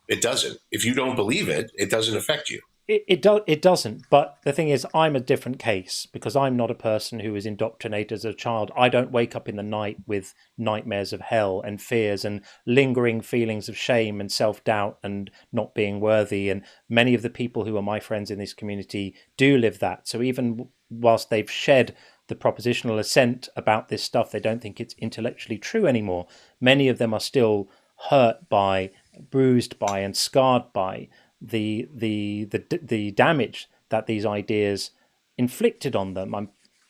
It doesn't. If you don't believe it, it doesn't affect you. It doesn't. But the thing is, I'm a different case because I'm not a person who was indoctrinated as a child. I don't wake up in the night with nightmares of hell and fears and lingering feelings of shame and self-doubt and not being worthy. And many of the people who are my friends in this community do live that. So even whilst they've shed the propositional assent about this stuff, they don't think it's intellectually true anymore. Many of them are still hurt by, bruised by, and scarred by the damage that these ideas inflicted on them.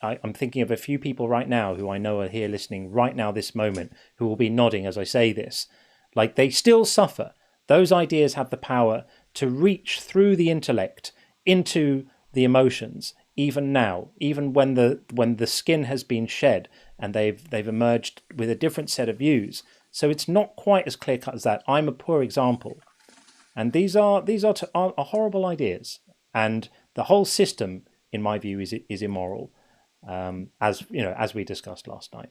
I'm thinking of a few people right now who I know are here listening right now, this moment, who will be nodding as I say this. Like, they still suffer. Those ideas have the power to reach through the intellect into the emotions, even now, even when the skin has been shed and they've emerged with a different set of views. So it's not quite as clear cut as that. I'm a poor example, and these are horrible ideas, and the whole system, in my view, is immoral, as we discussed last night.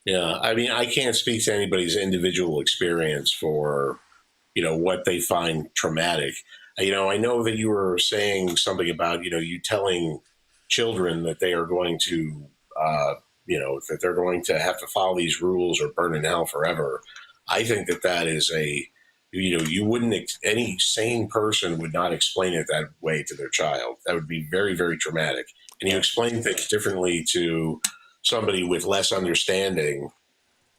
Yeah, I mean, I can't speak to anybody's individual experience for what they find traumatic. I know that you were saying something about you telling children that they are going to that they're going to have to follow these rules or burn in hell forever. I think that is you wouldn't, any sane person would not explain it that way to their child. That would be very, very traumatic. And you explain things differently to somebody with less understanding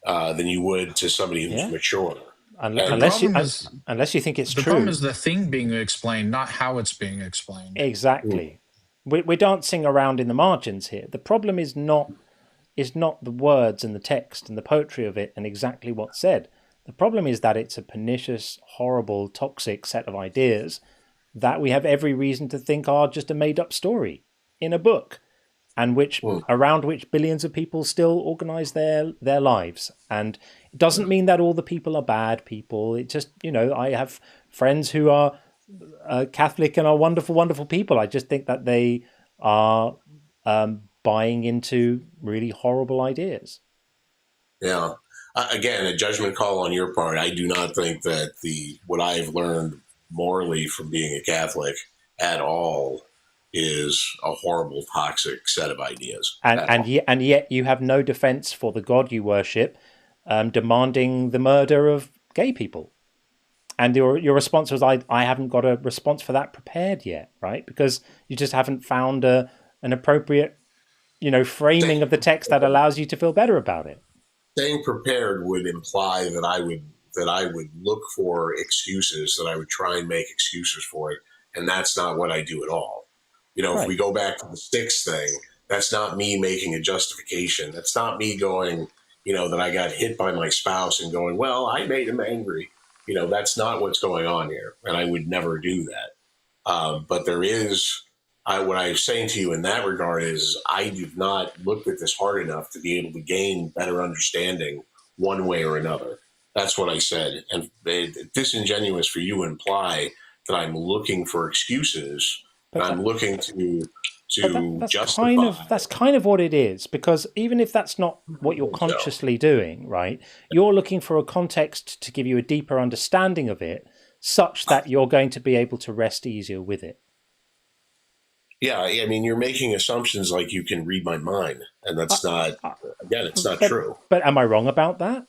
than you would to somebody who's mature. Unless you think it's true. The problem is the thing being explained, not how it's being explained. Exactly. We're dancing around in the margins here. The problem is not the words and the text and the poetry of it and exactly what's said. The problem is that it's a pernicious, horrible, toxic set of ideas that we have every reason to think are just a made-up story in a book, and around which billions of people still organize their lives. And it doesn't mean that all the people are bad people. It just, I have friends who are Catholic and are wonderful, wonderful people. I just think that they are buying into really horrible ideas. Yeah. Again, a judgment call on your part. I do not think that what I've learned morally from being a Catholic at all is a horrible, toxic set of ideas. And yet you have no defense for the God you worship demanding the murder of gay people. And your response was, I haven't got a response for that prepared yet, right? Because you just haven't found an appropriate, framing of the text that allows you to feel better about it. Staying prepared would imply that I would look for excuses, that I would try and make excuses for it, and that's not what I do at all. Right. If we go back to the sticks thing, that's not me making a justification. That's not me going, that I got hit by my spouse and going, well, I made him angry. That's not what's going on here, and I would never do that. But there is, what I'm saying to you in that regard is I have not looked at this hard enough to be able to gain better understanding one way or another. That's what I said. And it's disingenuous for you to imply that I'm looking for excuses, and I'm looking to justify. That's kind of what it is, because even if that's not what you're consciously doing, right, you're looking for a context to give you a deeper understanding of it, such that you're going to be able to rest easier with it. Yeah, I mean, you're making assumptions like you can read my mind, and that's it's not true. But am I wrong about that?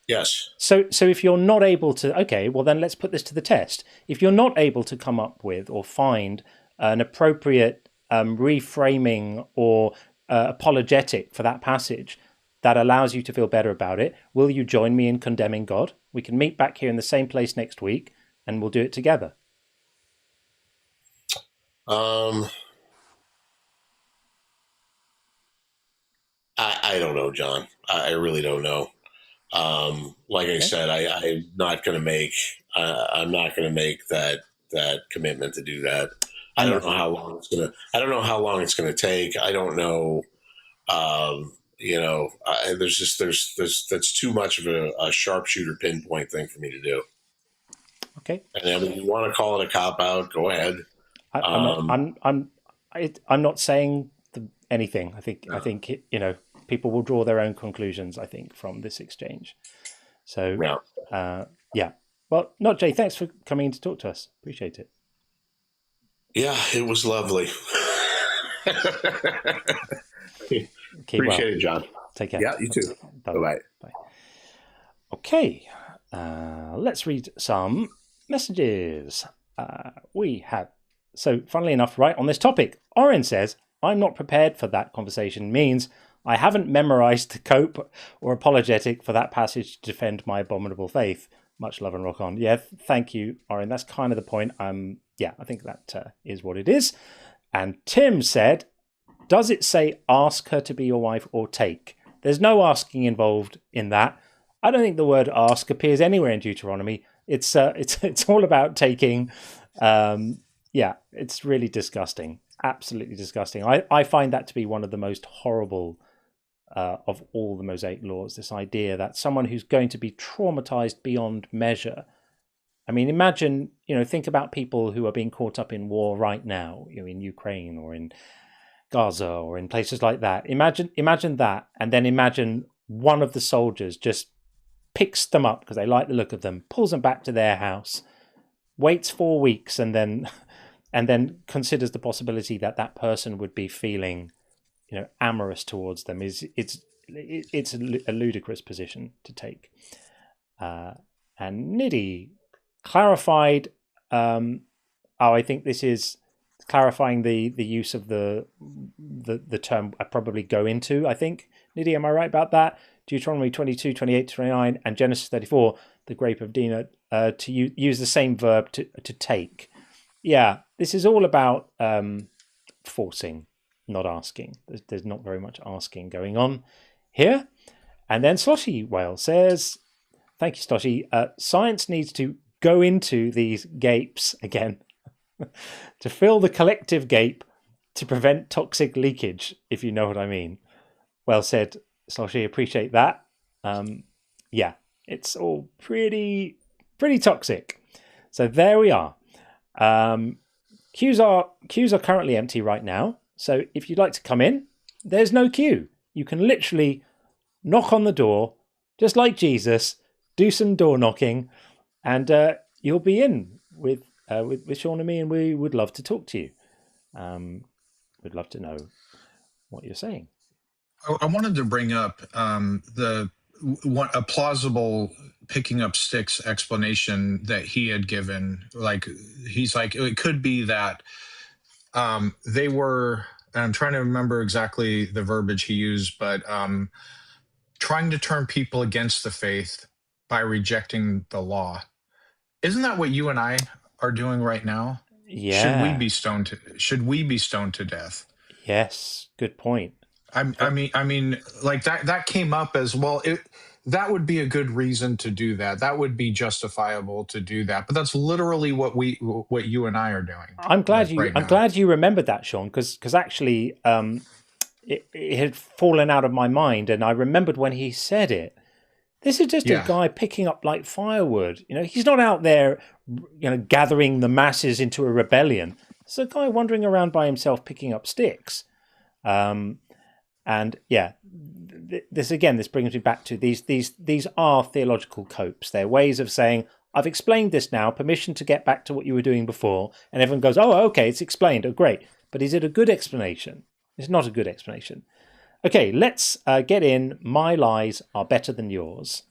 Yes. So if you're not able to, okay, well then let's put this to the test. If you're not able to come up with or find an appropriate reframing or apologetic for that passage that allows you to feel better about it, will you join me in condemning God? We can meet back here in the same place next week. and we'll do it together. I don't know, John. I really don't know. Like I said, I'm not going to make that commitment to do that. I don't know how long it's gonna. I don't know how long it's going to take. I don't know. That's too much of a sharpshooter pinpoint thing for me to do. Okay. And then if you want to call it a cop out, go ahead. I'm not saying anything. I think people will draw their own conclusions, I think, from this exchange. So, yeah. Well, not Jay, thanks for coming in to talk to us. Appreciate it. Yeah, it was lovely. Appreciate it, John. Take care. Yeah, you too. Bye-bye. Bye. Okay, let's read some messages. So, funnily enough, right on this topic, Oren says, I'm not prepared for that conversation means I haven't memorized the cope or apologetic for that passage to defend my abominable faith. Much love and rock on. Yeah, thank you, Oren. That's kind of the point. Yeah, I think that is what it is. And Tim said, does it say ask her to be your wife or take? There's no asking involved in that. I don't think the word ask appears anywhere in Deuteronomy. It's all about taking. Yeah, it's really disgusting. Absolutely disgusting. I find that to be one of the most horrible of all the Mosaic laws, this idea that someone who's going to be traumatized beyond measure. I mean, imagine, think about people who are being caught up in war right now, in Ukraine or in Gaza or in places like that. Imagine that, and then imagine one of the soldiers just picks them up because they like the look of them, pulls them back to their house, waits 4 weeks, and then considers the possibility that that person would be feeling, amorous towards them. It's a ludicrous position to take. And Nidhi clarified. I think this is clarifying the use of the term I probably go into. I think, Nidhi, am I right about that? Deuteronomy 22, 28, 29, and Genesis 34, the grape of Dinah, to use the same verb to take. Yeah, this is all about forcing, not asking. There's not very much asking going on here. And then Sloshy Whale says, thank you, Sloshy. Science needs to go into these gapes again to fill the collective gape to prevent toxic leakage, if you know what I mean. Well said, Sloshy. Appreciate that. Yeah, it's all pretty toxic. So there we are. Queues are currently empty right now. So if you'd like to come in, there's no queue. You can literally knock on the door, just like Jesus, do some door knocking, and you'll be in with Sean and me, and we would love to talk to you. We'd love to know what you're saying. I wanted to bring up a plausible picking up sticks explanation that he had given. Like, he's like, it could be that they were, and I'm trying to remember exactly the verbiage he used, but trying to turn people against the faith by rejecting the law. Isn't that what you and I are doing right now? Yeah. Should we be stoned to death? Yes, good point. I mean, like that came up as well. That would be a good reason to do that. That would be justifiable to do that. But that's literally what you and I are doing. I'm glad you remembered that, Sean, because actually it had fallen out of my mind, and I remembered when he said it. This is just a guy picking up like firewood. He's not out there, gathering the masses into a rebellion. It's a guy wandering around by himself picking up sticks. And yeah, this brings me back to these are theological copes. They're ways of saying, I've explained this now, permission to get back to what you were doing before. And everyone goes, oh, okay, it's explained. Oh, great. But is it a good explanation? It's not a good explanation. Okay, let's get in My Lies Are Better Than Yours,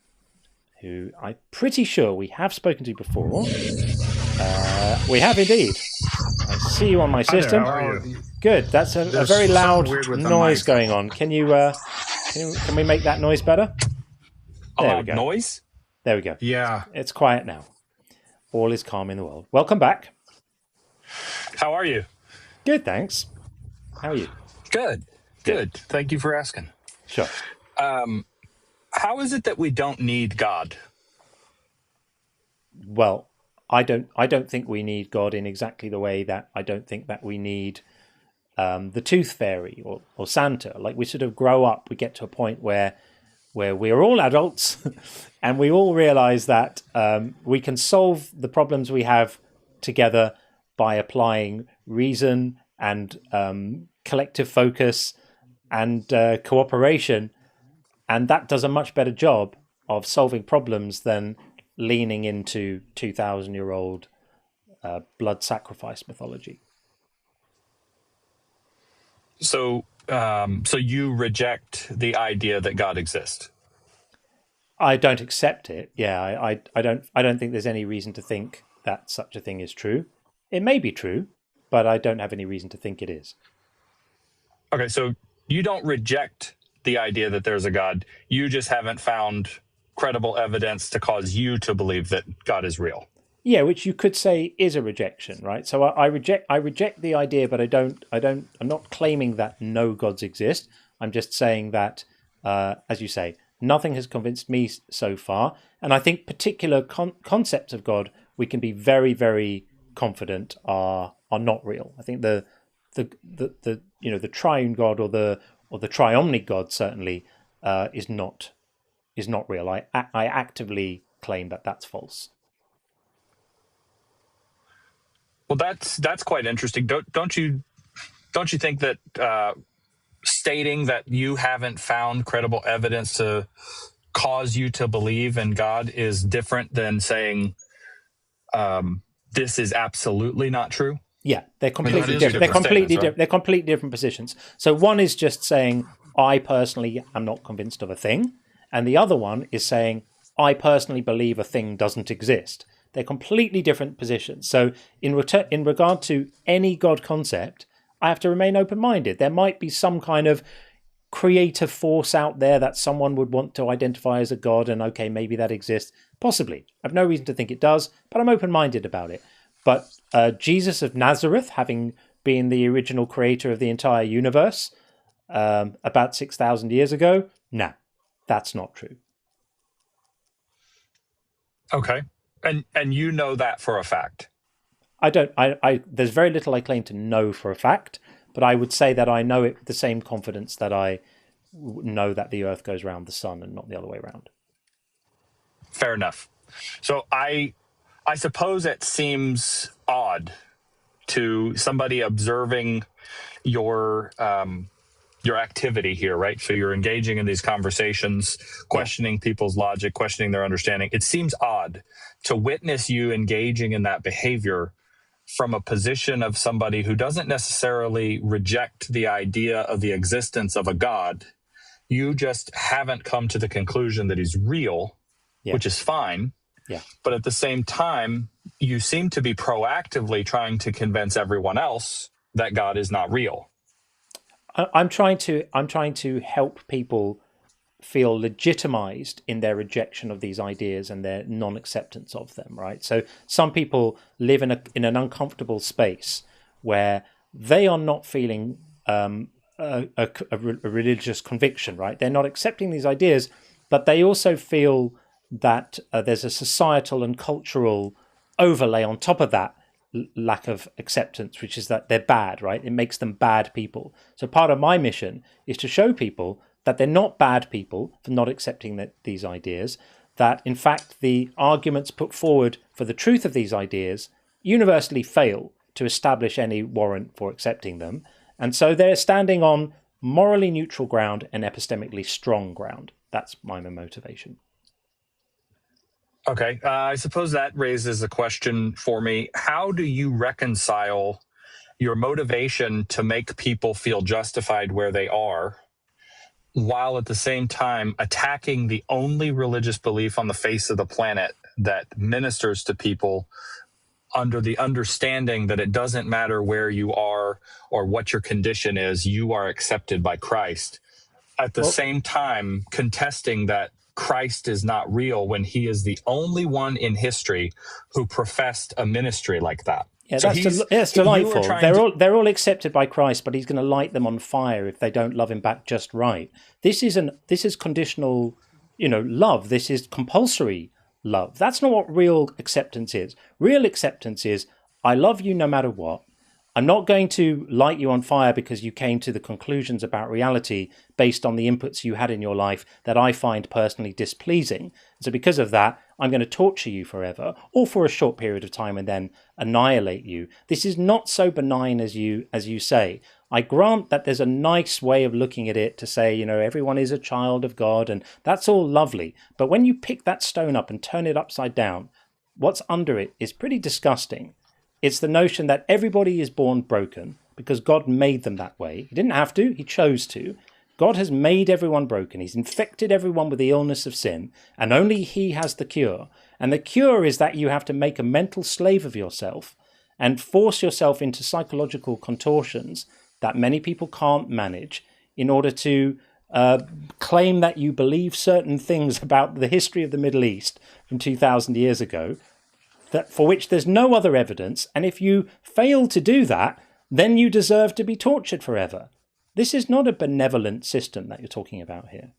who I'm pretty sure we have spoken to before. We have indeed. I see you on my system. Hi there, how are you? Good. That's a very loud noise going on. Can we make that noise better? There we go. Noise? There we go. Yeah. It's quiet now. All is calm in the world. Welcome back. How are you? Good, thanks. How are you? Good. Thank you for asking. Sure. How is it that we don't need God? Well, I don't think we need God in exactly the way that I don't think that we need the tooth fairy or Santa. Like, we sort of grow up, we get to a point where we're all adults and we all realize that we can solve the problems we have together by applying reason and collective focus and cooperation. And that does a much better job of solving problems than leaning into 2,000-year-old blood sacrifice mythology. So you reject the idea that God exists? I don't accept it. Yeah, I don't think there's any reason to think that such a thing is true. It may be true, but I don't have any reason to think it is. Okay, so you don't reject the idea that there's a God. You just haven't found credible evidence to cause you to believe that God is real. Yeah, which you could say is a rejection, right? So I reject the idea, but I'm not claiming that no gods exist. I'm just saying that, as you say, nothing has convinced me so far. And I think particular concepts of God we can be very, very confident are not real. I think the triune God or the triomnic God certainly is not real. I actively claim that that's false. Well, that's quite interesting. Don't you think that stating that you haven't found credible evidence to cause you to believe in God is different than saying this is absolutely not true? Yeah, they're completely different. They're completely different positions. So one is just saying, I personally am not convinced of a thing, and the other one is saying, I personally believe a thing doesn't exist. They're completely different positions. So in regard to any God concept, I have to remain open-minded. There might be some kind of creative force out there that someone would want to identify as a God, and okay, maybe that exists. Possibly. I have no reason to think it does, but I'm open-minded about it. But Jesus of Nazareth, having been the original creator of the entire universe about 6,000 years ago, no, that's not true. Okay. And you know that for a fact? I don't. There's very little I claim to know for a fact, but I would say that I know it with the same confidence that I know that the Earth goes around the sun and not the other way around. Fair enough. So I suppose it seems odd to somebody observing your activity here, right? So you're engaging in these conversations, questioning people's logic, questioning their understanding. It seems odd to witness you engaging in that behavior from a position of somebody who doesn't necessarily reject the idea of the existence of a God. You just haven't come to the conclusion that he's real, which is fine. Yeah. But at the same time, you seem to be proactively trying to convince everyone else that God is not real. I'm trying to help people feel legitimized in their rejection of these ideas and their non-acceptance of them, right? So some people live in an uncomfortable space where they are not feeling a religious conviction, right? They're not accepting these ideas, but they also feel that there's a societal and cultural overlay on top of that lack of acceptance, which is that they're bad, right? It makes them bad people. So part of my mission is to show people that they're not bad people for not accepting these ideas, that in fact the arguments put forward for the truth of these ideas universally fail to establish any warrant for accepting them. And so they're standing on morally neutral ground and epistemically strong ground. That's my motivation. Okay, I suppose that raises a question for me. How do you reconcile your motivation to make people feel justified where they are, while at the same time attacking the only religious belief on the face of the planet that ministers to people under the understanding that it doesn't matter where you are or what your condition is, you are accepted by Christ, at the same time contesting that Christ is not real when he is the only one in history who professed a ministry like that. Yeah, So that's delightful. They're all accepted by Christ, but he's going to light them on fire if they don't love him back just right. This is conditional, love. This is compulsory love. That's not what real acceptance is. Real acceptance is, I love you no matter what. I'm not going to light you on fire because you came to the conclusions about reality based on the inputs you had in your life that I find personally displeasing. So because of that, I'm going to torture you forever or for a short period of time and then annihilate you. This is not so benign as you say. I grant that there's a nice way of looking at it to say, everyone is a child of God and that's all lovely. But when you pick that stone up and turn it upside down, what's under it is pretty disgusting. It's the notion that everybody is born broken because God made them that way. He didn't have to, he chose to. God has made everyone broken. He's infected everyone with the illness of sin, and only he has the cure. And the cure is that you have to make a mental slave of yourself and force yourself into psychological contortions that many people can't manage in order to claim that you believe certain things about the history of the Middle East from 2,000 years ago, that for which there's no other evidence, and if you fail to do that, then you deserve to be tortured forever. This is not a benevolent system that you're talking about here.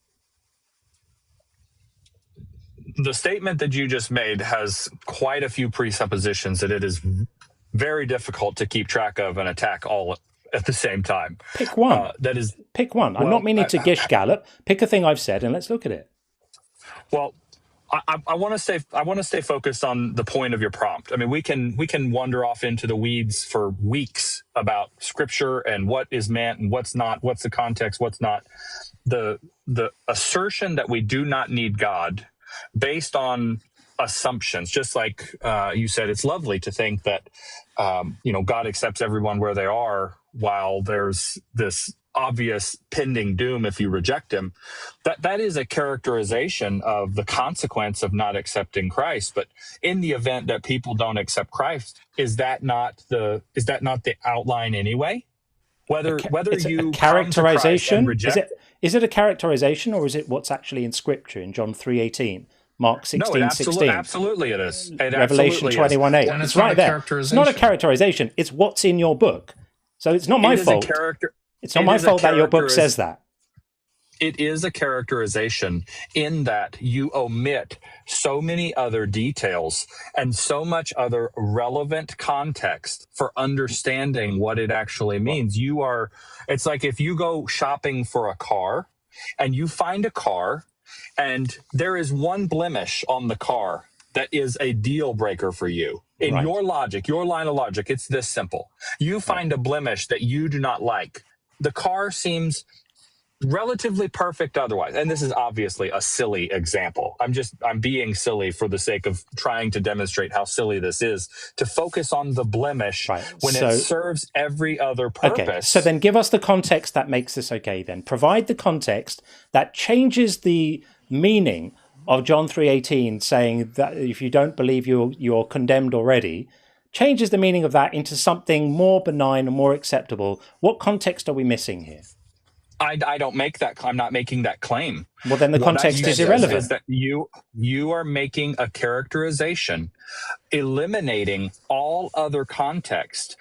The statement that you just made has quite a few presuppositions that it is very difficult to keep track of and attack all at the same time. Pick one. Pick one. I'm not meaning to gish gallop. Pick a thing I've said and let's look at it. Well, I want to stay focused on the point of your prompt. I mean, we can wander off into the weeds for weeks about scripture and what is meant and what's not, what's the context, what's not. The assertion that we do not need God based on assumptions, just like you said, it's lovely to think that God accepts everyone where they are while there's this obvious pending doom if you reject him. That is a characterization of the consequence of not accepting Christ. But in the event that people don't accept Christ, is that not the outline anyway? Whether you a characterization, reject, is it a characterization or is it what's actually in Scripture in John 3:18, Mark 16:16? Absolutely it is. Revelation 21:8. It's right there. It's not a characterization. It's what's in your book. So it's not my fault. It's not my fault that your book says that. It is a characterization in that you omit so many other details and so much other relevant context for understanding what it actually means. It's like if you go shopping for a car and you find a car and there is one blemish on the car that is a deal breaker for you. In your logic, your line of logic, it's this simple. You find a blemish that you do not like. The car seems relatively perfect otherwise. And this is obviously a silly example. I'm being silly for the sake of trying to demonstrate how silly this is, to focus on the blemish when it serves every other purpose. Okay, so then give us the context that makes this okay then. Provide the context that changes the meaning of John 3:18 saying that if you don't believe you're condemned already, changes the meaning of that into something more benign and more acceptable. What context are we missing here? I don't make that. I'm not making that claim. Well, then the context is irrelevant. Is that you are making a characterization, eliminating all other context.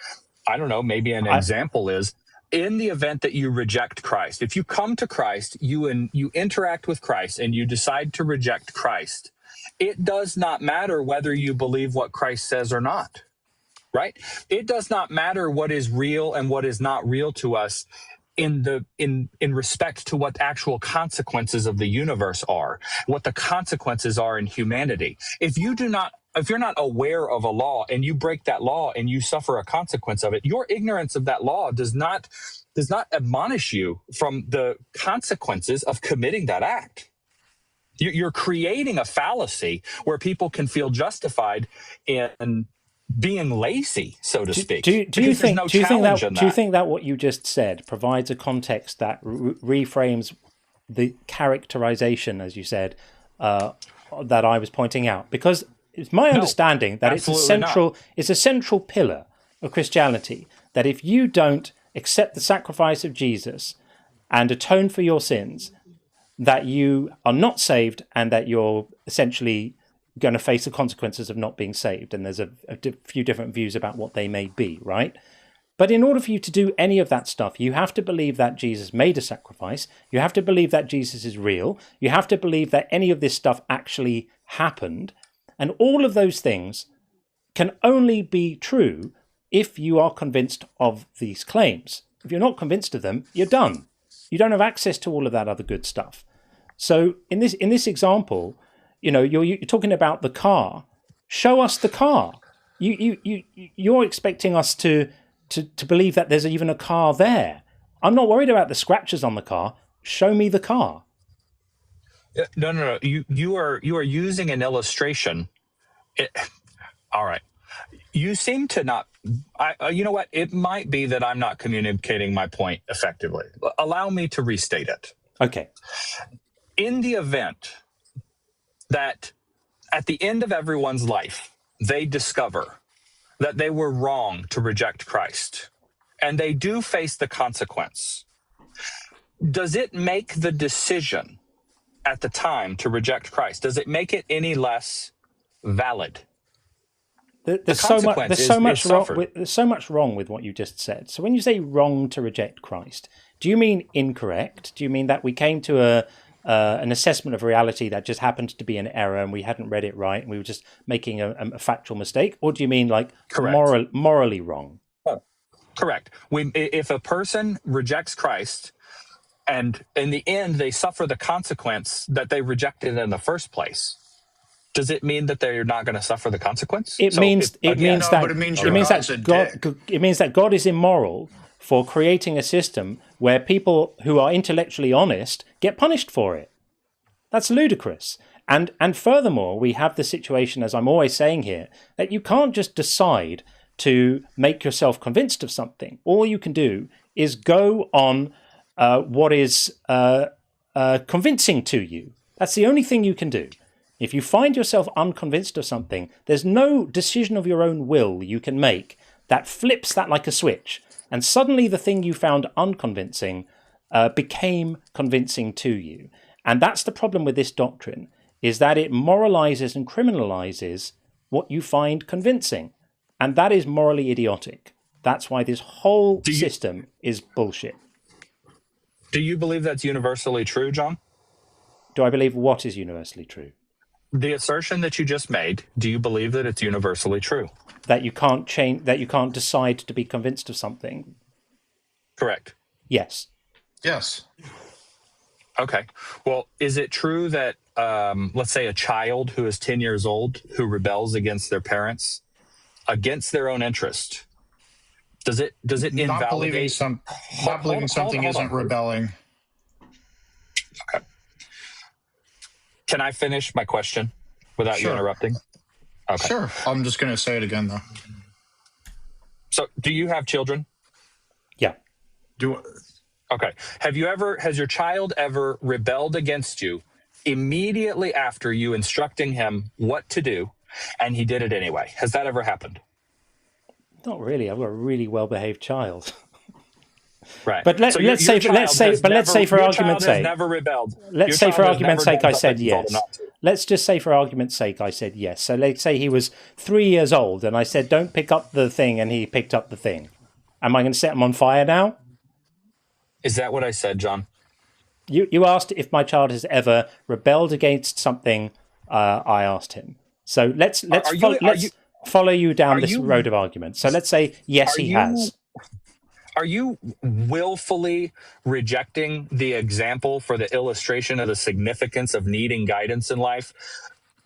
I don't know. Maybe an example is in the event that you reject Christ. If you come to Christ, you interact with Christ, and you decide to reject Christ. It does not matter whether you believe what Christ says or not. Right? It does not matter what is real and what is not real to us in respect to what actual consequences of the universe are, what the consequences are in humanity. If you're not aware of a law and you break that law and you suffer a consequence of it, your ignorance of that law does not admonish you from the consequences of committing that act. You're creating a fallacy where people can feel justified in being lazy, so to speak. Do you think that what you just said provides a context that reframes the characterization, as you said, that I was pointing out? Because it's my understanding that it's a central pillar of Christianity, that if you don't accept the sacrifice of Jesus and atone for your sins, that you are not saved and that you're essentially going to face the consequences of not being saved. And there's a few different views about what they may be, right? But in order for you to do any of that stuff, you have to believe that Jesus made a sacrifice. You have to believe that Jesus is real. You have to believe that any of this stuff actually happened. And all of those things can only be true if you are convinced of these claims. If you're not convinced of them, you're done. You don't have access to all of that other good stuff. So in this example, you're talking about the car. Show us the car. You're expecting us to believe that there's even a car there. I'm not worried about the scratches on the car. Show me the car. No. You are using an illustration. All right. You seem to not. You know what? It might be that I'm not communicating my point effectively. Allow me to restate it. Okay. In the event that at the end of everyone's life, they discover that they were wrong to reject Christ, and they do face the consequence, does it make the decision at the time to reject Christ, does it make it any less valid? There's so much wrong with what you just said. So when you say wrong to reject Christ, do you mean incorrect? Do you mean that we came to an assessment of reality that just happened to be an error and we hadn't read it right and we were just making a factual mistake? Or do you mean like morally wrong? Oh, correct. If a person rejects Christ and in the end they suffer the consequence that they rejected in the first place, does it mean that they're not going to suffer the consequence? It means that God is immoral for creating a system where people who are intellectually honest get punished for it. That's ludicrous. And furthermore, we have the situation, as I'm always saying here, that you can't just decide to make yourself convinced of something. All you can do is go on what is convincing to you. That's the only thing you can do. If you find yourself unconvinced of something, there's no decision of your own will you can make that flips that like a switch. And suddenly the thing you found unconvincing became convincing to you. And that's the problem with this doctrine, is that it moralizes and criminalizes what you find convincing. And that is morally idiotic. That's why this whole system is bullshit. Do you believe that's universally true, John? Do I believe what is universally true? The assertion that you just made, do you believe that it's universally true? That you can't change, that you can't decide to be convinced of something? Correct. Yes. Yes. Okay. Well, is it true that, let's say, a child who is 10 years old who rebels against their parents, against their own interest, does it invalidate? Not believing something isn't rebelling. Okay. Can I finish my question without you interrupting? Okay. Sure. I'm just going to say it again, though. So, do you have children? Yeah. Okay. Has your child ever rebelled against you immediately after you instructing him what to do, and he did it anyway? Has that ever happened? Not really. I've got a really well-behaved child. Right. But let's say for argument's sake, never rebelled. Let's say for argument's sake, I said yes. Let's just say for argument's sake, I said yes. So let's say he was 3 years old, and I said, "Don't pick up the thing," and he picked up the thing. Am I going to set him on fire now? Is that what I said, John? You asked if my child has ever rebelled against something. I asked him. So let's follow you down this road of argument. So let's say yes, he has. Are you willfully rejecting the example for the illustration of the significance of needing guidance in life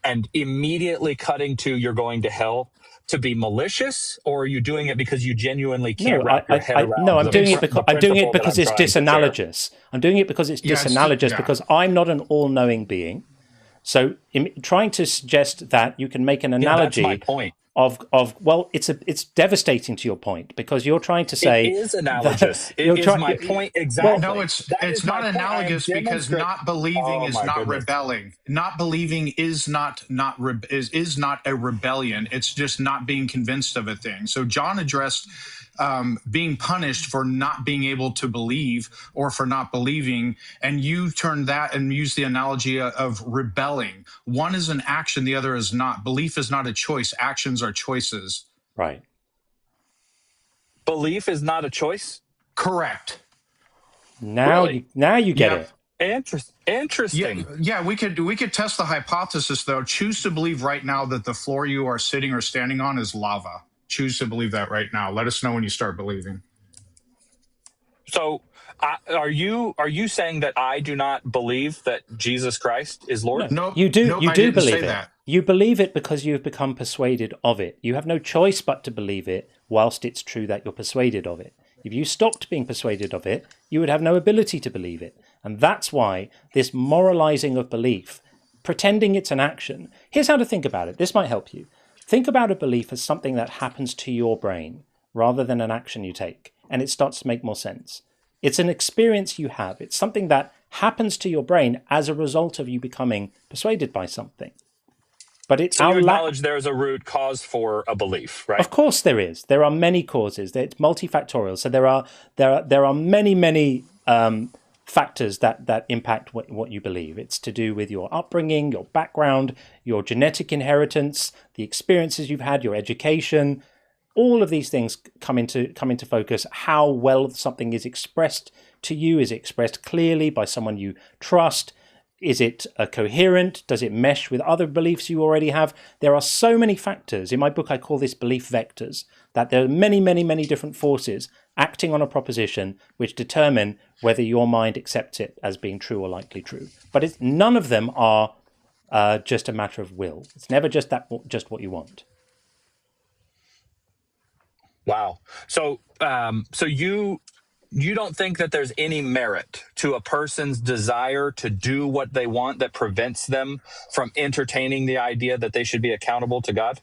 and immediately cutting to you're going to hell to be malicious, or are you doing it because you genuinely can't wrap your head around? No, I'm doing it because it's disanalogous. I'm doing it because it's disanalogous because I'm not an all-knowing being. So trying to suggest that you can make an analogy that's my point. of well, it's devastating to your point because you're trying to say it is analogous. It is my point exactly. Well, no, it's not analogous because not believing is not rebelling. Not believing is not a rebellion. It's just not being convinced of a thing. So John addressed being punished for not being able to believe or for not believing. And you turn that and use the analogy of rebelling. One is an action, the other is not. Belief is not a choice. Actions are choices. Right. Belief is not a choice? Correct. Now really? you get it. Interesting. Yeah, we could test the hypothesis though. Choose to believe right now that the floor you are sitting or standing on is lava. Choose to believe that right now. Let us know when you start believing. So, are you saying that I do not believe that Jesus Christ is Lord? No, you do. You do believe it. That. You believe it because you have become persuaded of it. You have no choice but to believe it, whilst it's true that you're persuaded of it. If you stopped being persuaded of it, you would have no ability to believe it. And that's why this moralizing of belief, pretending it's an action. Here's how to think about it. This might help you. Think about a belief as something that happens to your brain rather than an action you take. And it starts to make more sense. It's an experience you have. It's something that happens to your brain as a result of you becoming persuaded by something. But it's so you acknowledge there is a root cause for a belief, right? Of course there is. There are many causes. It's multifactorial. So there are many factors that impact what you believe. It's to do with your upbringing, your background, your genetic inheritance, the experiences you've had, your education. All of these things come into focus. How well something is expressed to you. Is it expressed clearly by someone you trust? Is it coherent? Does it mesh with other beliefs you already have? There are so many factors. In my book, I call this belief vectors, that there are many different forces acting on a proposition which determine whether your mind accepts it as being true or likely true. But none of them are just a matter of will. It's never just what you want. Wow. So you don't think that there's any merit to a person's desire to do what they want that prevents them from entertaining the idea that they should be accountable to God?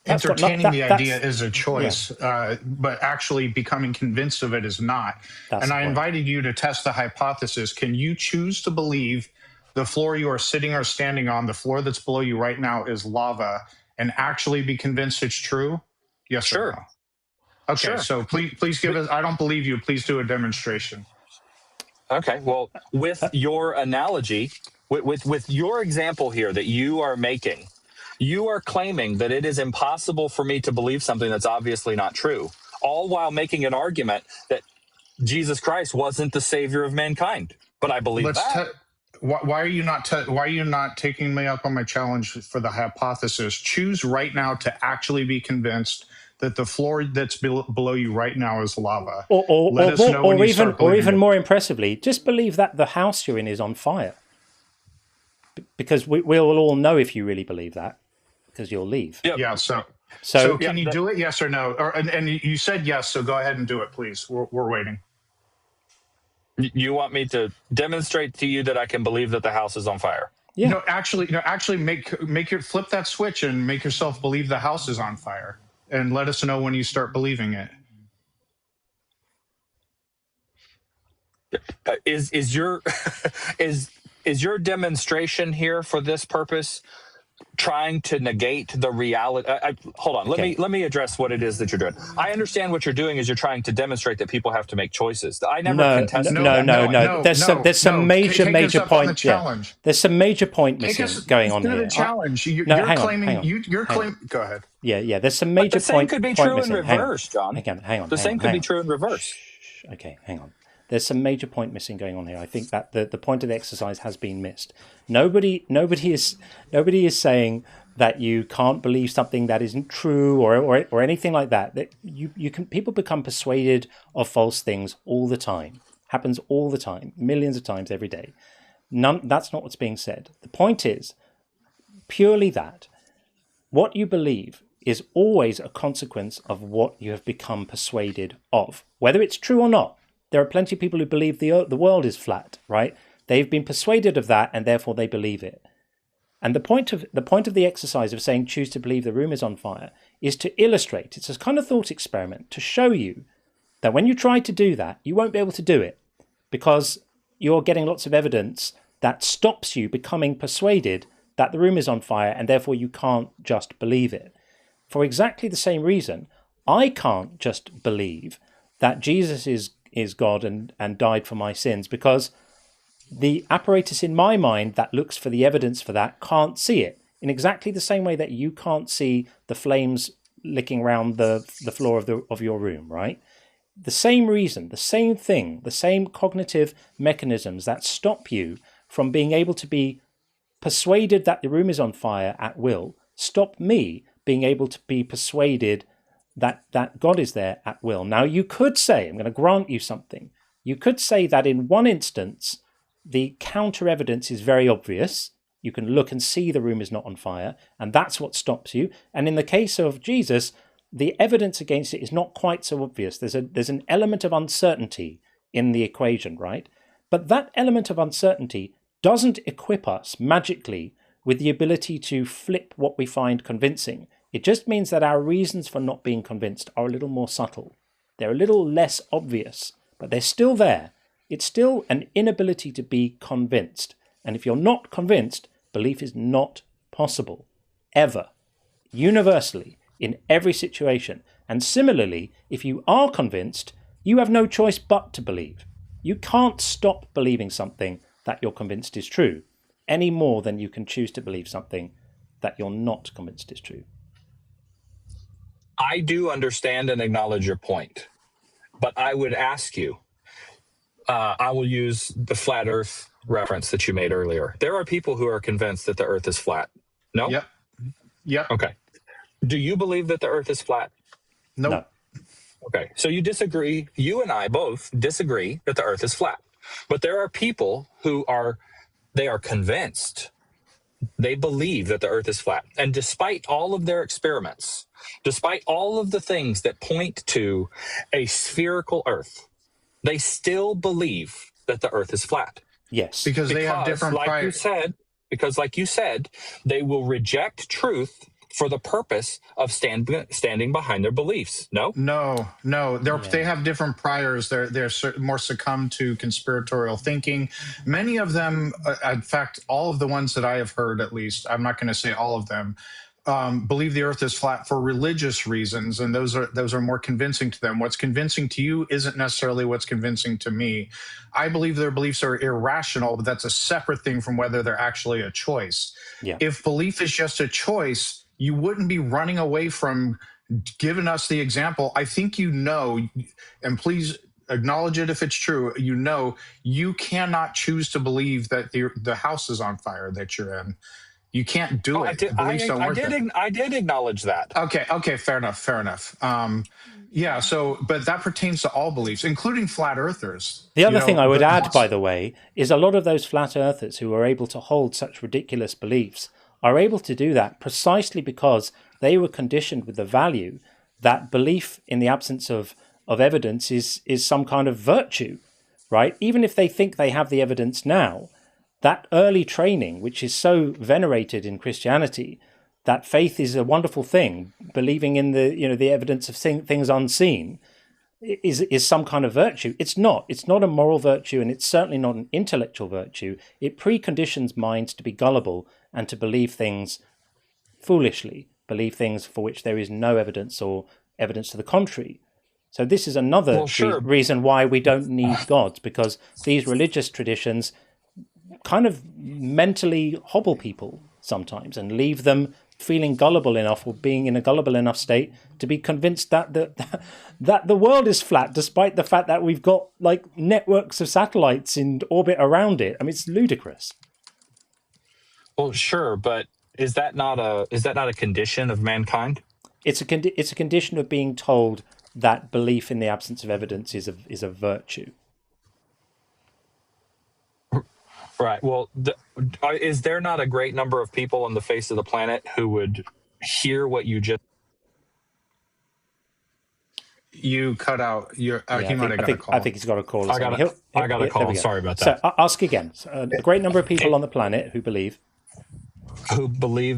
Entertaining the idea is a choice, but actually becoming convinced of it is not. And I invited you to test the hypothesis. Can you choose to believe the floor you are sitting or standing on, the floor that's below you right now, is lava, and actually be convinced it's true? Yes or no? Okay, sure. So please give us, I don't believe you, please do a demonstration. Okay, well, with your analogy, with your example here that you are making, you are claiming that it is impossible for me to believe something that's obviously not true, all while making an argument that Jesus Christ wasn't the savior of mankind. But I believe that. Why are you not taking me up on my challenge for the hypothesis? Choose right now to actually be convinced that the floor that's below you right now is lava. Or even more impressively, just believe that the house you're in is on fire. Because we'll all know if you really believe that, because you'll leave. Yep. Yeah. So can you do it? Yes or no? And you said yes. So go ahead and do it, please. We're waiting. You want me to demonstrate to you that I can believe that the house is on fire? Yeah. No, actually, flip that switch and make yourself believe the house is on fire. And let us know when you start believing it. Is your demonstration here for this purpose trying to negate the reality? Hold on. Let me address what it is that you're doing. I understand what you're doing is you're trying to demonstrate that people have to make choices. I never contested that. No. There's some major point. Yeah. There's some major point missing going on here. Challenge. You're claiming. Go ahead. Yeah. There's some major point. The same could be true in reverse, John. Hang on. The same could be true in reverse. Okay, hang on. There's some major point missing going on here. I think that the point of the exercise has been missed. Nobody is saying that you can't believe something that isn't true or anything like that. That people become persuaded of false things all the time. Happens all the time, millions of times every day. That's not what's being said. The point is purely that what you believe is always a consequence of what you have become persuaded of, whether it's true or not. There are plenty of people who believe the world is flat, right? They've been persuaded of that, and therefore they believe it. And the point of the exercise of saying choose to believe the room is on fire is to illustrate. It's a kind of thought experiment to show you that when you try to do that, you won't be able to do it because you're getting lots of evidence that stops you becoming persuaded that the room is on fire, and therefore you can't just believe it. For exactly the same reason, I can't just believe that Jesus is God and died for my sins, because the apparatus in my mind that looks for the evidence for that can't see it, in exactly the same way that you can't see the flames licking around the floor of your room, right? The same reason, the same thing, the same cognitive mechanisms that stop you from being able to be persuaded that the room is on fire at will stop me being able to be persuaded that God is there at will. Now, you could say, I'm going to grant you something, you could say that in one instance, the counter evidence is very obvious. You can look and see the room is not on fire, and that's what stops you. And in the case of Jesus, the evidence against it is not quite so obvious. There's an element of uncertainty in the equation, right? But that element of uncertainty doesn't equip us magically with the ability to flip what we find convincing. It just means that our reasons for not being convinced are a little more subtle. They're a little less obvious, but they're still there. It's still an inability to be convinced. And if you're not convinced, belief is not possible, ever, universally, in every situation. And similarly, if you are convinced, you have no choice but to believe. You can't stop believing something that you're convinced is true, any more than you can choose to believe something that you're not convinced is true. I do understand and acknowledge your point, but I would ask you, I will use the flat earth reference that you made earlier. There are people who are convinced that the earth is flat. No? Yep. Okay. Do you believe that the earth is flat? Nope. No. Okay. So you disagree. You and I both disagree that the earth is flat. But there are people who are convinced. They believe that the earth is flat. And despite all of their experiments, despite all of the things that point to a spherical earth, they still believe that the earth is flat. Yes. Because they have different because like you said, they will reject truth for the purpose of standing behind their beliefs. No. They have different priors. They're more succumbed to conspiratorial thinking. Many of them, in fact, all of the ones that I have heard, at least, I'm not going to say all of them, believe the earth is flat for religious reasons, and those are more convincing to them. What's convincing to you isn't necessarily what's convincing to me. I believe their beliefs are irrational, but that's a separate thing from whether they're actually a choice. Yeah. If belief is just a choice, you wouldn't be running away from giving us the example. I think and please acknowledge it if it's true, you cannot choose to believe that the house is on fire that you're in. You can't do it. I did acknowledge that. Okay, fair enough. But that pertains to all beliefs, including flat earthers. The other thing I would add, by the way, is a lot of those flat earthers who are able to hold such ridiculous beliefs are able to do that precisely because they were conditioned with the value that belief in the absence of evidence is some kind of virtue, right? Even if they think they have the evidence now, that early training, which is so venerated in Christianity, that faith is a wonderful thing, believing in the evidence of things unseen, is some kind of virtue. It's not a moral virtue, and it's certainly not an intellectual virtue. It preconditions minds to be gullible and to believe things foolishly, believe things for which there is no evidence or evidence to the contrary. So this is another reason why we don't need gods, because these religious traditions kind of mentally hobble people sometimes and leave them feeling gullible enough, or being in a gullible enough state to be convinced that the world is flat, despite the fact that we've got like networks of satellites in orbit around it. I mean, it's ludicrous. Well, sure, but is that not a condition of mankind? It's a condition of being told that belief in the absence of evidence is a virtue. Right. Well, is there not a great number of people on the face of the planet who would hear what you just... You cut out. He might have got a call. I think he's got a call. I got a call. Sorry about that. So ask again. A great number of people on the planet who believe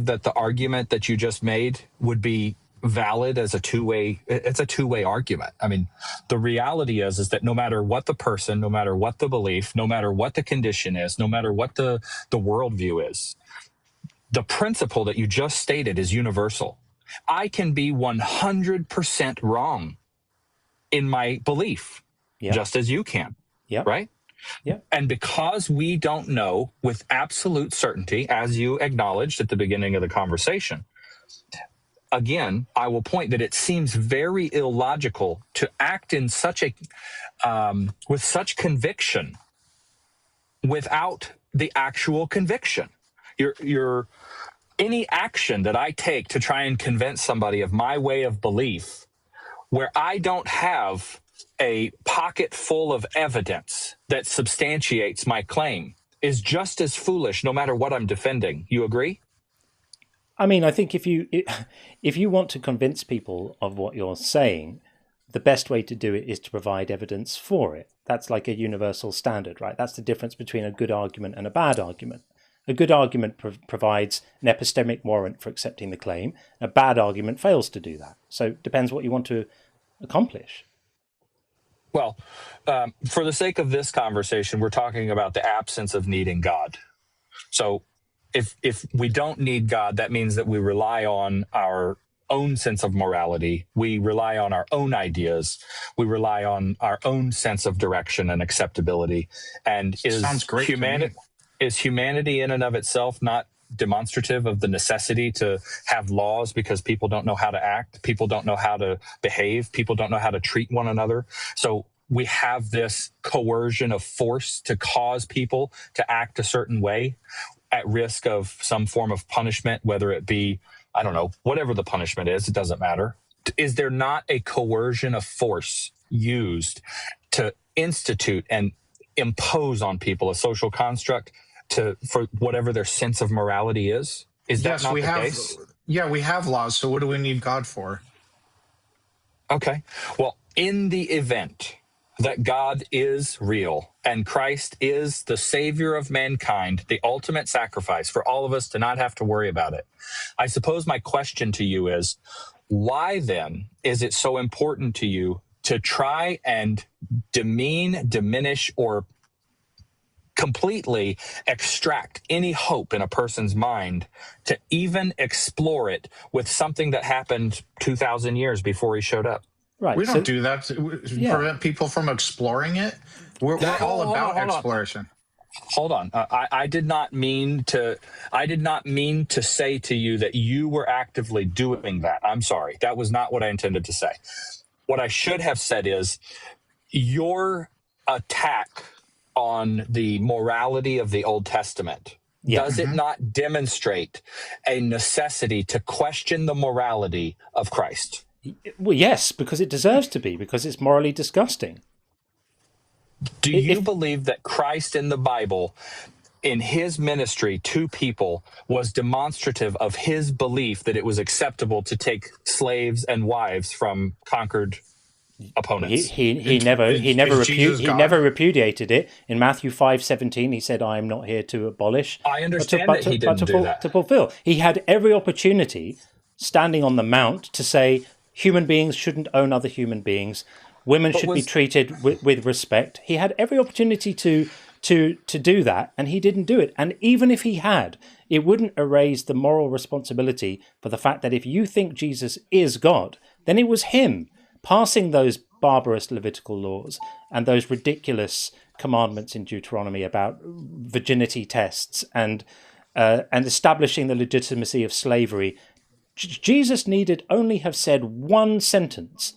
that the argument that you just made would be valid as a two-way. It's a two-way argument. I mean, the reality is that no matter what the person, no matter what the belief, no matter what the condition is, no matter what the worldview is, the principle that you just stated is universal. I can be 100% wrong in my belief, just as you can, right? Yeah. And because we don't know with absolute certainty, as you acknowledged at the beginning of the conversation, again, I will point that it seems very illogical to act in such a with such conviction without the actual conviction. Your any action that I take to try and convince somebody of my way of belief, where I don't have a pocket full of evidence that substantiates my claim, is just as foolish no matter what I'm defending. You agree? I mean, I think if you want to convince people of what you're saying, the best way to do it is to provide evidence for it. That's like a universal standard, right? That's the difference between a good argument and a bad argument. A good argument provides an epistemic warrant for accepting the claim. A bad argument fails to do that. So it depends what you want to accomplish. Well, for the sake of this conversation, we're talking about the absence of needing God. So if we don't need God, that means that we rely on our own sense of morality. We rely on our own ideas. We rely on our own sense of direction and acceptability. And Sounds great is humanity in and of itself not demonstrative of the necessity to have laws because people don't know how to act, people don't know how to behave, people don't know how to treat one another? So we have this coercion of force to cause people to act a certain way at risk of some form of punishment, whether it be, I don't know, whatever the punishment is, it doesn't matter. Is there not a coercion of force used to institute and impose on people a social construct for whatever their sense of morality is? Is that not the case? Yeah, we have laws, so what do we need God for? Okay. Well, in the event that God is real and Christ is the savior of mankind, the ultimate sacrifice for all of us to not have to worry about it, I suppose my question to you is, why then is it so important to you to try and demean, diminish, or completely extract any hope in a person's mind to even explore it with something that happened 2,000 years before he showed up? Right. We don't do that to prevent people from exploring it. We're all about exploration. Hold on. I did not mean to say to you that you were actively doing that. I'm sorry. That was not what I intended to say. What I should have said is your attack on the morality of the Old Testament, does it not demonstrate a necessity to question the morality of Christ? Well, yes, because it deserves to be, because it's morally disgusting. Do you believe that Christ in the Bible, in his ministry to people, was demonstrative of his belief that it was acceptable to take slaves and wives from conquered opponents? He never repudiated it. In Matthew 5:17, he said, "I am not here to abolish." I understand that he didn't do that. To fulfill. He had every opportunity, standing on the mount, to say human beings shouldn't own other human beings. Women should be treated with respect. He had every opportunity to do that, and he didn't do it. And even if he had, it wouldn't erase the moral responsibility for the fact that if you think Jesus is God, then it was him passing those barbarous Levitical laws and those ridiculous commandments in Deuteronomy about virginity tests and establishing the legitimacy of slavery. Jesus needed only have said one sentence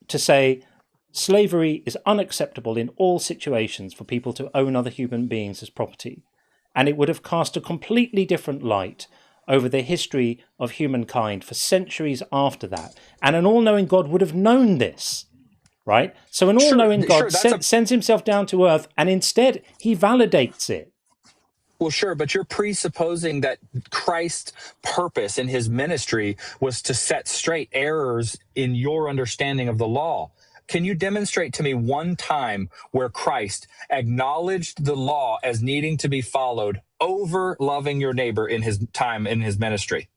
to say slavery is unacceptable in all situations for people to own other human beings as property. And it would have cast a completely different light over the history of humankind for centuries after that. And an all-knowing God would have known this, right? So an all-knowing God sends himself down to earth, and instead he validates it. Well, sure, but you're presupposing that Christ's purpose in his ministry was to set straight errors in your understanding of the law. Can you demonstrate to me one time where Christ acknowledged the law as needing to be followed over loving your neighbor in his time in his ministry?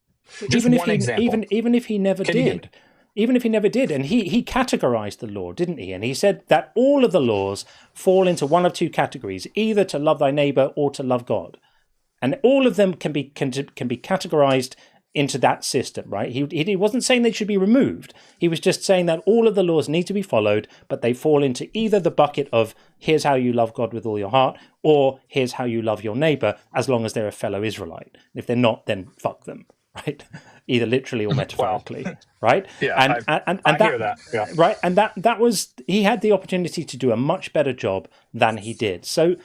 Just one example. Even if he never did. Even if he never did, and he categorized the law, didn't he? And he said that all of the laws fall into one of two categories, either to love thy neighbor or to love God. And all of them can be categorized into that system, right? He wasn't saying they should be removed. He was just saying that all of the laws need to be followed, but they fall into either the bucket of here's how you love God with all your heart, or here's how you love your neighbor, as long as they're a fellow Israelite. If they're not, then fuck them, right? Either literally or metaphorically, right? Yeah, and I that, hear that. Yeah. Right, and that was, he had the opportunity to do a much better job than he did. So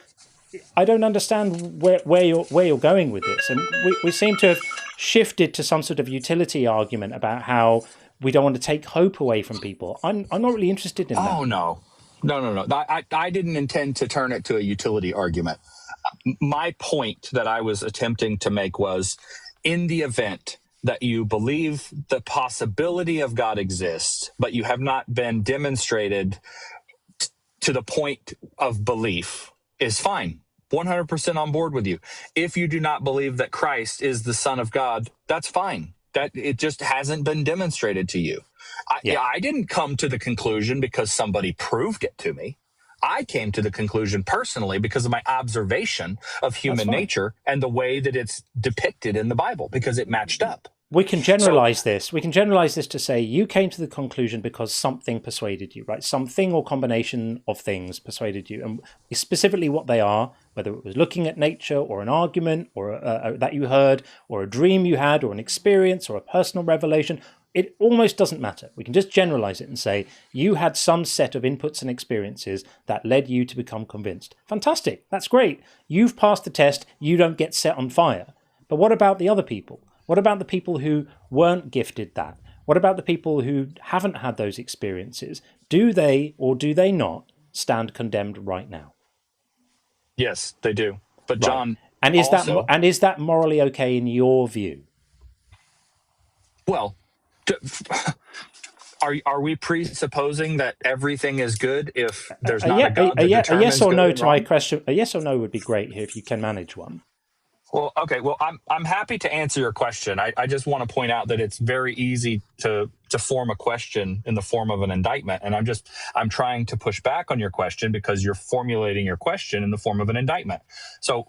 I don't understand where you're going with this, and we seem to have shifted to some sort of utility argument about how we don't want to take hope away from people. I'm not really interested in that. Oh no. I didn't intend to turn it to a utility argument. My point that I was attempting to make was, in the event that you believe the possibility of God exists, but you have not been demonstrated to the point of belief, is fine. 100% on board with you. If you do not believe that Christ is the Son of God, that's fine. That it just hasn't been demonstrated to you. I didn't come to the conclusion because somebody proved it to me. I came to the conclusion personally because of my observation of human nature and the way that it's depicted in the Bible, because it matched up. We can generalize this. We can generalize this to say you came to the conclusion because something persuaded you, right? Something or combination of things persuaded you. And specifically what they are, whether it was looking at nature or an argument or that you heard, or a dream you had, or an experience or a personal revelation, it almost doesn't matter. We can just generalize it and say you had some set of inputs and experiences that led you to become convinced. Fantastic. That's great. You've passed the test. You don't get set on fire. But what about the other people? What about the people who weren't gifted that? What about the people who haven't had those experiences? Do they or do they not stand condemned right now? Yes, they do. But John, and is that morally okay in your view? Well, are we presupposing that everything is good if there's not a God that determines a yes or no to my wrong? question? A yes or no would be great here if you can manage one. Well, okay. Well, I'm happy to answer your question. I just want to point out that it's very easy to form a question in the form of an indictment, and I'm trying to push back on your question because you're formulating your question in the form of an indictment. So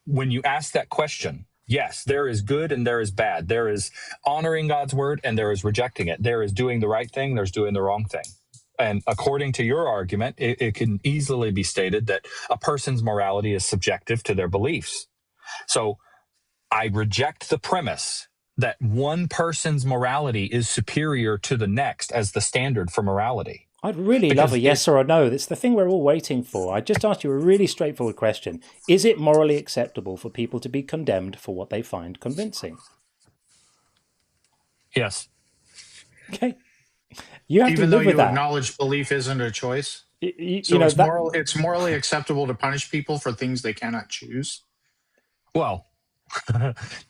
when you ask that question, yes, there is good and there is bad. There is honoring God's word and there is rejecting it. There is doing the right thing. There's doing the wrong thing. And according to your argument, it can easily be stated that a person's morality is subjective to their beliefs. So I reject the premise that one person's morality is superior to the next as the standard for morality. I'd really love a yes or a no. That's the thing we're all waiting for. I just asked you a really straightforward question. Is it morally acceptable for people to be condemned for what they find convincing? Yes. Okay. You have Even to live though with you that. acknowledge belief isn't a choice? It's morally acceptable to punish people for things they cannot choose? Well,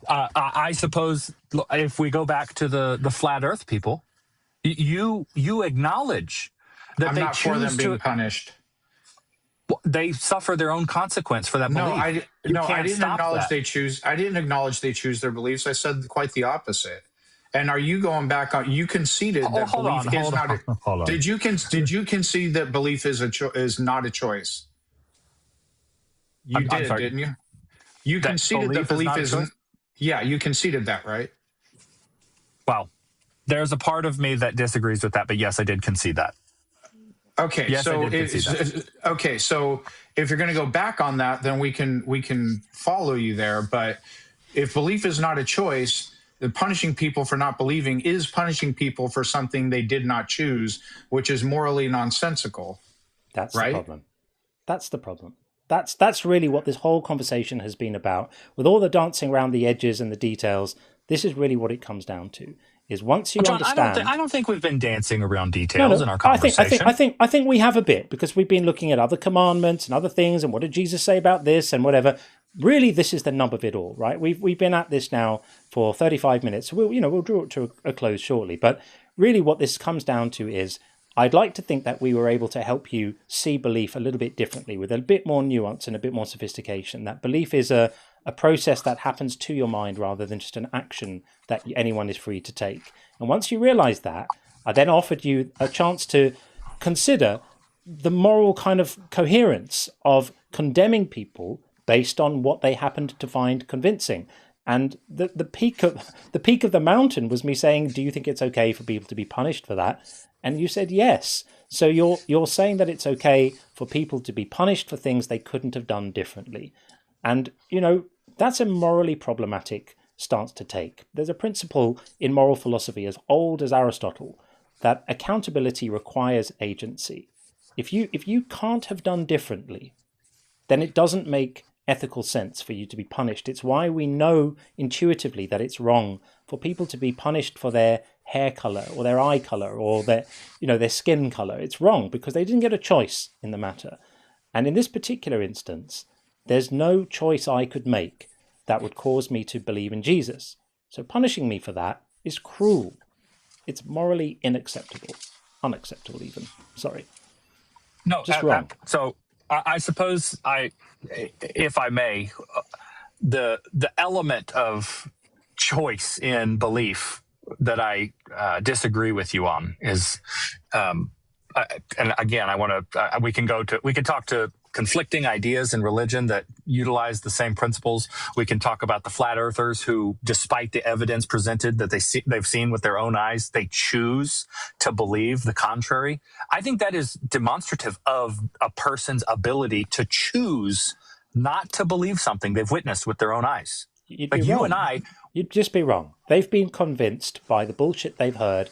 I suppose if we go back to the flat Earth people, you acknowledge that I'm they not for them being punished. They suffer their own consequence for that belief. I didn't acknowledge they choose. I didn't acknowledge they choose their beliefs. I said quite the opposite. And are you going back on? You conceded that belief is not. Hold on. Did you concede that belief is not a choice? You did, didn't you? You conceded that belief isn't. Yeah, you conceded that, right? Well, there's a part of me that disagrees with that, but yes, I did concede that. Okay, yes, so I did concede that. Okay, so if you're going to go back on that, then we can follow you there. But if belief is not a choice, the punishing people for not believing is punishing people for something they did not choose, which is morally nonsensical. That's right? the problem. That's the problem. That's really what this whole conversation has been about. With all the dancing around the edges and the details, this is really what it comes down to. Is once you understand. I don't think we've been dancing around details in our conversation. I think we have a bit, because we've been looking at other commandments and other things, and what did Jesus say about this and whatever. Really, this is the nub of it all, right? We've been at this now for 35 minutes. We'll draw it to a close shortly. But really, what this comes down to is, I'd like to think that we were able to help you see belief a little bit differently, with a bit more nuance and a bit more sophistication. That belief is a process that happens to your mind rather than just an action that anyone is free to take. And once you realize that, I then offered you a chance to consider the moral kind of coherence of condemning people based on what they happened to find convincing. And the peak of the mountain was me saying, do you think it's okay for people to be punished for that? And you said yes. So you're saying that it's okay for people to be punished for things they couldn't have done differently. And, that's a morally problematic stance to take. There's a principle in moral philosophy as old as Aristotle that accountability requires agency. If you can't have done differently, then it doesn't make ethical sense for you to be punished. It's why we know intuitively that it's wrong for people to be punished for their hair color or their eye color or their skin color. It's wrong because they didn't get a choice in the matter. And in this particular instance, there's no choice I could make that would cause me to believe in Jesus. So punishing me for that is cruel. It's morally unacceptable even. Sorry. No, just wrong. So I suppose if I may, the element of choice in belief that I disagree with you on is, and again, we can talk to conflicting ideas in religion that utilize the same principles. We can talk about the flat earthers who, despite the evidence presented that they've seen with their own eyes, they choose to believe the contrary. I think that is demonstrative of a person's ability to choose not to believe something they've witnessed with their own eyes. You'd just be wrong. They've been convinced by the bullshit they've heard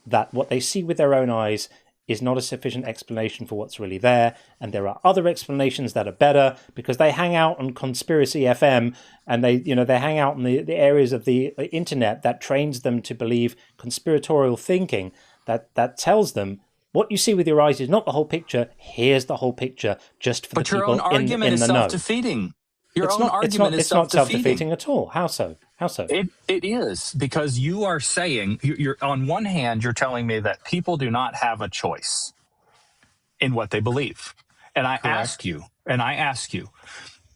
that what they see with their own eyes is not a sufficient explanation for what's really there, and there are other explanations that are better because they hang out on Conspiracy FM and they hang out in the areas of the internet that trains them to believe conspiratorial thinking that tells them what you see with your eyes is not the whole picture. Here's the whole picture, just for the people in the know. But your own argument is self-defeating. It's not self-defeating at all. How so? It is, because you are saying, you're on one hand, you're telling me that people do not have a choice in what they believe. And I ask you,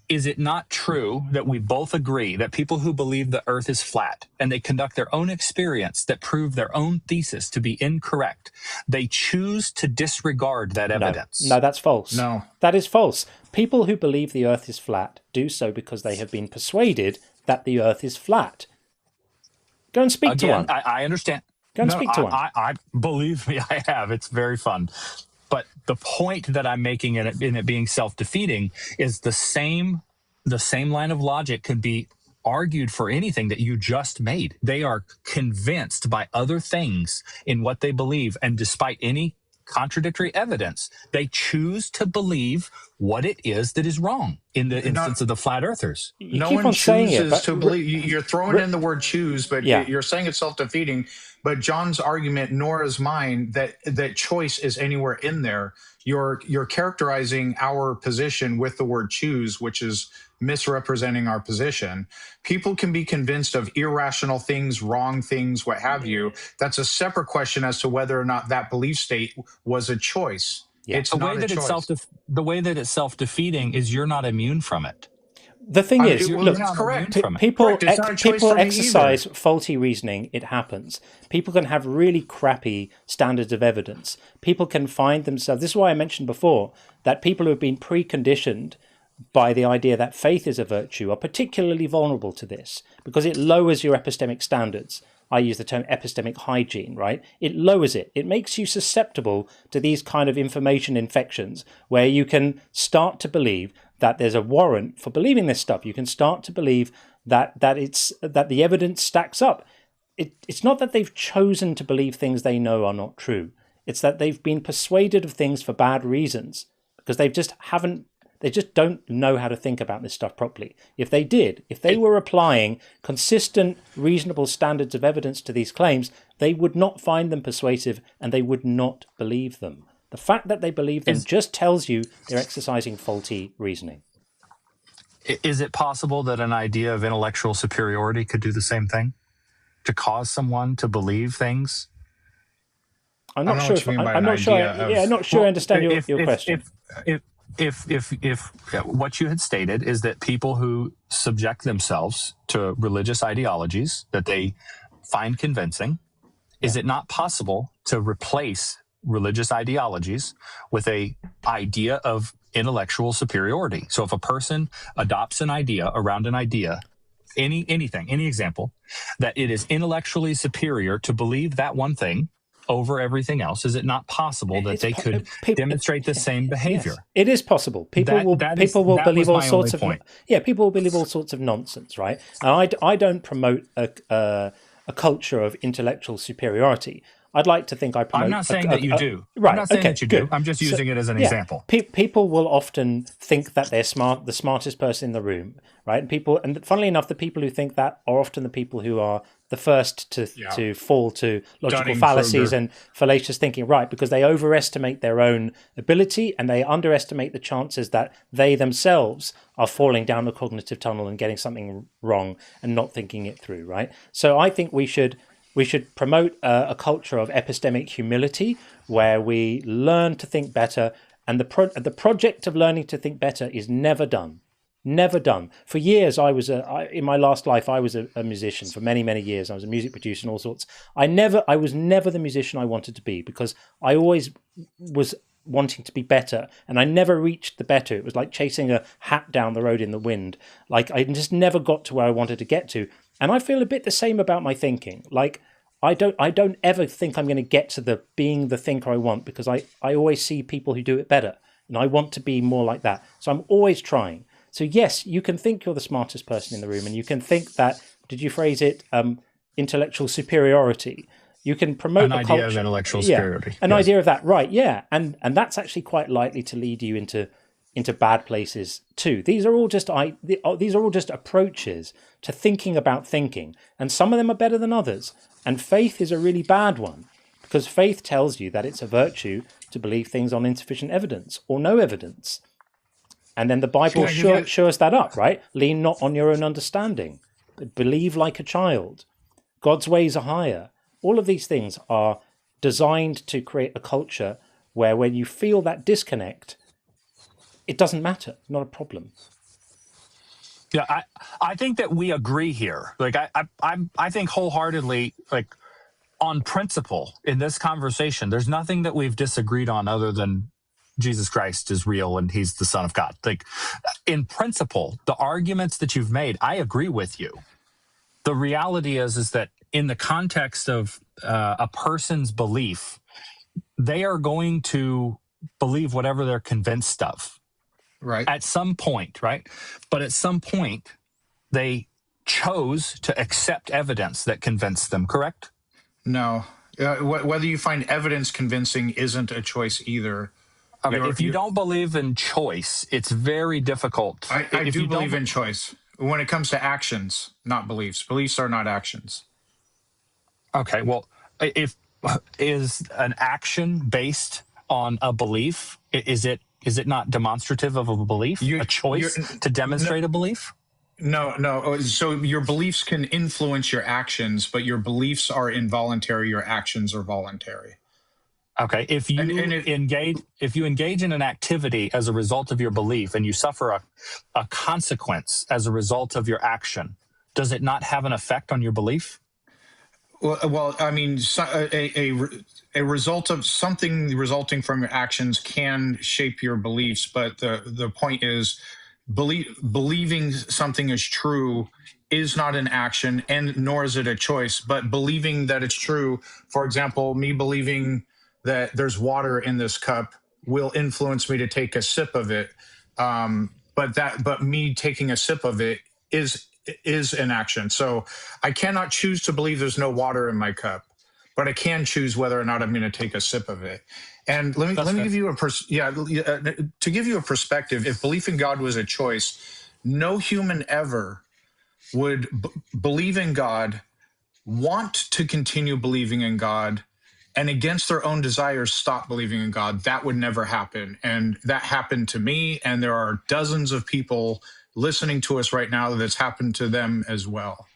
is it not true that we both agree that people who believe the earth is flat and they conduct their own experiments that prove their own thesis to be incorrect, they choose to disregard that evidence? No, that's false. No. That is false. People who believe the earth is flat do so because they have been persuaded that the earth is flat. Go and speak to one. I understand. Go and speak to one. I believe me, I have. It's very fun. But the point that I'm making in it being self-defeating is the same line of logic could be argued for anything that you just made. They are convinced by other things in what they believe, and despite any contradictory evidence, they choose to believe what it is that is wrong. In the instance of the flat earthers, no one chooses to believe. You're throwing in the word choose, but you're saying it's self-defeating. But John's argument, nor is mine, that choice is anywhere in there. You're characterizing our position with the word choose, which is misrepresenting our position. People can be convinced of irrational things, wrong things, what have you. That's a separate question as to whether or not that belief state was a choice. Yeah. It's not a choice. The way that it's self-defeating is you're not immune from it. The thing is, look, that's correct. People exercise faulty reasoning. It happens. People can have really crappy standards of evidence. People can find themselves. This is why I mentioned before that people who have been preconditioned by the idea that faith is a virtue are particularly vulnerable to this because it lowers your epistemic standards. I use the term epistemic hygiene, right? It lowers it. It makes you susceptible to these kind of information infections where you can start to believe that there's a warrant for believing this stuff. You can start to believe that the evidence stacks up. It's not that they've chosen to believe things they know are not true. It's that they've been persuaded of things for bad reasons because they just don't know how to think about this stuff properly. If they were applying consistent, reasonable standards of evidence to these claims, they would not find them persuasive and they would not believe them. The fact that they believe them just tells you they're exercising faulty reasoning. Is it possible that an idea of intellectual superiority could do the same thing? To cause someone to believe things? I'm not sure I understand your question. If what you had stated is that people who subject themselves to religious ideologies that they find convincing, is it not possible to replace religious ideologies with a idea of intellectual superiority? So if a person adopts an idea around an idea, any example, that it is intellectually superior to believe that one thing over everything else? Is it not possible that they could demonstrate the same behavior? Yes, it is possible. People will believe all sorts of people will believe all sorts of nonsense, right? And I don't promote a culture of intellectual superiority. I'd like to think I promote. I'm not saying that you do. Right. I'm not saying that you do. I'm just using it as an example. People will often think that they're the smartest person in the room, right? And funnily enough, the people who think that are often the people who are the first to fall to logical fallacies and fallacious thinking, right? Because they overestimate their own ability and they underestimate the chances that they themselves are falling down the cognitive tunnel and getting something wrong and not thinking it through, right? So I think we should promote a culture of epistemic humility where we learn to think better. And the project of learning to think better is never done. Never done. For years, in my last life, I was a musician. For many, many years, I was a music producer and all sorts. I was never the musician I wanted to be because I always was wanting to be better. And I never reached the better. It was like chasing a hat down the road in the wind. Like I just never got to where I wanted to get to. And I feel a bit the same about my thinking. Like I don't ever think I'm going to get to being the thinker I want because I always see people who do it better. And I want to be more like that. So I'm always trying. So yes, you can think you're the smartest person in the room and you can think that, did you phrase it, intellectual superiority. You can promote an idea of intellectual superiority. An idea of that, right, yeah. And that's actually quite likely to lead you into bad places too. These are all just approaches to thinking about thinking, and some of them are better than others. And faith is a really bad one because faith tells you that it's a virtue to believe things on insufficient evidence or no evidence. And then the Bible shows that up, right? Lean not on your own understanding, but believe like a child. God's ways are higher. All of these things are designed to create a culture where when you feel that disconnect, it doesn't matter, not a problem. Yeah, I think that we agree here. Like I think wholeheartedly, like on principle in this conversation, there's nothing that we've disagreed on other than Jesus Christ is real and he's the Son of God. Like in principle, the arguments that you've made, I agree with you. The reality is that in the context of a person's belief, they are going to believe whatever they're convinced of. Right. At some point, right? But at some point, they chose to accept evidence that convinced them, correct? No. Whether you find evidence convincing isn't a choice either. Okay, if you don't believe in choice, it's very difficult. I do believe in choice when it comes to actions, not beliefs. Beliefs are not actions. Okay, well, is an action based on a belief? Is it not demonstrative of a belief, a choice to demonstrate a belief? No. So your beliefs can influence your actions, but your beliefs are involuntary. Your actions are voluntary. Okay. If you engage in an activity as a result of your belief and you suffer a consequence as a result of your action, does it not have an effect on your belief? Well, I mean, a result of something resulting from your actions can shape your beliefs, but the point is, believing something is true is not an action, and nor is it a choice. But believing that it's true, for example, me believing that there's water in this cup will influence me to take a sip of it. But me taking a sip of it is an action. So I cannot choose to believe there's no water in my cup, but I can choose whether or not I'm going to take a sip of it. And let me give you to give you a perspective. If belief in God was a choice, no human ever would believe in God, want to continue believing in God, and against their own desires stop believing in God. That would never happen. And that happened to me. And there are dozens of people listening to us right now that's happened to them as well.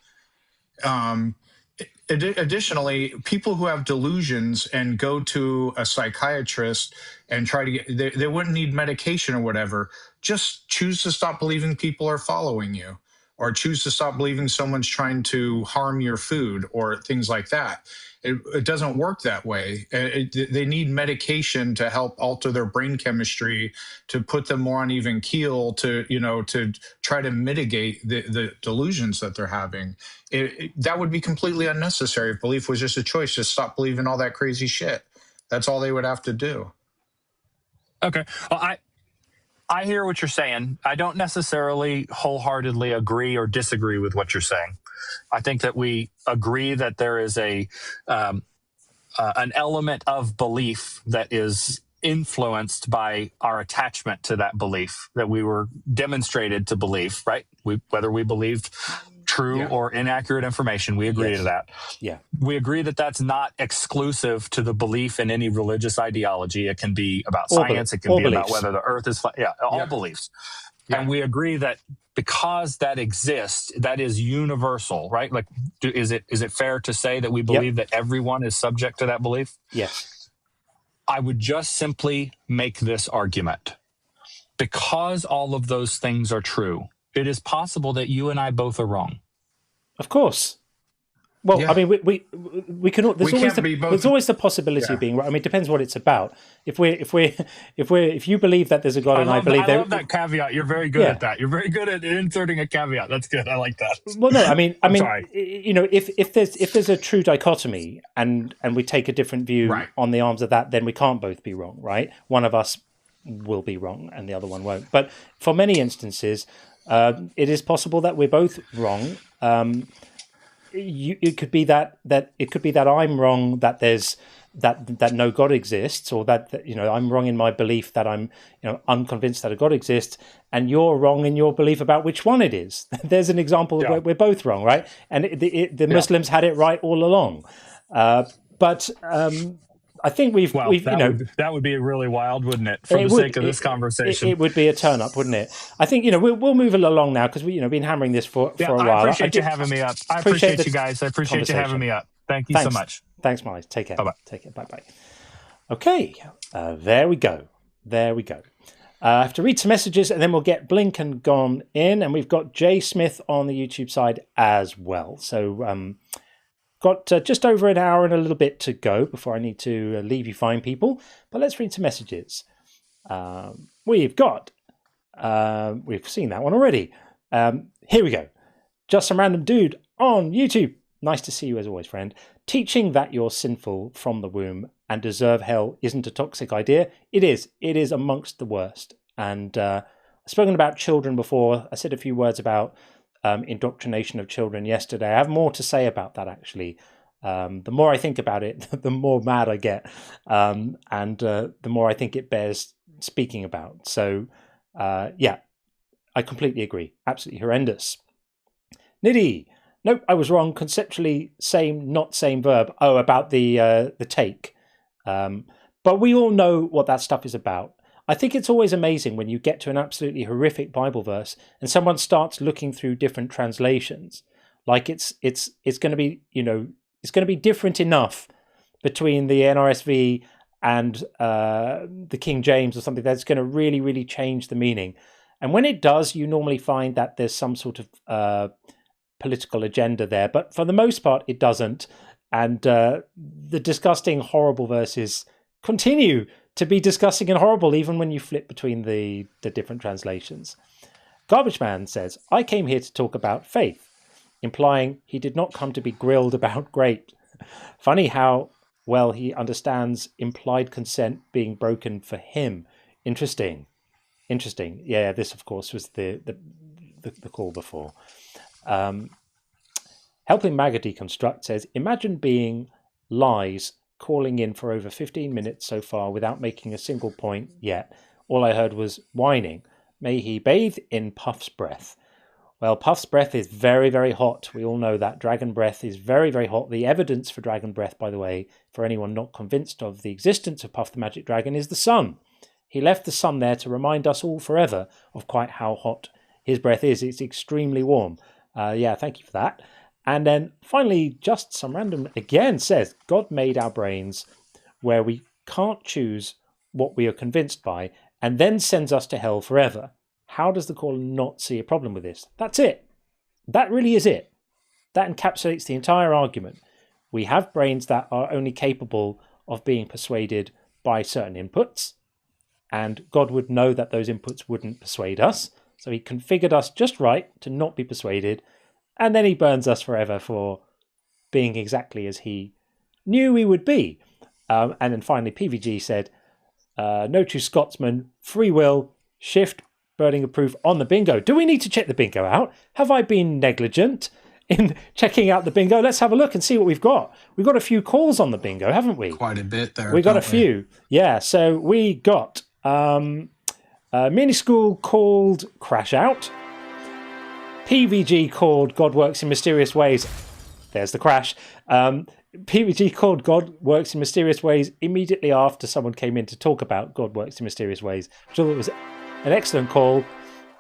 Additionally, people who have delusions and go to a psychiatrist and try to get, they wouldn't need medication or whatever. Just choose to stop believing people are following you or choose to stop believing someone's trying to harm your food or things like that. It doesn't work that way. They need medication to help alter their brain chemistry, to put them more on even keel, to try to mitigate the delusions that they're having. That would be completely unnecessary if belief was just a choice. Just stop believing all that crazy shit. That's all they would have to do. Okay. Well, I hear what you're saying. I don't necessarily wholeheartedly agree or disagree with what you're saying. I think that we agree that there is an element of belief that is influenced by our attachment to that belief that we were demonstrated to believe, right? Whether we believed true or inaccurate information, we agree to that. Yeah. We agree that that's not exclusive to the belief in any religious ideology. It can be about science. It can be about whether the earth is flat. Yeah, all beliefs. Yeah. And we agree that because that exists, that is universal, right? Like, is it fair to say that we believe that everyone is subject to that belief? Yes. I would just simply make this argument. Because all of those things are true, it is possible that you and I both are wrong. Of course. Well, I mean, we can. There's always the possibility of being right. I mean, it depends what it's about. If you believe that there's a God, I love that caveat. You're very good at that. You're very good at inserting a caveat. That's good. I like that. Well, no, I mean, sorry. If there's a true dichotomy and we take a different view on the arms of that, then we can't both be wrong, right? One of us will be wrong and the other one won't. But for many instances, it is possible that we're both wrong. It could be that I'm wrong, that there's that no God exists, or that I'm wrong in my belief that I'm unconvinced that a God exists, and you're wrong in your belief about which one it is. There's an example where we're both wrong, right? And the Muslims had it right all along, but I think that would be really wild, wouldn't it? For the sake of this conversation, it would be a turn up, wouldn't it? I think we'll move it along now because we've been hammering this for a while. I appreciate you having me up. I appreciate you guys. I appreciate you having me up. Thank you so much. Thanks, Molly. Take care. Bye-bye. Take care. Bye-bye. Okay, there we go. I have to read some messages and then we'll get Blink and Gone in, and we've got Jay Smith on the YouTube side as well. So. Got just over an hour and a little bit to go before I need to leave you fine people. But let's read some messages. We've seen that one already. Here we go. Just some random dude on YouTube. Nice to see you as always, friend. Teaching that you're sinful from the womb and deserve hell isn't a toxic idea. It is. It is amongst the worst. And I've spoken about children before. I said a few words about indoctrination of children yesterday. I have more to say about that, actually. The more I think about it, the more mad I get, and the more I think it bears speaking about. So, I completely agree. Absolutely horrendous. Niddy, nope, I was wrong. Conceptually, same, not same verb. Oh, about the take. But we all know what that stuff is about. I think it's always amazing when you get to an absolutely horrific Bible verse and someone starts looking through different translations. Like it's going to be, it's going to be different enough between the NRSV and the King James or something that's going to really, really change the meaning. And when it does, you normally find that there's some sort of political agenda there. But for the most part, it doesn't. And the disgusting, horrible verses continue to be disgusting and horrible, even when you flip between the different translations. Garbage Man says, I came here to talk about faith, implying he did not come to be grilled about grape. Funny how well he understands implied consent being broken for him. Interesting. Yeah, this, of course, was the call before. Helping Maga Deconstruct says, imagine being lies calling in for over 15 minutes so far without making a single point yet. All I heard was whining. May he bathe in Puff's breath. Well, Puff's breath is very, very hot. We all know that. Dragon breath is very, very hot. The evidence for dragon breath, by the way, for anyone not convinced of the existence of Puff the Magic Dragon, is the sun. He left the sun there to remind us all forever of quite how hot his breath is. It's extremely warm. Thank you for that. And then finally, just some random again says, God made our brains where we can't choose what we are convinced by and then sends us to hell forever. How does the caller not see a problem with this? That's it. that really is it. That encapsulates the entire argument. We have brains that are only capable of being persuaded by certain inputs, and God would know that those inputs wouldn't persuade us, so he configured us just right to not be persuaded, and then he burns us forever for being exactly as he knew we would be. And then finally, PVG said, no true Scotsman, free will, shift, burning of proof on the bingo. Do we need to check the bingo out? Have I been negligent in checking out the bingo? Let's have a look and see what we've got. We've got a few calls on the bingo, haven't we? Quite a bit there. We got a few. Yeah, so we got mini school called Crash Out. PVG called God Works in Mysterious Ways. There's the crash. PVG called God Works in Mysterious Ways immediately after someone came in to talk about God Works in Mysterious Ways, which I thought was an excellent call.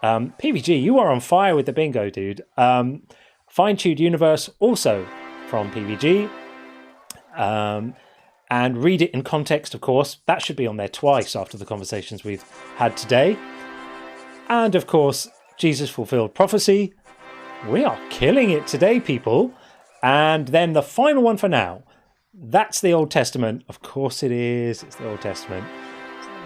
PVG, you are on fire with the bingo, dude. Fine-Tuned Universe, also from PVG. And read it in context, of course. That should be on there twice after the conversations we've had today. And, of course, Jesus Fulfilled Prophecy. We are killing it today, people. And then the final one for now. That's the Old Testament. Of course it is. It's the Old Testament.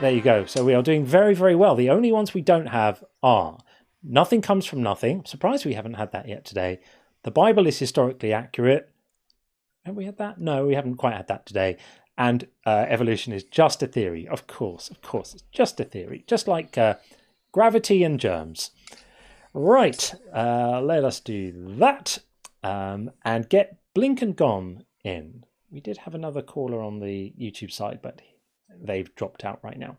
There you go. So we are doing very, very well. The only ones we don't have are Nothing Comes From Nothing. I'm surprised we haven't had that yet today. The Bible is historically accurate. Have we had that? No, we haven't quite had that today. And evolution is just a theory. Of course. It's just a theory. Just like gravity and germs. Right. Let us do that. And get Blink and Gone in. We did have another caller on the YouTube side, but they've dropped out right now.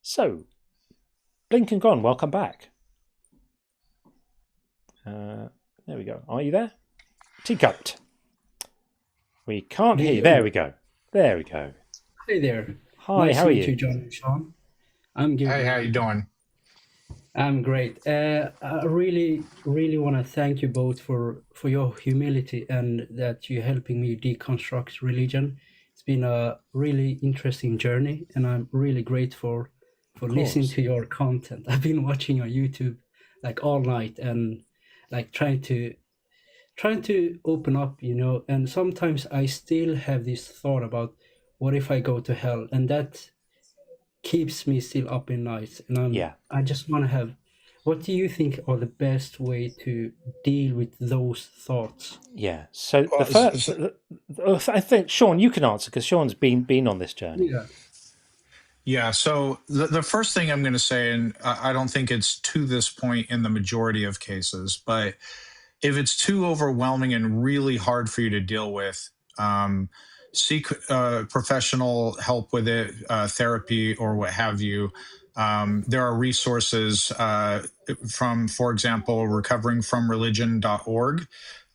So, Blink and Gone, welcome back. There we go. Are you there? T-Goat. We can't hear you. There we go. Hi there. Hi, nice how are you? To meet you, John and Sean. I'm good. Hey, how you doing? I'm great. I really want to thank you both for your humility and that you're helping me deconstruct religion. It's been a really interesting journey, and I'm really grateful for listening to your content. I've been watching your YouTube like all night and like trying to open up, and sometimes I still have this thought about what if I go to hell, and that keeps me still up in night. And I just want to have, what do you think are the best way to deal with those thoughts? Yeah. So I think Sean, you can answer because Sean's been on this journey. Yeah. So the first thing I'm going to say, and I don't think it's to this point in the majority of cases, but if it's too overwhelming and really hard for you to deal with, seek professional help with it, therapy or what have you. There are resources from, for example, recoveringfromreligion.org.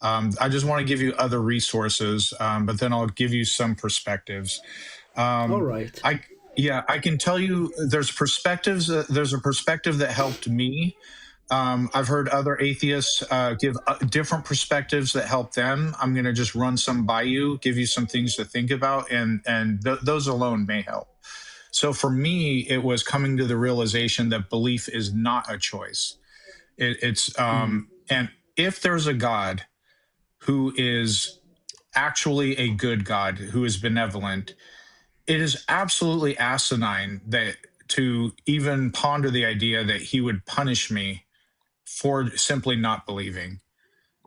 I just want to give you other resources, but then I'll give you some perspectives. All right. I can tell you there's perspectives. There's a perspective that helped me. I've heard other atheists give different perspectives that help them. I'm going to just run some by you, give you some things to think about, and those alone may help. So for me, it was coming to the realization that belief is not a choice. And if there's a God who is actually a good God, who is benevolent, it is absolutely asinine to even ponder the idea that he would punish me for simply not believing.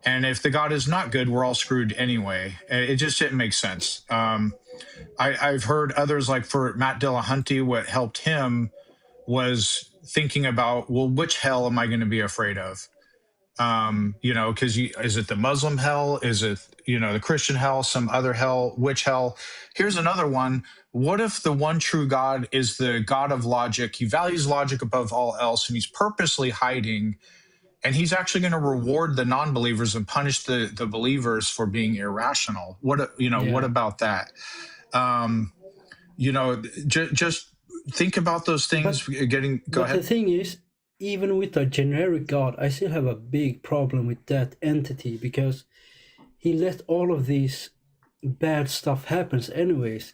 And if the God is not good, we're all screwed anyway. It just didn't make sense. I've heard others, like for Matt Dillahunty, what helped him was thinking about, well, which hell am I going to be afraid of? Because is it the Muslim hell? Is it, the Christian hell, some other hell? Which hell? Here's another one. What if the one true God is the God of logic? He values logic above all else, and he's purposely hiding. And he's actually going to reward the non-believers and punish the believers for being irrational. What about that? Just think about those things. Go ahead. The thing is, even with a generic God, I still have a big problem with that entity because he let all of these bad stuff happen anyways.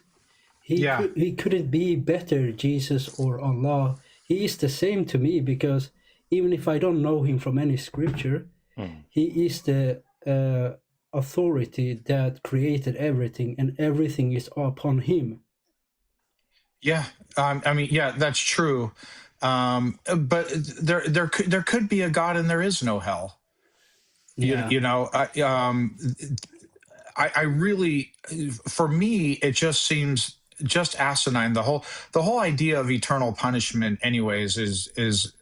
He couldn't be better, Jesus or Allah. He is the same to me because even if I don't know him from any scripture, He is the authority that created everything, and everything is upon him. Yeah, I mean, yeah, that's true. But there could be a God and there is no hell. Yeah. You know, I really, for me, it just seems just asinine. The whole idea of eternal punishment, anyways, is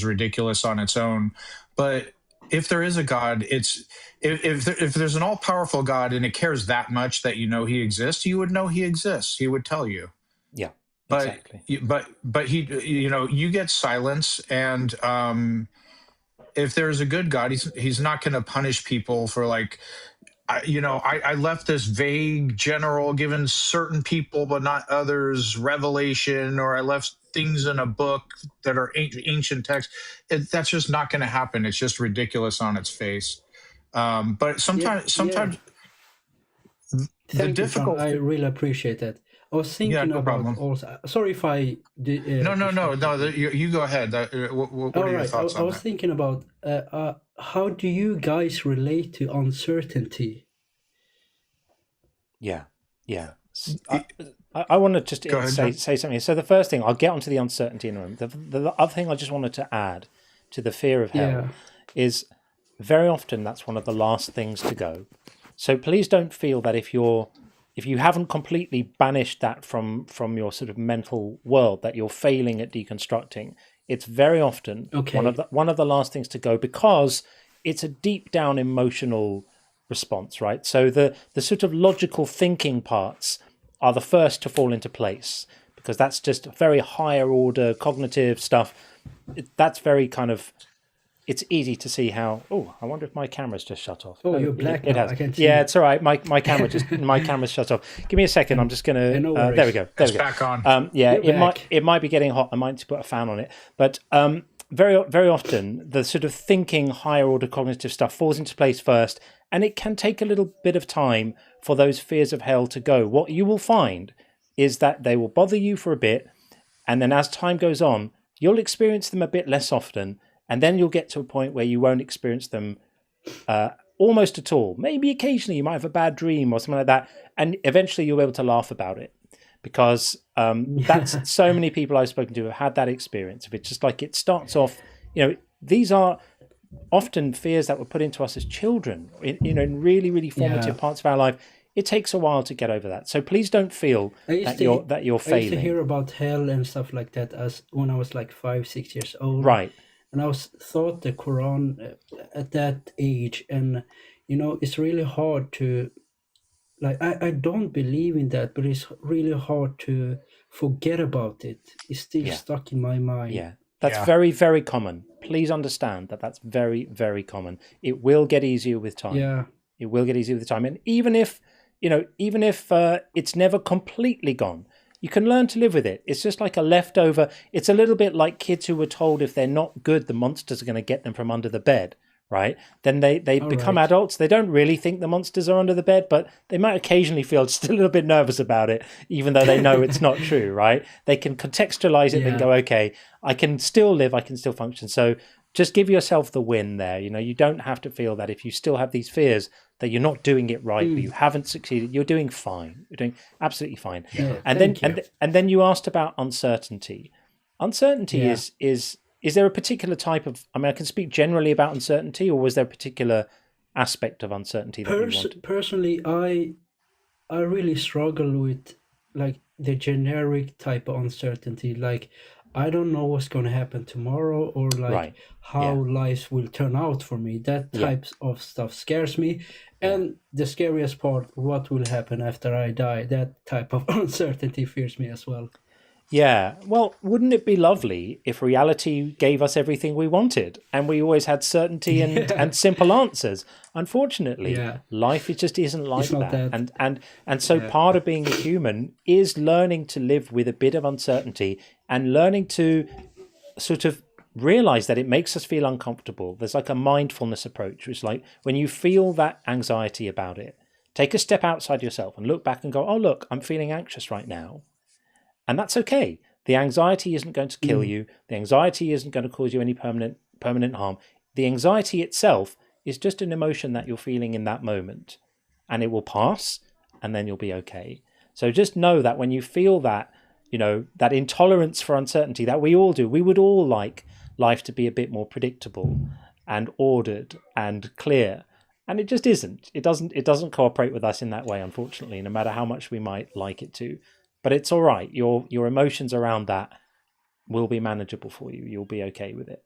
ridiculous on its own. But if there is a God, it's if there's an all powerful God and it cares that much that you know He exists, you would know He exists. He would tell you. Yeah. But exactly. but he, you know, you get silence, and if there's a good God, he's not going to punish people for like. I left this vague general given certain people but not others revelation, or I left things in a book that are ancient texts. That's just not going to happen. It's just ridiculous on its face. But sometimes Thank you, Sean. I really appreciate that. I was thinking no about problem. also. Sorry if I did. No. You go ahead. What are your thoughts on I was that? thinking about how do you guys relate to uncertainty? Yeah. I want to just say something. So the first thing, I'll get onto the uncertainty in a moment. The other thing I just wanted to add to the fear of hell is very often that's one of the last things to go. So please don't feel that if you haven't completely banished that from your sort of mental world, that you're failing at deconstructing. It's very often one of the last things to go, because it's a deep down emotional response, right? So the sort of logical thinking parts are the first to fall into place, because that's just very higher order cognitive stuff. That's very kind of, it's easy to see how. Oh, I wonder if my camera's just shut off. Oh, you're black it now. has. I can see. Yeah, it's all right. My camera's shut off. Give me a second. I'm just gonna. There we go. There we go. Back on. It might be getting hot. I might need to put a fan on it. But very often the sort of thinking higher order cognitive stuff falls into place first, and it can take a little bit of time for those fears of hell to go. What you will find is that they will bother you for a bit, and then as time goes on, you'll experience them a bit less often. And then you'll get to a point where you won't experience them almost at all. Maybe occasionally you might have a bad dream or something like that. And eventually you'll be able to laugh about it, because that's so many people I've spoken to have had that experience of it. Just like it starts off, these are often fears that were put into us as children, in really, really formative parts of our life. It takes a while to get over that. So please don't feel that you're failing. I used to hear about hell and stuff like that as when I was like 5-6 years old. Right. And I was taught the Quran at that age, and it's really hard to, like, I don't believe in that, but it's really hard to forget about it. It's still stuck in my mind. Yeah, that's very, very common. Please understand that that's very, very common. It will get easier with time. Yeah, it will get easier with time, and even if it's never completely gone, you can learn to live with it. It's just like a leftover. It's a little bit like kids who were told if they're not good, the monsters are going to get them from under the bed, right? Then they become adults. They don't really think the monsters are under the bed, but they might occasionally feel just a little bit nervous about it, even though they know it's not true, right? They can contextualize it and go, okay, I can still live, I can still function. So just give yourself the win there. You don't have to feel that if you still have these fears that you're not doing it right, but you haven't succeeded. You're doing fine. You're doing absolutely fine. Yeah, and then you asked about uncertainty. Uncertainty is there a particular type of? I mean, I can speak generally about uncertainty, or was there a particular aspect of uncertainty that you wanted? Personally, I really struggle with like the generic type of uncertainty, like I don't know what's going to happen tomorrow, or like how life will turn out for me. That type of stuff scares me. And the scariest part, what will happen after I die, that type of uncertainty fears me as well. Yeah, well, wouldn't it be lovely if reality gave us everything we wanted and we always had certainty and simple answers? Unfortunately, life just isn't like that. And so part of being a human is learning to live with a bit of uncertainty and learning to sort of realize that it makes us feel uncomfortable. There's like a mindfulness approach, which is like when you feel that anxiety about it, take a step outside yourself and look back and go, oh, look, I'm feeling anxious right now. And that's okay. The anxiety isn't going to kill you. The anxiety isn't going to cause you any permanent harm. The anxiety itself is just an emotion that you're feeling in that moment, and it will pass, and then you'll be okay. So just know that when you feel that, that intolerance for uncertainty that we all do, we would all like life to be a bit more predictable and ordered and clear. And it just isn't. It doesn't cooperate with us in that way, unfortunately, no matter how much we might like it to. But it's all right. Your emotions around that will be manageable for you. You'll be okay with it.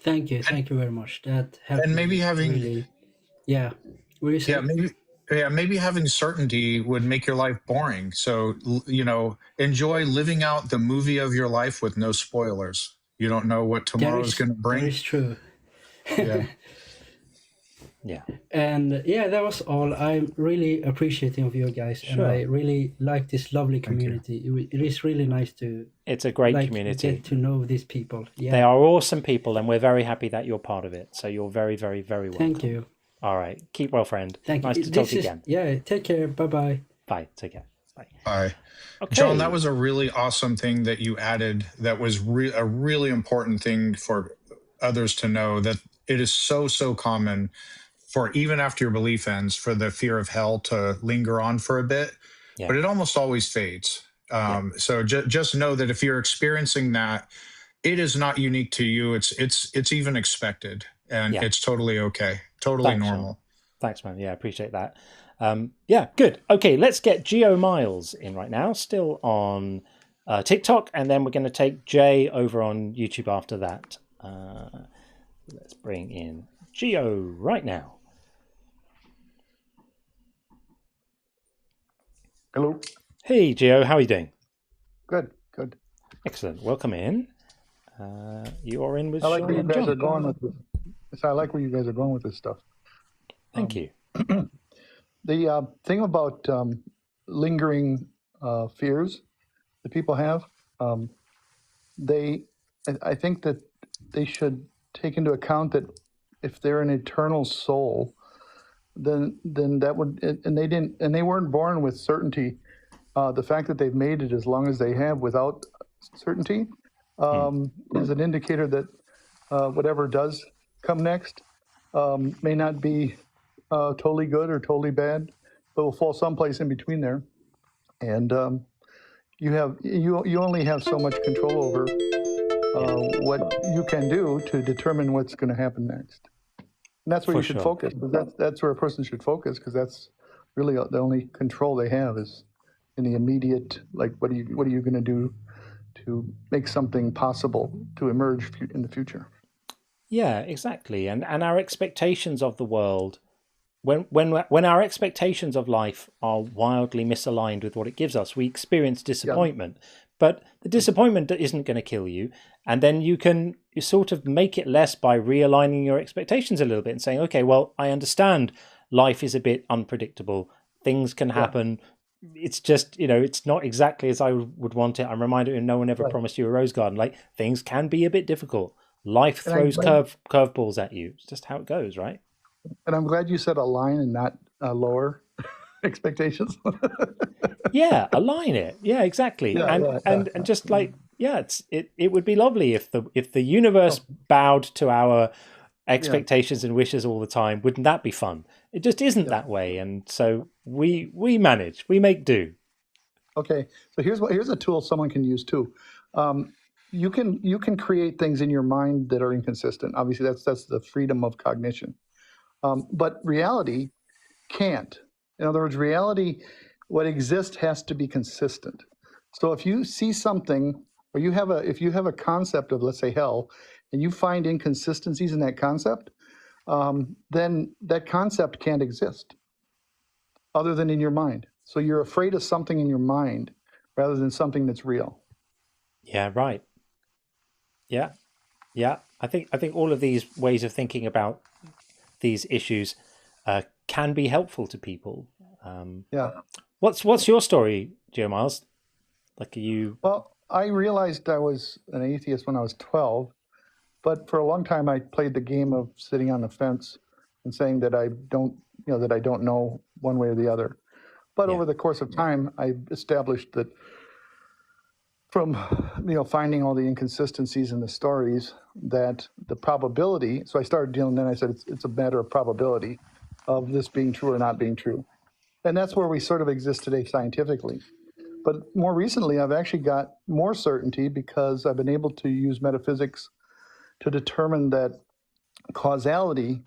Thank you very much. That helped. And maybe having really, yeah. What you say? Maybe having certainty would make your life boring. So enjoy living out the movie of your life with no spoilers. You don't know what tomorrow is going to bring. That is true. Yeah. Yeah. And yeah, that was all. I'm really appreciating of you guys, and I really like this lovely community. It is really nice to. It's a great community. Get to know these people. Yeah. They are awesome people, and we're very happy that you're part of it. So you're very, very, very welcome. Thank you. All right. Keep well, friend. Thank you. Nice to talk again. Yeah. Take care. Bye-bye. Bye. Take care. Bye. Bye. Okay. John, that was a really awesome thing that you added. That was a really important thing for others to know, that it is so common for, even after your belief ends, for the fear of hell to linger on for a bit, but it almost always fades. So just know that if you're experiencing that, it is not unique to you. It's even expected, and it's totally okay. Totally normal. Sean. Thanks, man. Yeah, I appreciate that. Yeah, good. Okay, let's get Geo Miles in right now, still on TikTok, and then we're going to take Jay over on YouTube after that. Let's bring in Geo right now. Hello. Hey, Geo. How are you doing? Good. Excellent. Welcome in. You're in with I like Sean where you and guys John. are going with this. I like where you guys are going with this stuff. Thank you. The thing about lingering fears that people have, I think that they should take into account that if they're an eternal soul, then that would, and they weren't born with certainty. The fact that they've made it as long as they have without certainty is an indicator that whatever does come next may not be totally good or totally bad, but will fall someplace in between there. And you only have so much control over what you can do to determine what's going to happen next. And that's where you should focus. That's where a person should focus, because that's really the only control they have is in the immediate. Like, what are you going to do to make something possible to emerge in the future? Yeah, exactly. And our expectations of the world, when our expectations of life are wildly misaligned with what it gives us, we experience disappointment. But the disappointment isn't going to kill you. And then you sort of make it less by realigning your expectations a little bit and saying, okay, well, I understand life is a bit unpredictable. Things can happen. It's just, it's not exactly as I would want it. I'm reminded, no one ever promised you a rose garden. Like, things can be a bit difficult. Life throws curveballs at you. It's just how it goes, right? And I'm glad you said align and not lower expectations. Yeah, align it. Yeah, exactly. And just like, it would be lovely if the universe bowed to our expectations and wishes all the time. Wouldn't that be fun? It just isn't that way, and so we manage. We make do. Okay, so here's a tool someone can use too. You can create things in your mind that are inconsistent. Obviously, that's the freedom of cognition. But reality can't. In other words, reality, what exists has to be consistent. So if you see something, or if you have a concept of, let's say, hell, and you find inconsistencies in that concept, then that concept can't exist other than in your mind. So you're afraid of something in your mind rather than something that's real. Yeah, right. Yeah. I think all of these ways of thinking about these issues can be helpful to people. What's your story, Geo Miles? Like, are you? Well, I realized I was an atheist when I was 12, but for a long time I played the game of sitting on the fence and saying that I don't know one way or the other. But over the course of time, I established that from finding all the inconsistencies in the stories, that the probability. So I started dealing. Then I said it's a matter of probability of this being true or not being true, and that's where we sort of exist today scientifically. But more recently, I've actually got more certainty because I've been able to use metaphysics to determine that causality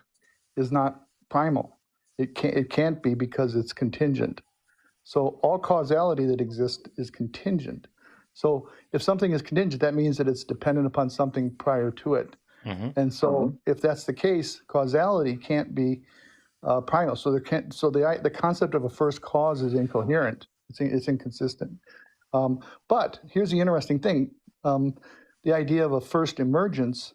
is not primal. It can't be because it's contingent. So all causality that exists is contingent. So if something is contingent, that means that it's dependent upon something prior to it. And so if that's the case, causality can't be primal. So there can't. So the concept of a first cause is incoherent. It's inconsistent. But here's the interesting thing: the idea of a first emergence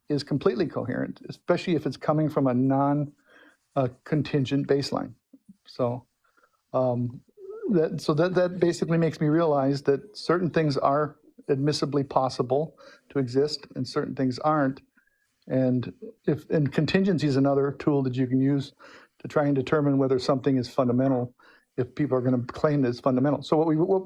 is completely coherent, especially if it's coming from a non-contingent baseline. So that basically makes me realize that certain things are admissibly possible to exist, and certain things aren't. And contingency is another tool that you can use to try and determine whether something is fundamental, if people are going to claim that it's fundamental. So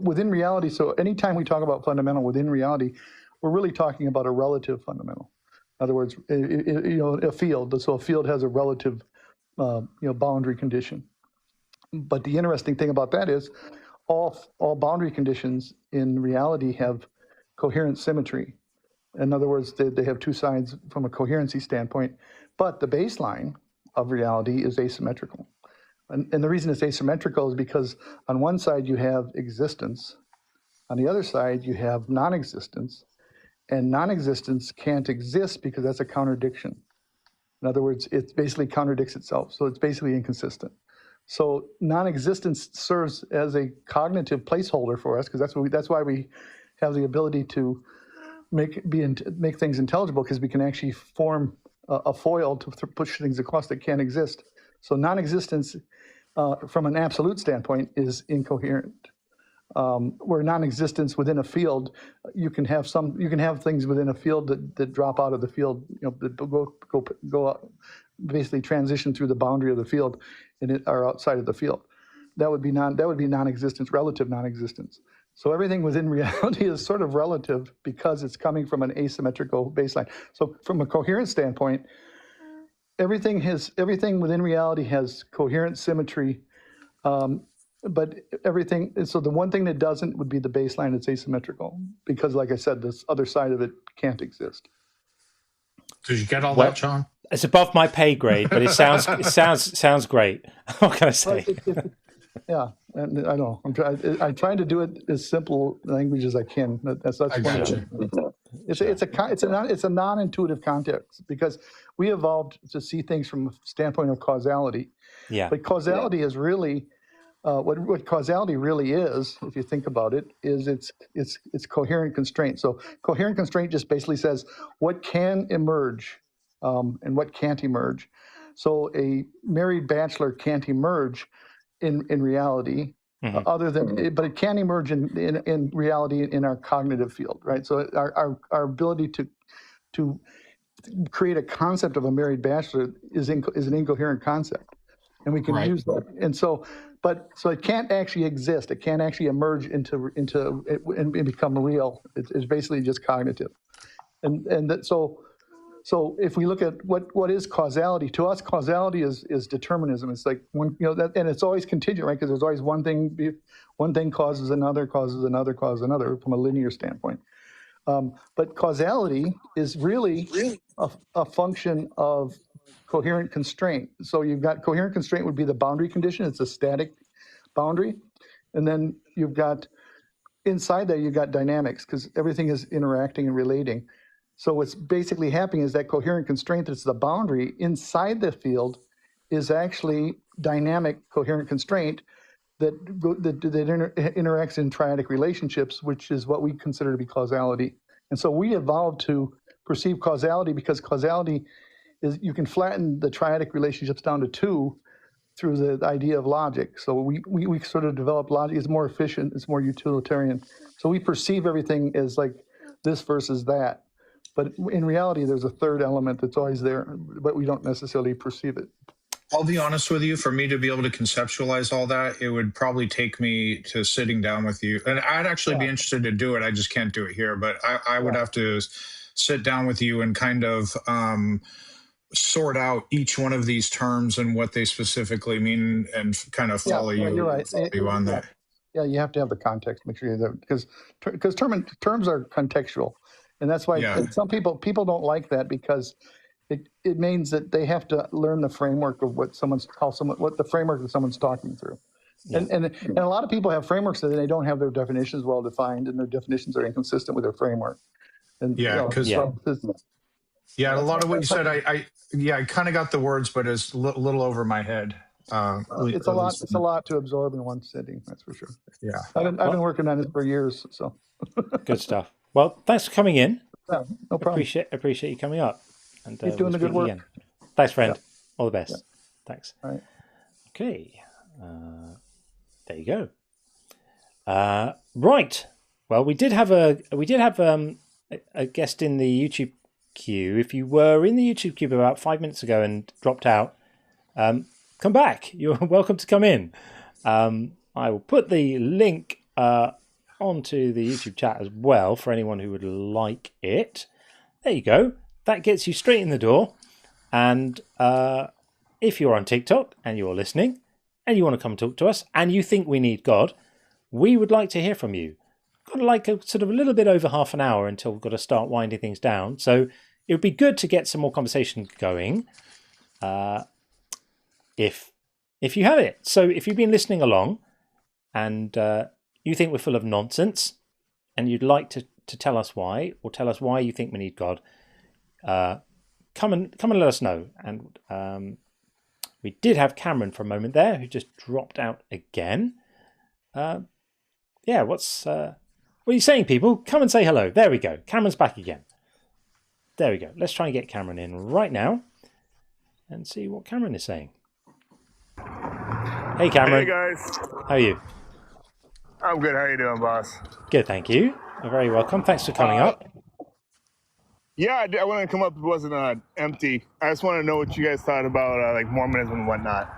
within reality, so anytime we talk about fundamental within reality, we're really talking about a relative fundamental. In other words, a field. So a field has a relative, boundary condition. But the interesting thing about that is all boundary conditions in reality have coherent symmetry. In other words, they have two sides from a coherency standpoint, but the baseline of reality is asymmetrical. And the reason it's asymmetrical is because on one side you have existence, on the other side you have non-existence, and non-existence can't exist because that's a contradiction. In other words, it basically contradicts itself, so it's basically inconsistent. So non-existence serves as a cognitive placeholder for us, because that's why we have the ability to make things intelligible, because we can actually form a foil to push things across that can't exist. So non-existence, from an absolute standpoint, is incoherent. Where non-existence within a field, you can have things within a field that drop out of the field, that go basically transition through the boundary of the field and are outside of the field. That would be non-existence, relative non-existence. So everything within reality is sort of relative because it's coming from an asymmetrical baseline. So from a coherent standpoint, everything within reality has coherent symmetry, but everything. So the one thing that doesn't would be the baseline. It's asymmetrical because, like I said, this other side of it can't exist. Did you get all that, John? It's above my pay grade, but it sounds great. What can I say? Yeah, and I know. I'm trying to do it as simple language as I can. That's I got you. It's a non-intuitive context because we evolved to see things from a standpoint of causality. Yeah. But causality is really what causality really is, if you think about it, is it's coherent constraint. So coherent constraint just basically says what can emerge and what can't emerge. So a married bachelor can't emerge in reality, other than, but it can emerge in reality in our cognitive field, right? So our ability to create a concept of a married bachelor is an incoherent concept, and we can use that. And so it can't actually exist. It can't actually emerge into and become real. It's basically just cognitive, So if we look at what is causality, to us, causality is determinism. It's like one, and it's always contingent, right? Because there's always one thing causes another from a linear standpoint. But causality is really a function of coherent constraint. So you've got coherent constraint would be the boundary condition. It's a static boundary, and then you've got inside there you've got dynamics because everything is interacting and relating. So what's basically happening is that coherent constraint that's the boundary inside the field is actually dynamic coherent constraint that interacts in triadic relationships, which is what we consider to be causality. And so we evolved to perceive causality because causality is you can flatten the triadic relationships down to two through the idea of logic. So we sort of developed logic. It's more efficient. It's more utilitarian. So we perceive everything as like this versus that. But in reality, there's a third element that's always there, but we don't necessarily perceive it. I'll be honest with you. For me to be able to conceptualize all that, it would probably take me to sitting down with you. And I'd actually be interested to do it. I just can't do it here. But I would have to sit down with you and kind of sort out each one of these terms and what they specifically mean, and kind of follow you. You're right. Follow you on that. Yeah, you have to have the context. Make sure you're there, because terms are contextual, and that's why some people don't like that, because it means that they have to learn the framework of what the framework that someone's talking through. Yeah. And a lot of people have frameworks that they don't have their definitions well defined, and their definitions are inconsistent with their framework. And a lot of what you said, I kind of got the words, but it's a little over my head. It's a lot. It's a lot to absorb in one sitting. That's for sure. Yeah, I've been working on this for years. So good stuff. Well, thanks for coming in. Yeah, no problem. Appreciate you coming up. And keep doing the good work. Again. Thanks, friend. Yeah. All the best. Yeah. Thanks. All right. Okay. There you go. Right. Well, we did have a guest in the YouTube queue. If you were in the YouTube queue about 5 minutes ago and dropped out, come back. You're welcome to come in. I will put the link onto the YouTube chat as well for anyone who would like it. There you go. That gets you straight in the door. And if you're on TikTok and you're listening and you want to come talk to us and you think we need God, we would like to hear from you. Got like a sort of a little bit over half an hour until we've got to start winding things down. So it would be good to get some more conversation going if you have it. So if you've been listening along and you think we're full of nonsense and you'd like to tell us why, or tell us why you think we need God, come and let us know. And we did have Cameron for a moment there, who just dropped out again. What are you saying, people? Come and say hello. There we go. Cameron's back again. There we go. Let's try and get Cameron in right now and see what Cameron is saying. Hey, Cameron. Hey, guys. How are you? I'm good. How you doing, boss? Good, thank you. You're very welcome. Thanks for coming up. Yeah, I wanted to come up. It wasn't empty. I just want to know what you guys thought about like Mormonism and whatnot.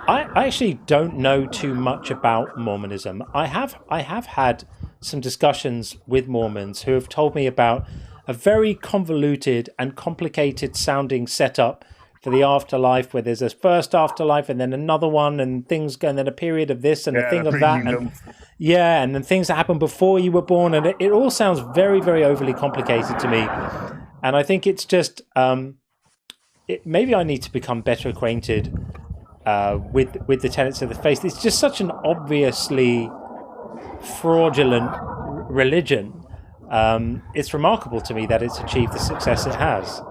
I actually don't know too much about Mormonism. I have had some discussions with Mormons who have told me about a very convoluted and complicated sounding setup for the afterlife, where there's a first afterlife and then another one, and things go, and then a period of this and a thing of that, and then things that happen before you were born, and it all sounds very, very overly complicated to me. And I think it's just maybe I need to become better acquainted with the tenets of the faith. It's just such an obviously fraudulent religion. It's remarkable to me that it's achieved the success it has.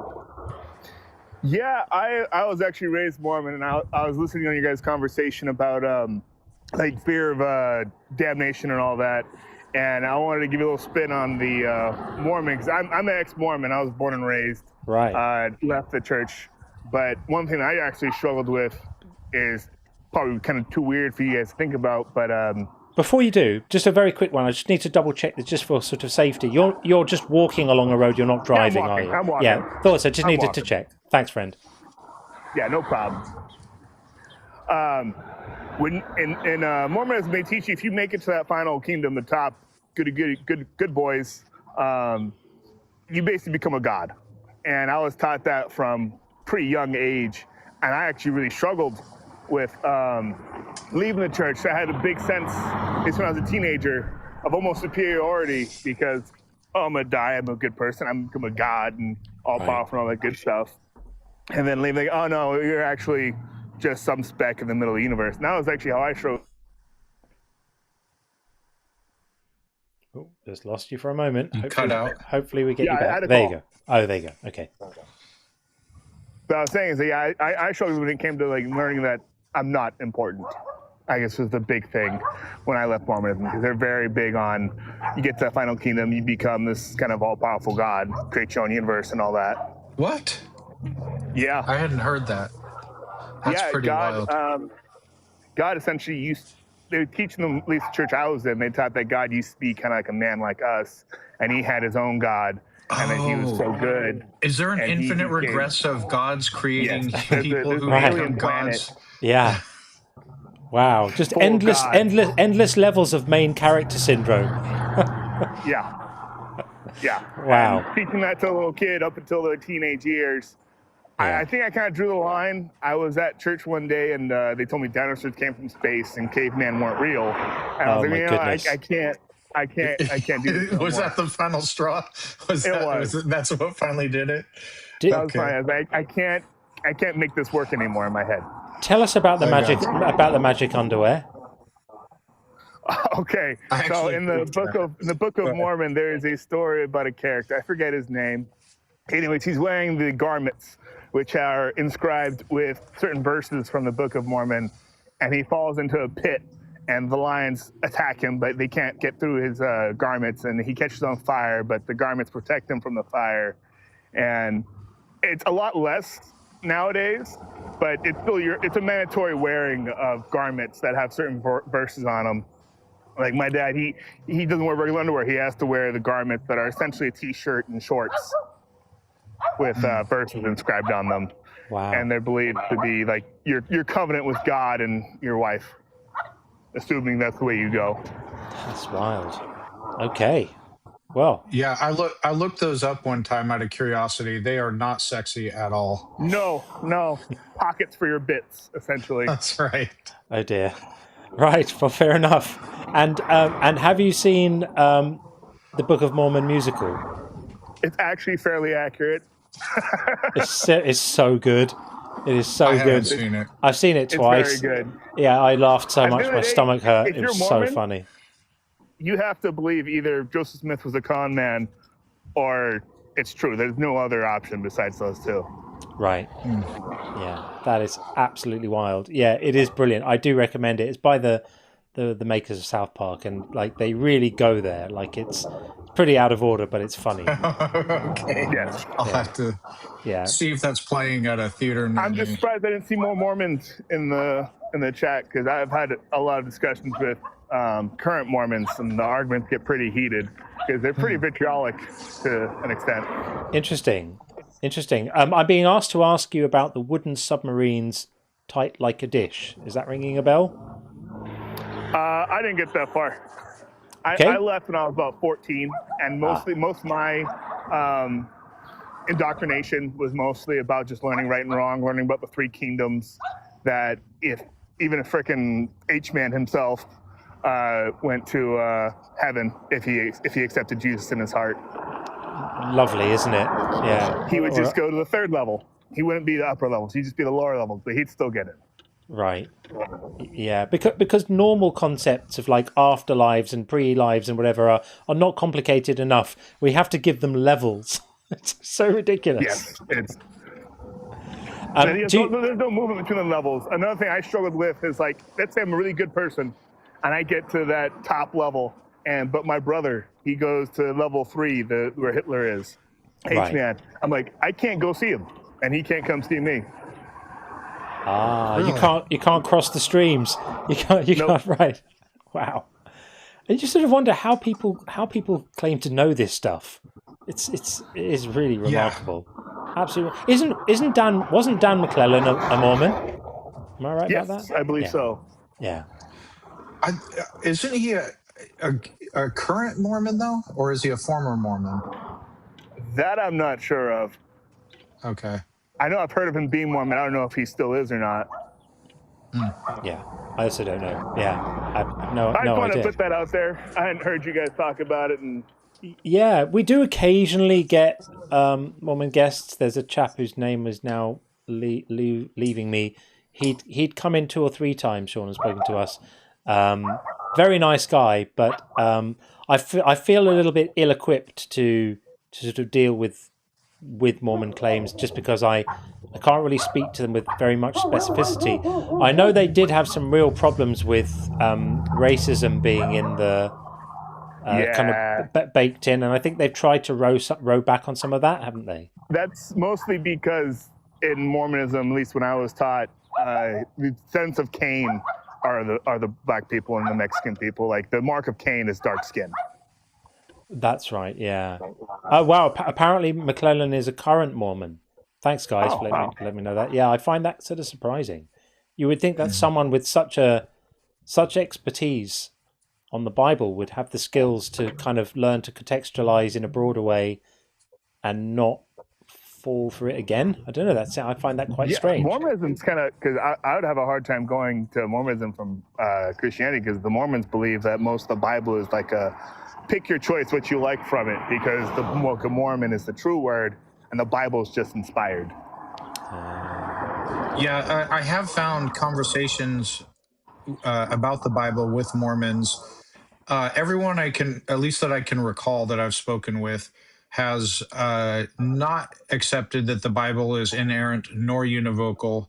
Yeah, I was actually raised Mormon, and I was listening on your guys' conversation about like fear of damnation and all that. And I wanted to give you a little spin on the Mormon, because I'm an ex-Mormon. I was born and raised. Right. Left the church. But one thing I actually struggled with is probably kind of too weird for you guys to think about, but before you do, just a very quick one. I just need to double check this just for sort of safety. You're just walking along a road. You're not driving, are you? I'm walking. Yeah, thought so. Just needed to check. Thanks, friend. Yeah, no problem. When in Mormonism, they teach you if you make it to that final kingdom, the top good boys, you basically become a god. And I was taught that from pretty young age, and I actually really struggled with leaving the church. I had a big sense, at least when I was a teenager, of almost superiority, because I'm gonna die, I'm a good person, I'm a god and all powerful and all that good stuff. And then leaving, oh no, you're actually just some speck in the middle of the universe. And that was actually how I struggled. Oh, just lost you for a moment. Cut out. Hopefully we get you back. There you go. Oh, there you go. Okay. But I was saying is that I struggled when it came to like learning that I'm not important. I guess was the big thing when I left Mormonism, because they're very big on you get to the final kingdom, you become this kind of all-powerful God, create your own universe and all that. What? Yeah. I hadn't heard that. That's pretty wild. God essentially they were teaching them, at least the church I was in, they taught that God used to be kind of like a man like us, and he had his own God, and that he was so good. Is there an infinite regress of gods creating people who become gods? Yeah. Wow. Just endless levels of main character syndrome. Yeah. Wow. And teaching that to a little kid up until their teenage years. Yeah. I think I kind of drew the line. I was at church one day, and they told me dinosaurs came from space and cavemen weren't real. And I was like, goodness. I can't do this. Was that the final straw? That's what finally did it? That was fine. I was like, I can't make this work anymore in my head. Tell us about the magic underwear. Okay, so in the Book of Mormon, there is a story about a character. I forget his name. Anyways, he's wearing the garments, which are inscribed with certain verses from the Book of Mormon, and he falls into a pit, and the lions attack him, but they can't get through his garments, and he catches on fire, but the garments protect him from the fire. And it's a lot less nowadays, but it's still it's a mandatory wearing of garments that have certain verses on them. Like my dad, he doesn't wear regular underwear. He has to wear the garments that are essentially a t-shirt and shorts with verses inscribed on them. Wow. And they're believed to be like your covenant with God and your wife, assuming that's the way you go. That's wild. Okay. Well. Yeah, I looked those up one time out of curiosity. They are not sexy at all. No. Pockets for your bits, essentially. That's right. Oh dear. Right. Well, fair enough. And have you seen the Book of Mormon musical? It's actually fairly accurate. It's so good. It is so I good. haven't seen it. I've seen it twice. It's very good. Yeah, I laughed so much my day, stomach hurt. if It you're was Mormon, so funny. You have to believe either Joseph Smith was a con man or it's true. There's no other option besides those two. Right. Yeah, that is absolutely wild. Yeah, it is brilliant. I do recommend it. It's by the makers of South Park, and like they really go there. Like it's pretty out of order, but it's funny. Okay. Yes. I'll have to see if that's playing at a theater near I'm just surprised I didn't see more Mormons in the chat, because I've had a lot of discussions with current Mormons, and the arguments get pretty heated because they're pretty vitriolic to an extent. Interesting. I'm being asked to ask you about the wooden submarines tight like a dish. Is that ringing a bell? I didn't get that far. Okay. I left when I was about 14, and most of my indoctrination was mostly about just learning right and wrong, learning about the three kingdoms, that if even a frickin' H-man himself went to heaven if he accepted Jesus in his heart. Lovely, isn't it? Yeah. He would just go to the third level. He wouldn't be the upper levels. He'd just be the lower levels, but he'd still get it. Right. Yeah, because normal concepts of like afterlives and pre-lives and whatever are not complicated enough. We have to give them levels. It's so ridiculous. Yes, it's. There's no movement between the levels. Another thing I struggled with is, like, let's say I'm a really good person, and I get to that top level, but my brother, he goes to level 3, where Hitler is, Right. H-man. I'm like, I can't go see him, and he can't come see me. Really? You can't cross the streams. You can't. Right. Wow. And you sort of wonder how people claim to know this stuff. It is really remarkable. Yeah. Absolutely. Wasn't Dan McClellan a Mormon? Am I right about that? Yes, I believe so. Yeah. Isn't he a current Mormon though, or is he a former Mormon? That I'm not sure of. Okay. I know I've heard of him being Mormon. I don't know if he still is or not. Yeah, I also don't know. Yeah, I have no I just want idea. to put that out there. I hadn't heard you guys talk about it, and yeah, we do occasionally get Mormon guests. There's a chap whose name is now leaving me. He'd come in 2 or 3 times. Sean has spoken to us. Very nice guy, but I feel a little bit ill-equipped to sort of deal with Mormon claims, just because I can't really speak to them with very much specificity. I know they did have some real problems with racism being in the kind of baked in, and I think they've tried to row back on some of that, haven't they? That's mostly because in Mormonism, at least when I was taught, the descendants of Cain are the black people and the Mexican people. Like the mark of Cain is dark skin. That's right. Yeah. Oh wow. Apparently McClellan is a current Mormon. Thanks, guys, for letting me know that. Yeah, I find that sort of surprising. You would think that someone with such expertise on the Bible would have the skills to kind of learn to contextualize in a broader way and not fall for it again. I don't know. I find that quite strange. Mormonism's kind of, because I would have a hard time going to Mormonism from Christianity, because the Mormons believe that most of the Bible is like a pick your choice what you like from it, because the Book of Mormon is the true word and the Bible is just inspired. Yeah, I have found conversations about the Bible with Mormons. Everyone I can, at least that I can recall that I've spoken with, has not accepted that the Bible is inerrant nor univocal.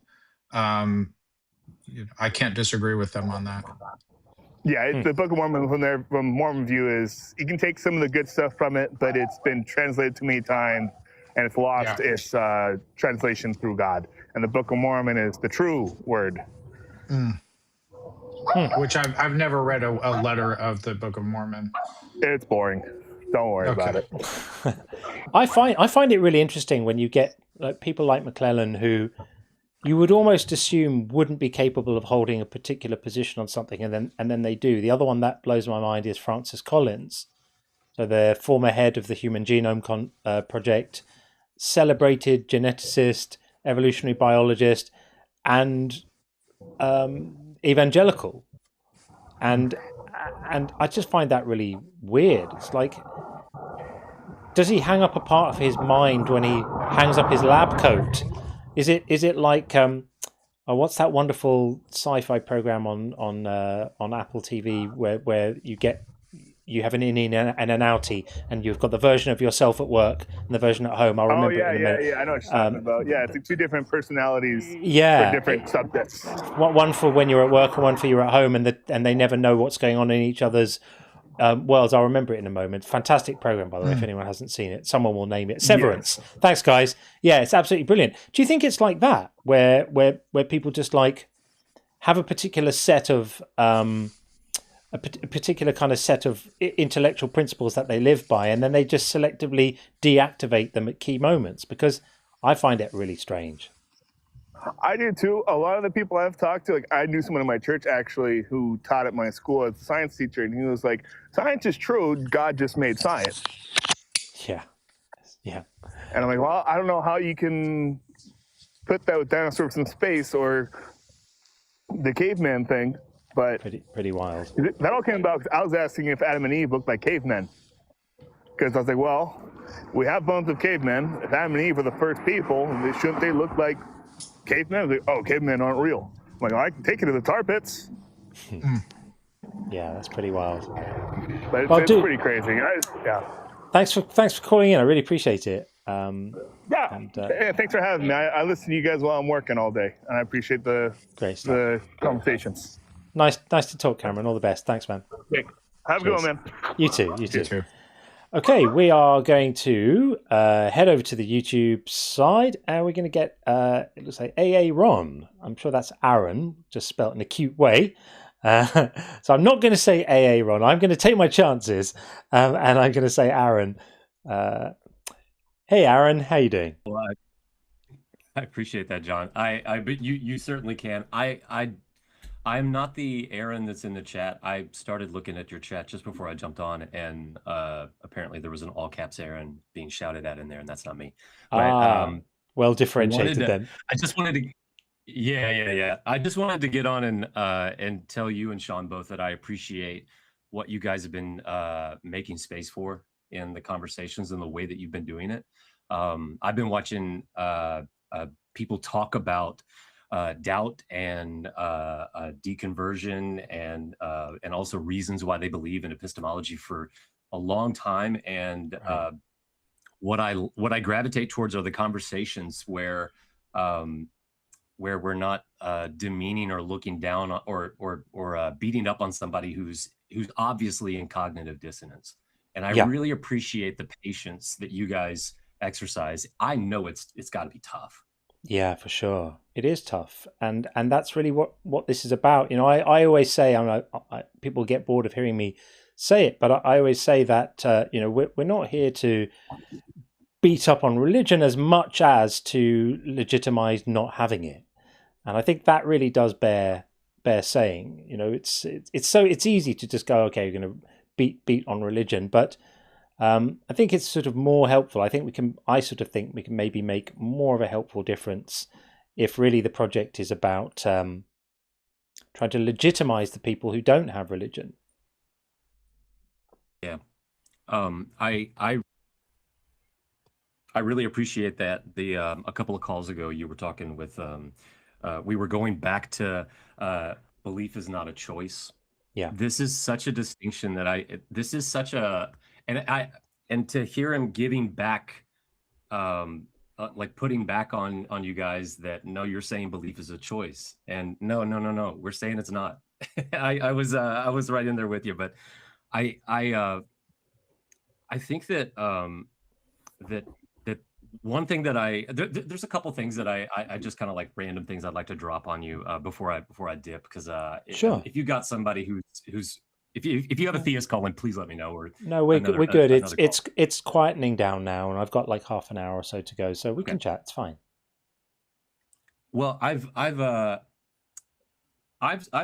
I can't disagree with them on that. Yeah, the Book of Mormon from Mormon view is you can take some of the good stuff from it, but it's been translated too many times and it's lost its translation through God. And the Book of Mormon is the true word. Which I've never read a letter of the Book of Mormon. It's boring. Don't worry about it. I find it really interesting when you get people like McClellan who you would almost assume wouldn't be capable of holding a particular position on something, and then they do. The other one that blows my mind is Francis Collins, so the former head of the Human Genome Project, celebrated geneticist, evolutionary biologist, and evangelical, and I just find that really weird. It's like, does he hang up a part of his mind when he hangs up his lab coat? Is it like what's that wonderful sci-fi program on Apple TV where you have an innie and an outie, and you've got the version of yourself at work and the version at home. I'll remember it in a minute. Yeah, I know what you're talking about. Yeah, it's like two different personalities for different subjects. One for when you're at work and one for you're at home, and they never know what's going on in each other's worlds. I'll remember it in a moment. Fantastic program, by the way. If anyone hasn't seen it, someone will name it. Severance. Yes. Thanks, guys. Yeah, it's absolutely brilliant. Do you think it's like that, where people just like have a particular set of a particular kind of set of intellectual principles that they live by, and then they just selectively deactivate them at key moments? Because I find it really strange. I do too. A lot of the people I've talked to, like I knew someone in my church actually who taught at my school as a science teacher, and he was like, "Science is true. God just made science." Yeah. And I'm like, well, I don't know how you can put that with dinosaurs in space or the caveman thing, but pretty wild. That all came about because I was asking if Adam and Eve looked like cavemen, because I was like, well, we have bones of cavemen. If Adam and Eve were the first people, shouldn't they look like cavemen? Like, oh, cavemen aren't real. I'm like, well, I can take it to the tar pits. Yeah, that's pretty wild. But it's pretty crazy. Thanks for calling in. I really appreciate it. Thanks for having me. I listen to you guys while I'm working all day, and I appreciate the conversations. Nice to talk, Cameron. All the best. Thanks, man. Okay. Have a good one, man. You too. Okay, we are going to head over to the YouTube side, and we're going to get, it looks like AA Ron. I'm sure that's Aaron, just spelled in a cute way. So I'm not going to say AA Ron. I'm going to take my chances, and I'm going to say Aaron. Hey, Aaron, how you doing? Well, I appreciate that, John. But you certainly can. I'm not the Aaron that's in the chat. I started looking at your chat just before I jumped on, and apparently there was an all caps Aaron being shouted at in there, and that's not me. But, well differentiated then. I just wanted to. Yeah. I just wanted to get on and tell you and Sean both that I appreciate what you guys have been making space for in the conversations and the way that you've been doing it. I've been watching people talk about doubt and deconversion and also reasons why they believe in epistemology for a long time. And what I gravitate towards are the conversations where we're not demeaning or looking down or beating up on somebody who's obviously in cognitive dissonance. And I really appreciate the patience that you guys exercise. I know it's got to be tough. Yeah, for sure. It is tough, and that's really what this is about. You know, I always say, people get bored of hearing me say it, but I always say that you know, we're not here to beat up on religion as much as to legitimize not having it, and I think that really does bear saying. You know, it's easy to just go, okay, we're going to beat on religion, but I think it's sort of more helpful. I sort of think we can maybe make more of a helpful difference if really the project is about trying to legitimize the people who don't have religion. Yeah, I really appreciate that. A couple of calls ago, you were talking with we were going back to belief is not a choice. Yeah, this is such a distinction that this is such a and to hear him giving back, like putting back on you guys that no, you're saying belief is a choice, and no, we're saying it's not. I was right in there with you, but I think that that one thing that there's a couple things that I just kind of like random things I'd like to drop on you before I dip, because sure. If you got somebody who's if you have a theist calling, please let me know. Or no, we're good. It's quietening down now, and I've got like half an hour or so to go, so we can chat. It's fine. Well, I've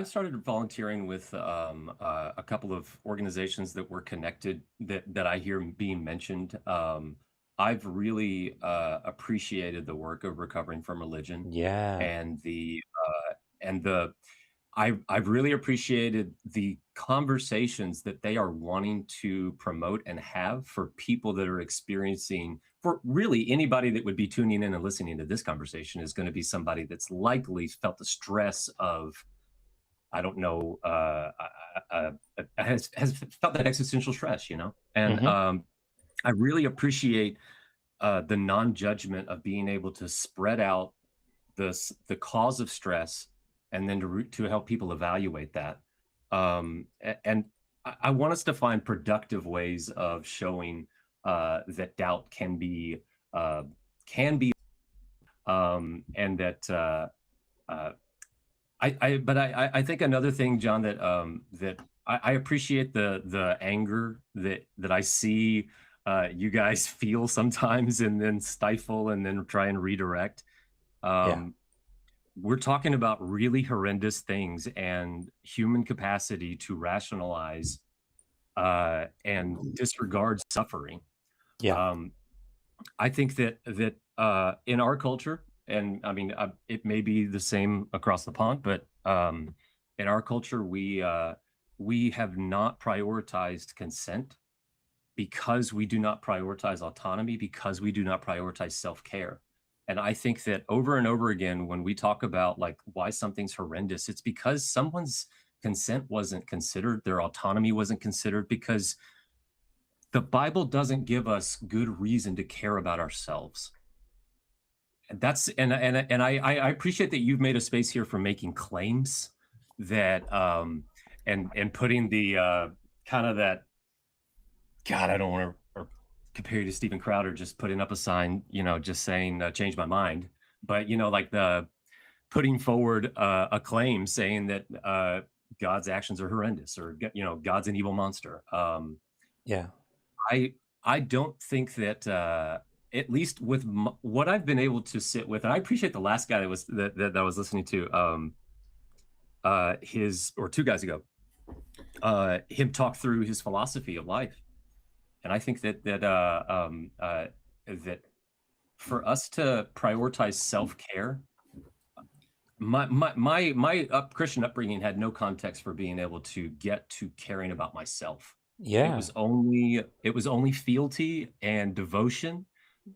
started volunteering with a couple of organizations that were connected that I hear being mentioned. I've really appreciated the work of Recovering from Religion. Yeah, and I've really appreciated the conversations that they are wanting to promote and have for people that are experiencing, for really anybody that would be tuning in and listening to this conversation is going to be somebody that's likely felt the stress of, I don't know, has felt that existential stress, you know? And I really appreciate the non-judgment of being able to spread out the cause of stress, and then to help people evaluate that. And I want us to find productive ways of showing that doubt can be, and that I think another thing, John, that I appreciate the anger that I see you guys feel sometimes, and then stifle, and then try and redirect. We're talking about really horrendous things and human capacity to rationalize and disregard suffering. I think that in our culture, and I mean, it may be the same across the pond, but in our culture, we have not prioritized consent, because we do not prioritize autonomy, because we do not prioritize self-care. And I think that over and over again, when we talk about like why something's horrendous, it's because someone's consent wasn't considered, their autonomy wasn't considered, because the Bible doesn't give us good reason to care about ourselves. And that's and I appreciate that you've made a space here for making claims that and putting the kind of that, God, I don't want to compare you to Steven Crowder, just putting up a sign, you know, just saying change my mind, but you know, like the putting forward a claim saying that God's actions are horrendous, or you know, God's an evil monster. I don't think that at least with what I've been able to sit with, and I appreciate the last guy that I was listening to, or 2 guys ago, him talk through his philosophy of life. And I think that for us to prioritize self-care, my Christian upbringing had no context for being able to get to caring about myself. It was only fealty and devotion.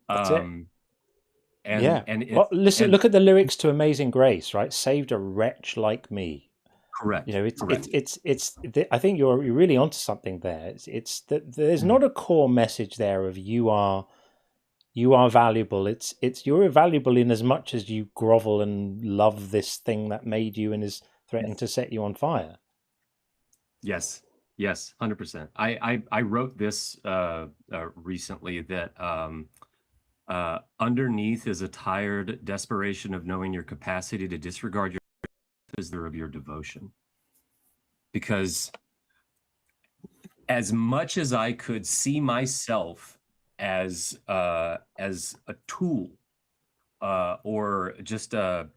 That's it. Well, listen, look at the lyrics to Amazing Grace, right? Saved a wretch like me. Correct. You know, it's I think you're really onto something there. It's that there's not a core message there of you are valuable. It's you're valuable in as much as you grovel and love this thing that made you and is threatening to set you on fire. Yes, 100%. I wrote this recently that Underneath is a tired desperation of knowing your capacity to disregard your is there of your devotion. Because as much as I could see myself as a tool or just a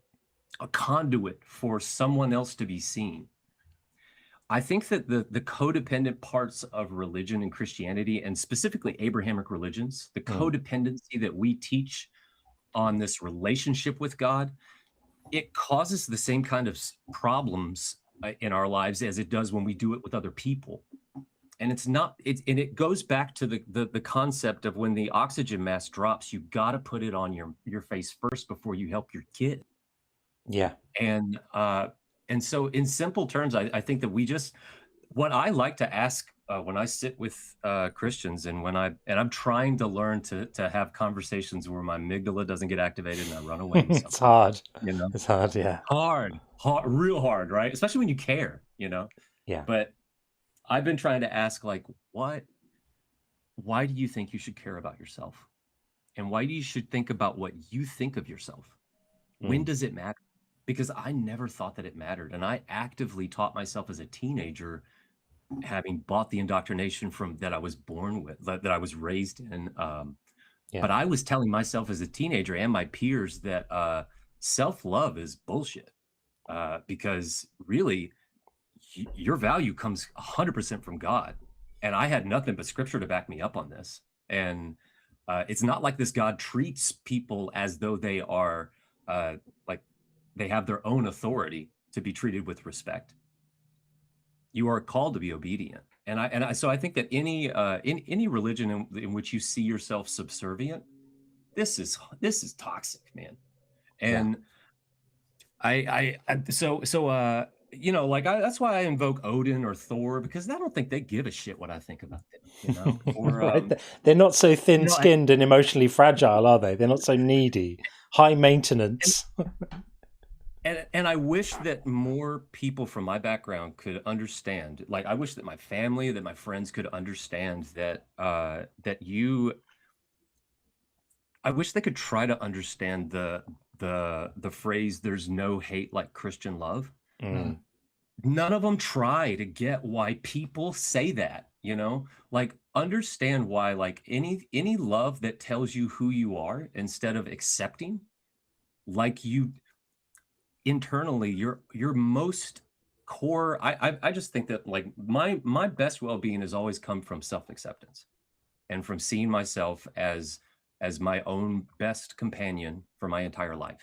conduit for someone else to be seen, I think that the codependent parts of religion and Christianity, and specifically Abrahamic religions, the codependency that we teach on this relationship with God, it causes the same kind of problems in our lives as it does when we do it with other people. And it goes back to the concept of when the oxygen mask drops, you got to put it on your face first before you help your kid. Yeah. And so in simple terms, I think that what I like to ask when I sit with Christians and I'm trying to learn to have conversations where my amygdala doesn't get activated and I run away. It's hard. You know, it's hard. Yeah. Hard, real hard, right? Especially when you care, you know? Yeah. But I've been trying to ask, like, why do you think you should care about yourself? And why do you should think about what you think of yourself? When does it matter? Because I never thought that it mattered. And I actively taught myself as a teenager, having bought the indoctrination that I was born with, that I was raised in. But I was telling myself as a teenager and my peers that self-love is bullshit. Because really, your value comes 100% from God. And I had nothing but scripture to back me up on this. And it's not like this God treats people as though they are like they have their own authority to be treated with respect. You are called to be obedient. So I think that any religion in which you see yourself subservient, this is toxic, man. And you know, like that's why I invoke Odin or Thor, because I don't think they give a shit what I think about them, you know? Or, right. They're not so thin-skinned and emotionally fragile, are they? They're not so needy, high maintenance. And I wish that more people from my background could understand. Like, I wish that my family, that my friends could understand that I wish they could try to understand the phrase "there's no hate like Christian love." None of them try to get why people say that, you know, like understand why, like any love that tells you who you are instead of accepting, like you internally, your most core. I just think that like my best well-being has always come from self-acceptance and from seeing myself as my own best companion for my entire life.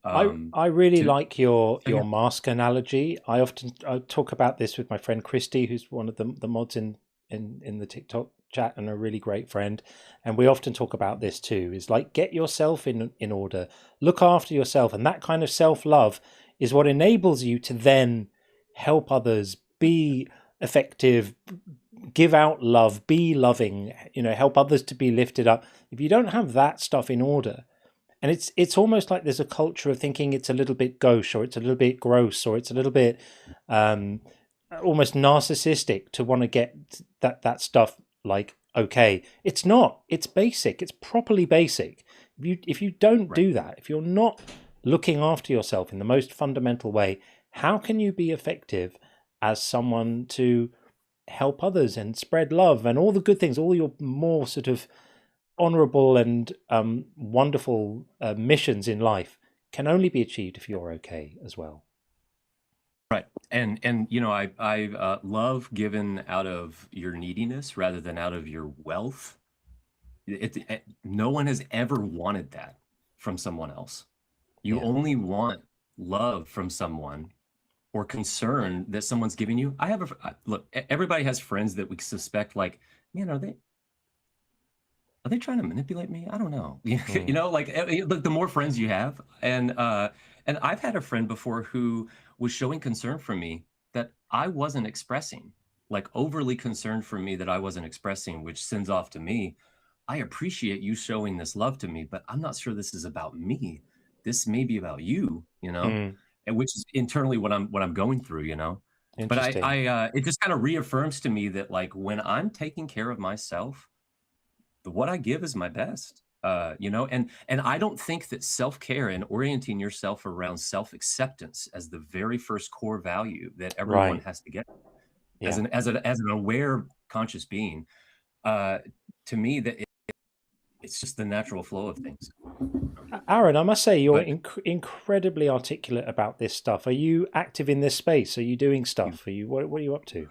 I really like your mask analogy. I often talk about this with my friend Christy, who's one of the mods in the TikTok chat and a really great friend. And we often talk about this too, is like, get yourself in order, look after yourself. And that kind of self-love is what enables you to then help others, be effective, give out love, be loving, you know, help others to be lifted up. If you don't have that stuff in order, and it's almost like there's a culture of thinking it's a little bit gauche, or it's a little bit gross, or it's a little bit almost narcissistic to want to get that stuff like, okay. It's not. It's basic. It's properly basic. If you don't do that, if you're not looking after yourself in the most fundamental way, how can you be effective as someone to help others and spread love and all the good things, all your more sort of honorable and wonderful missions in life can only be achieved if you're okay as well. Right. And you know, I love given out of your neediness rather than out of your wealth. No one has ever wanted that from someone else. You only want love from someone or concern that someone's giving you. Look, everybody has friends that we suspect, like, man, are they trying to manipulate me? I don't know. You know, like the more friends you have, and I've had a friend before who was showing concern for me that I wasn't expressing, like overly concerned for me that I wasn't expressing, which sends off to me, I appreciate you showing this love to me, but I'm not sure this is about me. This may be about you, you know, and which is internally what I'm going through, you know. But it just kind of reaffirms to me that, like, when I'm taking care of myself, what I give is my best. and I don't think that self-care and orienting yourself around self-acceptance as the very first core value that everyone has to get as an aware conscious being, to me, that it's just the natural flow of things. Aaron, I must say you're incredibly articulate about this stuff. Are you active in this space? Are you doing stuff? Are you what are you up to?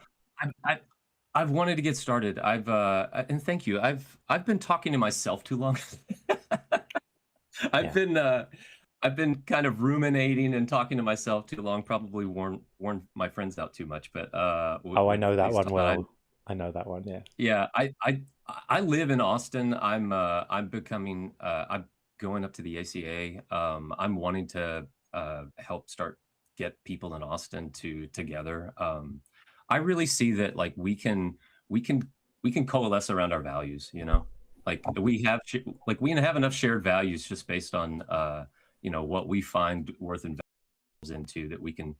I've wanted to get started. And thank you. I've been talking to myself too long. I've been kind of ruminating and talking to myself too long. Probably worn my friends out too much. But I know that one well. I know that one. Yeah. Yeah. I live in Austin. I'm going up to the ACA. I'm wanting to help get people in Austin together. I really see that like we can coalesce around our values, like we have enough shared values just based on what we find worth investing into, that we can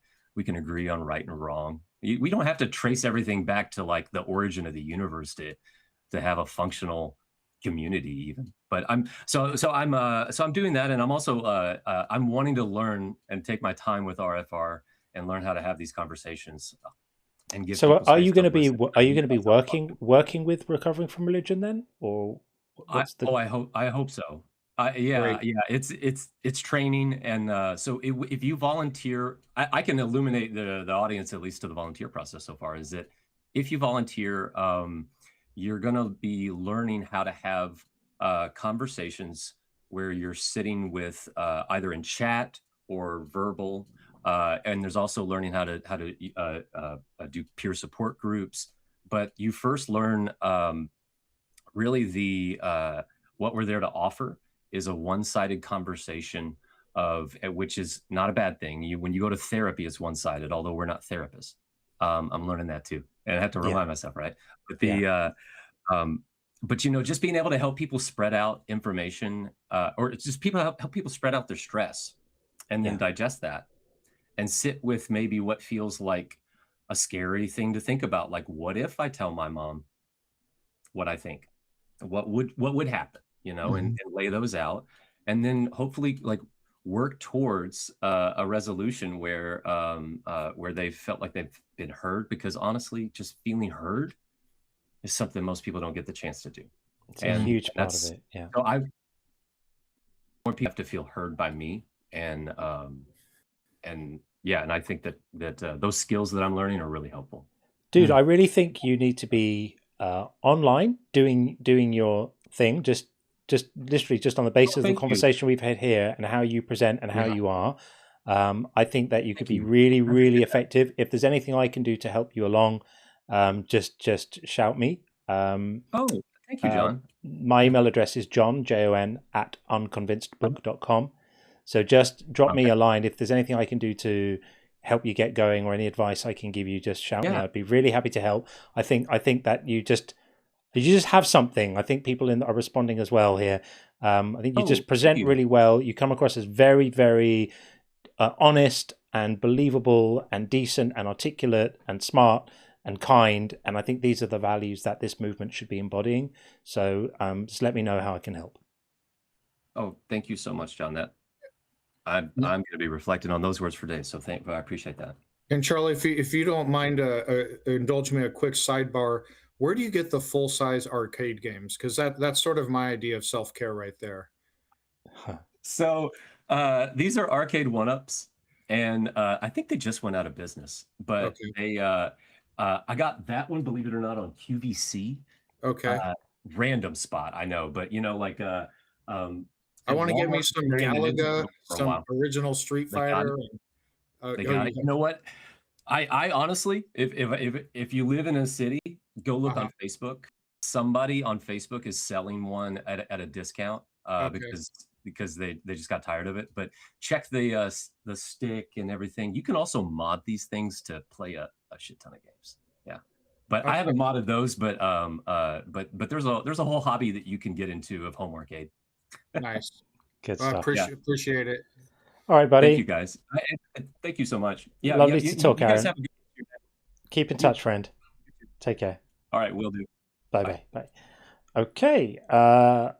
agree on right and wrong. We don't have to trace everything back to like the origin of the universe to have a functional community even. But I'm doing that, and I'm also I'm wanting to learn and take my time with RFR and learn how to have these conversations. And give are you going to be working with Recovering from Religion then, or I hope so. It's training, and so if you volunteer, I can illuminate the audience at least to the volunteer process so far. Is that if you volunteer, you're going to be learning how to have conversations where you're sitting with either in chat or verbal. And there's also learning how to do peer support groups. But you first learn really what we're there to offer is a one-sided conversation which is not a bad thing. When you go to therapy, it's one-sided, although we're not therapists. I'm learning that too, and I have to remind myself, right? But but just being able to help people spread out information, or it's just help people spread out their stress, and then digest that. And sit with maybe what feels like a scary thing to think about. Like, what if I tell my mom what I think? What would happen? And lay those out, and then hopefully like work towards a resolution where they felt like they've been heard. Because honestly, just feeling heard is something most people don't get the chance to do. It's a huge part of it. Yeah. So I want people to feel heard by me, and I think that those skills that I'm learning are really helpful. Dude, I really think you need to be online doing your thing, just literally just on the basis of the conversation we've had here and how you present and how you are. I think that you could be really, really effective. If there's anything I can do to help you along, just shout me. Thank you, John. My email address is jon@unconvincedbook.com. So just drop me a line. If there's anything I can do to help you get going, or any advice I can give you, just shout me. I'd be really happy to help. I think that you just have something. I think people are responding as well here. I think you just present really well. You come across as very, very honest and believable and decent and articulate and smart and kind. And I think these are the values that this movement should be embodying. So just let me know how I can help. Oh, thank you so much, John. I'm going to be reflecting on those words for days. So I appreciate that. And Charlie, if you don't mind, indulge me a quick sidebar. Where do you get the full-size arcade games? Because that's sort of my idea of self-care right there. So these are arcade one-ups, and I think they just went out of business. But I got that one, believe it or not, on QVC. Okay. Random spot, I know, but I want to get me some Galaga, some original Street Fighter. You know what? I honestly, if you live in a city, go look on Facebook. Somebody on Facebook is selling one at a discount because they just got tired of it. But check the stick and everything. You can also mod these things to play a shit ton of games. Yeah, but I haven't modded those. But there's a whole hobby that you can get into of home arcade. Nice. Good stuff. Appreciate it. All right, buddy. Thank you, guys. Thank you so much. Yeah, lovely to talk, Aaron. Guys have a good Keep in touch, friend. Take care. All right, will do. Bye. Okay,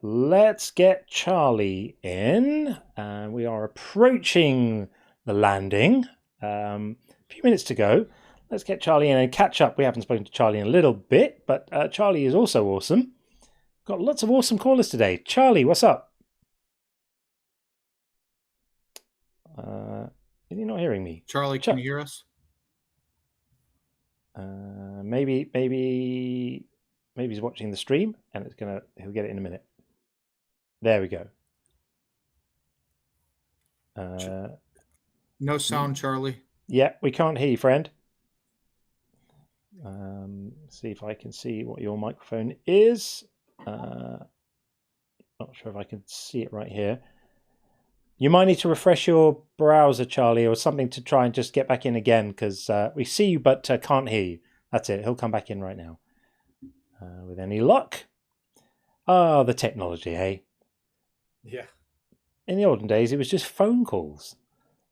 let's get Charlie in. We are approaching the landing. A few minutes to go. Let's get Charlie in and catch up. We haven't spoken to Charlie in a little bit, but Charlie is also awesome. Got lots of awesome callers today. Charlie, what's up? Are you not hearing me? Charlie, can you hear us? Maybe he's watching the stream, and he'll get it in a minute. There we go. No sound, Charlie. Yeah, we can't hear you, friend. See if I can see what your microphone is. Not sure if I can see it right here. You might need to refresh your browser, Charlie, or something to try and just get back in again, because we see you but can't hear you. That's it. He'll come back in right now. With any luck. Oh, the technology, hey? Yeah. In the olden days, it was just phone calls.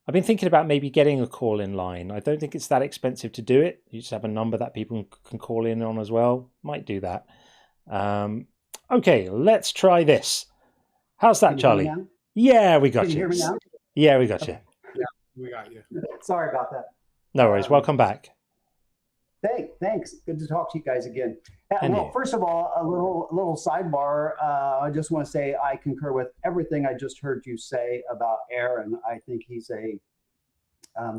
I've been thinking about maybe getting a call in line. I don't think it's that expensive to do it. You just have a number that people can call in on as well. Might do that. Okay, let's try this. How's that, Charlie? Yeah, we got you. Can you hear me now? Yeah, we got you. Yeah, we got you. Sorry about that. No worries. Welcome back. Thanks. Good to talk to you guys again. And well, you. first of all, a little sidebar. I just want to say I concur with everything I just heard you say about Aaron. I think he's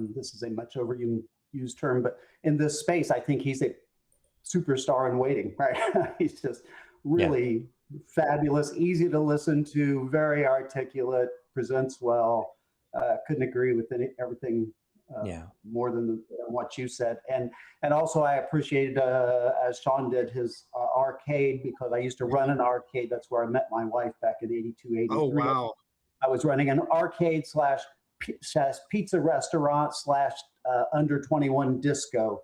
this is a much overused term, but in this space, I think he's a superstar in waiting, right? He's just really fabulous, easy to listen to, very articulate, presents well. Couldn't agree with everything more than what you said. And also I appreciated, as Sean did, his arcade, because I used to run an arcade. That's where I met my wife back in 82, 83. Oh, wow. I was running an arcade slash pizza restaurant slash under 21 disco.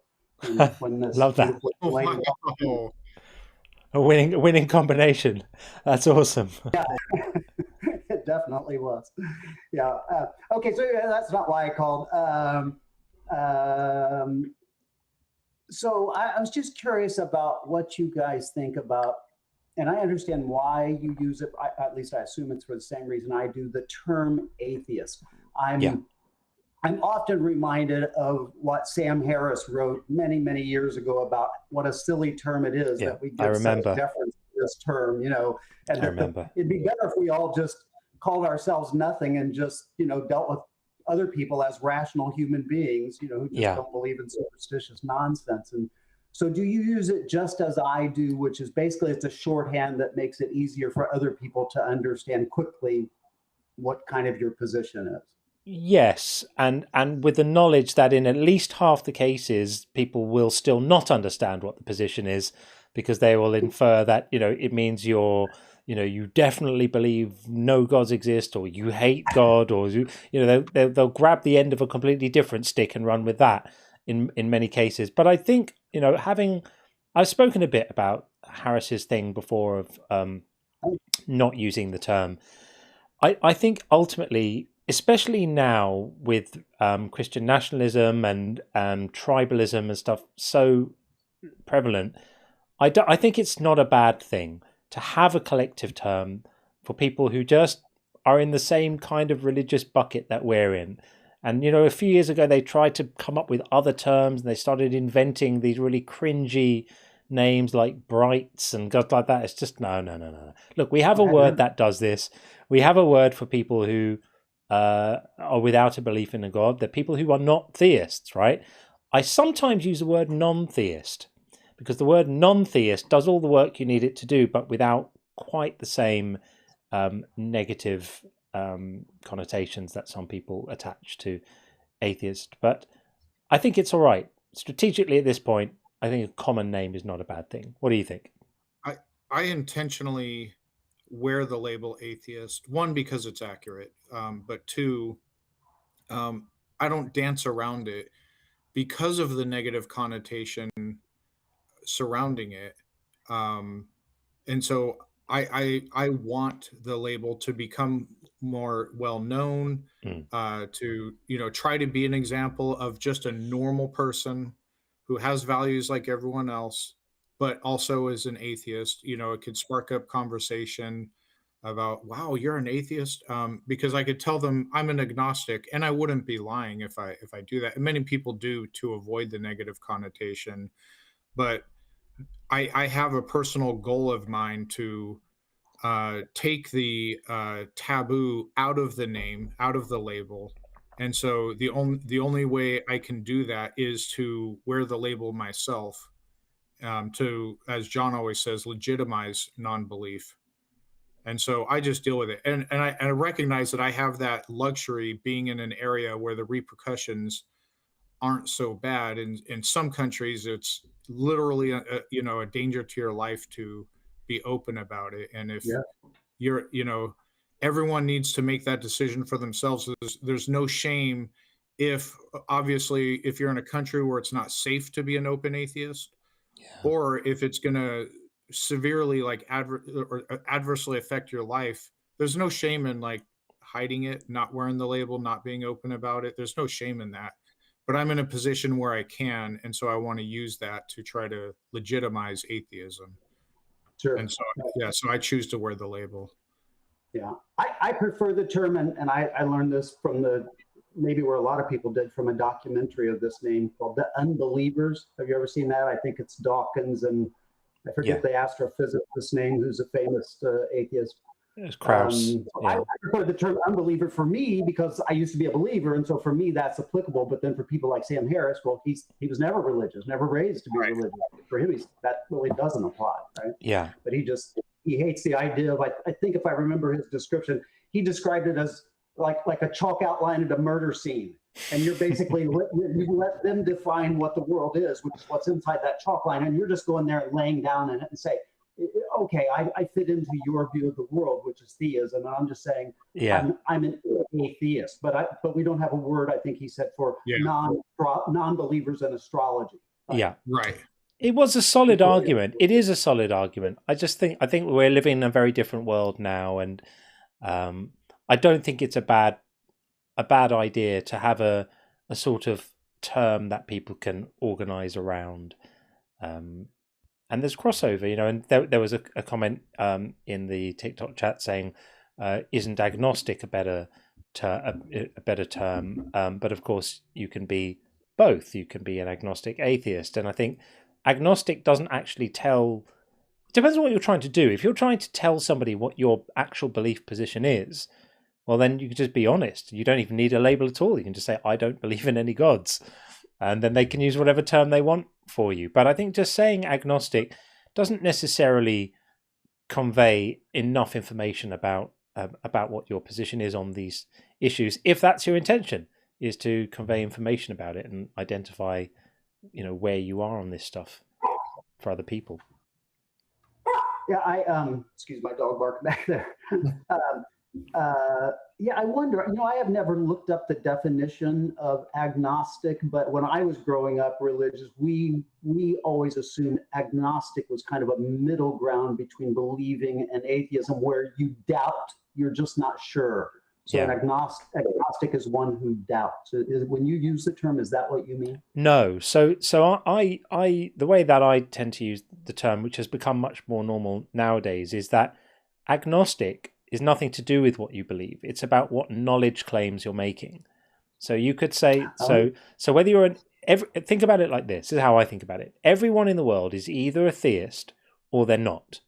When this Love that. Wow. A winning combination. That's awesome. Yeah, it definitely was. Yeah. Okay, so that's not why I called. So I was just curious about what you guys think about, and I understand why you use it. At least I assume it's for the same reason I do, the term atheist. I'm often reminded of what Sam Harris wrote many, many years ago about what a silly term it is that we give such deference to this term, and I remember. It'd be better if we all just called ourselves nothing and just, dealt with other people as rational human beings, who just don't believe in superstitious nonsense. And so do you use it just as I do, which is basically it's a shorthand that makes it easier for other people to understand quickly what kind of your position is? Yes, and with the knowledge that in at least half the cases, people will still not understand what the position is, because they will infer that, it means you definitely believe no gods exist, or you hate God, or they'll grab the end of a completely different stick and run with that in many cases. But I think, I've spoken a bit about Harris's thing before of not using the term. I think ultimately, especially now with Christian nationalism and tribalism and stuff so prevalent, I think it's not a bad thing to have a collective term for people who just are in the same kind of religious bucket that we're in. And, a few years ago, they tried to come up with other terms, and they started inventing these really cringy names like brights and stuff like that. It's just, no. Look, we have a word that does this. We have a word for people who are without a belief in a God. They're people who are not theists, right? I sometimes use the word non-theist, because the word non-theist does all the work you need it to do, but without quite the same negative connotations that some people attach to atheist. But I think it's all right. Strategically at this point, I think a common name is not a bad thing. What do you think? I intentionally wear the label atheist, one, because it's accurate, but two, I don't dance around it because of the negative connotation surrounding it. And so I want the label to become more well-known, to, try to be an example of just a normal person who has values like everyone else, but also as an atheist, it could spark up conversation about, wow, you're an atheist, because I could tell them I'm an agnostic, and I wouldn't be lying if I do that. And many people do to avoid the negative connotation, but I have a personal goal of mine to take the taboo out of the name, out of the label. And so the only way I can do that is to wear the label myself, to, as John always says, legitimize non-belief. And so I just deal with it. And I recognize that I have that luxury being in an area where the repercussions aren't so bad. In some countries, it's literally a danger to your life to be open about it. And if you're, everyone needs to make that decision for themselves. There's no shame if you're in a country where it's not safe to be an open atheist, or if it's going to severely adversely affect your life. There's no shame in hiding it, not wearing the label, not being open about it. There's no shame in that. But I'm in a position where I can, and so I want to use that to try to legitimize atheism. Sure. And so I choose to wear the label. Yeah, I prefer the term, and I learned this from maybe where a lot of people did, from a documentary of this name called The Unbelievers. Have you ever seen that? I think it's Dawkins, and I forget the astrophysicist's name, who's a famous atheist. It's Krauss. I prefer the term unbeliever for me because I used to be a believer, and so for me that's applicable. But then for people like Sam Harris, well, he was never religious, never raised to be religious. For him, that really doesn't apply, right? Yeah. But he hates the idea of, I think if I remember his description, he described it as like a chalk outline at a murder scene. And you're basically, you let them define what the world is, which is what's inside that chalk line. And you're just going there and laying down in it and say, okay, I fit into your view of the world, which is theism. And I'm just saying, I'm an atheist, but we don't have a word, I think he said, for non-believers in astrology. Yeah. Right. It was a solid argument. It is a solid argument. I think we're living in a very different world now, and I don't think it's a bad idea to have a sort of term that people can organize around. And there's crossover, and there was a comment in the TikTok chat saying, "Isn't agnostic a better term?" But of course, you can be both. You can be an agnostic atheist, and I think agnostic doesn't actually tell. It depends on what you're trying to do. If you're trying to tell somebody what your actual belief position is, well, then you can just be honest. You don't even need a label at all. You can just say, "I don't believe in any gods," and then they can use whatever term they want for you. But I think just saying agnostic doesn't necessarily convey enough information about what your position is on these issues, if that's your intention, is to convey information about it and identify where you are on this stuff for other people. Yeah, excuse my dog bark back there. I wonder, I have never looked up the definition of agnostic, but when I was growing up religious, we always assumed agnostic was kind of a middle ground between believing and atheism, where you doubt, you're just not sure. So an agnostic is one who doubts. When you use the term, is that what you mean? No. So I the way that I tend to use the term, which has become much more normal nowadays, is that agnostic is nothing to do with what you believe. It's about what knowledge claims you're making. So you could say, so whether you're think about it like this. This is how I think about it. Everyone in the world is either a theist or they're not.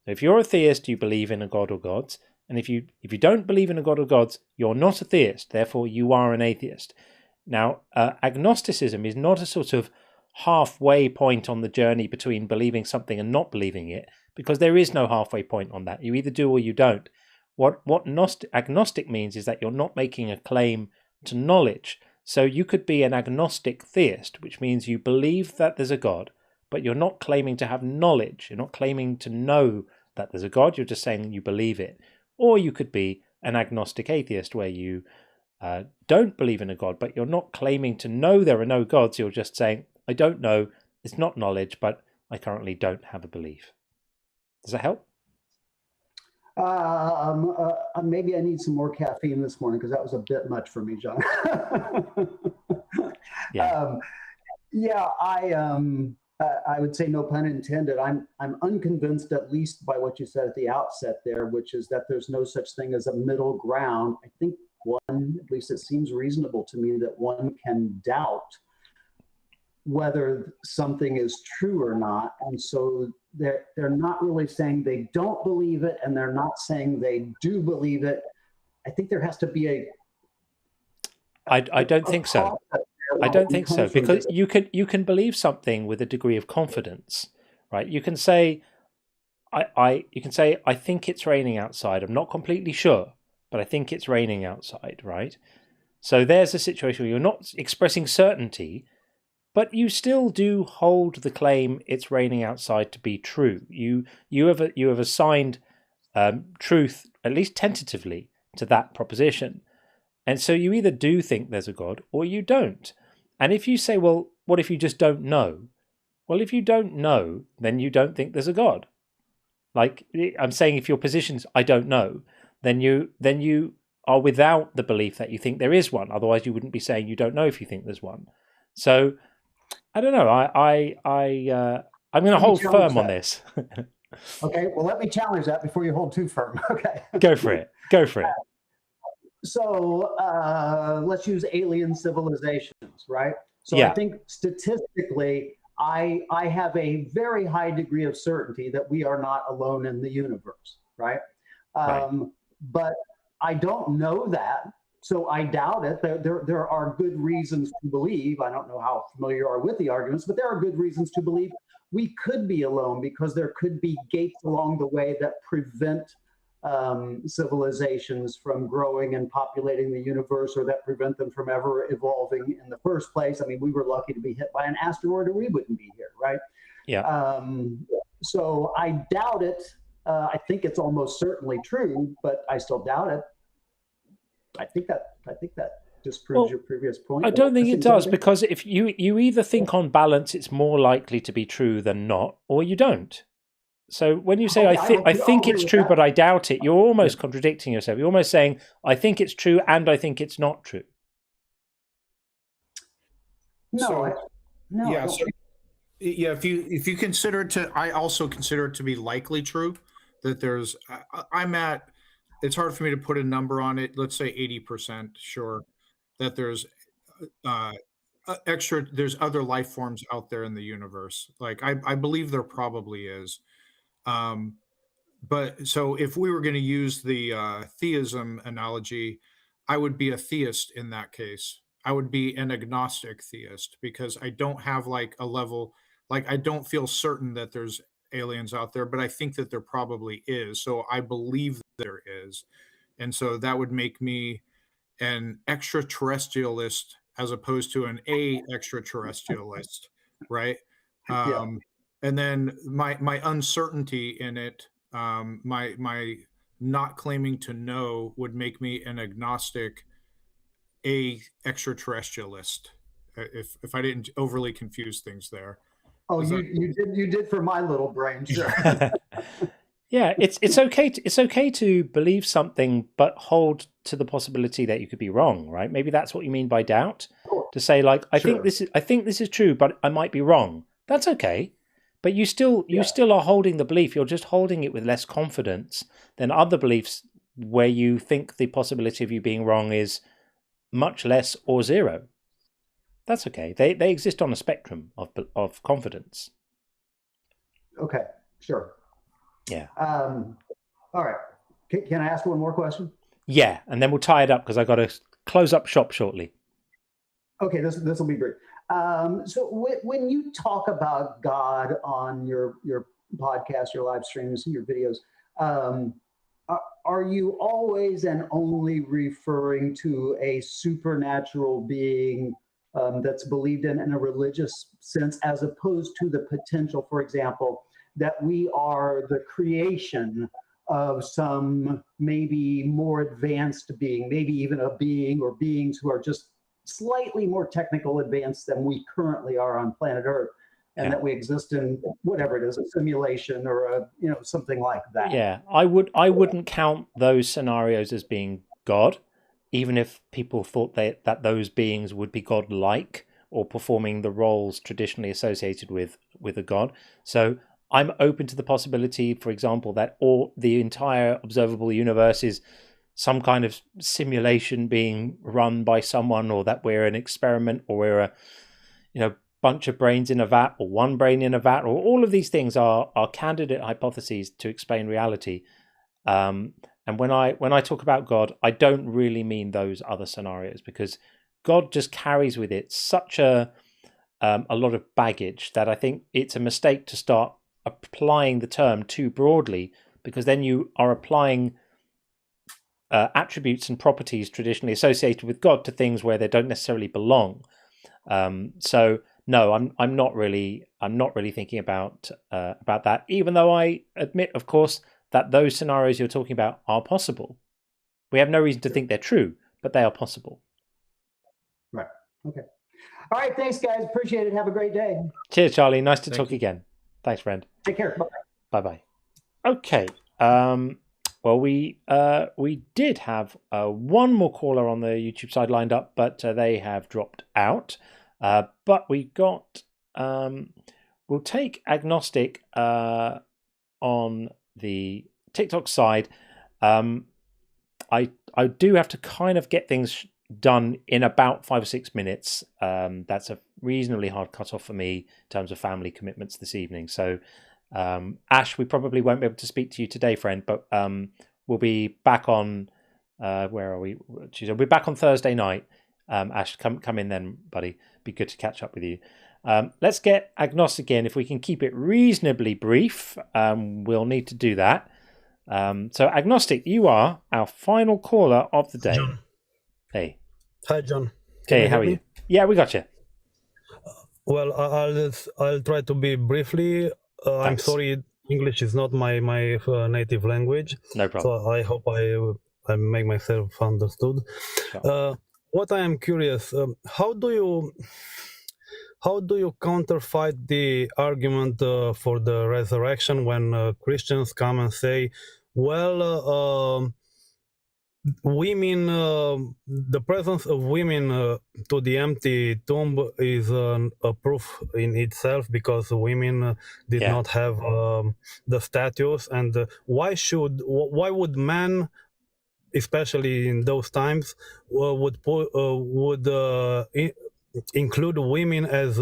If you're a theist, you believe in a god or gods. And if you don't believe in a god or gods, you're not a theist. Therefore, you are an atheist. Now, agnosticism is not a sort of halfway point on the journey between believing something and not believing it, because there is no halfway point on that. You either do or you don't. What agnostic means is that you're not making a claim to knowledge. So you could be an agnostic theist, which means you believe that there's a God, but you're not claiming to have knowledge. You're not claiming to know that there's a God. You're just saying you believe it. Or you could be an agnostic atheist, where you don't believe in a God, but you're not claiming to know there are no gods. You're just saying, I don't know, it's not knowledge, but I currently don't have a belief. Does that help? Maybe I need some more caffeine this morning, because that was a bit much for me, John. I would say no pun intended. I'm unconvinced, at least by what you said at the outset there, which is that there's no such thing as a middle ground. I think one, at least it seems reasonable to me, that one can doubt whether something is true or not. And so they're not really saying they don't believe it, and they're not saying they do believe it. I think there has to be a I don't think so. I don't think so, because you can believe something with a degree of confidence, right? You can say, I think it's raining outside. I'm not completely sure, but I think it's raining outside, right? So there's a situation where you're not expressing certainty, but you still do hold the claim it's raining outside to be true. You have assigned truth, at least tentatively, to that proposition. And so you either do think there's a God or you don't. And if you say, well, what if you just don't know? Well, if you don't know, then you don't think there's a God. Like I'm saying, if your position's I don't know, then you are without the belief that you think there is one. Otherwise, you wouldn't be saying you don't know if you think there's one. So I don't know. I'm going to hold firm on this. Okay. Well, let me challenge that before you hold too firm. Okay. Go for it. Go for it. So let's use alien civilizations, right? So Yeah. I think statistically, I have a very high degree of certainty that we are not alone in the universe, right? But I don't know that, so I doubt it. There are good reasons to believe. I don't know how familiar you are with the arguments, but there are good reasons to believe we could be alone, because there could be gates along the way that prevent civilizations from growing and populating the universe, or that prevent them from ever evolving in the first place. I mean, we were lucky to be hit by an asteroid or we wouldn't be here, right? Yeah. So I doubt it. I think it's almost certainly true, but I still doubt it. I think that disproves your previous point. I don't think it does, because if you either think on balance it's more likely to be true than not, or you don't. So when you say I think it's true, but I doubt it, you're almost contradicting yourself. You're almost saying I think it's true and I think it's not true. No. If you consider it to, I also consider it to be likely true that there's. It's hard for me to put a number on it. Let's say 80% sure that there's there's other life forms out there in the universe. Like I believe there probably is. But so if we were going to use the theism analogy, I would be a theist in that case. I would be an agnostic theist, because I don't have like a level, like I don't feel certain that there's aliens out there, but I think that there probably is. So I believe there is. And so that would make me an extraterrestrialist as opposed to an extraterrestrialist, right? And then my uncertainty in it, my not claiming to know, would make me an agnostic, extraterrestrialist. If I didn't overly confuse things there. Oh, you did for my little brain, sure. Yeah, it's okay to believe something, but hold to the possibility that you could be wrong, right? Maybe that's what you mean by doubt. To say like, I think this is true, but I might be wrong. That's okay. But you still are holding the belief. You're just holding it with less confidence than other beliefs where you think the possibility of you being wrong is much less or zero. That's okay. They exist on a spectrum of confidence. Okay, sure. Yeah. All right. Can I ask one more question? Yeah, and then we'll tie it up because I got to close up shop shortly. Okay, this will be brief. So when you talk about God on your podcast, your live streams, your videos, are you always and only referring to a supernatural being that's believed in a religious sense, as opposed to the potential, for example, that we are the creation of some maybe more advanced being, maybe even a being or beings who are just slightly more technical advanced than we currently are on planet Earth, and that we exist in whatever it is, a simulation or something like that? Yeah, I wouldn't count those scenarios as being God, even if people thought that those beings would be God-like or performing the roles traditionally associated with a god. So I'm open to the possibility, for example, that the entire observable universe is some kind of simulation being run by someone, or that we're an experiment, or we're a bunch of brains in a vat, or one brain in a vat, or all of these things are candidate hypotheses to explain reality. And when I talk about God, I don't really mean those other scenarios, because God just carries with it such a lot of baggage that I think it's a mistake to start applying the term too broadly, because then you are applying attributes and properties traditionally associated with God to things where they don't necessarily belong. So no, I'm not really thinking about that, even though I admit, of course, that those scenarios you're talking about are possible. We have no reason to think they're true, but they are possible. Right. Okay. All right. Thanks, guys. Appreciate it. Have a great day. Cheers, Charlie. Nice to talk again. Thanks, friend. Take care. Bye. Bye. Okay. Well, we did have one more caller on the YouTube side lined up, but they have dropped out. But we got. We'll take Agnostic on the TikTok side. I do have to kind of get things done in about 5 or 6 minutes. That's a reasonably hard cutoff for me in terms of family commitments this evening. So, Ash, we probably won't be able to speak to you today, friend, but we'll be back on. Where are we? Tuesday. We'll be back on Thursday night. Ash, come in then, buddy. Be good to catch up with you. Let's get Agnostic in. If we can keep it reasonably brief, we'll need to do that. So, Agnostic, you are our final caller of the day. John. Hey. Hi, John. Hey, how are you? Yeah, we got you. Well, I'll try to be briefly. I'm sorry, English is not my native language. No problem. So I hope I make myself understood. Sure. What I am curious, how do you counterfight the argument for the resurrection when Christians come and say, well, women, the presence of women to the empty tomb is a proof in itself, because women did not have the status, and why would men, especially in those times, would include women as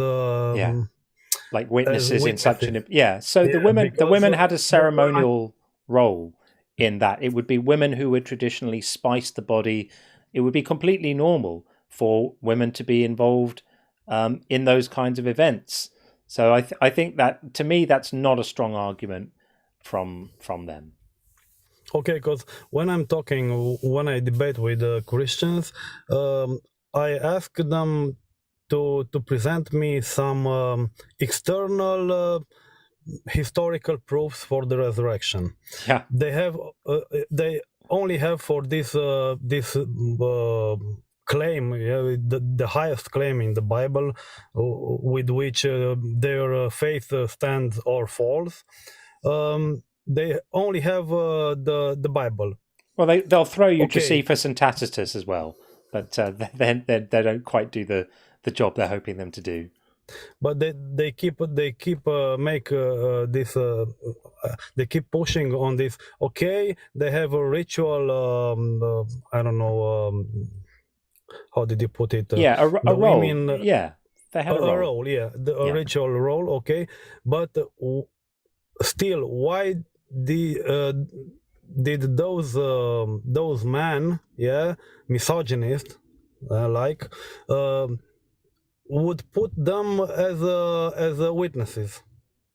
like witnesses in such an So the women had a ceremonial role in that. It would be women who would traditionally spice the body. It would be completely normal for women to be involved in those kinds of events. So I think that, to me, that's not a strong argument from them. Okay, because when I debate with Christians, I ask them to present me some external historical proofs for the resurrection. Yeah, they only have for this claim, the highest claim in the Bible, with which their faith stands or falls. They only have the Bible. Well, they'll throw you Josephus and Tacitus as well, but then they don't quite do the job they're hoping them to do. But they keep make this. They keep pushing on this. Okay, they have a ritual. I don't know. How did you put it? A role. Women, they have a role. A ritual role. Okay, but still, why did those men, misogynist, would put them as witnesses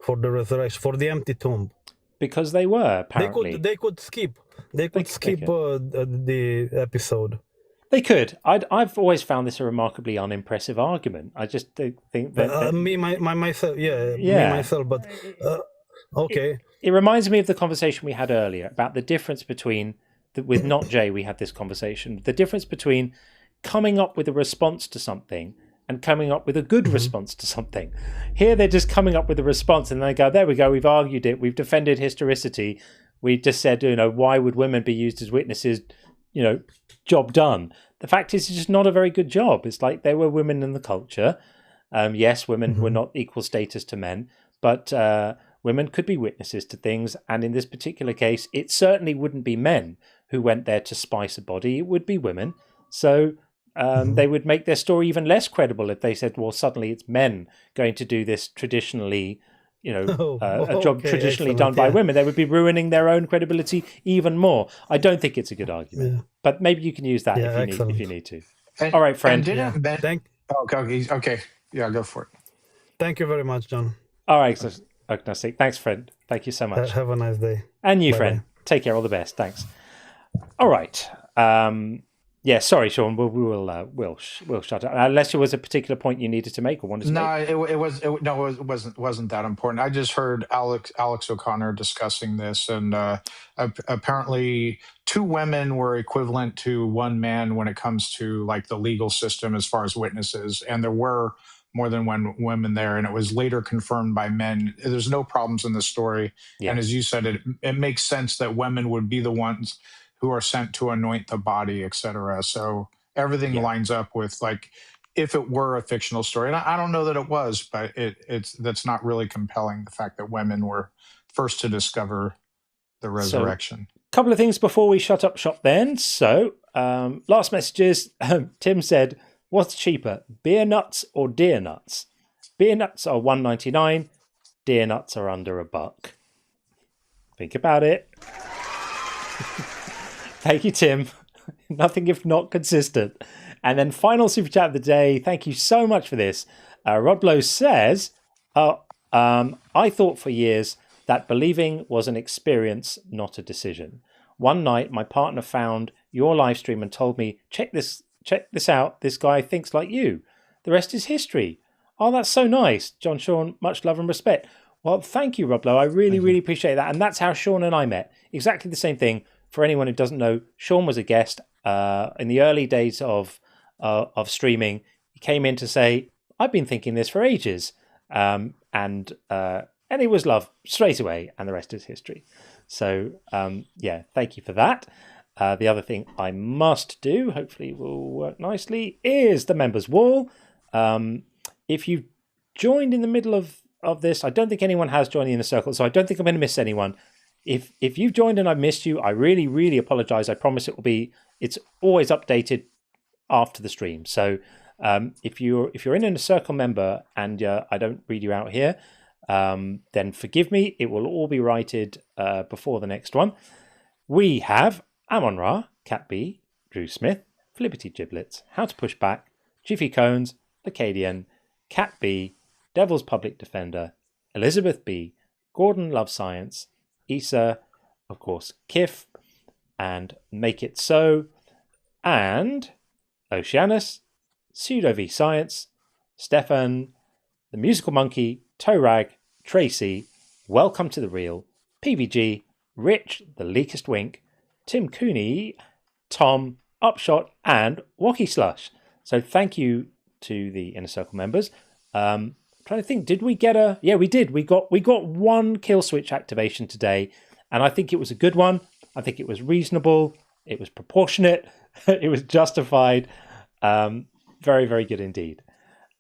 for the resurrection, for the empty tomb? Because they were, apparently. They could skip the episode. They could. I've always found this a remarkably unimpressive argument. I just think that myself, but okay. It reminds me of the conversation we had earlier about the difference between with Not Jay. We had this conversation. The difference between coming up with a response to something and coming up with a good response to something. Here they're just coming up with a response and they go, there we go, we've argued it, we've defended historicity, we just said, why would women be used as witnesses? Job done. The fact is, it's just not a very good job. It's like they were women in the culture. Yes, women were not equal status to men, but women could be witnesses to things. And in this particular case, it certainly wouldn't be men who went there to spice a body. It would be women. So they would make their story even less credible if they said, well, suddenly it's men going to do this traditionally, a job traditionally done by women. They would be ruining their own credibility even more. I don't think it's a good argument, but maybe you can use that if you need to. All right, friend. Okay. Yeah, go for it. Thank you very much, John. All right, agnostic. Thanks, friend. Thank you so much. Have a nice day. And you, Bye-bye. friend. Take care. All the best. Thanks. All right. Yeah, sorry, Sean. We'll shut up unless there was a particular point you needed to make or wanted to make. No, it wasn't that important. I just heard Alex O'Connor discussing this, and apparently 2 women were equivalent to 1 man when it comes to like the legal system as far as witnesses, and there were more than 1 woman there, and it was later confirmed by men. There's no problems in the story, and as you said, it makes sense that women would be the ones who are sent to anoint the body, etc. So everything lines up with like if it were a fictional story. And I don't know that it was, but that's not really compelling, the fact that women were first to discover the resurrection. So, a couple of things before we shut up shop then. So last messages, Tim said, what's cheaper, beer nuts or deer nuts? Beer nuts are $1.99, deer nuts are under $1. Think about it. Thank you, Tim. Nothing if not consistent. And then final super chat of the day. Thank you so much for this. Rod Blow says, I thought for years that believing was an experience, not a decision. One night, my partner found your live stream and told me, check this out. This guy thinks like you. The rest is history. Oh, that's so nice. John Sean, much love and respect. Well, thank you, Rod Blow. I really appreciate that. And that's how Sean and I met. Exactly the same thing. For anyone who doesn't know, Sean was a guest in the early days of streaming. He came in to say, I've been thinking this for ages. And it was love straight away, and the rest is history. So, thank you for that. The other thing I must do, hopefully it will work nicely, is the members wall. If you've joined in the middle of this, I don't think anyone has joined in the circle, so I don't think I'm going to miss anyone. If you've joined and I've missed you, I really apologize. I promise it's always updated after the stream. So if you're in a circle member and I don't read you out here, then forgive me. It will all be righted before the next one. We have Amon Ra, Cat B, Drew Smith, Flippity Giblets, How to Push Back, Jiffy Cones, Lacadian, Cat B, Devil's Public Defender, Elizabeth B, Gordon Love Science, Issa, of course, Kif, and Make It So, and Oceanus, Pseudo V Science, Stefan, The Musical Monkey, Torag, Tracy, Welcome to the Real, PBG, Rich, The Leakest Wink, Tim Cooney, Tom, Upshot, and Wacky Slush. So thank you to the Inner Circle members. Trying to think, did we get a... Yeah, we did. We got 1 kill switch activation today, and I think it was a good one. I think it was reasonable. It was proportionate. It was justified. Very good indeed.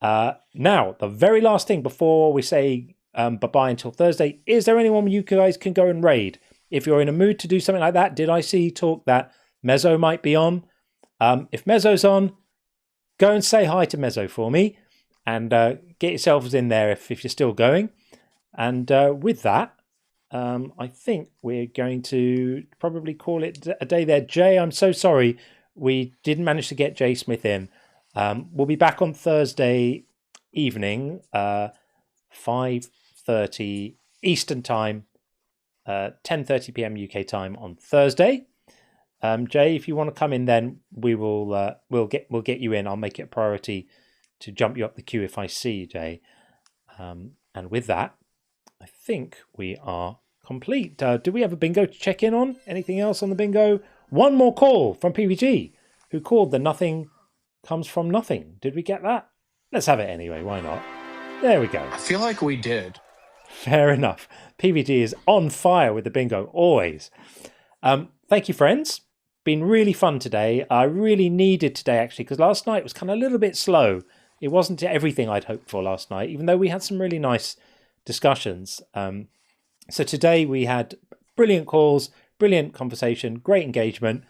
Now, the very last thing before we say bye-bye until Thursday, is there anyone you guys can go and raid? If you're in a mood to do something like that, did I see talk that Mezzo might be on? If Mezzo's on, go and say hi to Mezzo for me. And get yourselves in there if you're still going. And with that, I think we're going to probably call it a day there. Jay, I'm so sorry we didn't manage to get Jay Smith in. We'll be back on Thursday evening, 5:30 Eastern Time, 10:30 p.m. UK time on Thursday. Jay, if you want to come in, then we'll get you in. I'll make it a priority to jump you up the queue if I see you, Jay. And with that, I think we are complete. Do we have a bingo to check in on? Anything else on the bingo? One more call from PVG, who called the Nothing Comes From Nothing. Did we get that? Let's have it anyway. Why not? There we go. I feel like we did. Fair enough. PVG is on fire with the bingo, always. Thank you, friends. Been really fun today. I really needed today, actually, because last night was kind of a little bit slow. It wasn't everything I'd hoped for last night, even though we had some really nice discussions. So today we had brilliant calls, brilliant conversation, great engagement,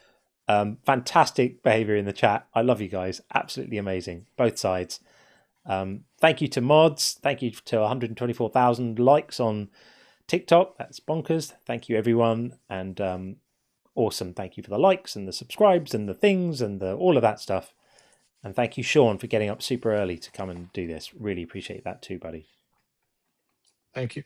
fantastic behavior in the chat. I love you guys. Absolutely amazing. Both sides. Thank you to mods. Thank you to 124,000 likes on TikTok. That's bonkers. Thank you, everyone. And awesome. Thank you for the likes and the subscribes and the things and all of that stuff. And thank you, Sean, for getting up super early to come and do this. Really appreciate that too, buddy. Thank you.